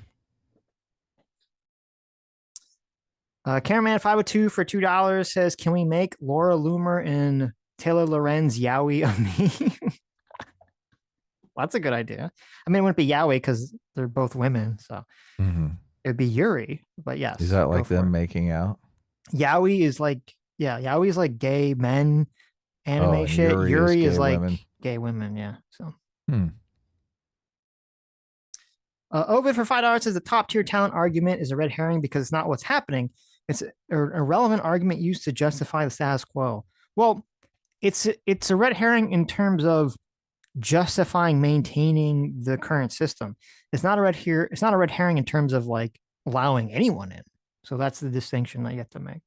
Cameraman 502 for $2 says, can we make Laura Loomer and Taylor Lorenz Yowie a meme? Well, that's a good idea. I mean, it wouldn't be Yowie because they're both women, so it'd be Yuri. But yes, is that like them making out? Yowie is like, Yowie is like gay men anime shit. Yuri is like gay women. Yeah. So. Ovid for $5 says the top tier talent argument is a red herring because it's not what's happening. It's an irrelevant argument used to justify the status quo. Well, it's a red herring in terms of justifying maintaining the current system. It's not a red herring in terms of like allowing anyone in. So that's the distinction that you have to make.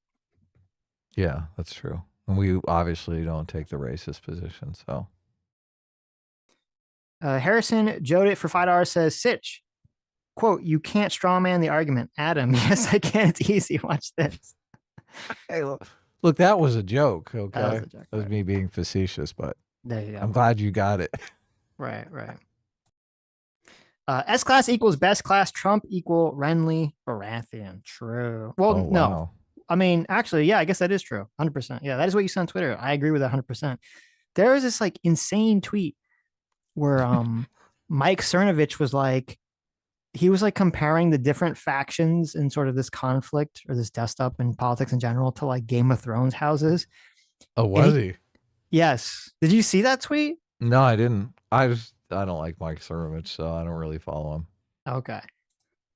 Yeah, that's true. And we obviously don't take the racist position. So Harrison Jodit for $5 says, Sitch, quote, you can't strawman the argument. Adam, yes, I can. It's easy. Watch this. Hey, look, that was a joke. Okay. That was me being facetious, but there you go. I'm glad you got it. Right. S class equals best class. Trump equal Renly Baratheon. True. Well, no. I mean, actually, yeah, I guess that is true. 100%. Yeah, that is what you said on Twitter. I agree with that 100%. There was this like insane tweet where Mike Cernovich was like, he was like comparing the different factions in sort of this conflict or this dust up in politics in general to like Game of Thrones houses. Oh, was he? Yes. Did you see that tweet? No, I didn't. I don't like Mike Cernovich, so I don't really follow him. Okay.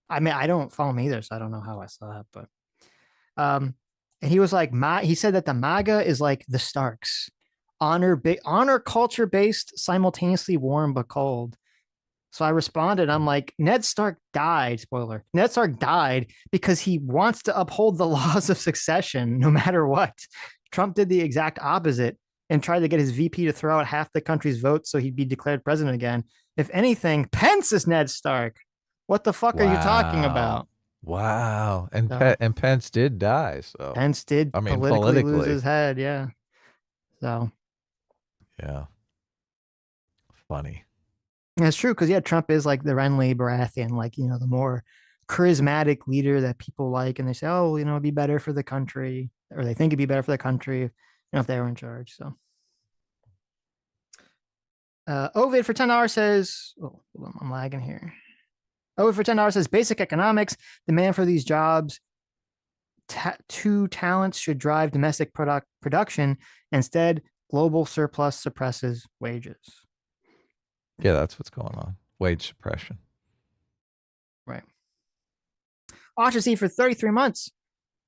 I mean, I don't follow him either, so I don't know how I saw that, but and he was like, he said that the MAGA is like the Starks, honor culture based, simultaneously warm but cold. So I responded, I'm like, Ned Stark died, spoiler. Ned Stark died because he wants to uphold the laws of succession no matter what. Trump did the exact opposite and tried to get his VP to throw out half the country's votes so he'd be declared president again. If anything, Pence is Ned Stark. What the fuck are you talking about? Wow. And So, and Pence did die. So Pence did I mean, politically lose his head. Yeah. So yeah. Funny. that's true. Cause yeah, Trump is like the Renly Baratheon, like, you know, the more charismatic leader that people like. And they say, oh, you know, it'd be better for the country, or they think it'd be better for the country, you know, if they were in charge. So Ovid for $10 says, oh, I'm lagging here. Ovid for $10 says basic economics, demand for these jobs, two talents should drive domestic production. Instead, global surplus suppresses wages. Yeah, that's what's going on. Wage suppression. Right. Autocracy for 33 months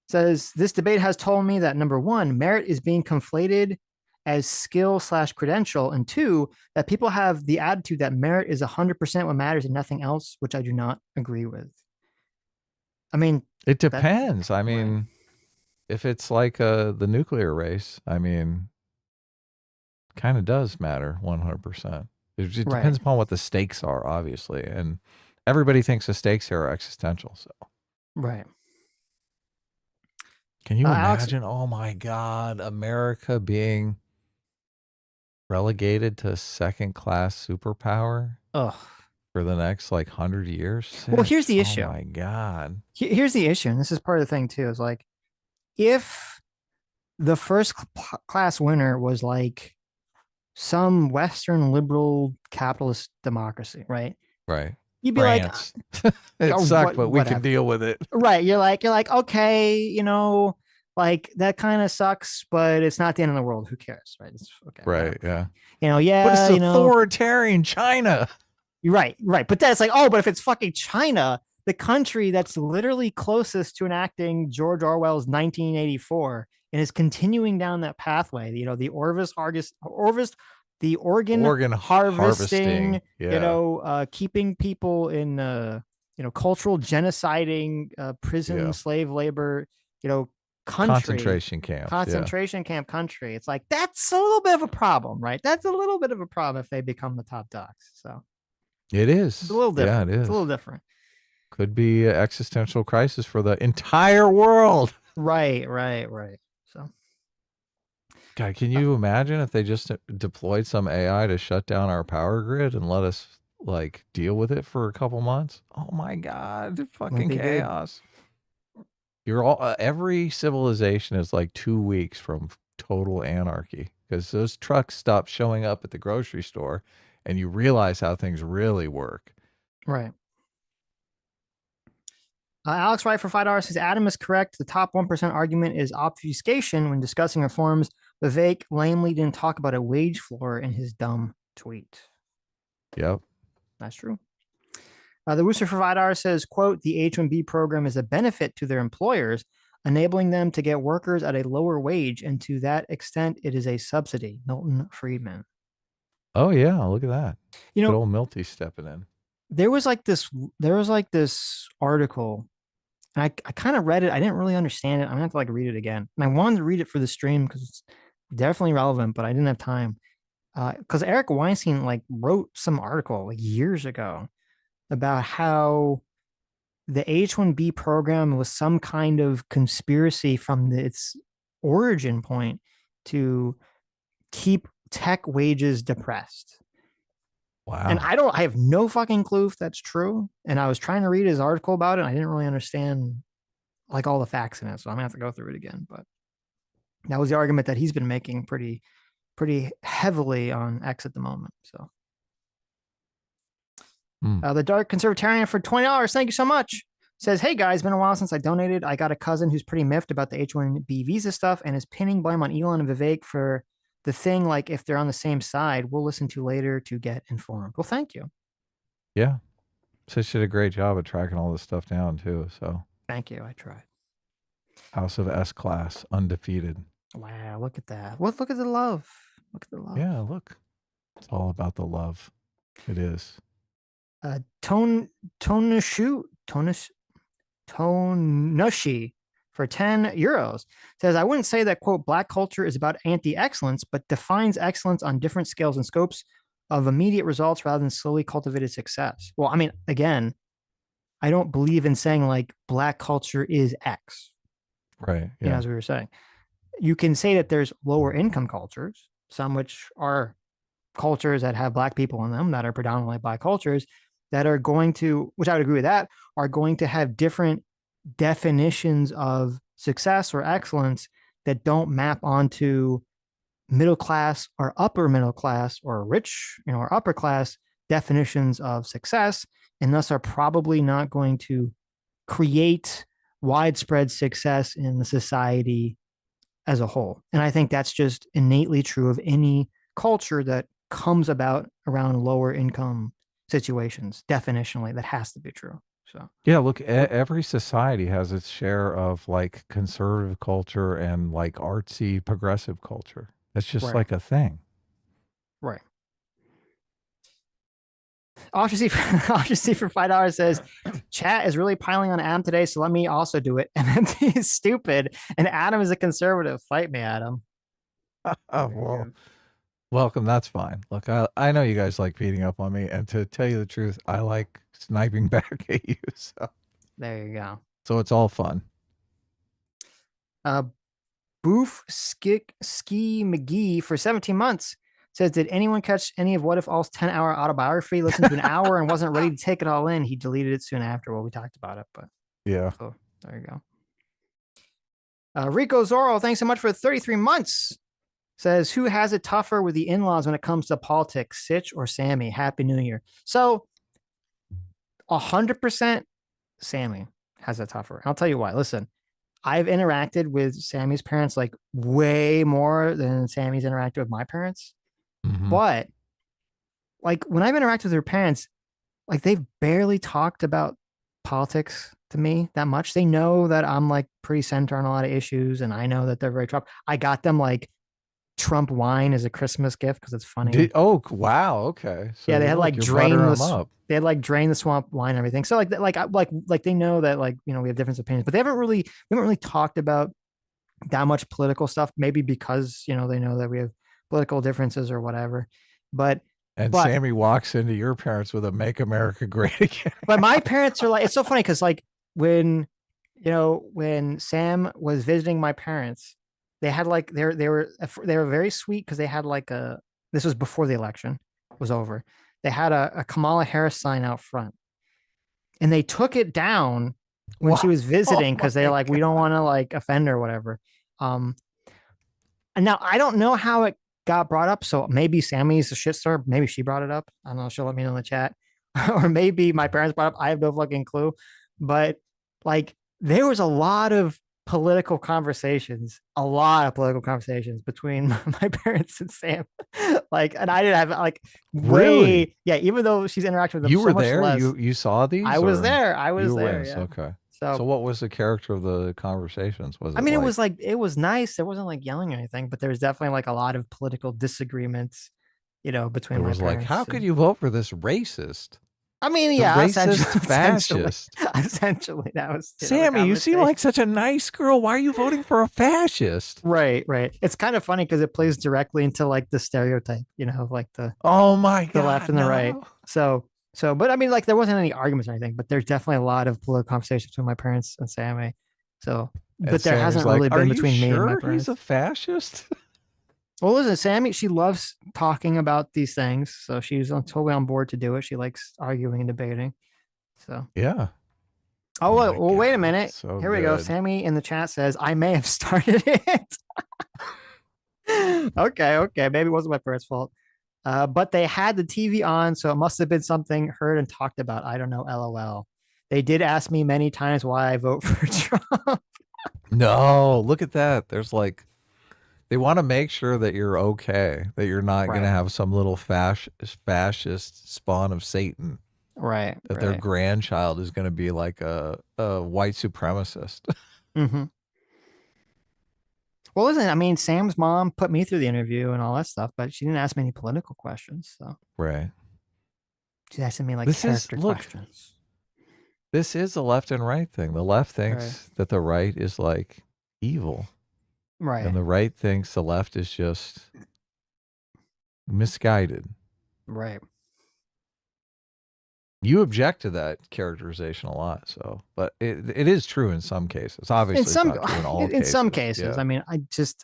says this debate has told me that number one, merit is being conflated as skill/credential, and two, that people have the attitude that merit is 100% what matters and nothing else, which I do not agree with. I mean, it depends. I mean, right. If it's like the nuclear race, I mean, kind of does matter 100%. It just depends upon what the stakes are, obviously, and everybody thinks the stakes here are existential. So, right. Can you imagine? Oh my God, America being relegated to second-class superpower for the next like 100 years? Well, here's the issue. Oh my God. Here's the issue, and this is part of the thing too. Is like, if the first class winner was like some Western liberal capitalist democracy, right? Right. You'd be France. like, it sucked, but we can deal with it. Right. You're like, okay, you know, like that kind of sucks, but it's not the end of the world. Who cares? Right. It's okay. Right. Yeah. You know, yeah. But it's authoritarian China. You're right. Right. But that's like, oh, but if it's fucking China, the country that's literally closest to enacting George Orwell's 1984 and is continuing down that pathway, you know, the the organ harvesting, yeah. You know, keeping people in, you know, cultural genociding, prison, slave labor, you know, country, concentration camp country. It's like, that's a little bit of a problem, right? That's a little bit of a problem if they become the top dogs. So it is. It's a little different. Yeah, it is. It's a little different. Could be an existential crisis for the entire world. Right. So, God, can you imagine if they just deployed some AI to shut down our power grid and let us like deal with it for a couple months? Oh my God, fucking chaos. You're all every civilization is like 2 weeks from total anarchy because those trucks stop showing up at the grocery store and you realize how things really work. Right. Alex Wright for $5 says Adam is correct. The top 1% argument is obfuscation when discussing reforms. Vivek lamely didn't talk about a wage floor in his dumb tweet. Yep. That's true. The Rooster for $5 says, quote, the H-1B program is a benefit to their employers, enabling them to get workers at a lower wage, and to that extent, it is a subsidy. Milton Friedman. Oh, yeah. Look at that. You know, good old Milty stepping in. There was like this article. And I kind of read it. I didn't really understand it. I'm gonna have to like read it again. And I wanted to read it for the stream because it's definitely relevant, but I didn't have time. Because Eric Weinstein like wrote some article like years ago about how the H-1B program was some kind of conspiracy from its origin point to keep tech wages depressed. Wow. And I have no fucking clue if that's true. And I was trying to read his article about it. And I didn't really understand like all the facts in it. So I'm gonna have to go through it again. But that was the argument that he's been making pretty heavily on X at the moment. So the Dark Conservatarian for $20. Thank you so much. Says, hey guys, been a while since I donated. I got a cousin who's pretty miffed about the H-1B visa stuff and is pinning blame on Elon and Vivek for the thing, like if they're on the same side. We'll listen to later to get informed. Well, thank you. Yeah. Sitch did a great job of tracking all this stuff down too. So thank you. I tried. House of S class, undefeated. Wow, look at that. Look at the love. Look at the love. Yeah, look. It's all about the love. It is. Tonushi for 10 euros. Says, I wouldn't say that, quote, black culture is about anti-excellence, but defines excellence on different scales and scopes of immediate results rather than slowly cultivated success. Well, I mean, again, I don't believe in saying like black culture is X. Right. You know, Yeah. as we were saying, you can say that there's lower income cultures, some which are cultures that have black people in them that are predominantly black cultures that are going to, which I would agree with that, are going to have different definitions of success or excellence that don't map onto middle class or upper middle class or rich, you know, or upper class definitions of success, and thus are probably not going to create widespread success in the society as a whole. And I think that's just innately true of any culture that comes about around lower income situations. Definitionally, that has to be true. So Yeah, look, every society has its share of like conservative culture and like artsy progressive culture. That's just right, like a thing. right. Austin for $5 says, chat is really piling on Adam today, so let me also do it. MMT is stupid, and Adam is a conservative. Fight me, Adam. Oh, well, welcome. That's fine. Look, I know you guys like beating up on me, and to tell you the truth, I like sniping back at you. So There you go. so it's all fun. Boof Ski McGee for 17 months says, did anyone catch any of What If All's 10-hour autobiography? Listened to an hour and wasn't ready to take it all in. He deleted it soon after. Well, we talked about it, but Yeah. so there you go. Rico Zorro, thanks so much for 33 months. Says, who has it tougher with the in-laws when it comes to politics, Sitch or Sammy? Happy New Year. So 100% Sammy has it tougher. I'll tell you why. Listen, I've interacted with Sammy's parents like way more than Sammy's interacted with my parents. Mhm. But like when I've interacted with their parents, like they've barely talked about politics to me that much. They know that I'm like pretty center on a lot of issues, and I know that they're very Trump. I got them like Trump wine as a Christmas gift because it's funny. Oh, wow. Okay. So Yeah, they had look, like you're drained buttering the them up. they had like drained the swamp wine and everything. So like they know that like, you know, we have different opinions, but we haven't really talked about that much political stuff, maybe because, you know, they know that we have political differences or whatever. But Sammy walks into your parents with a "Make America Great Again." but my parents are like, it's so funny because like when, you know, when Sam was visiting my parents, they had like they were very sweet because they had like this was before the election was over. They had a Kamala Harris sign out front, and they took it down when she was visiting because they're like, we don't want to like offend her or whatever. And now I don't know how it got brought up. So maybe Sammy's a shitstorm. Maybe she brought it up. I don't know. She'll let me know in the chat. Or maybe my parents brought it up. I have no fucking clue. But like there was a lot of political conversations between my parents and Sam. Like, and I didn't have like Really? yeah, even though she's interacting with them You so were much there? less. You saw these? I was or- there. I was You were there. with us, Yeah. okay. So So what was the character of the conversations? Was it I mean, like, it was nice. There wasn't like yelling or anything, but there was definitely like a lot of political disagreements, you know, between it my was like, parents. how could you vote for this racist? I mean, The yeah, racist fascist. Essentially, that was Sammy, you seem like such a nice girl. Why are you voting for a fascist? right. It's kind of funny because it plays directly into like the stereotype, you know, like Oh my God. the left and the right. no. So, but I mean, like there wasn't any arguments or anything, but there's definitely a lot of political conversations between my parents and Sammy. So, And but there Sammy's hasn't like, really are been you between me and my sure parents. he's a fascist? Well, listen, Sammy, she loves talking about these things, so she's totally on board to do it. She likes arguing and debating. So, Yeah. oh, my well, wait a God, minute. so Here we go. good. Sammy in the chat says, I may have started it. Okay. Maybe it wasn't my parents' fault. But they had the TV on, so it must have been something heard and talked about. I don't know. LOL. They did ask me many times why I vote for Trump. No, look at that. There's like, they want to make sure that you're okay, that you're not going to Right. have some little fascist spawn of Satan, Right. that their grandchild is going to be like a white supremacist. Mm-hmm. Well, listen, I mean, Sam's mom put me through the interview and all that stuff, but she didn't ask me any political questions. So Right. she's asking me like This is- character look, questions. This is a left and right thing. The left thinks that the right is like evil. Right. And the right thinks the left is just misguided. Right. You object to that characterization a lot, so, but it is true in some cases. Obviously, In some, it's not true in all in cases. some cases, Yeah. I mean,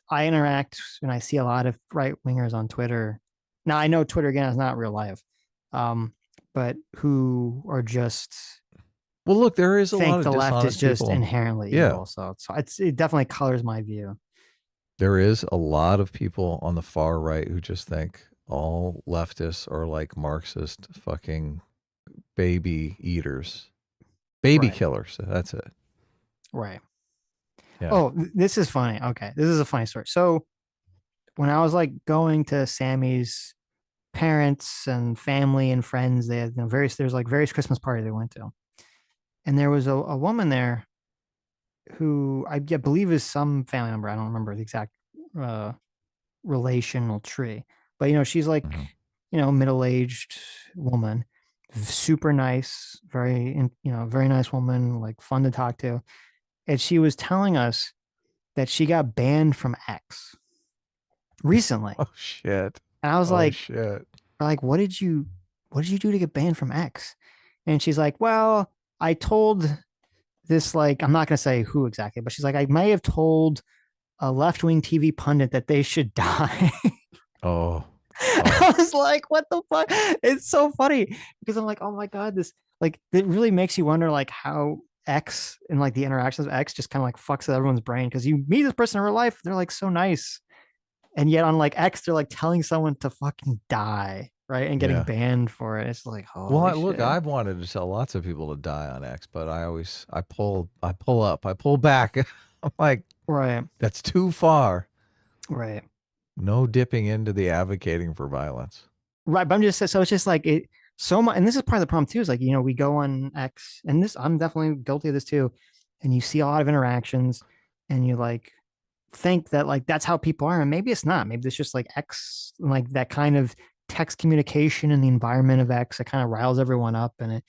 I interact and I see a lot of right wingers on Twitter. Now I know Twitter again is not real life, but who are just Well, look, there is a lot think of the left is dishonest just people. inherently Yeah. evil. So it definitely colors my view. There is a lot of people on the far right who just think all leftists are like Marxist fucking baby eaters, baby killers. That's it. Right. Yeah. Oh, this is funny. Okay, this is a funny story. So when I was like going to Sammy's parents and family and friends, they had there's like various Christmas parties they went to, and there was a woman there who I believe is some family member. I don't remember the exact relational tree, but she's like middle-aged woman, super nice, very very nice woman, like fun to talk to, and she was telling us that she got banned from X recently. Oh shit! And I was like, shit. what did you do to get banned from X? And she's like, well, I told this, like, I'm not gonna say who exactly, but she's like, I may have told a left-wing TV pundit that they should die. Oh. I was like, what the fuck? It's so funny because I'm like, oh my God, this, like, it really makes you wonder like how X and like the interactions of X just kind of like fucks with everyone's brain, because you meet this person in real life, they're like so nice, and yet on like X they're like telling someone to fucking die, right, and getting banned for it. It's like, holy look, shit. I've wanted to tell lots of people to die on X, but I pull back. I'm like, right, that's too far. Right. No dipping into the advocating for violence. Right. But I'm just, so it's just like it so much. And this is part of the problem too, is like, we go on X, and this, I'm definitely guilty of this too. And you see a lot of interactions and you like think that like that's how people are. And maybe it's not. Maybe it's just like X, like that kind of text communication and the environment of X that kind of riles everyone up, and it,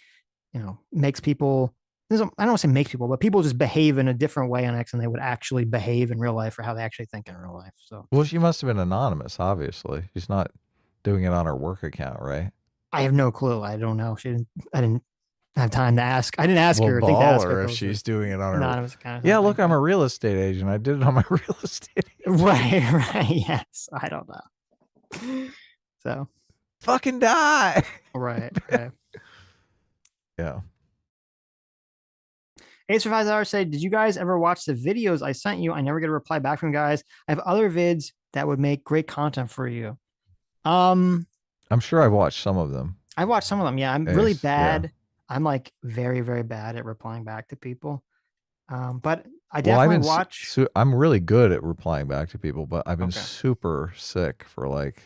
makes people, I don't want to say makes people, but people just behave in a different way on X than they would actually behave in real life, or how they actually think in real life. So, well, she must have been anonymous. Obviously, she's not doing it on her work account, right? I have no clue. I don't know. I didn't have time to ask. I didn't ask her. I think to ask her if she's doing it on her anonymous account. Yeah, look, I'm a real estate agent. I did it on my real estate agent. Right. Yes. I don't know. So, fucking die. Right. Okay. Yeah. Ace Survives Hour said, did you guys ever watch the videos I sent you? I never get a reply back from you guys. I have other vids that would make great content for you. I'm sure I've watched some of them. I watched some of them. Yeah. I'm really bad. Yeah. I'm like very, very bad at replying back to people. But I definitely watch. I'm really good at replying back to people, but I've been super sick for like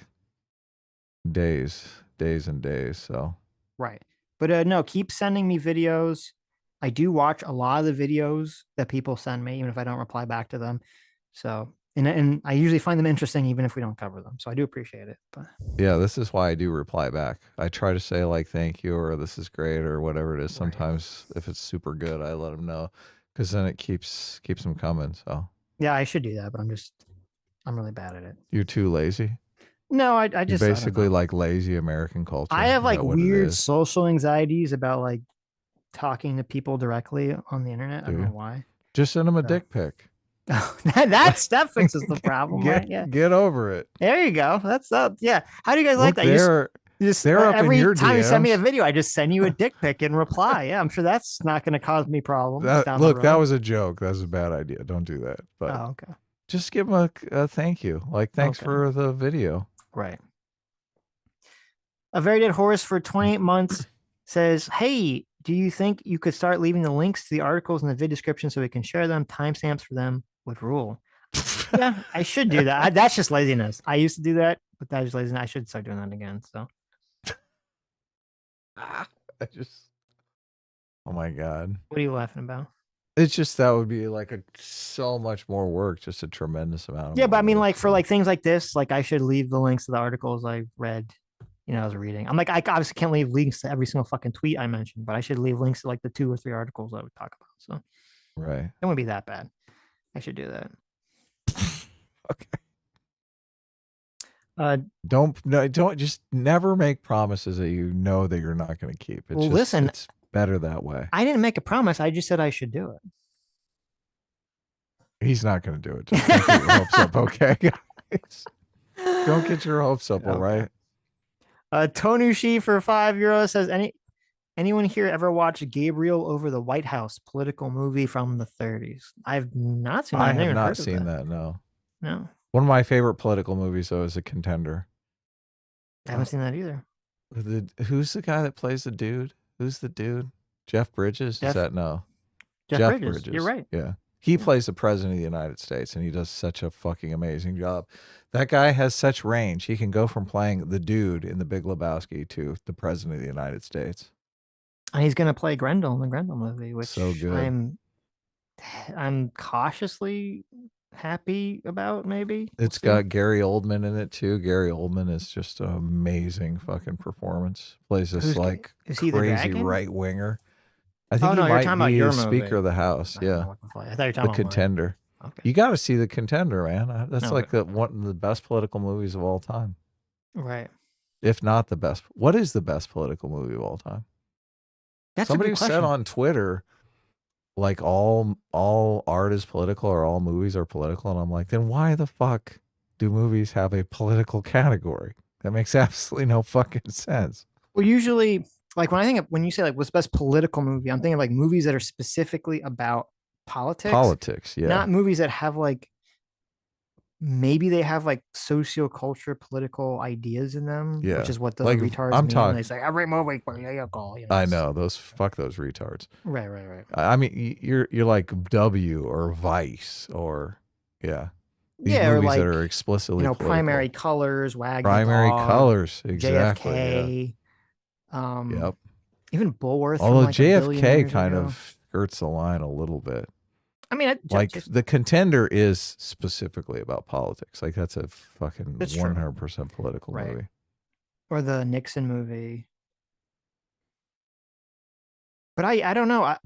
days and days. So. Right. But no, keep sending me videos. I do watch a lot of the videos that people send me, even if I don't reply back to them. So, and I usually find them interesting, even if we don't cover them. So I do appreciate it. But yeah, this is why I do reply back. I try to say like, thank you, or this is great, or whatever it is. Sometimes if it's super good, I let them know, because then it keeps them coming. So yeah, I should do that, but I'm really bad at it. You're too lazy? No, I just You're basically like lazy American culture. I have like weird social anxieties about like talking to people directly on the internet. I don't know why. Just send them a dick pic. that fixes the problem, right? Yeah. Get over it. There you go. That's up. Yeah. How do you guys like that? They're up every in your time DMs. You send me a video, I just send you a dick pic and reply. Yeah, I'm sure that's not going to cause me problems. Look, that was a joke. That was a bad idea. Don't do that. But okay. Just give them a thank you. Like, thanks for the video. Right. A Very Dead Horse for 28 months says, hey, do you think you could start leaving the links to the articles in the vid description so we can share them? Timestamps for them would rule. Yeah, I should do that. That's just laziness. I used to do that, but that's just laziness. I should start doing that again. So, oh my God. What are you laughing about? It's just that would be like so much more work, just a tremendous amount. Yeah, but I mean, like for like things like this, like I should leave the links to the articles I read I was reading. I'm like, I obviously can't leave links to every single fucking tweet I mentioned, but I should leave links to like the 2 or 3 articles I would talk about. So Right. it wouldn't be that bad. I should do that. Okay. Uh, Don't just never make promises that you know that you're not going to keep. It's well, listen, it's better that way. I didn't make a promise. I just said I should do it. He's not going to do it. Just don't get your hopes up, okay, guys? Don't get your hopes up, all right? Tonushi for €5 says, anyone here ever watched Gabriel Over the White House, political movie from the 30s? I've not seen that. I have not seen that. No. One of my favorite political movies, though, is A Contender. I haven't seen that either. Who's the guy that plays the dude? Who's the dude? Jeff Bridges? Is that no? Jeff Bridges. You're right. Yeah. He plays the president of the United States, and he does such a fucking amazing job. That guy has such range. He can go from playing the dude in The Big Lebowski to the president of the United States. And he's going to play Grendel in the Grendel movie, which so good. I'm cautiously happy about, maybe. It's got Gary Oldman in it, too. Gary Oldman is just an amazing fucking performance. Plays this, crazy right-winger. I think he might be the Speaker of the House. Yeah. I thought you were talking The Contender. Okay. You got to see The Contender, man. That's one of the best political movies of all time. Right. If not the best. What is the best political movie of all time? Somebody said on Twitter, like all art is political or all movies are political. And I'm like, then why the fuck do movies have a political category? That makes absolutely no fucking sense. Well, usually, like when you say like what's the best political movie, I'm thinking like movies that are specifically about politics. Politics, yeah. Not movies that have like, maybe they have like socioculture, political ideas in them, which is what those retards mean. They say every movie political. I know those retards. Right. I mean, you're like W or Vice or these movies or like, that are explicitly political. Primary Colors, Wag Primary Dog, Colors, exactly. JFK. Yeah. Yep. Even Bulworth. Although JFK kind of skirts the line a little bit. I mean, The Contender is specifically about politics. Like that's a fucking 100% political movie. Or the Nixon movie. But I don't know. I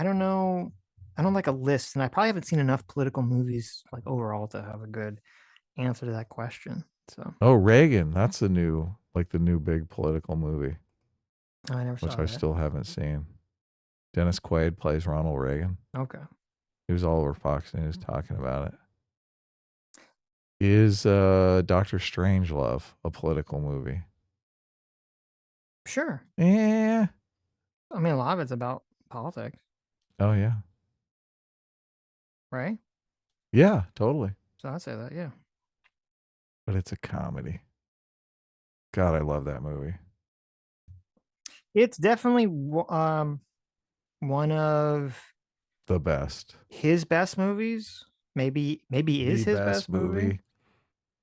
don't know. I don't like a list, and I probably haven't seen enough political movies like overall to have a good answer to that question. So. Oh, Reagan. That's the new big political movie. I never saw which I still haven't seen. Dennis Quaid plays Ronald Reagan. Okay. He was all over Fox News talking about it. Is Dr. Strangelove a political movie? Sure. Yeah. I mean, a lot of it's about politics. Oh, yeah. Right? Yeah, totally. So I'd say that, yeah. But it's a comedy. God, I love that movie. It's definitely one of the best. His best movies. Maybe is his best movie.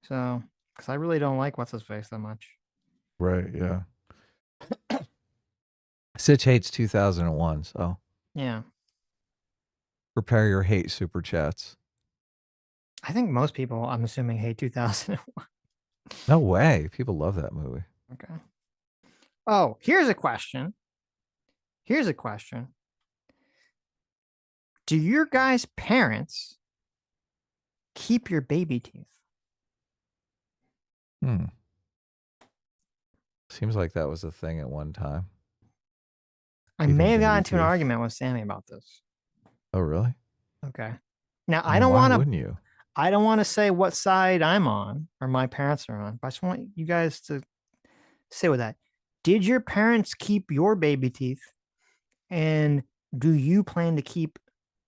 So, because I really don't like What's His Face that much. Right, yeah. Sitch hates 2001, so. Yeah. Prepare your hate super chats. I think most people, I'm assuming, hate 2001. No way. People love that movie. Okay. Oh, here's a question. Do your guys' parents keep your baby teeth? Seems like that was a thing at one time. I may have gotten into an argument with Sammy about this. Oh, really? Okay. Now, I don't want to. Wouldn't you? I don't want to say what side I'm on or my parents are on, but I just want you guys to say with that. Did your parents keep your baby teeth? And do you plan to keep,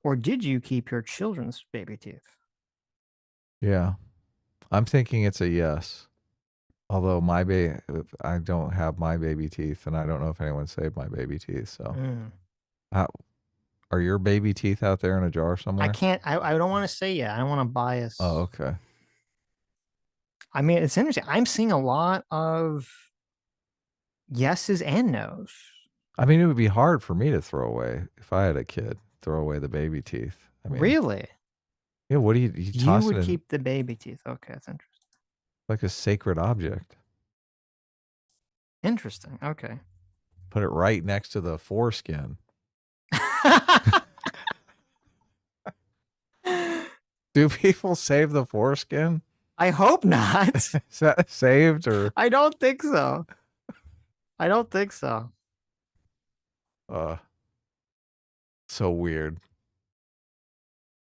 or did you keep your children's baby teeth? Yeah. I'm thinking it's a yes. Although I don't have my baby teeth, and I don't know if anyone saved my baby teeth. So, are your baby teeth out there in a jar somewhere? I can't. I don't want to say yeah. I don't want to bias. Oh, okay. I mean, it's interesting. I'm seeing a lot of yeses and nos. I mean, it would be hard for me to throw away if I had a kid. Throw away the baby teeth. I mean, really? Yeah. What do you toss would keep the baby teeth? Okay, that's interesting. Like a sacred object. Interesting. Okay. Put it right next to the foreskin. Do people save the foreskin? I hope not. Is that saved or? I don't think so. I don't think so. So weird.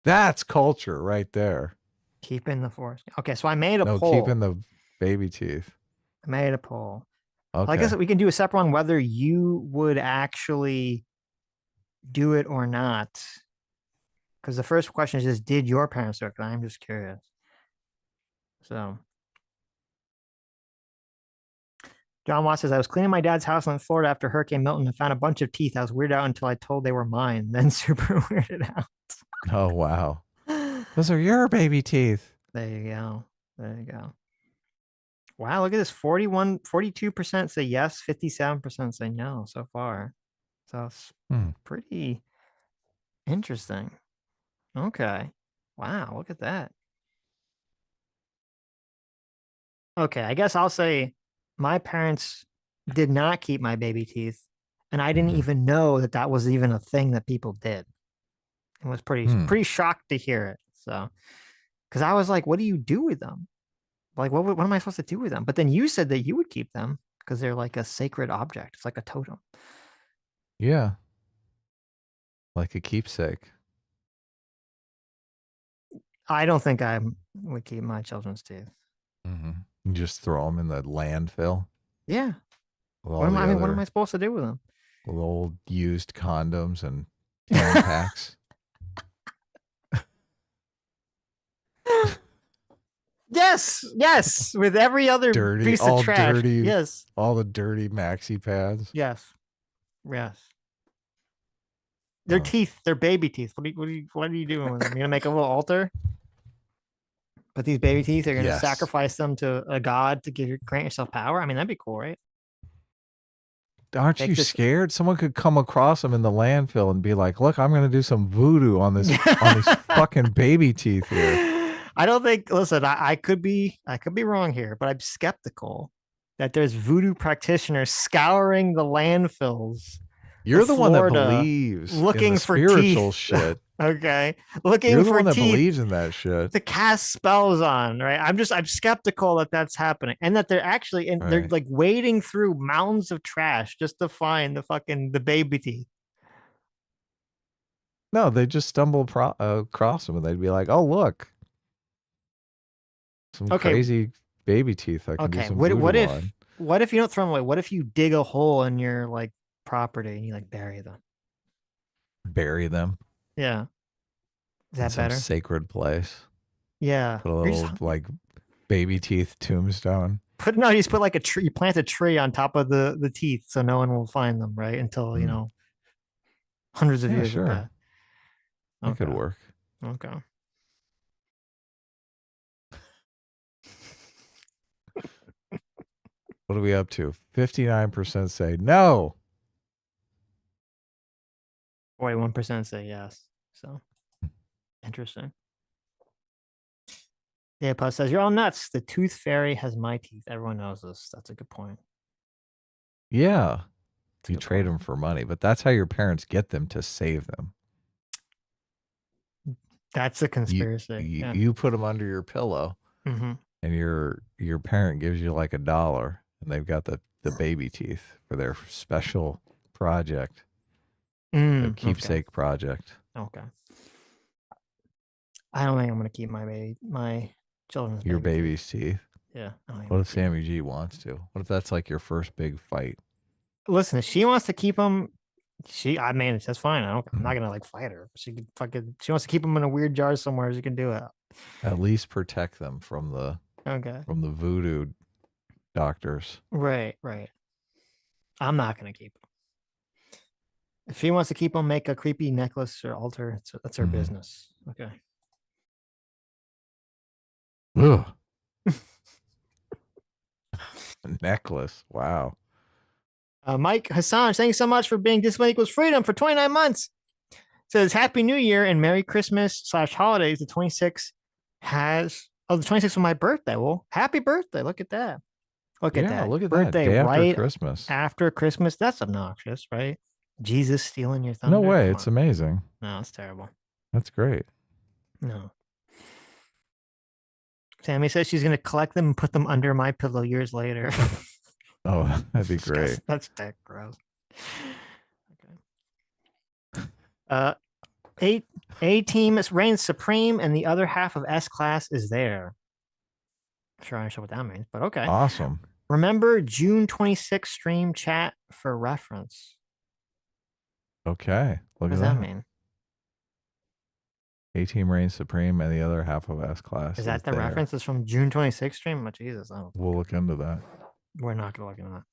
That's culture right there. Keeping the force. Okay, so I made a No, poll. keeping the baby teeth. I made a poll. Okay. Well, I guess we can do a separate one whether you would actually do it or not. Because the first question is just, did your parents do it? I'm just curious. So John Watts says, I was cleaning my dad's house in Florida after Hurricane Milton and found a bunch of teeth. I was weirded out until I told they were mine. Then super weirded out. Oh, wow. Those are your baby teeth. There you go. There you go. Wow, look at this. 42% say yes, 57% say no so far. So it's pretty interesting. Okay. Wow, look at that. Okay, I guess I'll say my parents did not keep my baby teeth, and I didn't even know that that was even a thing that people did. I was pretty shocked to hear it. So, because I was like, what do you do with them? Like, what am I supposed to do with them? But then you said that you would keep them because they're like a sacred object. It's like a totem. Yeah. Like a keepsake. I don't think I would keep my children's teeth. You just throw them in the landfill. Yeah. What am I supposed to do with them? With old used condoms and packs. Yes, with every other piece of trash. Dirty, yes, all the dirty maxi pads. Yes. Their teeth, they're baby teeth. What are you doing with them? You're gonna make a little altar? But these baby teeth, you're gonna sacrifice them to a god to grant yourself power. I mean, that'd be cool, right? Aren't you scared? Someone could come across them in the landfill and be like, "Look, I'm going to do some voodoo on this on these fucking baby teeth here." I don't think. Listen, I could be wrong here, but I'm skeptical that there's voodoo practitioners scouring the landfills. You're the one that believes looking in the for spiritual teeth. Shit. Okay, looking You're the for one that teeth believes in that shit to cast spells on, right? I'm skeptical that that's happening, and that they're actually they're like wading through mountains of trash just to find the baby teeth. No, they just stumble across them and they'd be like, "Oh, look, some crazy baby teeth. I can do some voodoo on." What if you don't throw them away? What if you dig a hole in your like property and you like bury them? Bury them. Yeah. Is that better? Some sacred place. Yeah. Put a little like baby teeth tombstone. You just put like a tree, you plant a tree on top of the teeth so no one will find them, right? Until, you know, hundreds of years. Sure. That could work. Okay. What are we up to? 59% say no. 41% say yes. So interesting. Yeah, Puss says, you're all nuts. The tooth fairy has my teeth. Everyone knows this. That's a good point. Yeah. You trade them for money, but that's how your parents get them to save them. That's a conspiracy. You put them under your pillow, and your parent gives you like $1, and they've got the baby teeth for their special project, the keepsake project. Okay. I don't think I'm gonna keep my children's baby's teeth. Yeah. What if Sammy G wants to? What if that's like your first big fight? Listen, if she wants to keep them, I manage. That's fine. I'm not gonna like fight her. She wants to keep them in a weird jar somewhere. She can do it. At least protect them from the voodoo doctors. Right. I'm not gonna keep them. If she wants to keep them, make a creepy necklace or altar. That's her business. Okay. Ugh. Necklace. Wow. Mike Hassan, thank you so much for being Discipline Equals Freedom for 29 months. Says Happy New Year and Merry Christmas / holidays. The 26th the 26th was my birthday. Well, happy birthday. Look at that. Look at that. Look at Birthday that. Day after right Christmas. after Christmas. That's obnoxious, right? Jesus stealing your thunder. No way. Come It's on. amazing. No, it's terrible. That's great. No. Sammy says she's going to collect them and put them under my pillow years later. Oh, that'd be great. That's that gross. Okay. A team reigns supreme, and the other half of S class is there. Sure, I'm not sure what that means, but okay. Awesome. Remember June 26th stream chat for reference. Okay. What does that mean? A team reigns supreme, and the other half of S class. Is that the reference? Is from June 26th stream? Oh, Jesus. We'll look into that. We're not going to look into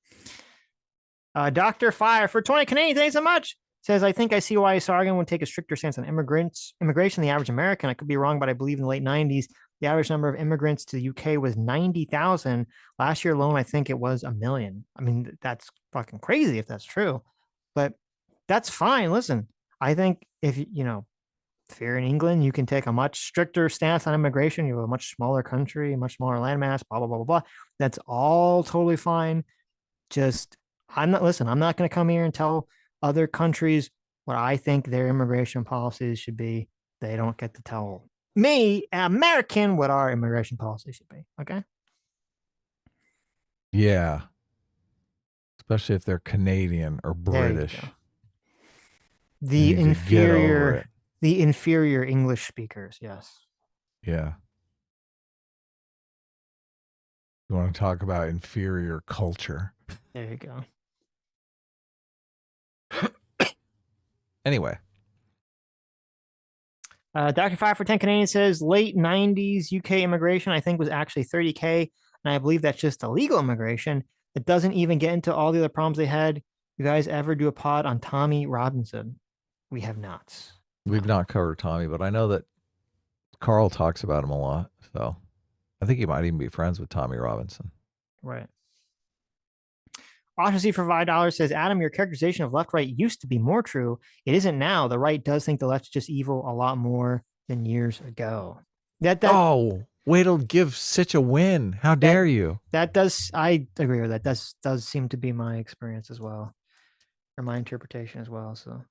that. Dr. Fire for 20 Canadian, thanks so much. Says, I think I see why Sargon would take a stricter stance on immigration than the average American. I could be wrong, but I believe in the late 90s, the average number of immigrants to the UK was 90,000. Last year alone, I think it was 1 million. I mean, that's fucking crazy if that's true, but that's fine. Listen, I think if you're in England, you can take a much stricter stance on immigration. You have a much smaller country, much smaller landmass, blah, blah, blah, blah, blah. That's all totally fine. I'm not going to come here and tell other countries what I think their immigration policies should be. They don't get to tell me, American, what our immigration policy should be. Okay. Yeah. Especially if they're Canadian or British. The inferior English speakers. Yes. Yeah. You want to talk about inferior culture? There you go. Anyway. Dr. 5 for 10 Canadian says late 90s UK immigration, I think, was actually 30K. And I believe that's just illegal immigration. It doesn't even get into all the other problems they had. You guys ever do a pod on Tommy Robinson? We have not. We've not covered Tommy, but I know that Carl talks about him a lot. So I think he might even be friends with Tommy Robinson. Right. Autosy for $5 says, Adam, your characterization of left-right used to be more true. It isn't now. The right does think the left is just evil a lot more than years ago. Oh, way to give Sitch a win. How dare you? I agree with that. That does seem to be my experience as well. Or my interpretation as well. So,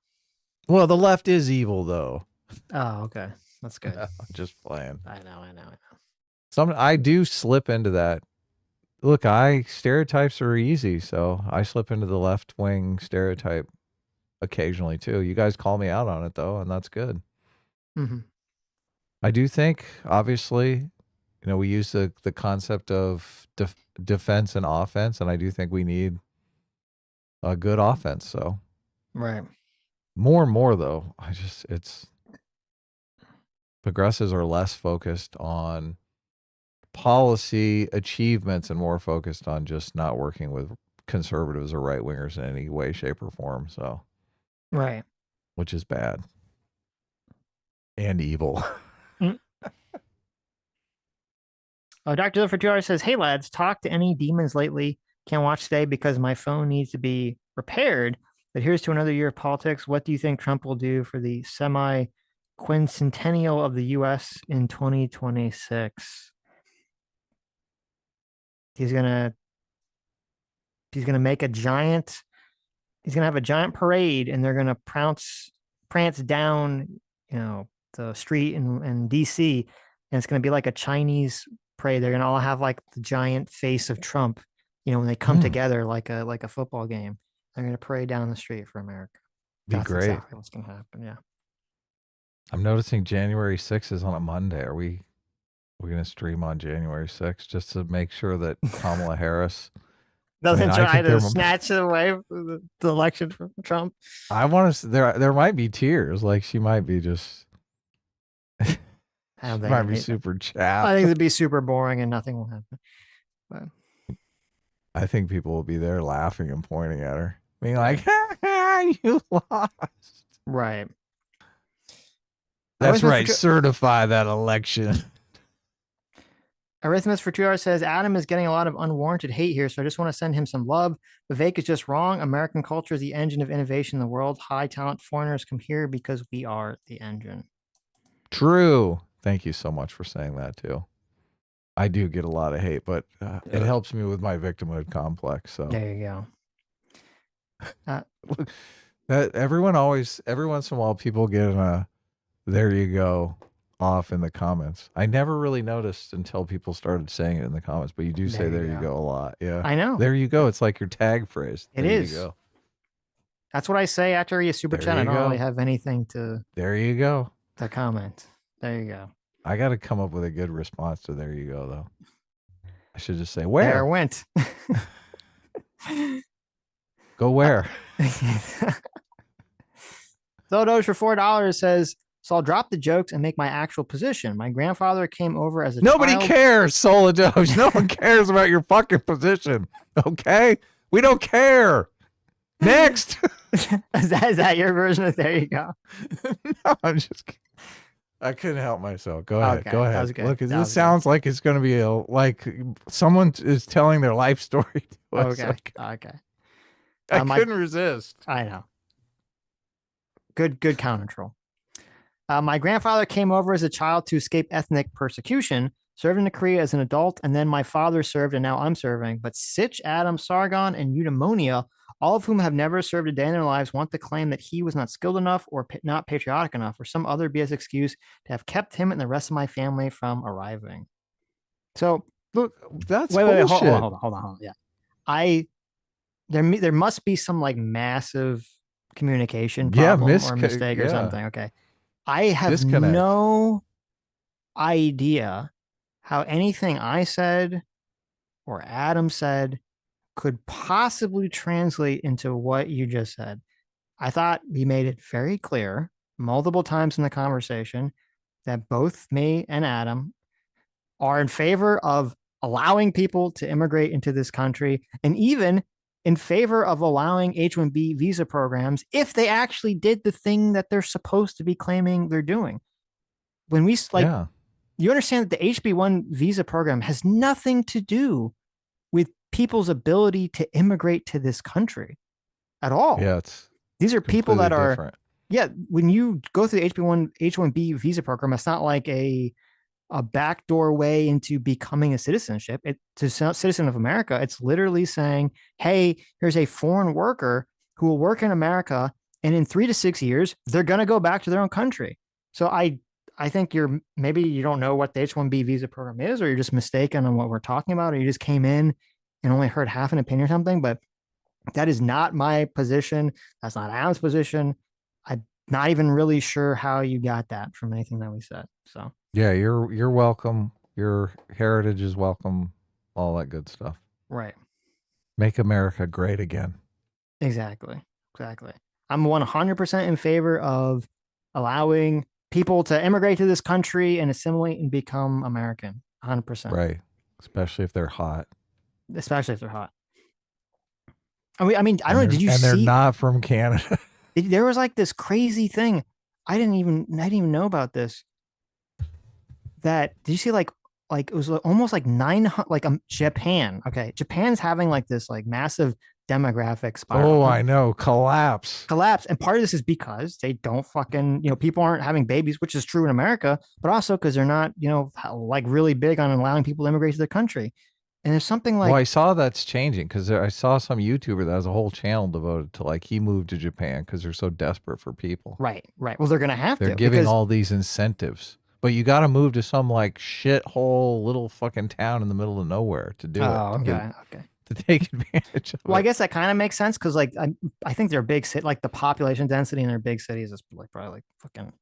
well, the left is evil, though. Oh, okay. That's good. I'm just playing. I know. I do slip into that. Look, stereotypes are easy, so I slip into the left wing stereotype occasionally too. You guys call me out on it though, and that's good. Mm-hmm. I do think, obviously, we use the concept of defense and offense, and I do think we need a good offense. So, right. More and more though, progressives are less focused on policy achievements and more focused on just not working with conservatives or right wingers in any way, shape, or form. So, right, which is bad and evil. Dr. for 2 hours says, hey lads, talk to any demons lately. Can't watch today because my phone needs to be repaired. But here's to another year of politics. What do you think Trump will do for the semi-quincentennial of the U.S. in 2026? He's gonna make he's gonna have a giant parade, and they're gonna prance down, the street in DC, and it's gonna be like a Chinese parade. They're gonna all have like the giant face of Trump, when they come together like a football game. They're gonna parade down the street for America. That's great. Exactly what's gonna happen. Yeah. I'm noticing January 6th is on a Monday. Are we? We're going to stream on January 6th just to make sure that Kamala Harris doesn't try to snatch away the election from Trump. I want to. There might be tears. Like she might be just. Might be super chapped. I think it'd be super boring and nothing will happen. But I think people will be there laughing and pointing at her, being like, "You lost." Right. That's right. Certify that election. Arithmus for 2 hours says, Adam is getting a lot of unwarranted hate here, so I just want to send him some love. Vivek is just wrong. American culture is the engine of innovation in the world. High talent foreigners come here because we are the engine. True. Thank you so much for saying that too. I do get a lot of hate, but it helps me with my victimhood complex. So There you go. that every once in a while, people get there you go off in the comments. I never really noticed until people started saying it in the comments, but you do say there you go a lot. Yeah. I know. There you go. It's like your tag phrase. It there is. You go. That's what I say after you super chat. I don't really have anything to. There you go. To comment. There you go. I got to come up with a good response to there you go, though. I should just say, where? There went. Go where? Zodosh for $4 says, so I'll drop the jokes and make my actual position. My grandfather came over as a Nobody child. cares, Soladosh. No one cares about your fucking position. Okay? We don't care. Next. Is that your version of there you go? No, I'm just kidding. I couldn't help myself. Go ahead. Okay, go ahead. that was good. Look, this sounds like it's going to be like someone is telling their life story to us. Okay. Okay. I couldn't resist. I know. Good counter troll. My grandfather came over as a child to escape ethnic persecution, served in Korea as an adult, and then my father served, and now I'm serving. But Sitch, Adam, Sargon, and Eudaimonia, all of whom have never served a day in their lives, want to claim that he was not skilled enough or not patriotic enough or some other BS excuse to have kept him and the rest of my family from arriving. So look, that's bullshit. Hold on. Yeah, there must be some like massive communication problem or mistake or something. Okay, I have no idea how anything I said or Adam said could possibly translate into what you just said. I thought we made it very clear multiple times in the conversation that both me and Adam are in favor of allowing people to immigrate into this country, and even in favor of allowing H-1B visa programs if they actually did the thing that they're supposed to be claiming they're doing. When we you understand that the HB1 visa program has nothing to do with people's ability to immigrate to this country at all. Yeah, these are people that are different. Yeah, when you go through the H1B visa program, it's not like a backdoor way into becoming a citizenship. To a citizen of America, it's literally saying, hey, here's a foreign worker who will work in America, and in 3 to 6 years, they're going to go back to their own country. So I think maybe you don't know what the H1B visa program is, or you're just mistaken on what we're talking about, or you just came in and only heard half an opinion or something. But that is not my position. That's not Adam's position. I'm not even really sure how you got that from anything that we said. So yeah, you're welcome. Your heritage is welcome. All that good stuff. Right. Make America great again. Exactly. I'm 100% in favor of allowing people to immigrate to this country and assimilate and become American. 100%. Right. Especially if they're hot. I mean, I don't know. Did you see? And they're not from Canada. There was like this crazy thing. I didn't even know about this. Did you see like it was almost like 900, Japan. Okay. Japan's having like this like massive demographic spiral. Oh, I know. Collapse. And part of this is because they don't fucking, people aren't having babies, which is true in America, but also because they're not, like really big on allowing people to immigrate to their country. And there's something like, well, I saw that's changing because I saw some YouTuber that has a whole channel devoted to like he moved to Japan because they're so desperate for people. Right. Well, they're going to have to. They're giving all these incentives, but you got to move to some like shithole little fucking town in the middle of nowhere to do it. Okay. To take advantage of it. Well, I guess that kind of makes sense because like I think they're big city, like the population density in their big cities is like probably like fucking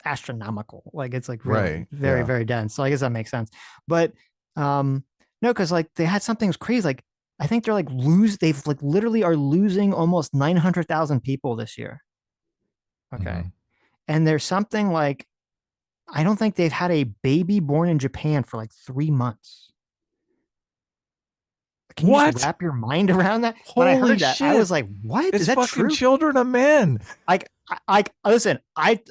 astronomical. Like it's like really very very dense. So I guess that makes sense. But no, because like they had something crazy. Like I think they're they've like literally are losing almost 900,000 people this year. Okay. Mm-hmm. And there's something like, I don't think they've had a baby born in Japan for like 3 months. Can you just wrap your mind around that? Holy when I heard that, shit. I was like, "What it's is that fucking true?" Children of men. Listen. I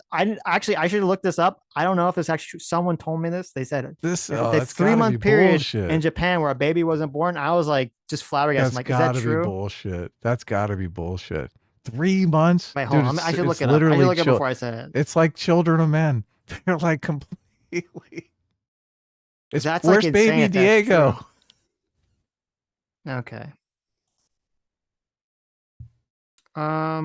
should have looked this up. I don't know if it's actually someone told me this. They said this 3-month period bullshit. In Japan where a baby wasn't born. I was like, just flabbergasted. Like, is that true? Bullshit. That's got to be bullshit. 3 months. Wait, hold on. I should look it up. I should look it before I said it. It's like Children of Men. They're like completely. That's where's like baby Diego? Okay. I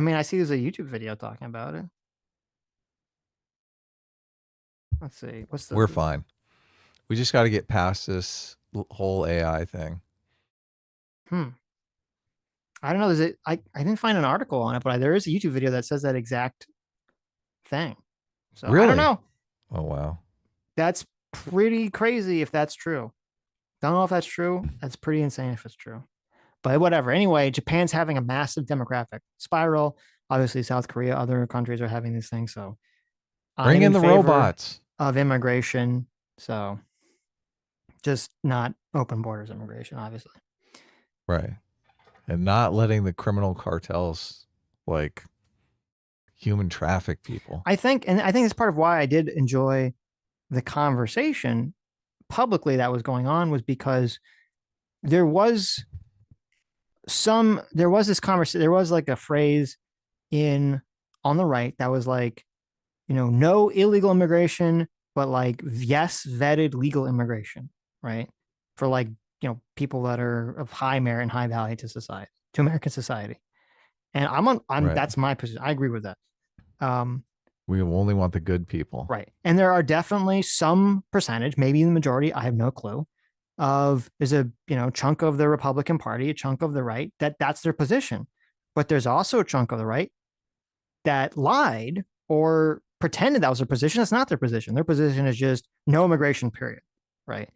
mean, I see there's a YouTube video talking about it. Let's see. What's the? We're fine. We just got to get past this whole AI thing. I don't know. I didn't find an article on it, but there is a YouTube video that says that exact thing. So Really? I don't know. Oh, wow. That's pretty crazy if that's true. Don't know if that's true. That's pretty insane if it's true. But whatever. Anyway, Japan's having a massive demographic spiral. Obviously, South Korea, other countries are having these things. So bring in the robots of immigration. So just not open borders immigration, obviously. Right. And not letting the criminal cartels like human traffic people. I think it's part of why I did enjoy the conversation publicly that was going on, was because there was this conversation. There was like a phrase on the right that was like, no illegal immigration, but like, yes, vetted legal immigration, right? For like, people that are of high merit and high value to society, to American society. And Right. that's my position. I agree with that. We only want the good people. Right. And there are definitely some percentage, maybe the majority, I have no clue, there's a chunk of the Republican Party, a chunk of the right, that's their position. But there's also a chunk of the right that lied or pretended that was their position. That's not their position. Their position is just no immigration, period, right?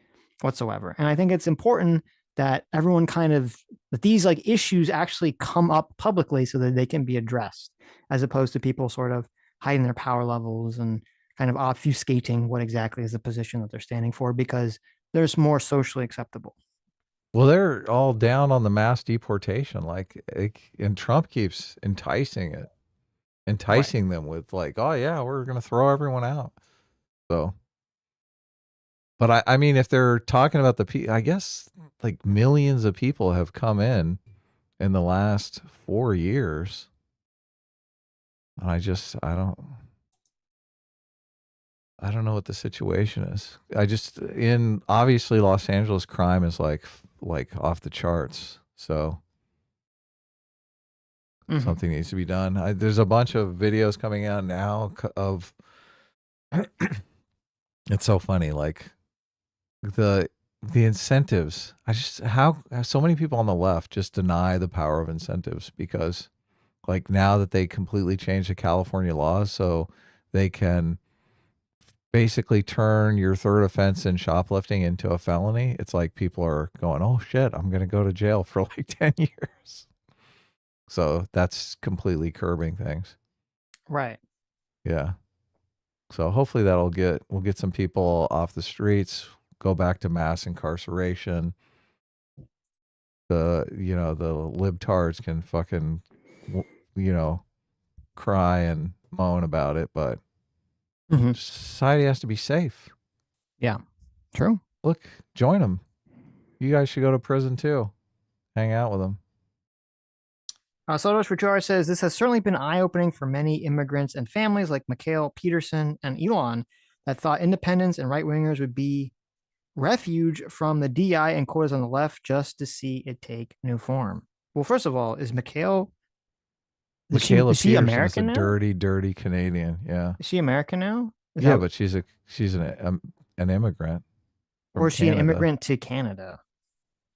Whatsoever. And I think it's important that everyone that these like issues actually come up publicly so that they can be addressed, as opposed to people sort of hiding their power levels and kind of obfuscating what exactly is the position that they're standing for, because there's more socially acceptable. Well, they're all down on the mass deportation, and Trump keeps enticing them with like, oh yeah, we're going to throw everyone out. So, but I mean, if they're talking about I guess like millions of people have come in the last 4 years. And I don't know what the situation is. Obviously Los Angeles crime is like off the charts. So something needs to be done. There's a bunch of videos coming out now of, it's so funny. Like the incentives, how so many people on the left just deny the power of incentives, because like now that they completely changed the California laws so they can basically turn your third offense in shoplifting into a felony, it's like people are going, oh shit, I'm going to go to jail for like 10 years. So that's completely curbing things. Right. Yeah. So hopefully we'll get some people off the streets, go back to mass incarceration. The libtards can fucking, cry and moan about it, but society has to be safe. Yeah. True. Look, join them. You guys should go to prison too. Hang out with them. Sotos Rachar says, this has certainly been eye-opening for many immigrants and families like Mikhail Peterson and Elon that thought independents and right-wingers would be refuge from the DI and quotas on the left just to see it take new form. Well, first of all, is Mikhail Michaela is she Peterson American is a now? dirty Canadian. Yeah. Is she American now? But she's an immigrant. Or is she an immigrant to Canada?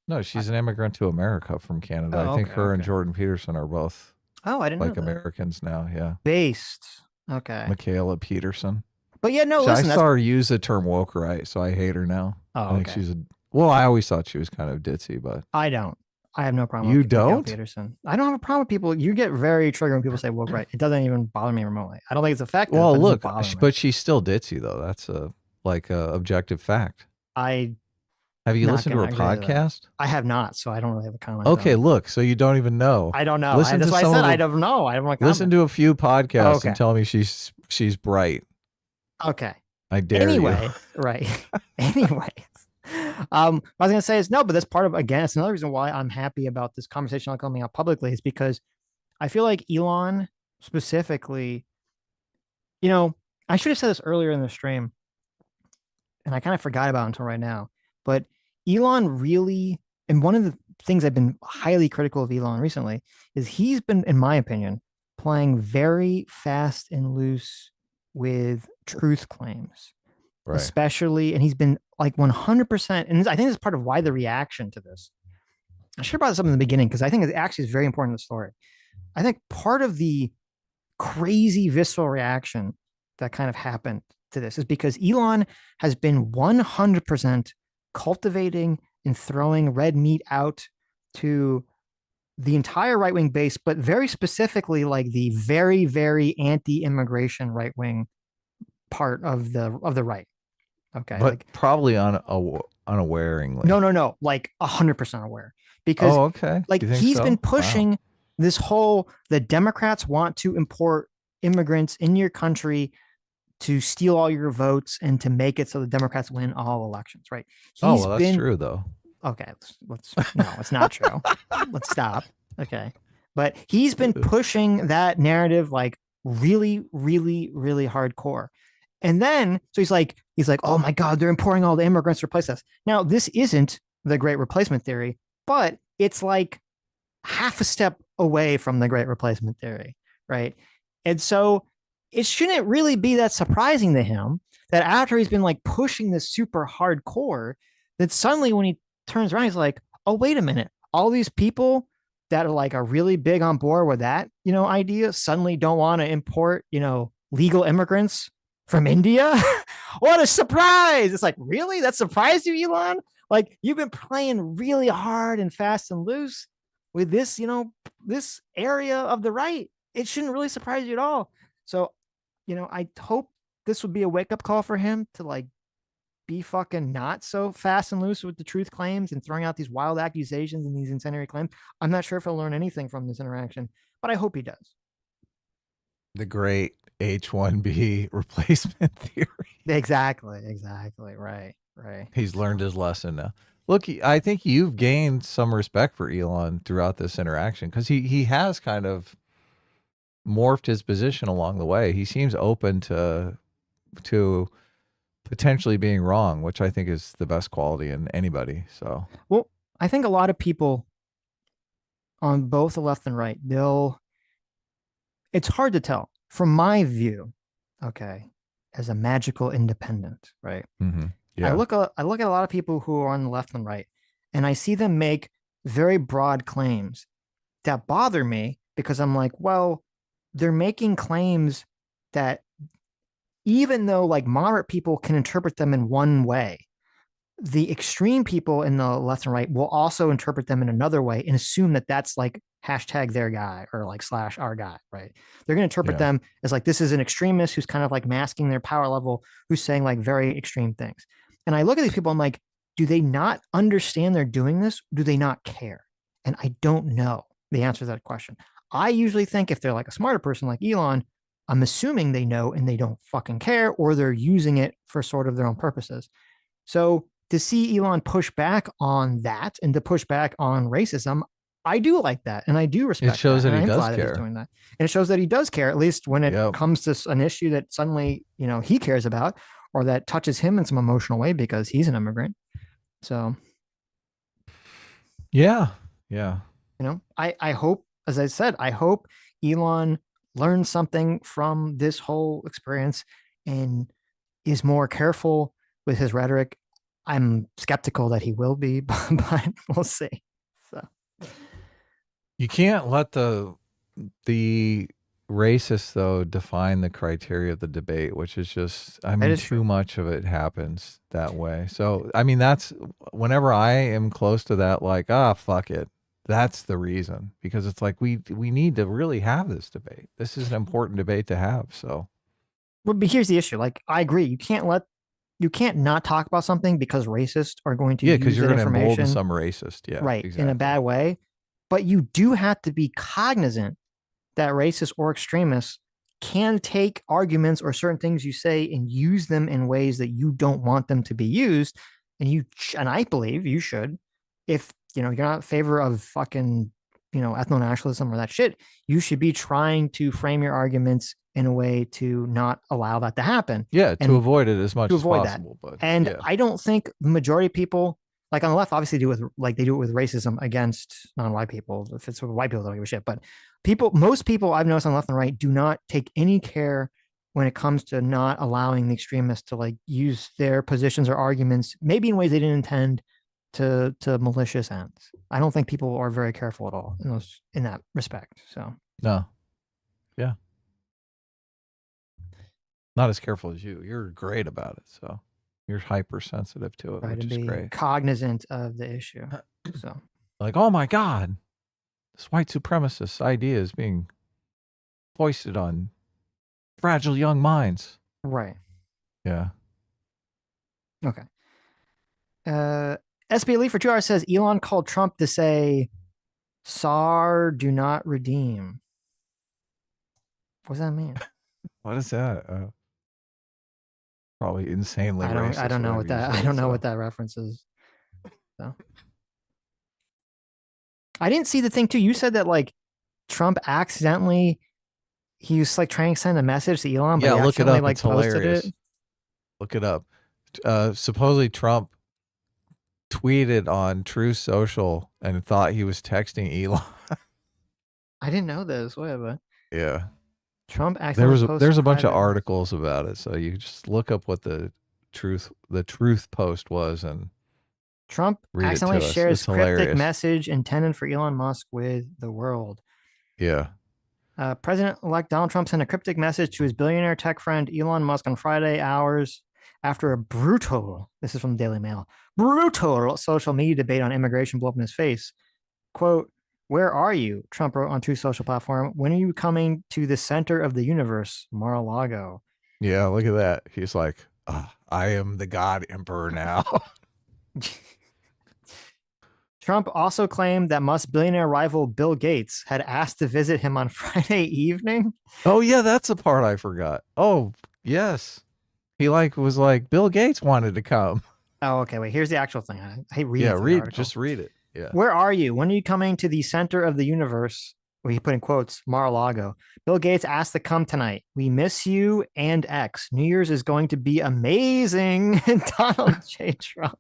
No, she's an immigrant to America from Canada. I think her and Jordan Peterson are both. Oh, I didn't know that. Americans now. Yeah. Based. Okay. Michaela Peterson. But yeah, no, listen. I saw her use the term woke right, so I hate her now. Oh, I think she's I always thought she was kind of ditzy, but I don't. I have no problem with Michaela Peterson. I don't have a problem with people. You get very triggered when people say woke right. It doesn't even bother me remotely. I don't think it's effective. Well, look, but she's still ditzy though. That's a objective fact. Have you listened to her podcast? I have not, so I don't really have a comment. Okay, look, so you don't even know. I don't know. That's why I said I don't know. I don't want to listen to a few podcasts and tell me she's bright. Okay. I dare you. Right. Anyway. What I was going to say is no, but that's part of, again, it's another reason why I'm happy about this conversation not coming out publicly, is because I feel like Elon specifically, I should have said this earlier in the stream. and I kind of forgot about it until right now, but Elon really, and one of the things I've been highly critical of Elon recently is he's been, in my opinion, playing very fast and loose with truth claims, Right. especially, and he's been like 100%. And I think this is part of why the reaction to this. I should have brought this up in the beginning because I think it actually is very important in the story. I think part of the crazy visceral reaction that kind of happened to this is because Elon has been 100% cultivating and throwing red meat out to the entire right wing base, but very specifically like the very, very anti-immigration right wing part of the right. Okay. But like probably unawareingly. no, like 100% aware because okay. like You think he's so? been Wow. pushing this whole, the Democrats want to import immigrants in your country to steal all your votes and to make it so the Democrats win all elections, right? Oh, well, that's true though. Okay, let's no, it's not true. Let's stop. Okay. But he's been pushing that narrative like really, really, really hardcore. And then so he's like, oh my God, they're importing all the immigrants to replace us. Now, this isn't the great replacement theory, but it's like half a step away from the great replacement theory, right? And so it shouldn't really be that surprising to him that after he's been like pushing this super hardcore, that suddenly when he turns around, he's like, oh, wait a minute. All these people that are really big on board with that, idea suddenly don't want to import, legal immigrants from India. What a surprise. It's like, really? That surprised you, Elon? Like you've been playing really hard and fast and loose with this, this area of the right. It shouldn't really surprise you at all. So, I hope this would be a wake-up call for him to like be fucking not so fast and loose with the truth claims and throwing out these wild accusations and these incendiary claims. I'm not sure if he'll learn anything from this interaction, but I hope he does. The great H-1B replacement theory. Exactly. Right. He's learned his lesson now. Look, I think you've gained some respect for Elon throughout this interaction because he has kind of morphed his position along the way. He seems open to potentially being wrong, which I think is the best quality in anybody. So, well, I think a lot of people on both the left and right, it's hard to tell from my view. Okay. As a magical independent, right? mm-hmm. Yeah. I look at a lot of people who are on the left and right, and I see them make very broad claims that bother me because I'm like, well, they're making claims that even though like moderate people can interpret them in one way, the extreme people in the left and right will also interpret them in another way and assume that that's like hashtag their guy or like / our guy, right? They're going to interpret them as like, this is an extremist who's kind of like masking their power level, who's saying like very extreme things. And I look at these people, I'm like, do they not understand they're doing this? Do they not care? And I don't know the answer to that question. I usually think if they're like a smarter person like Elon, I'm assuming they know and they don't fucking care, or they're using it for sort of their own purposes. So to see Elon push back on that and to push back on racism, I do like that. And I do respect it. Shows that he does care. That he's doing that. And it shows that he does care, at least when it comes to an issue that suddenly, he cares about or that touches him in some emotional way because he's an immigrant. So. Yeah. I hope, as I said, I hope Elon learns something from this whole experience and is more careful with his rhetoric. I'm skeptical that he will be, but we'll see. So you can't let the racists though define the criteria of the debate, which is just, I mean, too much of it happens that way. So, I mean, that's whenever I am close to that, like, fuck it. That's the reason, because it's like, we need to really have this debate. This is an important debate to have. So, well, but here's the issue. Like, I agree. You can't not talk about something because racists are going to use because you're going to embolden information, some racist. Yeah. Right. Exactly. In a bad way. But you do have to be cognizant that racists or extremists can take arguments or certain things you say and use them in ways that you don't want them to be used. And I believe you should, if you're not in favor of fucking ethnonationalism or that shit, you should be trying to frame your arguments in a way to not allow that to happen. Yeah, and to avoid it as much to as avoid possible. that. But And yeah. I don't think the majority of people, like on the left, obviously they do it with racism against non-white people. If it's with white people, don't give a shit. But most people I've noticed on the left and right do not take any care when it comes to not allowing the extremists to like use their positions or arguments, maybe in ways they didn't intend, to malicious ends. I don't think people are very careful at all in that respect. So No. Yeah. Not as careful as you. You're great about it. So you're hypersensitive to it, try which to is be great. cognizant of the issue. So Like, oh my God, this white supremacist idea is being foisted on fragile young minds. right. Yeah. Okay. SB Elite for 2 hours says Elon called Trump to say, "SAR do not redeem." What does that mean? What is that? Probably insanely racist. I don't know what that. I don't know what that reference is. So. I didn't see the thing too. You said that like Trump accidentally, he was like trying to send a message to Elon, but Yeah, he look it accidentally up. like It's posted hilarious. it. Look it up. Supposedly Trump tweeted on True Social and thought he was texting Elon. I didn't know this. Whatever. Yeah. Trump accidentally posted. There's a bunch of private- articles about it, so you just look up what the truth post was and Trump read it to accidentally us. shares It's cryptic hilarious. message intended for Elon Musk with the world. Yeah. President-elect Donald Trump sent a cryptic message to his billionaire tech friend Elon Musk on Friday, hours after a brutal, this is from the Daily Mail, brutal social media debate on immigration blew up in his face. Quote, "Where are you?" Trump wrote on True Social platform. "When are you coming to the center of the universe, Mar-a-Lago?" Yeah, look at that. He's like, I am the God Emperor now. Trump also claimed that Musk's billionaire rival Bill Gates had asked to visit him on Friday evening. Oh yeah, that's the part I forgot. Oh, yes. He was like, Bill Gates wanted to come. Oh, okay. Wait, here's the actual thing. I hate reading. Yeah, just read it. Yeah. "Where are you? When are you coming to the center of the universe?" Well, he put in quotes, Mar-a-Lago. "Bill Gates asked to come tonight. We miss you and X. New Year's is going to be amazing." Donald J. Trump.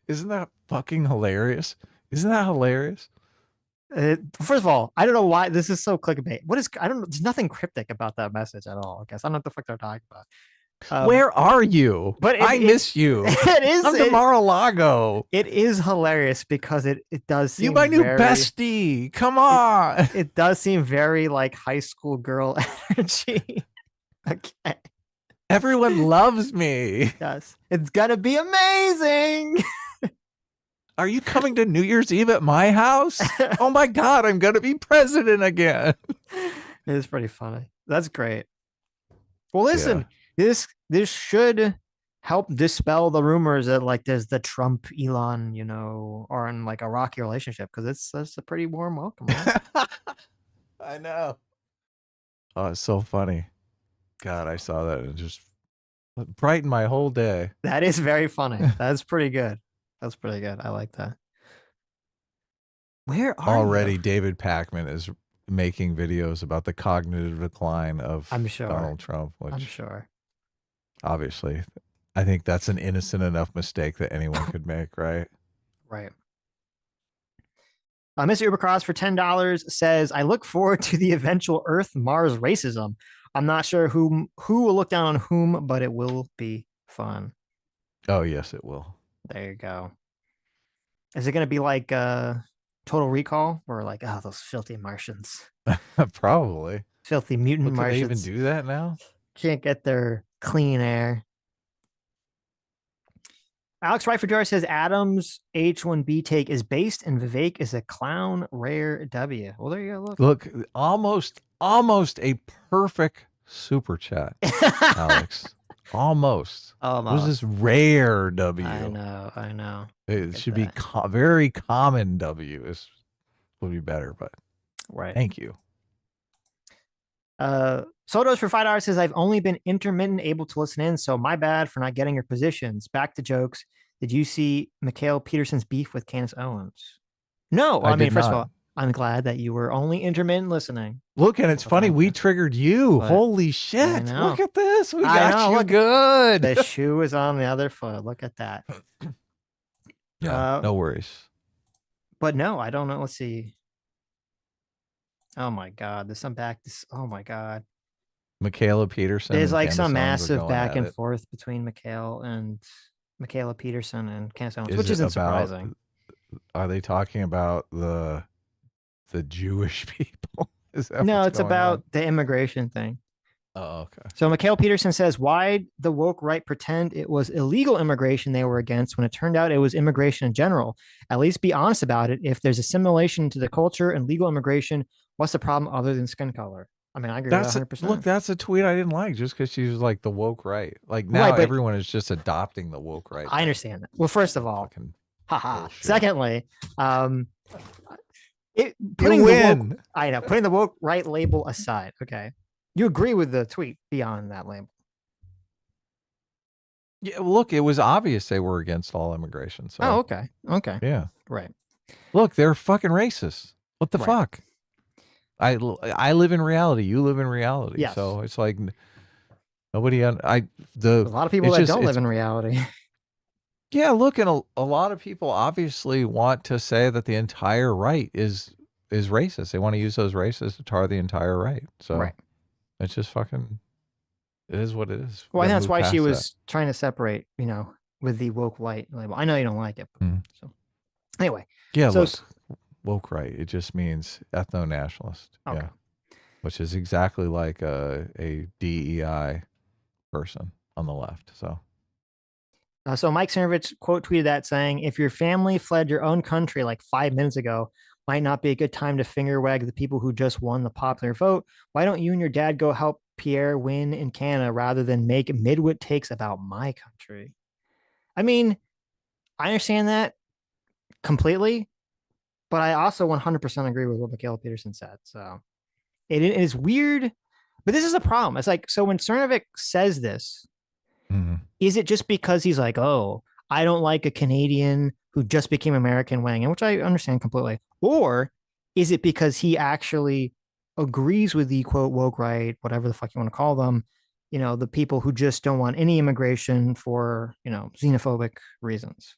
Isn't that fucking hilarious? Isn't that hilarious? First of all, I don't know why this is so clickbait. I don't know. There's nothing cryptic about that message at all. I guess I don't know what the fuck they're talking about. Where are you? But I miss you. It is. I'm to Mar-a-Lago. It is hilarious because it does seem You my new bestie. Come on. It does seem very like high school girl energy. Okay. Everyone loves me. Yes. It's gonna be amazing. Are you coming to New Year's Eve at my house? Oh my God, I'm gonna be president again. It is pretty funny. That's great. Well, listen, this should help dispel the rumors that like there's the Trump Elon, are in like a rocky relationship, because that's a pretty warm welcome. Right? I know. Oh, it's so funny. God, I saw that and just brightened my whole day. That is very funny. That's pretty good. That's pretty good. I like that. Where are Already you? David Pakman is making videos about the cognitive decline of Donald Trump, which I'm sure. Obviously, I think that's an innocent enough mistake that anyone could make, right? Right. Mr. Ubercross for $10 says, "I look forward to the eventual Earth-Mars racism. I'm not sure who will look down on whom, but it will be fun." Oh, yes, it will. There you go. Is it going to be like Total Recall, or like, oh, those filthy Martians? Probably. Filthy mutant Martians. They even do that now? Can't get their clean air. Alex Wright for Jar says Adam's H1B take is based and Vivek is a clown rare W. Well, there you go. Look, almost a perfect super chat, Alex. Almost. It was this rare W. I know. It should be very common W would be better, but right. Thank you. Sotos for $5 says, "I've only been intermittent able to listen in, so my bad for not getting your positions. Back to jokes. Did you see Mikhail Peterson's beef with Candace Owens?" No, I mean, first of all, I'm glad that you were only intermittent listening. Look, and it's funny, we triggered you. But Holy I shit. know. Look at this. We I got know, you look, good. The shoe is on the other foot. Look at that. Yeah, no worries. But no, I don't know. Let's see. Oh my God. Oh my God. Michaela Peterson. There's and like Candace some Owens are massive going back at and it. forth between Michaela Peterson and Candace Owens, Is which it isn't about- surprising. Are they talking about the Jewish people? Is that No, what's it's going about on? the immigration thing. Oh, okay. So Michaela Peterson says, why the woke right pretend it was illegal immigration they were against when it turned out it was immigration in general? At least be honest about it. If there's assimilation to the culture and legal immigration, what's the problem other than skin color? I mean, I agree with that 100%. Look, that's a tweet I didn't like just because she was like the woke right. Like now Right, everyone is just adopting the woke right. I understand that. Well, first of all, Fucking haha. bullshit. Secondly, putting You win. putting the woke right label aside. Okay. You agree with the tweet beyond that label. Yeah, look, it was obvious they were against all immigration. So. Oh, okay. Okay. Yeah. Right. Look, they're fucking racist. What the Right. fuck? I live in reality. You live in reality. Yes. So it's like nobody. A lot of people that don't live in reality. Yeah, look, and a lot of people obviously want to say that the entire right is racist. They want to use those races to tar the entire right. So Right. it's just fucking. It is what it is. Well, I think that's why she was trying to separate, with the woke light label. I know you don't like it. So anyway. Yeah, so, look, woke right. It just means ethno-nationalist. Okay. Yeah. Which is exactly like a DEI person on the left. So Mike Cernovich quote tweeted that saying, if your family fled your own country like 5 minutes ago, might not be a good time to finger wag the people who just won the popular vote. Why don't you and your dad go help Pierre win in Canada rather than make midwit takes about my country? I mean, I understand that completely, but I also 100% agree with what Michaela Peterson said. So it is weird, but this is a problem. It's like, so when Cernovich says this, is it just because he's like, oh, I don't like a Canadian who just became American weighing in, which I understand completely. Or is it because he actually agrees with the quote woke right, whatever the fuck you want to call them, the people who just don't want any immigration for, xenophobic reasons.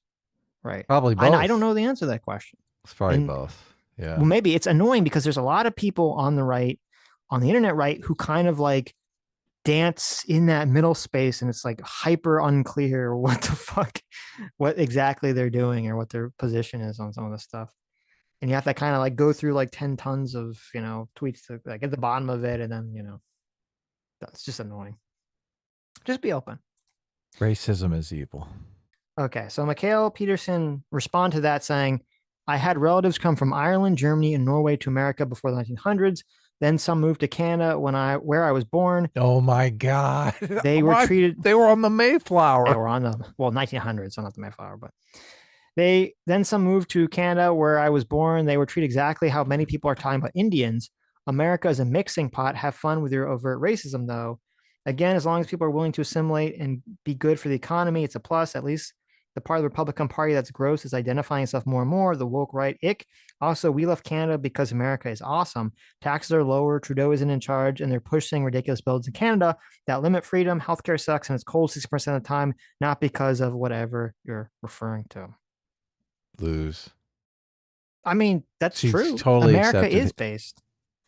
Right. Probably both. I don't know the answer to that question. It's probably both. Yeah. Well, maybe it's annoying because there's a lot of people on the right, on the internet right, who kind of like dance in that middle space, and it's like hyper unclear what exactly they're doing or what their position is on some of this stuff. And you have to kind of like go through like 10 tons of, tweets to like get the bottom of it. And then, that's just annoying. Just be open. Racism is evil. Okay. So Michaela Peterson responded to that saying, I had relatives come from Ireland, Germany, and Norway to America before the 1900s. Then some moved to Canada where I was born. Oh my God. They were treated. They were on the Mayflower. They were on the 1900s, so not the Mayflower, but then some moved to Canada where I was born. They were treated exactly how many people are talking about Indians. America is a mixing pot. Have fun with your overt racism, though. Again, as long as people are willing to assimilate and be good for the economy, it's a plus. At least the part of the Republican Party that's gross is identifying itself more and more. The woke right, ick. Also, we left Canada because America is awesome. Taxes are lower. Trudeau isn't in charge, and they're pushing ridiculous bills in Canada that limit freedom. Healthcare sucks, and it's cold 60% of the time, not because of whatever you're referring to. Lose. I mean, that's true. Totally America is based.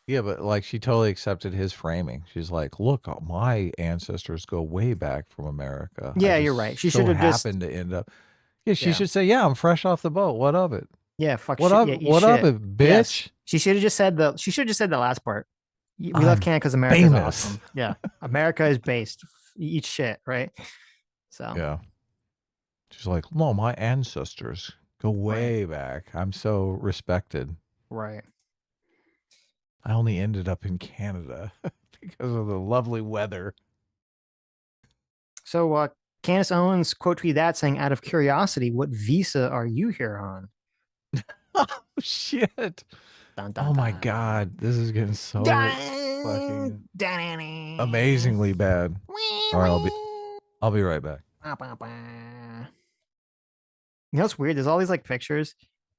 Yeah, but like she totally accepted his framing. She's like, look, my ancestors go way back from America. Yeah, you're right. She should have happened to end up. Yeah, she should say, yeah, I'm fresh off the boat. What of it? Yeah, fuck. What up? What up, bitch? Yes. She should have just said the last part. We left Canada because America is awesome. Yeah, America is based. Eat shit, right? So yeah, she's like, no, my ancestors go way back. I'm so respected. Right. I only ended up in Canada because of the lovely weather. So Candace Owens quote tweeted that saying, out of curiosity, what visa are you here on? Oh, shit. Dun, dun, oh, my dun. God. This is getting so fucking amazingly bad. All right, I'll be right back. You know what's weird? There's all these like pictures.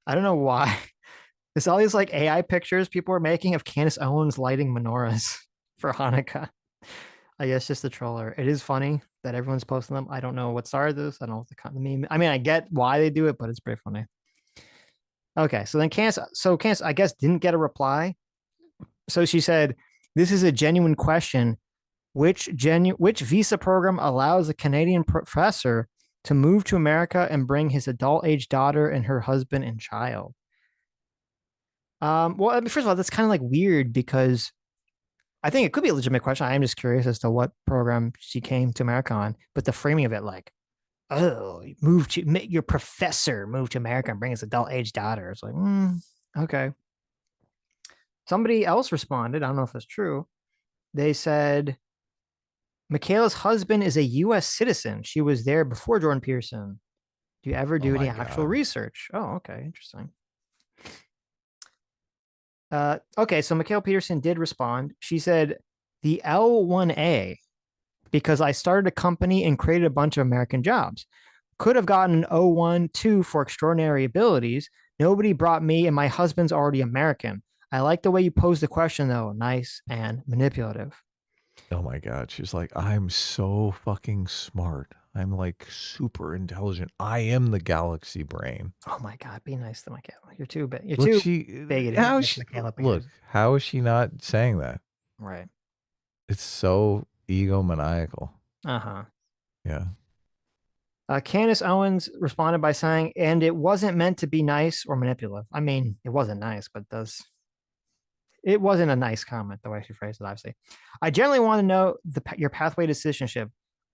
I don't know why. It's all these like AI pictures people are making of Candace Owens lighting menorahs for Hanukkah. I guess just the troller. It is funny that everyone's posting them. I don't know what started this. I don't know what the meme. I mean, I get why they do it, but it's pretty funny. Okay, so then Candace, I guess, didn't get a reply. So she said, "This is a genuine question. Which visa program allows a Canadian professor to move to America and bring his adult age daughter and her husband and child?" Well, I mean, first of all, that's kind of like weird because I think it could be a legitimate question. I am just curious as to what program she came to America on, but the framing of it, like, oh, make your professor move to America and bring his adult age daughter. It's like, okay. Somebody else responded. I don't know if that's true. They said, Michaela's husband is a U.S. citizen. She was there before Jordan Peterson. Do you ever do any actual research? Oh, okay. Interesting. Okay, so Michaela Peterson did respond. She said, the L1A, because I started a company and created a bunch of American jobs. Could have gotten an O1-2 for extraordinary abilities. Nobody brought me, and my husband's already American. I like the way you posed the question, though. Nice and manipulative. Oh my God. She's like, I'm so fucking smart. I'm like super intelligent. I am the galaxy brain. Oh my God, be nice to Michaela. You're too big. You're Look, too big. how is she, look, how is she not saying that? Right. It's so egomaniacal. Uh-huh. Yeah. Candace Owens responded by saying, and it wasn't meant to be nice or manipulative. I mean, it wasn't nice, but it wasn't a nice comment the way she phrased it, obviously. I generally want to know your pathway to citizenship.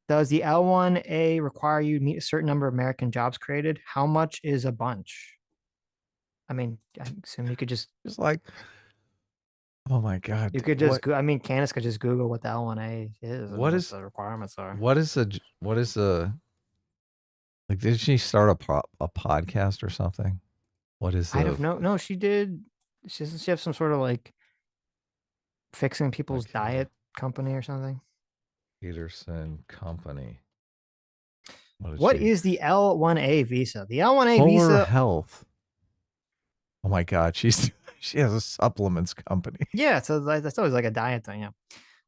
Does the L1A require you to meet a certain number of American jobs created? How much is a bunch? I mean, I assume you could just like, oh my God. You could just I mean, Candace could just Google what the L1A is and what the requirements are. What is like, did she start a podcast or something? What is I don't know. No, she did. She have some sort of like fixing people's diet company or something. Peterson Company. What is the L1A visa? The L1A Polar visa. Health. Oh my God, she has a supplements company. Yeah, so that's always like a diet thing. Yeah.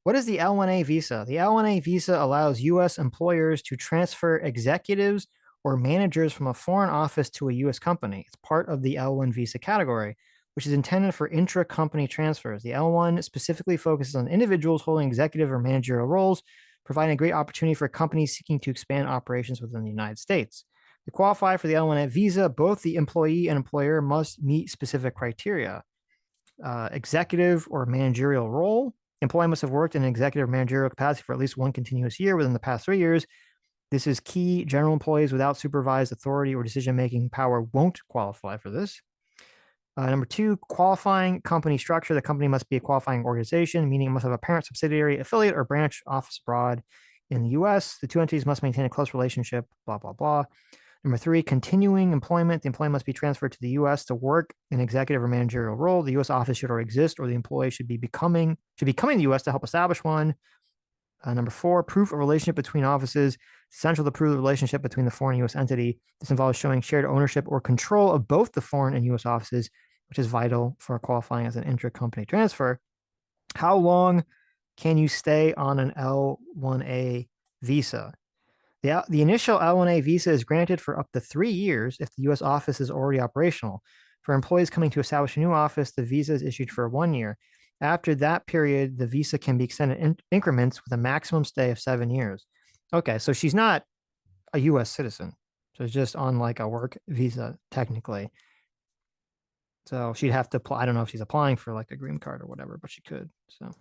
What is the L1A visa? The L1A visa allows U.S. employers to transfer executives or managers from a foreign office to a U.S. company. It's part of the L1 visa category, which is intended for intra-company transfers. The L1 specifically focuses on individuals holding executive or managerial roles, providing a great opportunity for companies seeking to expand operations within the United States. To qualify for the L1 visa, both the employee and employer must meet specific criteria. Executive or managerial role. Employee must have worked in an executive or managerial capacity for at least one continuous year within the past 3 years. This is key. General employees without supervised authority or decision-making power won't qualify for this. Number 2, qualifying company structure. The company must be a qualifying organization, meaning it must have a parent, subsidiary, affiliate, or branch office abroad in the U.S. The two entities must maintain a close relationship, blah, blah, blah. Number 3, continuing employment. The employee must be transferred to the U.S. to work in executive or managerial role. The U.S. office should already exist, or the employee should be coming to the U.S. to help establish one. Number 4, proof of relationship between offices. It's essential to prove the relationship between the foreign and U.S. entity. This involves showing shared ownership or control of both the foreign and U.S. offices, which is vital for qualifying as an intra-company transfer. How long can you stay on an L1A visa? The initial L1A visa is granted for up to 3 years if the U.S. office is already operational. For employees coming to establish a new office, the visa is issued for 1 year. After that period, the visa can be extended in increments with a maximum stay of 7 years. Okay, so she's not a U.S. citizen. So it's just on like a work visa, technically. So she'd have to apply. I don't know if she's applying for like a green card or whatever, but she could. So.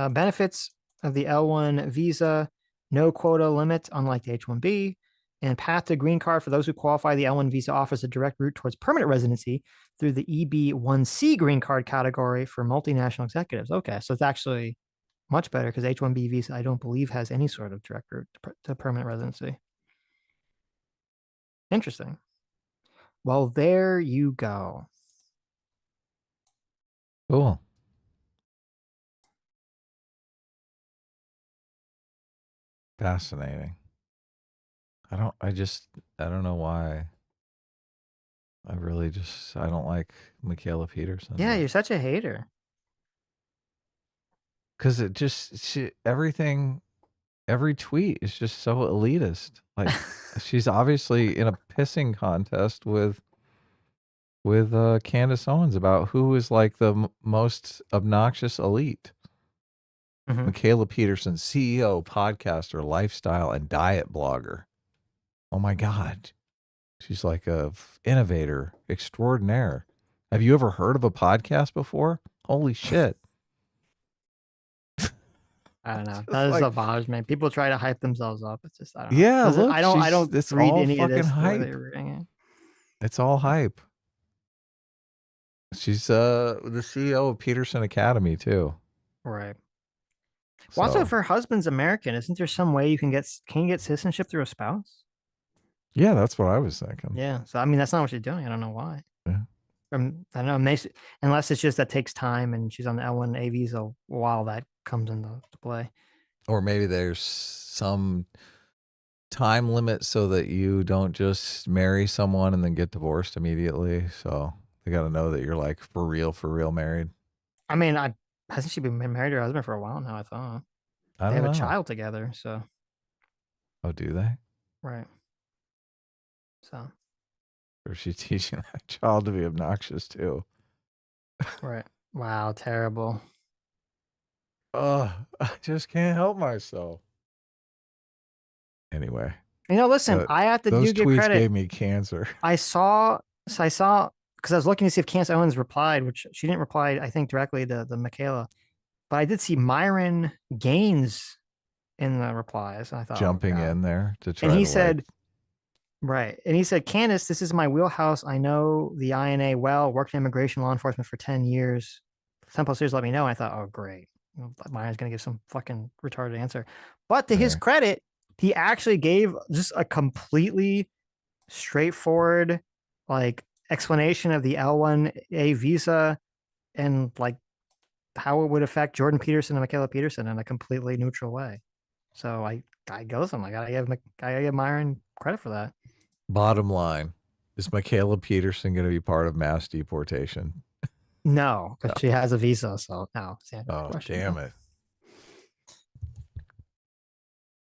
Benefits of the L1 visa, no quota limit, unlike the H1B, and path to green card for those who qualify. The L1 visa offers a direct route towards permanent residency through the EB1C green card category for multinational executives. Okay, so it's actually much better because H1B visa, I don't believe, has any sort of direct route to permanent residency. Interesting. Well, there you go. Cool. Fascinating. I don't know why. I don't like Michaela Peterson. Yeah, you're such a hater. Because every tweet is just so elitist. Like she's obviously in a pissing contest with Candace Owens about who is like the most obnoxious elite. Mhm. Michaela Peterson, CEO, podcaster, lifestyle, and diet blogger. Oh my God. She's like a innovator extraordinaire. Have you ever heard of a podcast before? Holy shit. I don't know. Just That is like- what bothers me. People try to hype themselves up. It's just I don't know. Yeah, 'Cause look, I don't it's read all any of this fucking the way that hype. you're reading it. It's all hype. She's the CEO of Peterson Academy too. Right. Well, also, if her husband's American, isn't there some way can you get citizenship through a spouse? Yeah, that's what I was thinking. Yeah. So I mean, that's not what she's doing. I don't know why. Yeah. I don't know. Unless it's just that takes time, and she's on the L1A visa while that comes into play. Or maybe there's some time limit so that you don't just marry someone and then get divorced immediately. So they got to know that you're like for real married. I mean, hasn't she been married to her husband for a while now? I thought I they don't have know. a child together. So Oh, do they? right. So Or is she teaching that child to be obnoxious too? right. Wow, terrible. Oh, I just can't help myself. Anyway, Listen, I have to those give tweets credit. gave me cancer. I saw because I was looking to see if Candace Owens replied, which she didn't reply, I think, directly to the Michaela. But I did see Myron Gaines in the replies. I thought Jumping in there to try. And he to said, right. And he said, Candace, this is my wheelhouse. I know the INA well, worked in immigration law enforcement for 10 years. 10 plus years, let me know. And I thought, oh, great. Myron's going to give some fucking retarded answer. But to his credit, he actually gave just a completely straightforward, like, explanation of the L1A visa and, like, how it would affect Jordan Peterson and Michaela Peterson in a completely neutral way. So I go with him. I gotta give Myron credit for that. Bottom line, is Michaela Peterson going to be part of mass deportation? No, because she has a visa. So no. Oh, damn it.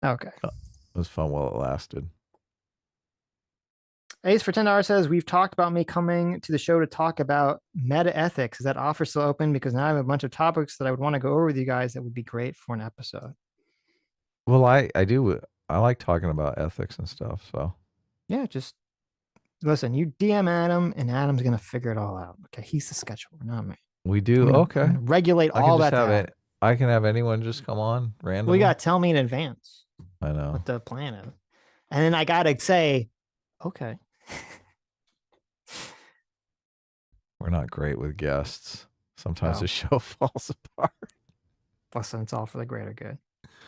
Okay. It was fun while it lasted. Ace for $10 says, we've talked about me coming to the show to talk about meta ethics. Is that offer still open? Because now I have a bunch of topics that I would want to go over with you guys that would be great for an episode. Well, I like talking about ethics and stuff. So yeah, just listen, you DM Adam and Adam's going to figure it all out. Okay. He's the scheduler, not me. We do. Okay. Regulate all that. I can have anyone just come on randomly. Well, you got to tell me in advance. I know what the plan is. And then I got to say, okay. We're not great with guests. Sometimes the show falls apart. Listen, it's all for the greater good.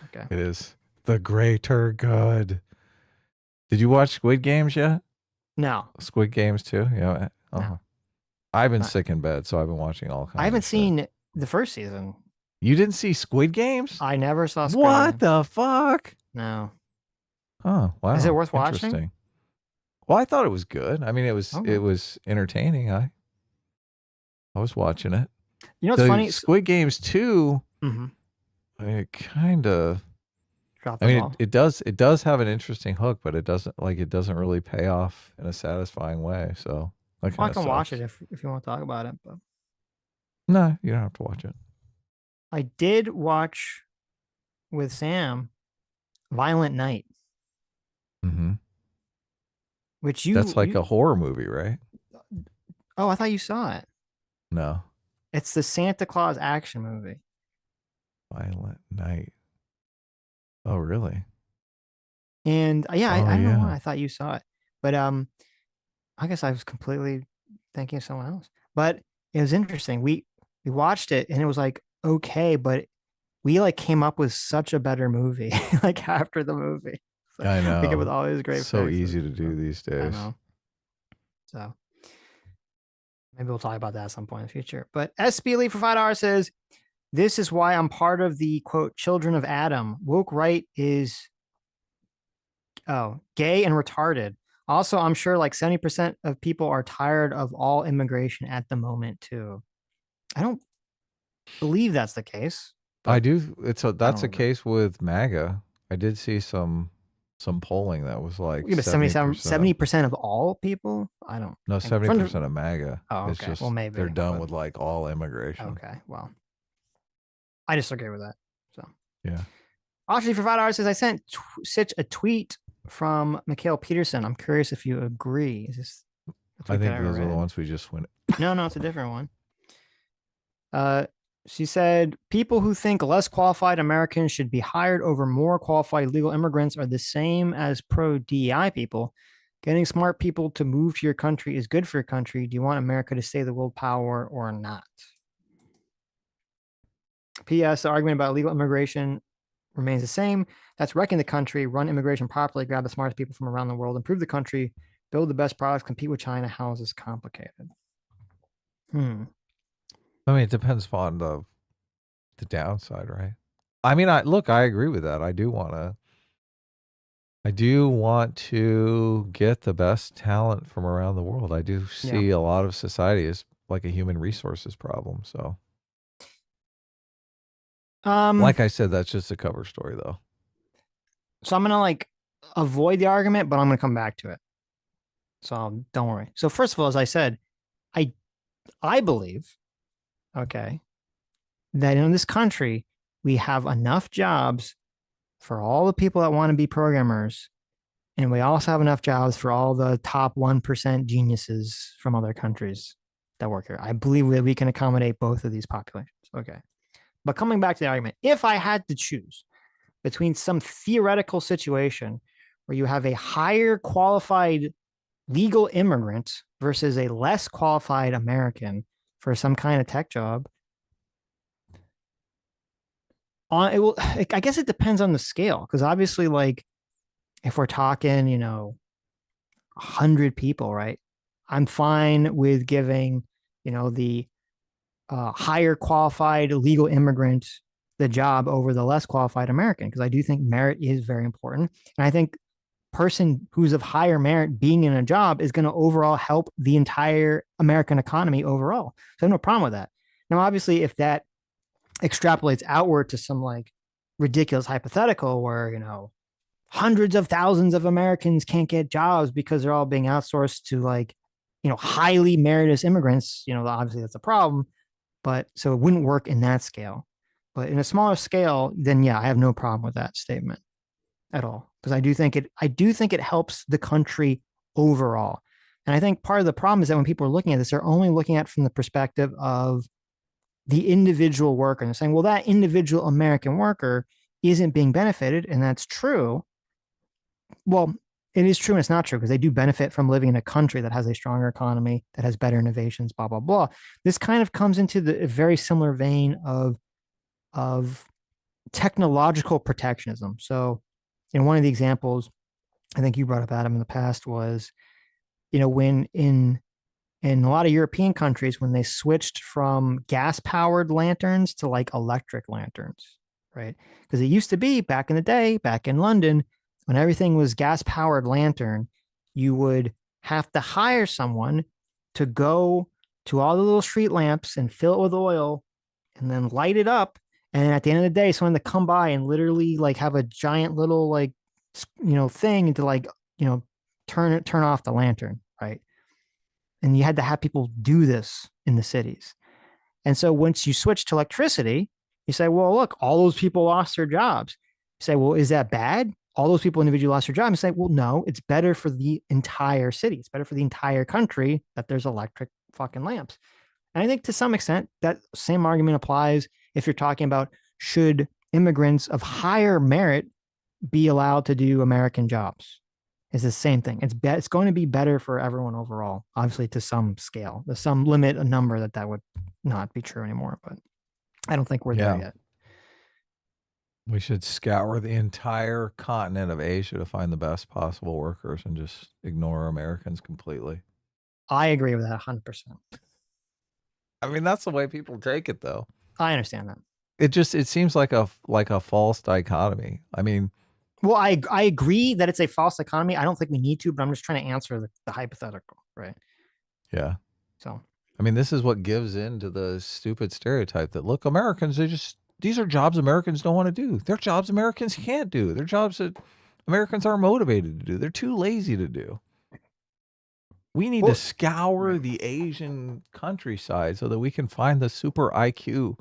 Okay. It is the greater good. Did you watch Squid Games yet? No. Squid Games too? Yeah. No. I've been sick in bed, so I've been watching all kinds. I haven't seen the first season. You didn't see Squid Games? I never saw Squid What the fuck? No. Oh, wow. Is it worth watching? Well, I thought it was good. I mean, it was entertaining. I was watching it. You know what's funny? Squid Games 2, it kind of, I mean, it does have an interesting hook, but it doesn't really pay off in a satisfying way. So I can watch it if you want to talk about it. But no, you don't have to watch it. I did watch with Sam Violent Night. Mm-hmm. Which that's like a horror movie, right? Oh, I thought you saw it. No. It's the Santa Claus action movie. Violent Night. Oh, really? And I don't know why I thought you saw it. But I guess I was completely thinking of someone else. But it was interesting. We watched it and it was like, okay, but we like came up with such a better movie like after the movie. So, I know. With all these great so fixes. easy to do these days. I know. So maybe we'll talk about that at some point in the future. But SB Lee for $5 says, this is why I'm part of the quote children of Adam. Woke right is Oh, gay and retarded. Also, I'm sure like 70% of people are tired of all immigration at the moment too. I don't believe that's the case. I But do. That's a believe it. case with MAGA. I did see some polling that was like Yeah, but 70%. 70% of all people? I don't No, think 70% of MAGA. Oh, It's okay. Well, just maybe. they're done But with like all immigration. okay. Well, I disagree with that. So Yeah. actually, for $5 says I sent Sitch a tweet from Mikhail Peterson. I'm curious if you agree. Is this a I tweet that think I those are the read? ones we just went. No, it's a different one. She said people who think less qualified Americans should be hired over more qualified legal immigrants are the same as pro DEI people. Getting smart people to move to your country is good for your country. Do you want America to stay the world power or not? P.S. The argument about legal immigration remains the same. That's wrecking the country. Run immigration properly. Grab the smartest people from around the world. Improve the country. Build the best products. Compete with China. How is this complicated? I mean, it depends upon the downside, right? I mean, I agree with that. I do want to get the best talent from around the world. I do see a lot of society as like a human resources problem. So, like I said, that's just a cover story, though. So I'm gonna like avoid the argument, but I'm gonna come back to it. So don't worry. So first of all, as I said, I believe, okay, that in this country we have enough jobs for all the people that want to be programmers, and we also have enough jobs for all the top 1% geniuses from other countries that work here. I believe that we can accommodate both of these populations. Okay. But coming back to the argument, if I had to choose between some theoretical situation where you have a higher qualified legal immigrant versus a less qualified American for some kind of tech job, it will, I guess it depends on the scale, because obviously, like, if we're talking, 100 people, right? I'm fine with giving, the higher qualified legal immigrant the job over the less qualified American, because I do think merit is very important. And I think person who's of higher merit being in a job is going to overall help the entire American economy overall. So I have no problem with that. Now, obviously, if that extrapolates outward to some like ridiculous hypothetical where, hundreds of thousands of Americans can't get jobs because they're all being outsourced to like, highly meritorious immigrants, obviously that's a problem. But so it wouldn't work in that scale. But in a smaller scale, then yeah, I have no problem with that statement at all, because I do think it helps the country overall. And I think part of the problem is that when people are looking at this, they're only looking at it from the perspective of the individual worker, and they're saying, well, that individual American worker isn't being benefited, and that's true. Well, it is true and it's not true, because they do benefit from living in a country that has a stronger economy, that has better innovations, blah blah blah. This kind of comes into the very similar vein of technological protectionism. So, one of the examples I think you brought up, Adam, in the past was, when in a lot of European countries, when they switched from gas powered lanterns to like electric lanterns, right? Because it used to be back in the day, back in London, when everything was gas powered lantern, you would have to hire someone to go to all the little street lamps and fill it with oil and then light it up. And at the end of the day, someone to come by and literally like have a giant little like, thing to like, turn off the lantern, right? And you had to have people do this in the cities. And so once you switch to electricity, you say, well, look, all those people lost their jobs. You say, well, is that bad? All those people individually lost their jobs. You say, well, no, it's better for the entire city. It's better for the entire country that there's electric fucking lamps. And I think to some extent that same argument applies if you're talking about should immigrants of higher merit be allowed to do American jobs. It's the same thing. It's going to be better for everyone overall, obviously to some scale. There's some limit, a number that would not be true anymore, but I don't think we're there yet. We should scour the entire continent of Asia to find the best possible workers and just ignore Americans completely. I agree with that 100%. I mean, that's the way people take it, though. I understand that. It seems like a false dichotomy. I mean, Well, I agree that it's a false economy. I don't think we need to, but I'm just trying to answer the hypothetical, right? Yeah. So, I mean, this is what gives in to the stupid stereotype that, look, Americans, these are jobs Americans don't want to do. They're jobs Americans can't do. They're jobs that Americans aren't motivated to do. They're too lazy to do. We need to scour the Asian countryside so that we can find the super IQ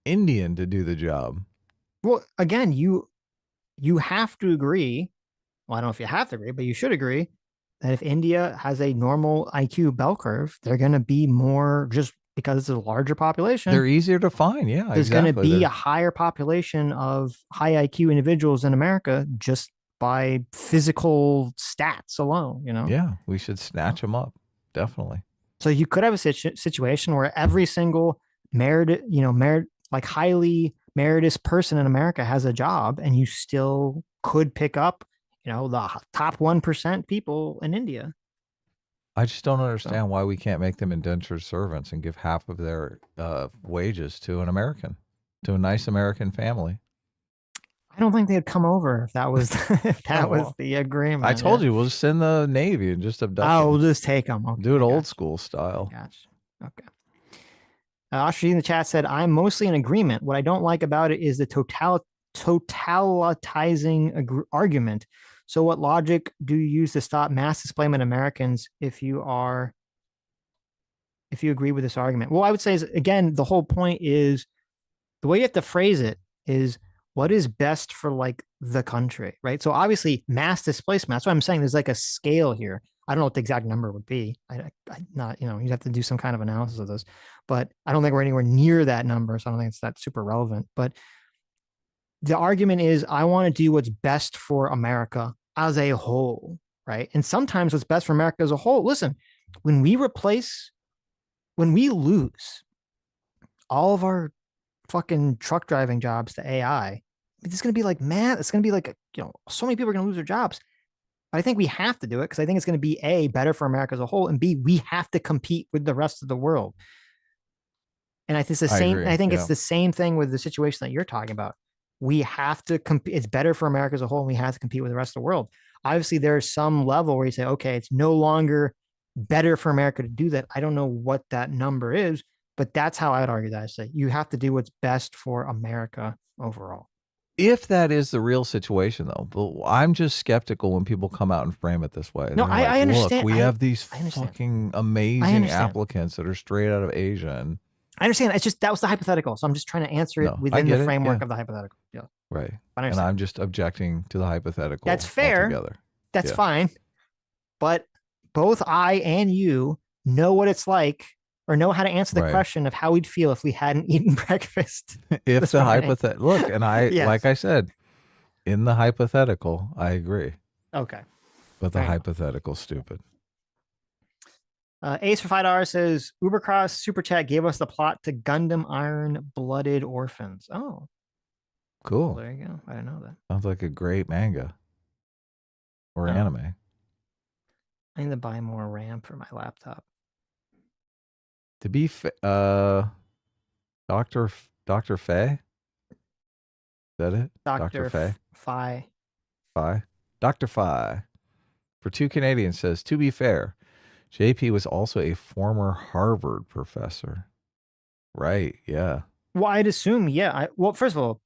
Indian to do the job. well, again, you have to agree. Well, I don't know if you have to agree, but you should agree that if India has a normal IQ bell curve, they're going to be more, just because it's a larger population. They're easier to find. Yeah, there's going to be a higher population of high IQ individuals in America just by physical stats alone, you know? Yeah, we should snatch them up. Definitely. So you could have a situation where every single like highly meritorious person in America has a job, and you still could pick up, the top 1% people in India. I just don't understand why we can't make them indentured servants and give half of their wages to an American, to a nice American family. I don't think they'd come over if that was was the agreement. I told you, we'll just send the Navy and just abduct them. We'll just take them. Okay, do it old school style. Gotcha. Okay. Ashri in the chat said, I'm mostly in agreement. What I don't like about it is the totalitizing argument. So what logic do you use to stop mass displacement of Americans if you agree with this argument? Well, I would say is, again, the whole point is the way you have to phrase it is what is best for like the country, right? So obviously mass displacement, that's what I'm saying. There's like a scale here. I don't know what the exact number would be. I not, you'd have to do some kind of analysis of this, but I don't think we're anywhere near that number. So I don't think it's that super relevant, but the argument is I want to do what's best for America as a whole, right? And sometimes what's best for America as a whole, listen, when we lose all of our fucking truck driving jobs to AI, it's going to be like, man, it's going to be like, so many people are going to lose their jobs. But I think we have to do it because I think it's going to be A, better for America as a whole, and B, we have to compete with the rest of the world. And I think it's the same. I think it's the same thing with the situation that you're talking about. We have to compete. It's better for America as a whole, and we have to compete with the rest of the world. Obviously, there's some level where you say, okay, it's no longer better for America to do that. I don't know what that number is, but that's how I'd argue that. I say you have to do what's best for America overall. If that is the real situation, though, I'm just skeptical when people come out and frame it this way. No, I understand. Look, we have these fucking amazing applicants that are straight out of Asia. And I understand. It's just that was the hypothetical. So I'm just trying to answer it within the framework of the hypothetical. Yeah. Right. And I'm just objecting to the hypothetical. That's fair. Altogether. That's fine. But both I and you know what it's like, or know how to answer the question of how we'd feel if we hadn't eaten breakfast. If the hypothetical, look, and like I said, in the hypothetical, I agree. Okay. But the hypothetical's stupid. Ace for $5 says, Ubercross Super Chat gave us the plot to Gundam Iron Blooded Orphans. Oh. Cool. Well, there you go. I didn't know that. Sounds like a great manga. Or anime. I need to buy more RAM for my laptop. To be Dr. Fay? Is that it? Dr. Fay. Fay. Dr. Fay. For 2 Canadians says, to be fair, JP was also a former Harvard professor. Right, yeah. Well, I'd assume, yeah. Well, first of all,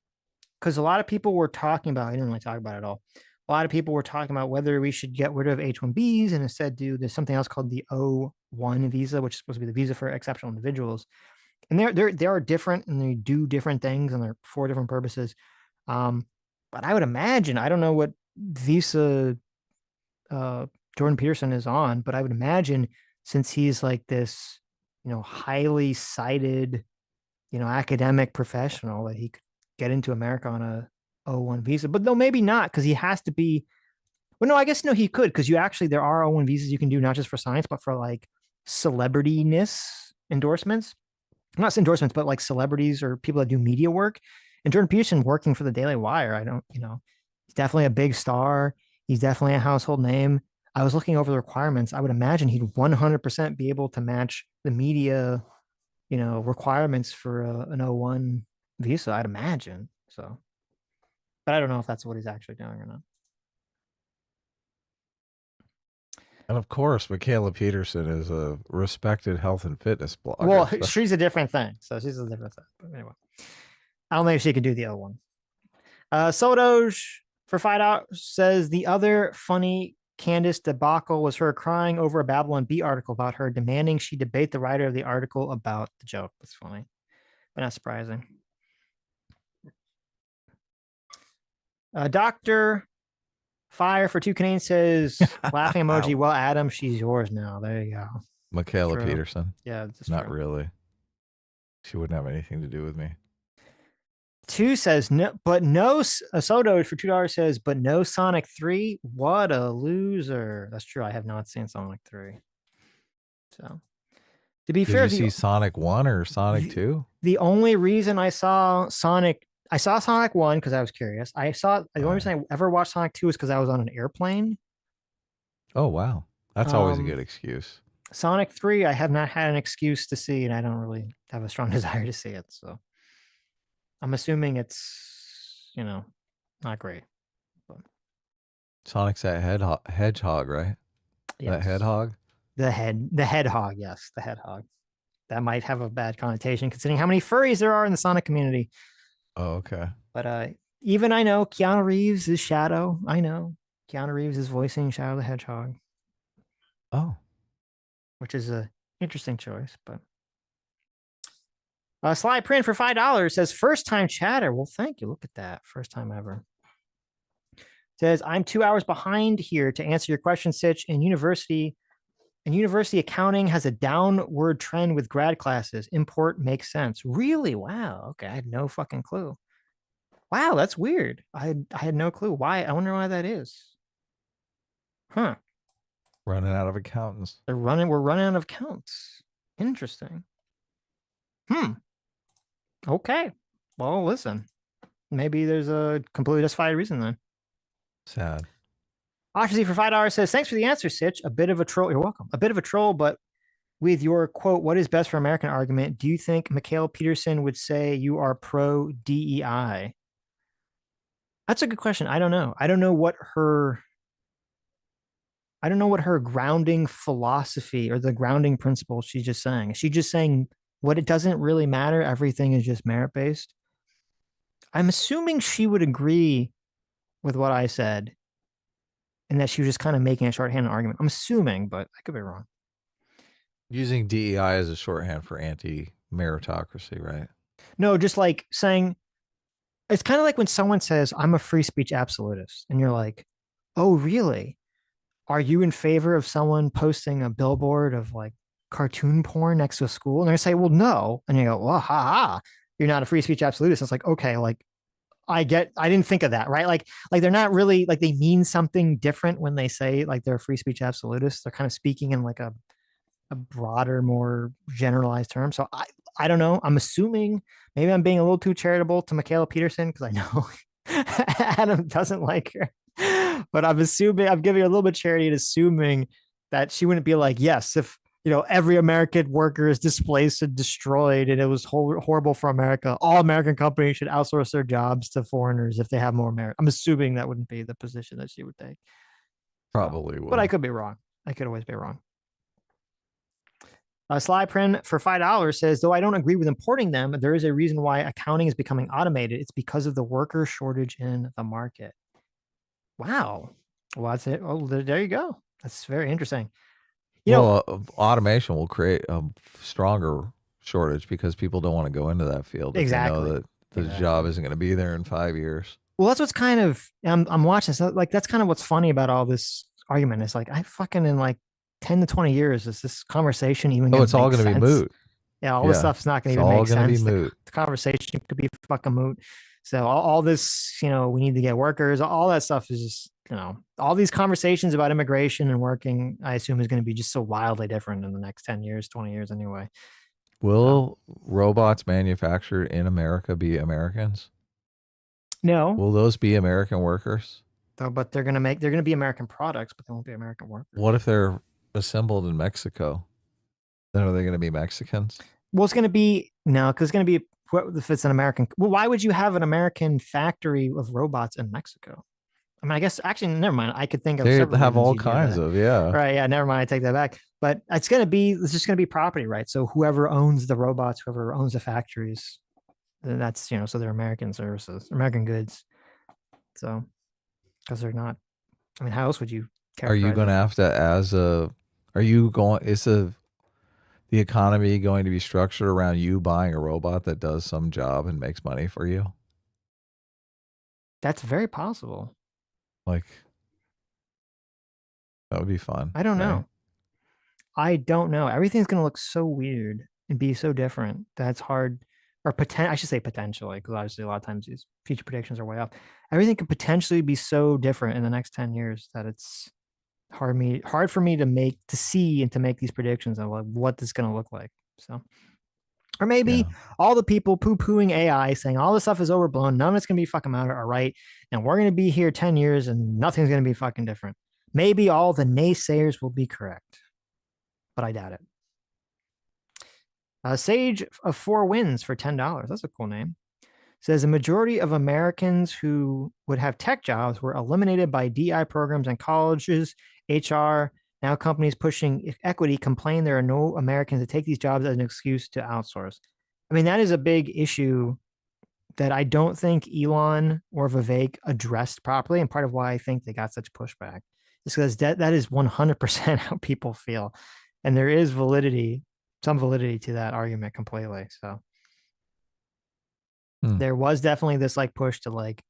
because a lot of people were talking about, I didn't really talk about it at all. A lot of people were talking about whether we should get rid of H-1Bs and instead there's something else called the O-1 visa, which is supposed to be the visa for exceptional individuals. And they are different, and they do different things, and they're for different purposes. But I would imagine, I don't know what visa Jordan Peterson is on, but I would imagine since he's like this, highly cited, academic professional, that he could get into America on a O-1 visa. But no, maybe not, because he has to be. Well, no, I guess no, he could, because there are O-1 visas you can do not just for science, but for like celebrityness endorsements. Not endorsements, but like celebrities or people that do media work. And Jordan Peterson working for the Daily Wire, he's definitely a big star. He's definitely a household name. I was looking over the requirements. I would imagine he'd 100% be able to match the media, requirements for an O-1 visa, I'd imagine. So, but I don't know if that's what he's actually doing or not. And of course, Michaela Peterson is a respected health and fitness blogger. Well, so- she's a different thing. So she's a different thing. But anyway, I don't think she could do the other one. Sodoj for $5 says the other funny Candace debacle was her crying over a Babylon Bee article about her, demanding she debate the writer of the article about the joke. That's funny, but not surprising. Dr. Fire for 2 Canadians says, laughing emoji, well, Adam, she's yours now. There you go. Michaela True. Peterson. Yeah, that's Not true. really. She wouldn't have anything to do with me. 2 says, no, but no, Soto for $2 says, but no Sonic 3. What a loser. That's true. I have not seen Sonic 3. So, to be fair, did you see Sonic 1 or Sonic 2? The only reason I saw Sonic 1 because I was curious. The only reason I ever watched Sonic 2 is because I was on an airplane. Oh, wow. That's always a good excuse. Sonic 3, I have not had an excuse to see, and I don't really have a strong desire to see it. So I'm assuming it's, not great. But Sonic's that hedgehog, right? yes. That hedgehog? The hedgehog, yes, the hedgehog. That might have a bad connotation considering how many furries there are in the Sonic community. Oh, okay. But even I know Keanu Reeves is Shadow. I know Keanu Reeves is voicing Shadow the Hedgehog. Oh. Which is a interesting choice, but Sly Print for $5 says first time chatter. Well, thank you. Look at that. First time ever. Says I'm 2 hours behind here to answer your question, Sitch. In university accounting has a downward trend with grad classes. Import makes sense. Really? Wow. Okay. I had no fucking clue. Wow, that's weird. I had no clue. Why? I wonder why that is. Huh. Running out of accountants. We're running out of accounts. Interesting. Okay. Well, listen. Maybe there's a completely justified reason then. Sad. Oshazy for $5 says, thanks for the answer, Sitch. A bit of a troll. You're welcome. A bit of a troll, but with your quote, what is best for American argument, do you think Michaela Peterson would say you are pro DEI? That's a good question. I don't know. I don't know what her grounding philosophy or the grounding principle she's just saying. Is she just saying what it doesn't really matter? Everything is just merit-based. I'm assuming she would agree with what I said and that she was just kind of making a shorthand argument. I'm assuming, but I could be wrong. Using DEI as a shorthand for anti-meritocracy, right? No, just like saying, it's kind of like when someone says, I'm a free speech absolutist. And you're like, oh, really? Are you in favor of someone posting a billboard of like cartoon porn next to a school? And they're say, well, no. And you go, well, ha, you're not a free speech absolutist. It's like, okay, like I didn't think of that, right? Like they're not really like they mean something different when they say like they're a free speech absolutist. They're kind of speaking in like a broader, more generalized term. So I don't know. I'm assuming maybe I'm being a little too charitable to Michaela Peterson because I know Adam doesn't like her, but I'm assuming I'm giving her a little bit of charity and assuming that she wouldn't be like, yes, if every American worker is displaced and destroyed and it was horrible for America, all American companies should outsource their jobs to foreigners if they have more merit. I'm assuming that wouldn't be the position that she would take. Probably would. But I could be wrong. I could always be wrong. Slyprin for $5 says, though I don't agree with importing them, there is a reason why accounting is becoming automated. It's because of the worker shortage in the market. Wow. Well, that's it. Oh, there you go. That's very interesting. Automation will create a stronger shortage because people don't want to go into that field. Exactly. If they know that the job isn't going to be there in 5 years. Well, that's what's kind of, I'm watching this. Like, that's kind of what's funny about all this argument. It's like, I fucking in like 10 to 20 years, is this conversation even it's all going to be moot. Yeah, all this stuff's not going to even make sense. The conversation could be fucking moot. So all this, we need to get workers, all that stuff is just, all these conversations about immigration and working, I assume is going to be just so wildly different in the next 10 years, 20 years anyway. Will robots manufactured in America be Americans? No. Will those be American workers? But they're going to be American products, but they won't be American workers. What if they're assembled in Mexico? Then are they going to be Mexicans? Well, it's going to be, no, because it's going to be, what if it's an American, well, why would you have an American factory of robots in Mexico? I mean, I guess actually, never mind. I could think of They several have reasons all you do kinds that. of, yeah. Right. Yeah. Never mind. I take that back. But it's just going to be property, right? So whoever owns the robots, whoever owns the factories, then that's, so they're American services, American goods. So, because they're not, I mean, how else would you Are you characterize going to it? have to, is the economy going to be structured around you buying a robot that does some job and makes money for you? That's very possible. Like, that would be fun. I don't right? know. I don't know. Everything's going to look so weird and be so different. That's hard, or I should say potentially, because obviously a lot of times these future predictions are way off. Everything could potentially be so different in the next 10 years that it's hard for me to see and to make these predictions of like what this is going to look like. So, or maybe Yeah. all the people poo-pooing AI saying all this stuff is overblown, none of it's going to be fucking matter are right, and we're going to be here 10 years and nothing's going to be fucking different. Maybe all the naysayers will be correct, but I doubt it. Sage of Four Winds for $10. That's a cool name. Says a majority of Americans who would have tech jobs were eliminated by DI programs and colleges, HR. Now companies pushing equity complain there are no Americans to take these jobs as an excuse to outsource. I mean, that is a big issue that I don't think Elon or Vivek addressed properly. And part of why I think they got such pushback is because that is 100% how people feel. And there is some validity to that argument completely. So there was definitely this like push to like,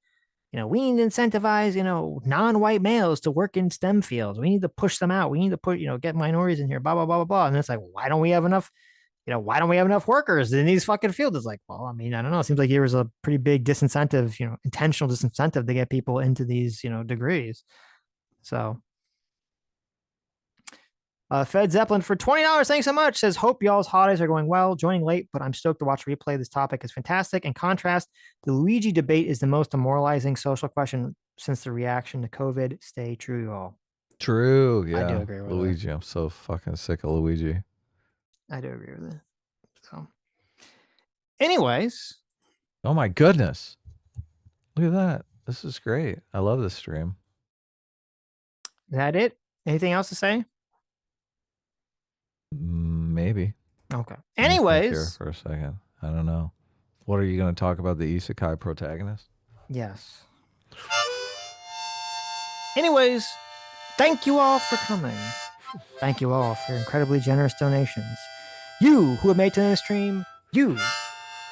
we need to incentivize, non-white males to work in STEM fields. We need to push them out. We need to get minorities in here, blah, blah, blah, blah, blah. And it's like, why don't we have enough workers in these fucking fields? It's like, well, I mean, I don't know. It seems like there was a pretty big disincentive, intentional disincentive to get people into these, degrees. So Fed Zeppelin for $20. Thanks so much. Says, hope y'all's holidays are going well. Joining late, but I'm stoked to watch replay. This topic is fantastic. In contrast, the Luigi debate is the most demoralizing social question since the reaction to COVID. Stay true, y'all. True. Yeah. I do agree with Luigi. I'm so fucking sick of Luigi. I do agree with it. So, anyways. Oh my goodness. Look at that. This is great. I love this stream. Is that it? Anything else to say? Maybe. Okay. Let me think Anyways. here for a second. I don't know. What are you going to talk about? The isekai protagonist? Yes. Anyways, thank you all for coming. Thank you all for your incredibly generous donations. You who have made it to the stream, you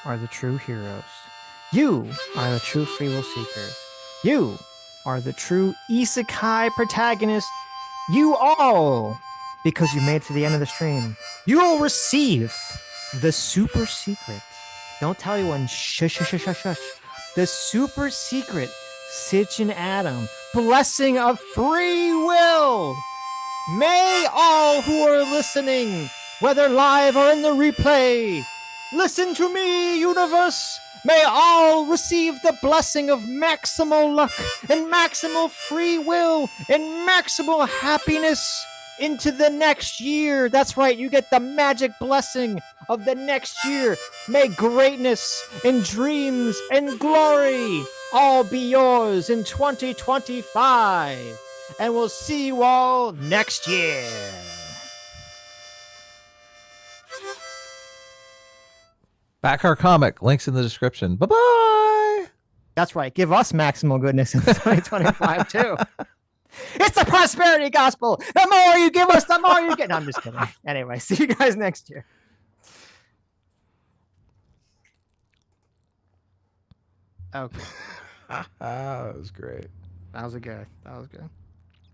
are the true heroes. You are the true free will seekers. You are the true isekai protagonist. You all, because you made it to the end of the stream, you will receive the super secret. Don't tell anyone. Shush, shush, shush, shush, shush. The super secret Sitch and Adam blessing of free will. May all who are listening, whether live or in the replay, listen to me, universe. May all receive the blessing of maximal luck and maximal free will and maximal happiness into the next year. That's right, you get the magic blessing of the next year. May greatness and dreams and glory all be yours in 2025. And we'll see you all next year. Back our comic. Links in the description. Bye-bye. That's right. Give us maximal goodness in 2025 too. It's the prosperity gospel. The more you give us, the more you get. No, I'm just kidding. Anyway, see you guys next year. Okay. That was great. That was good.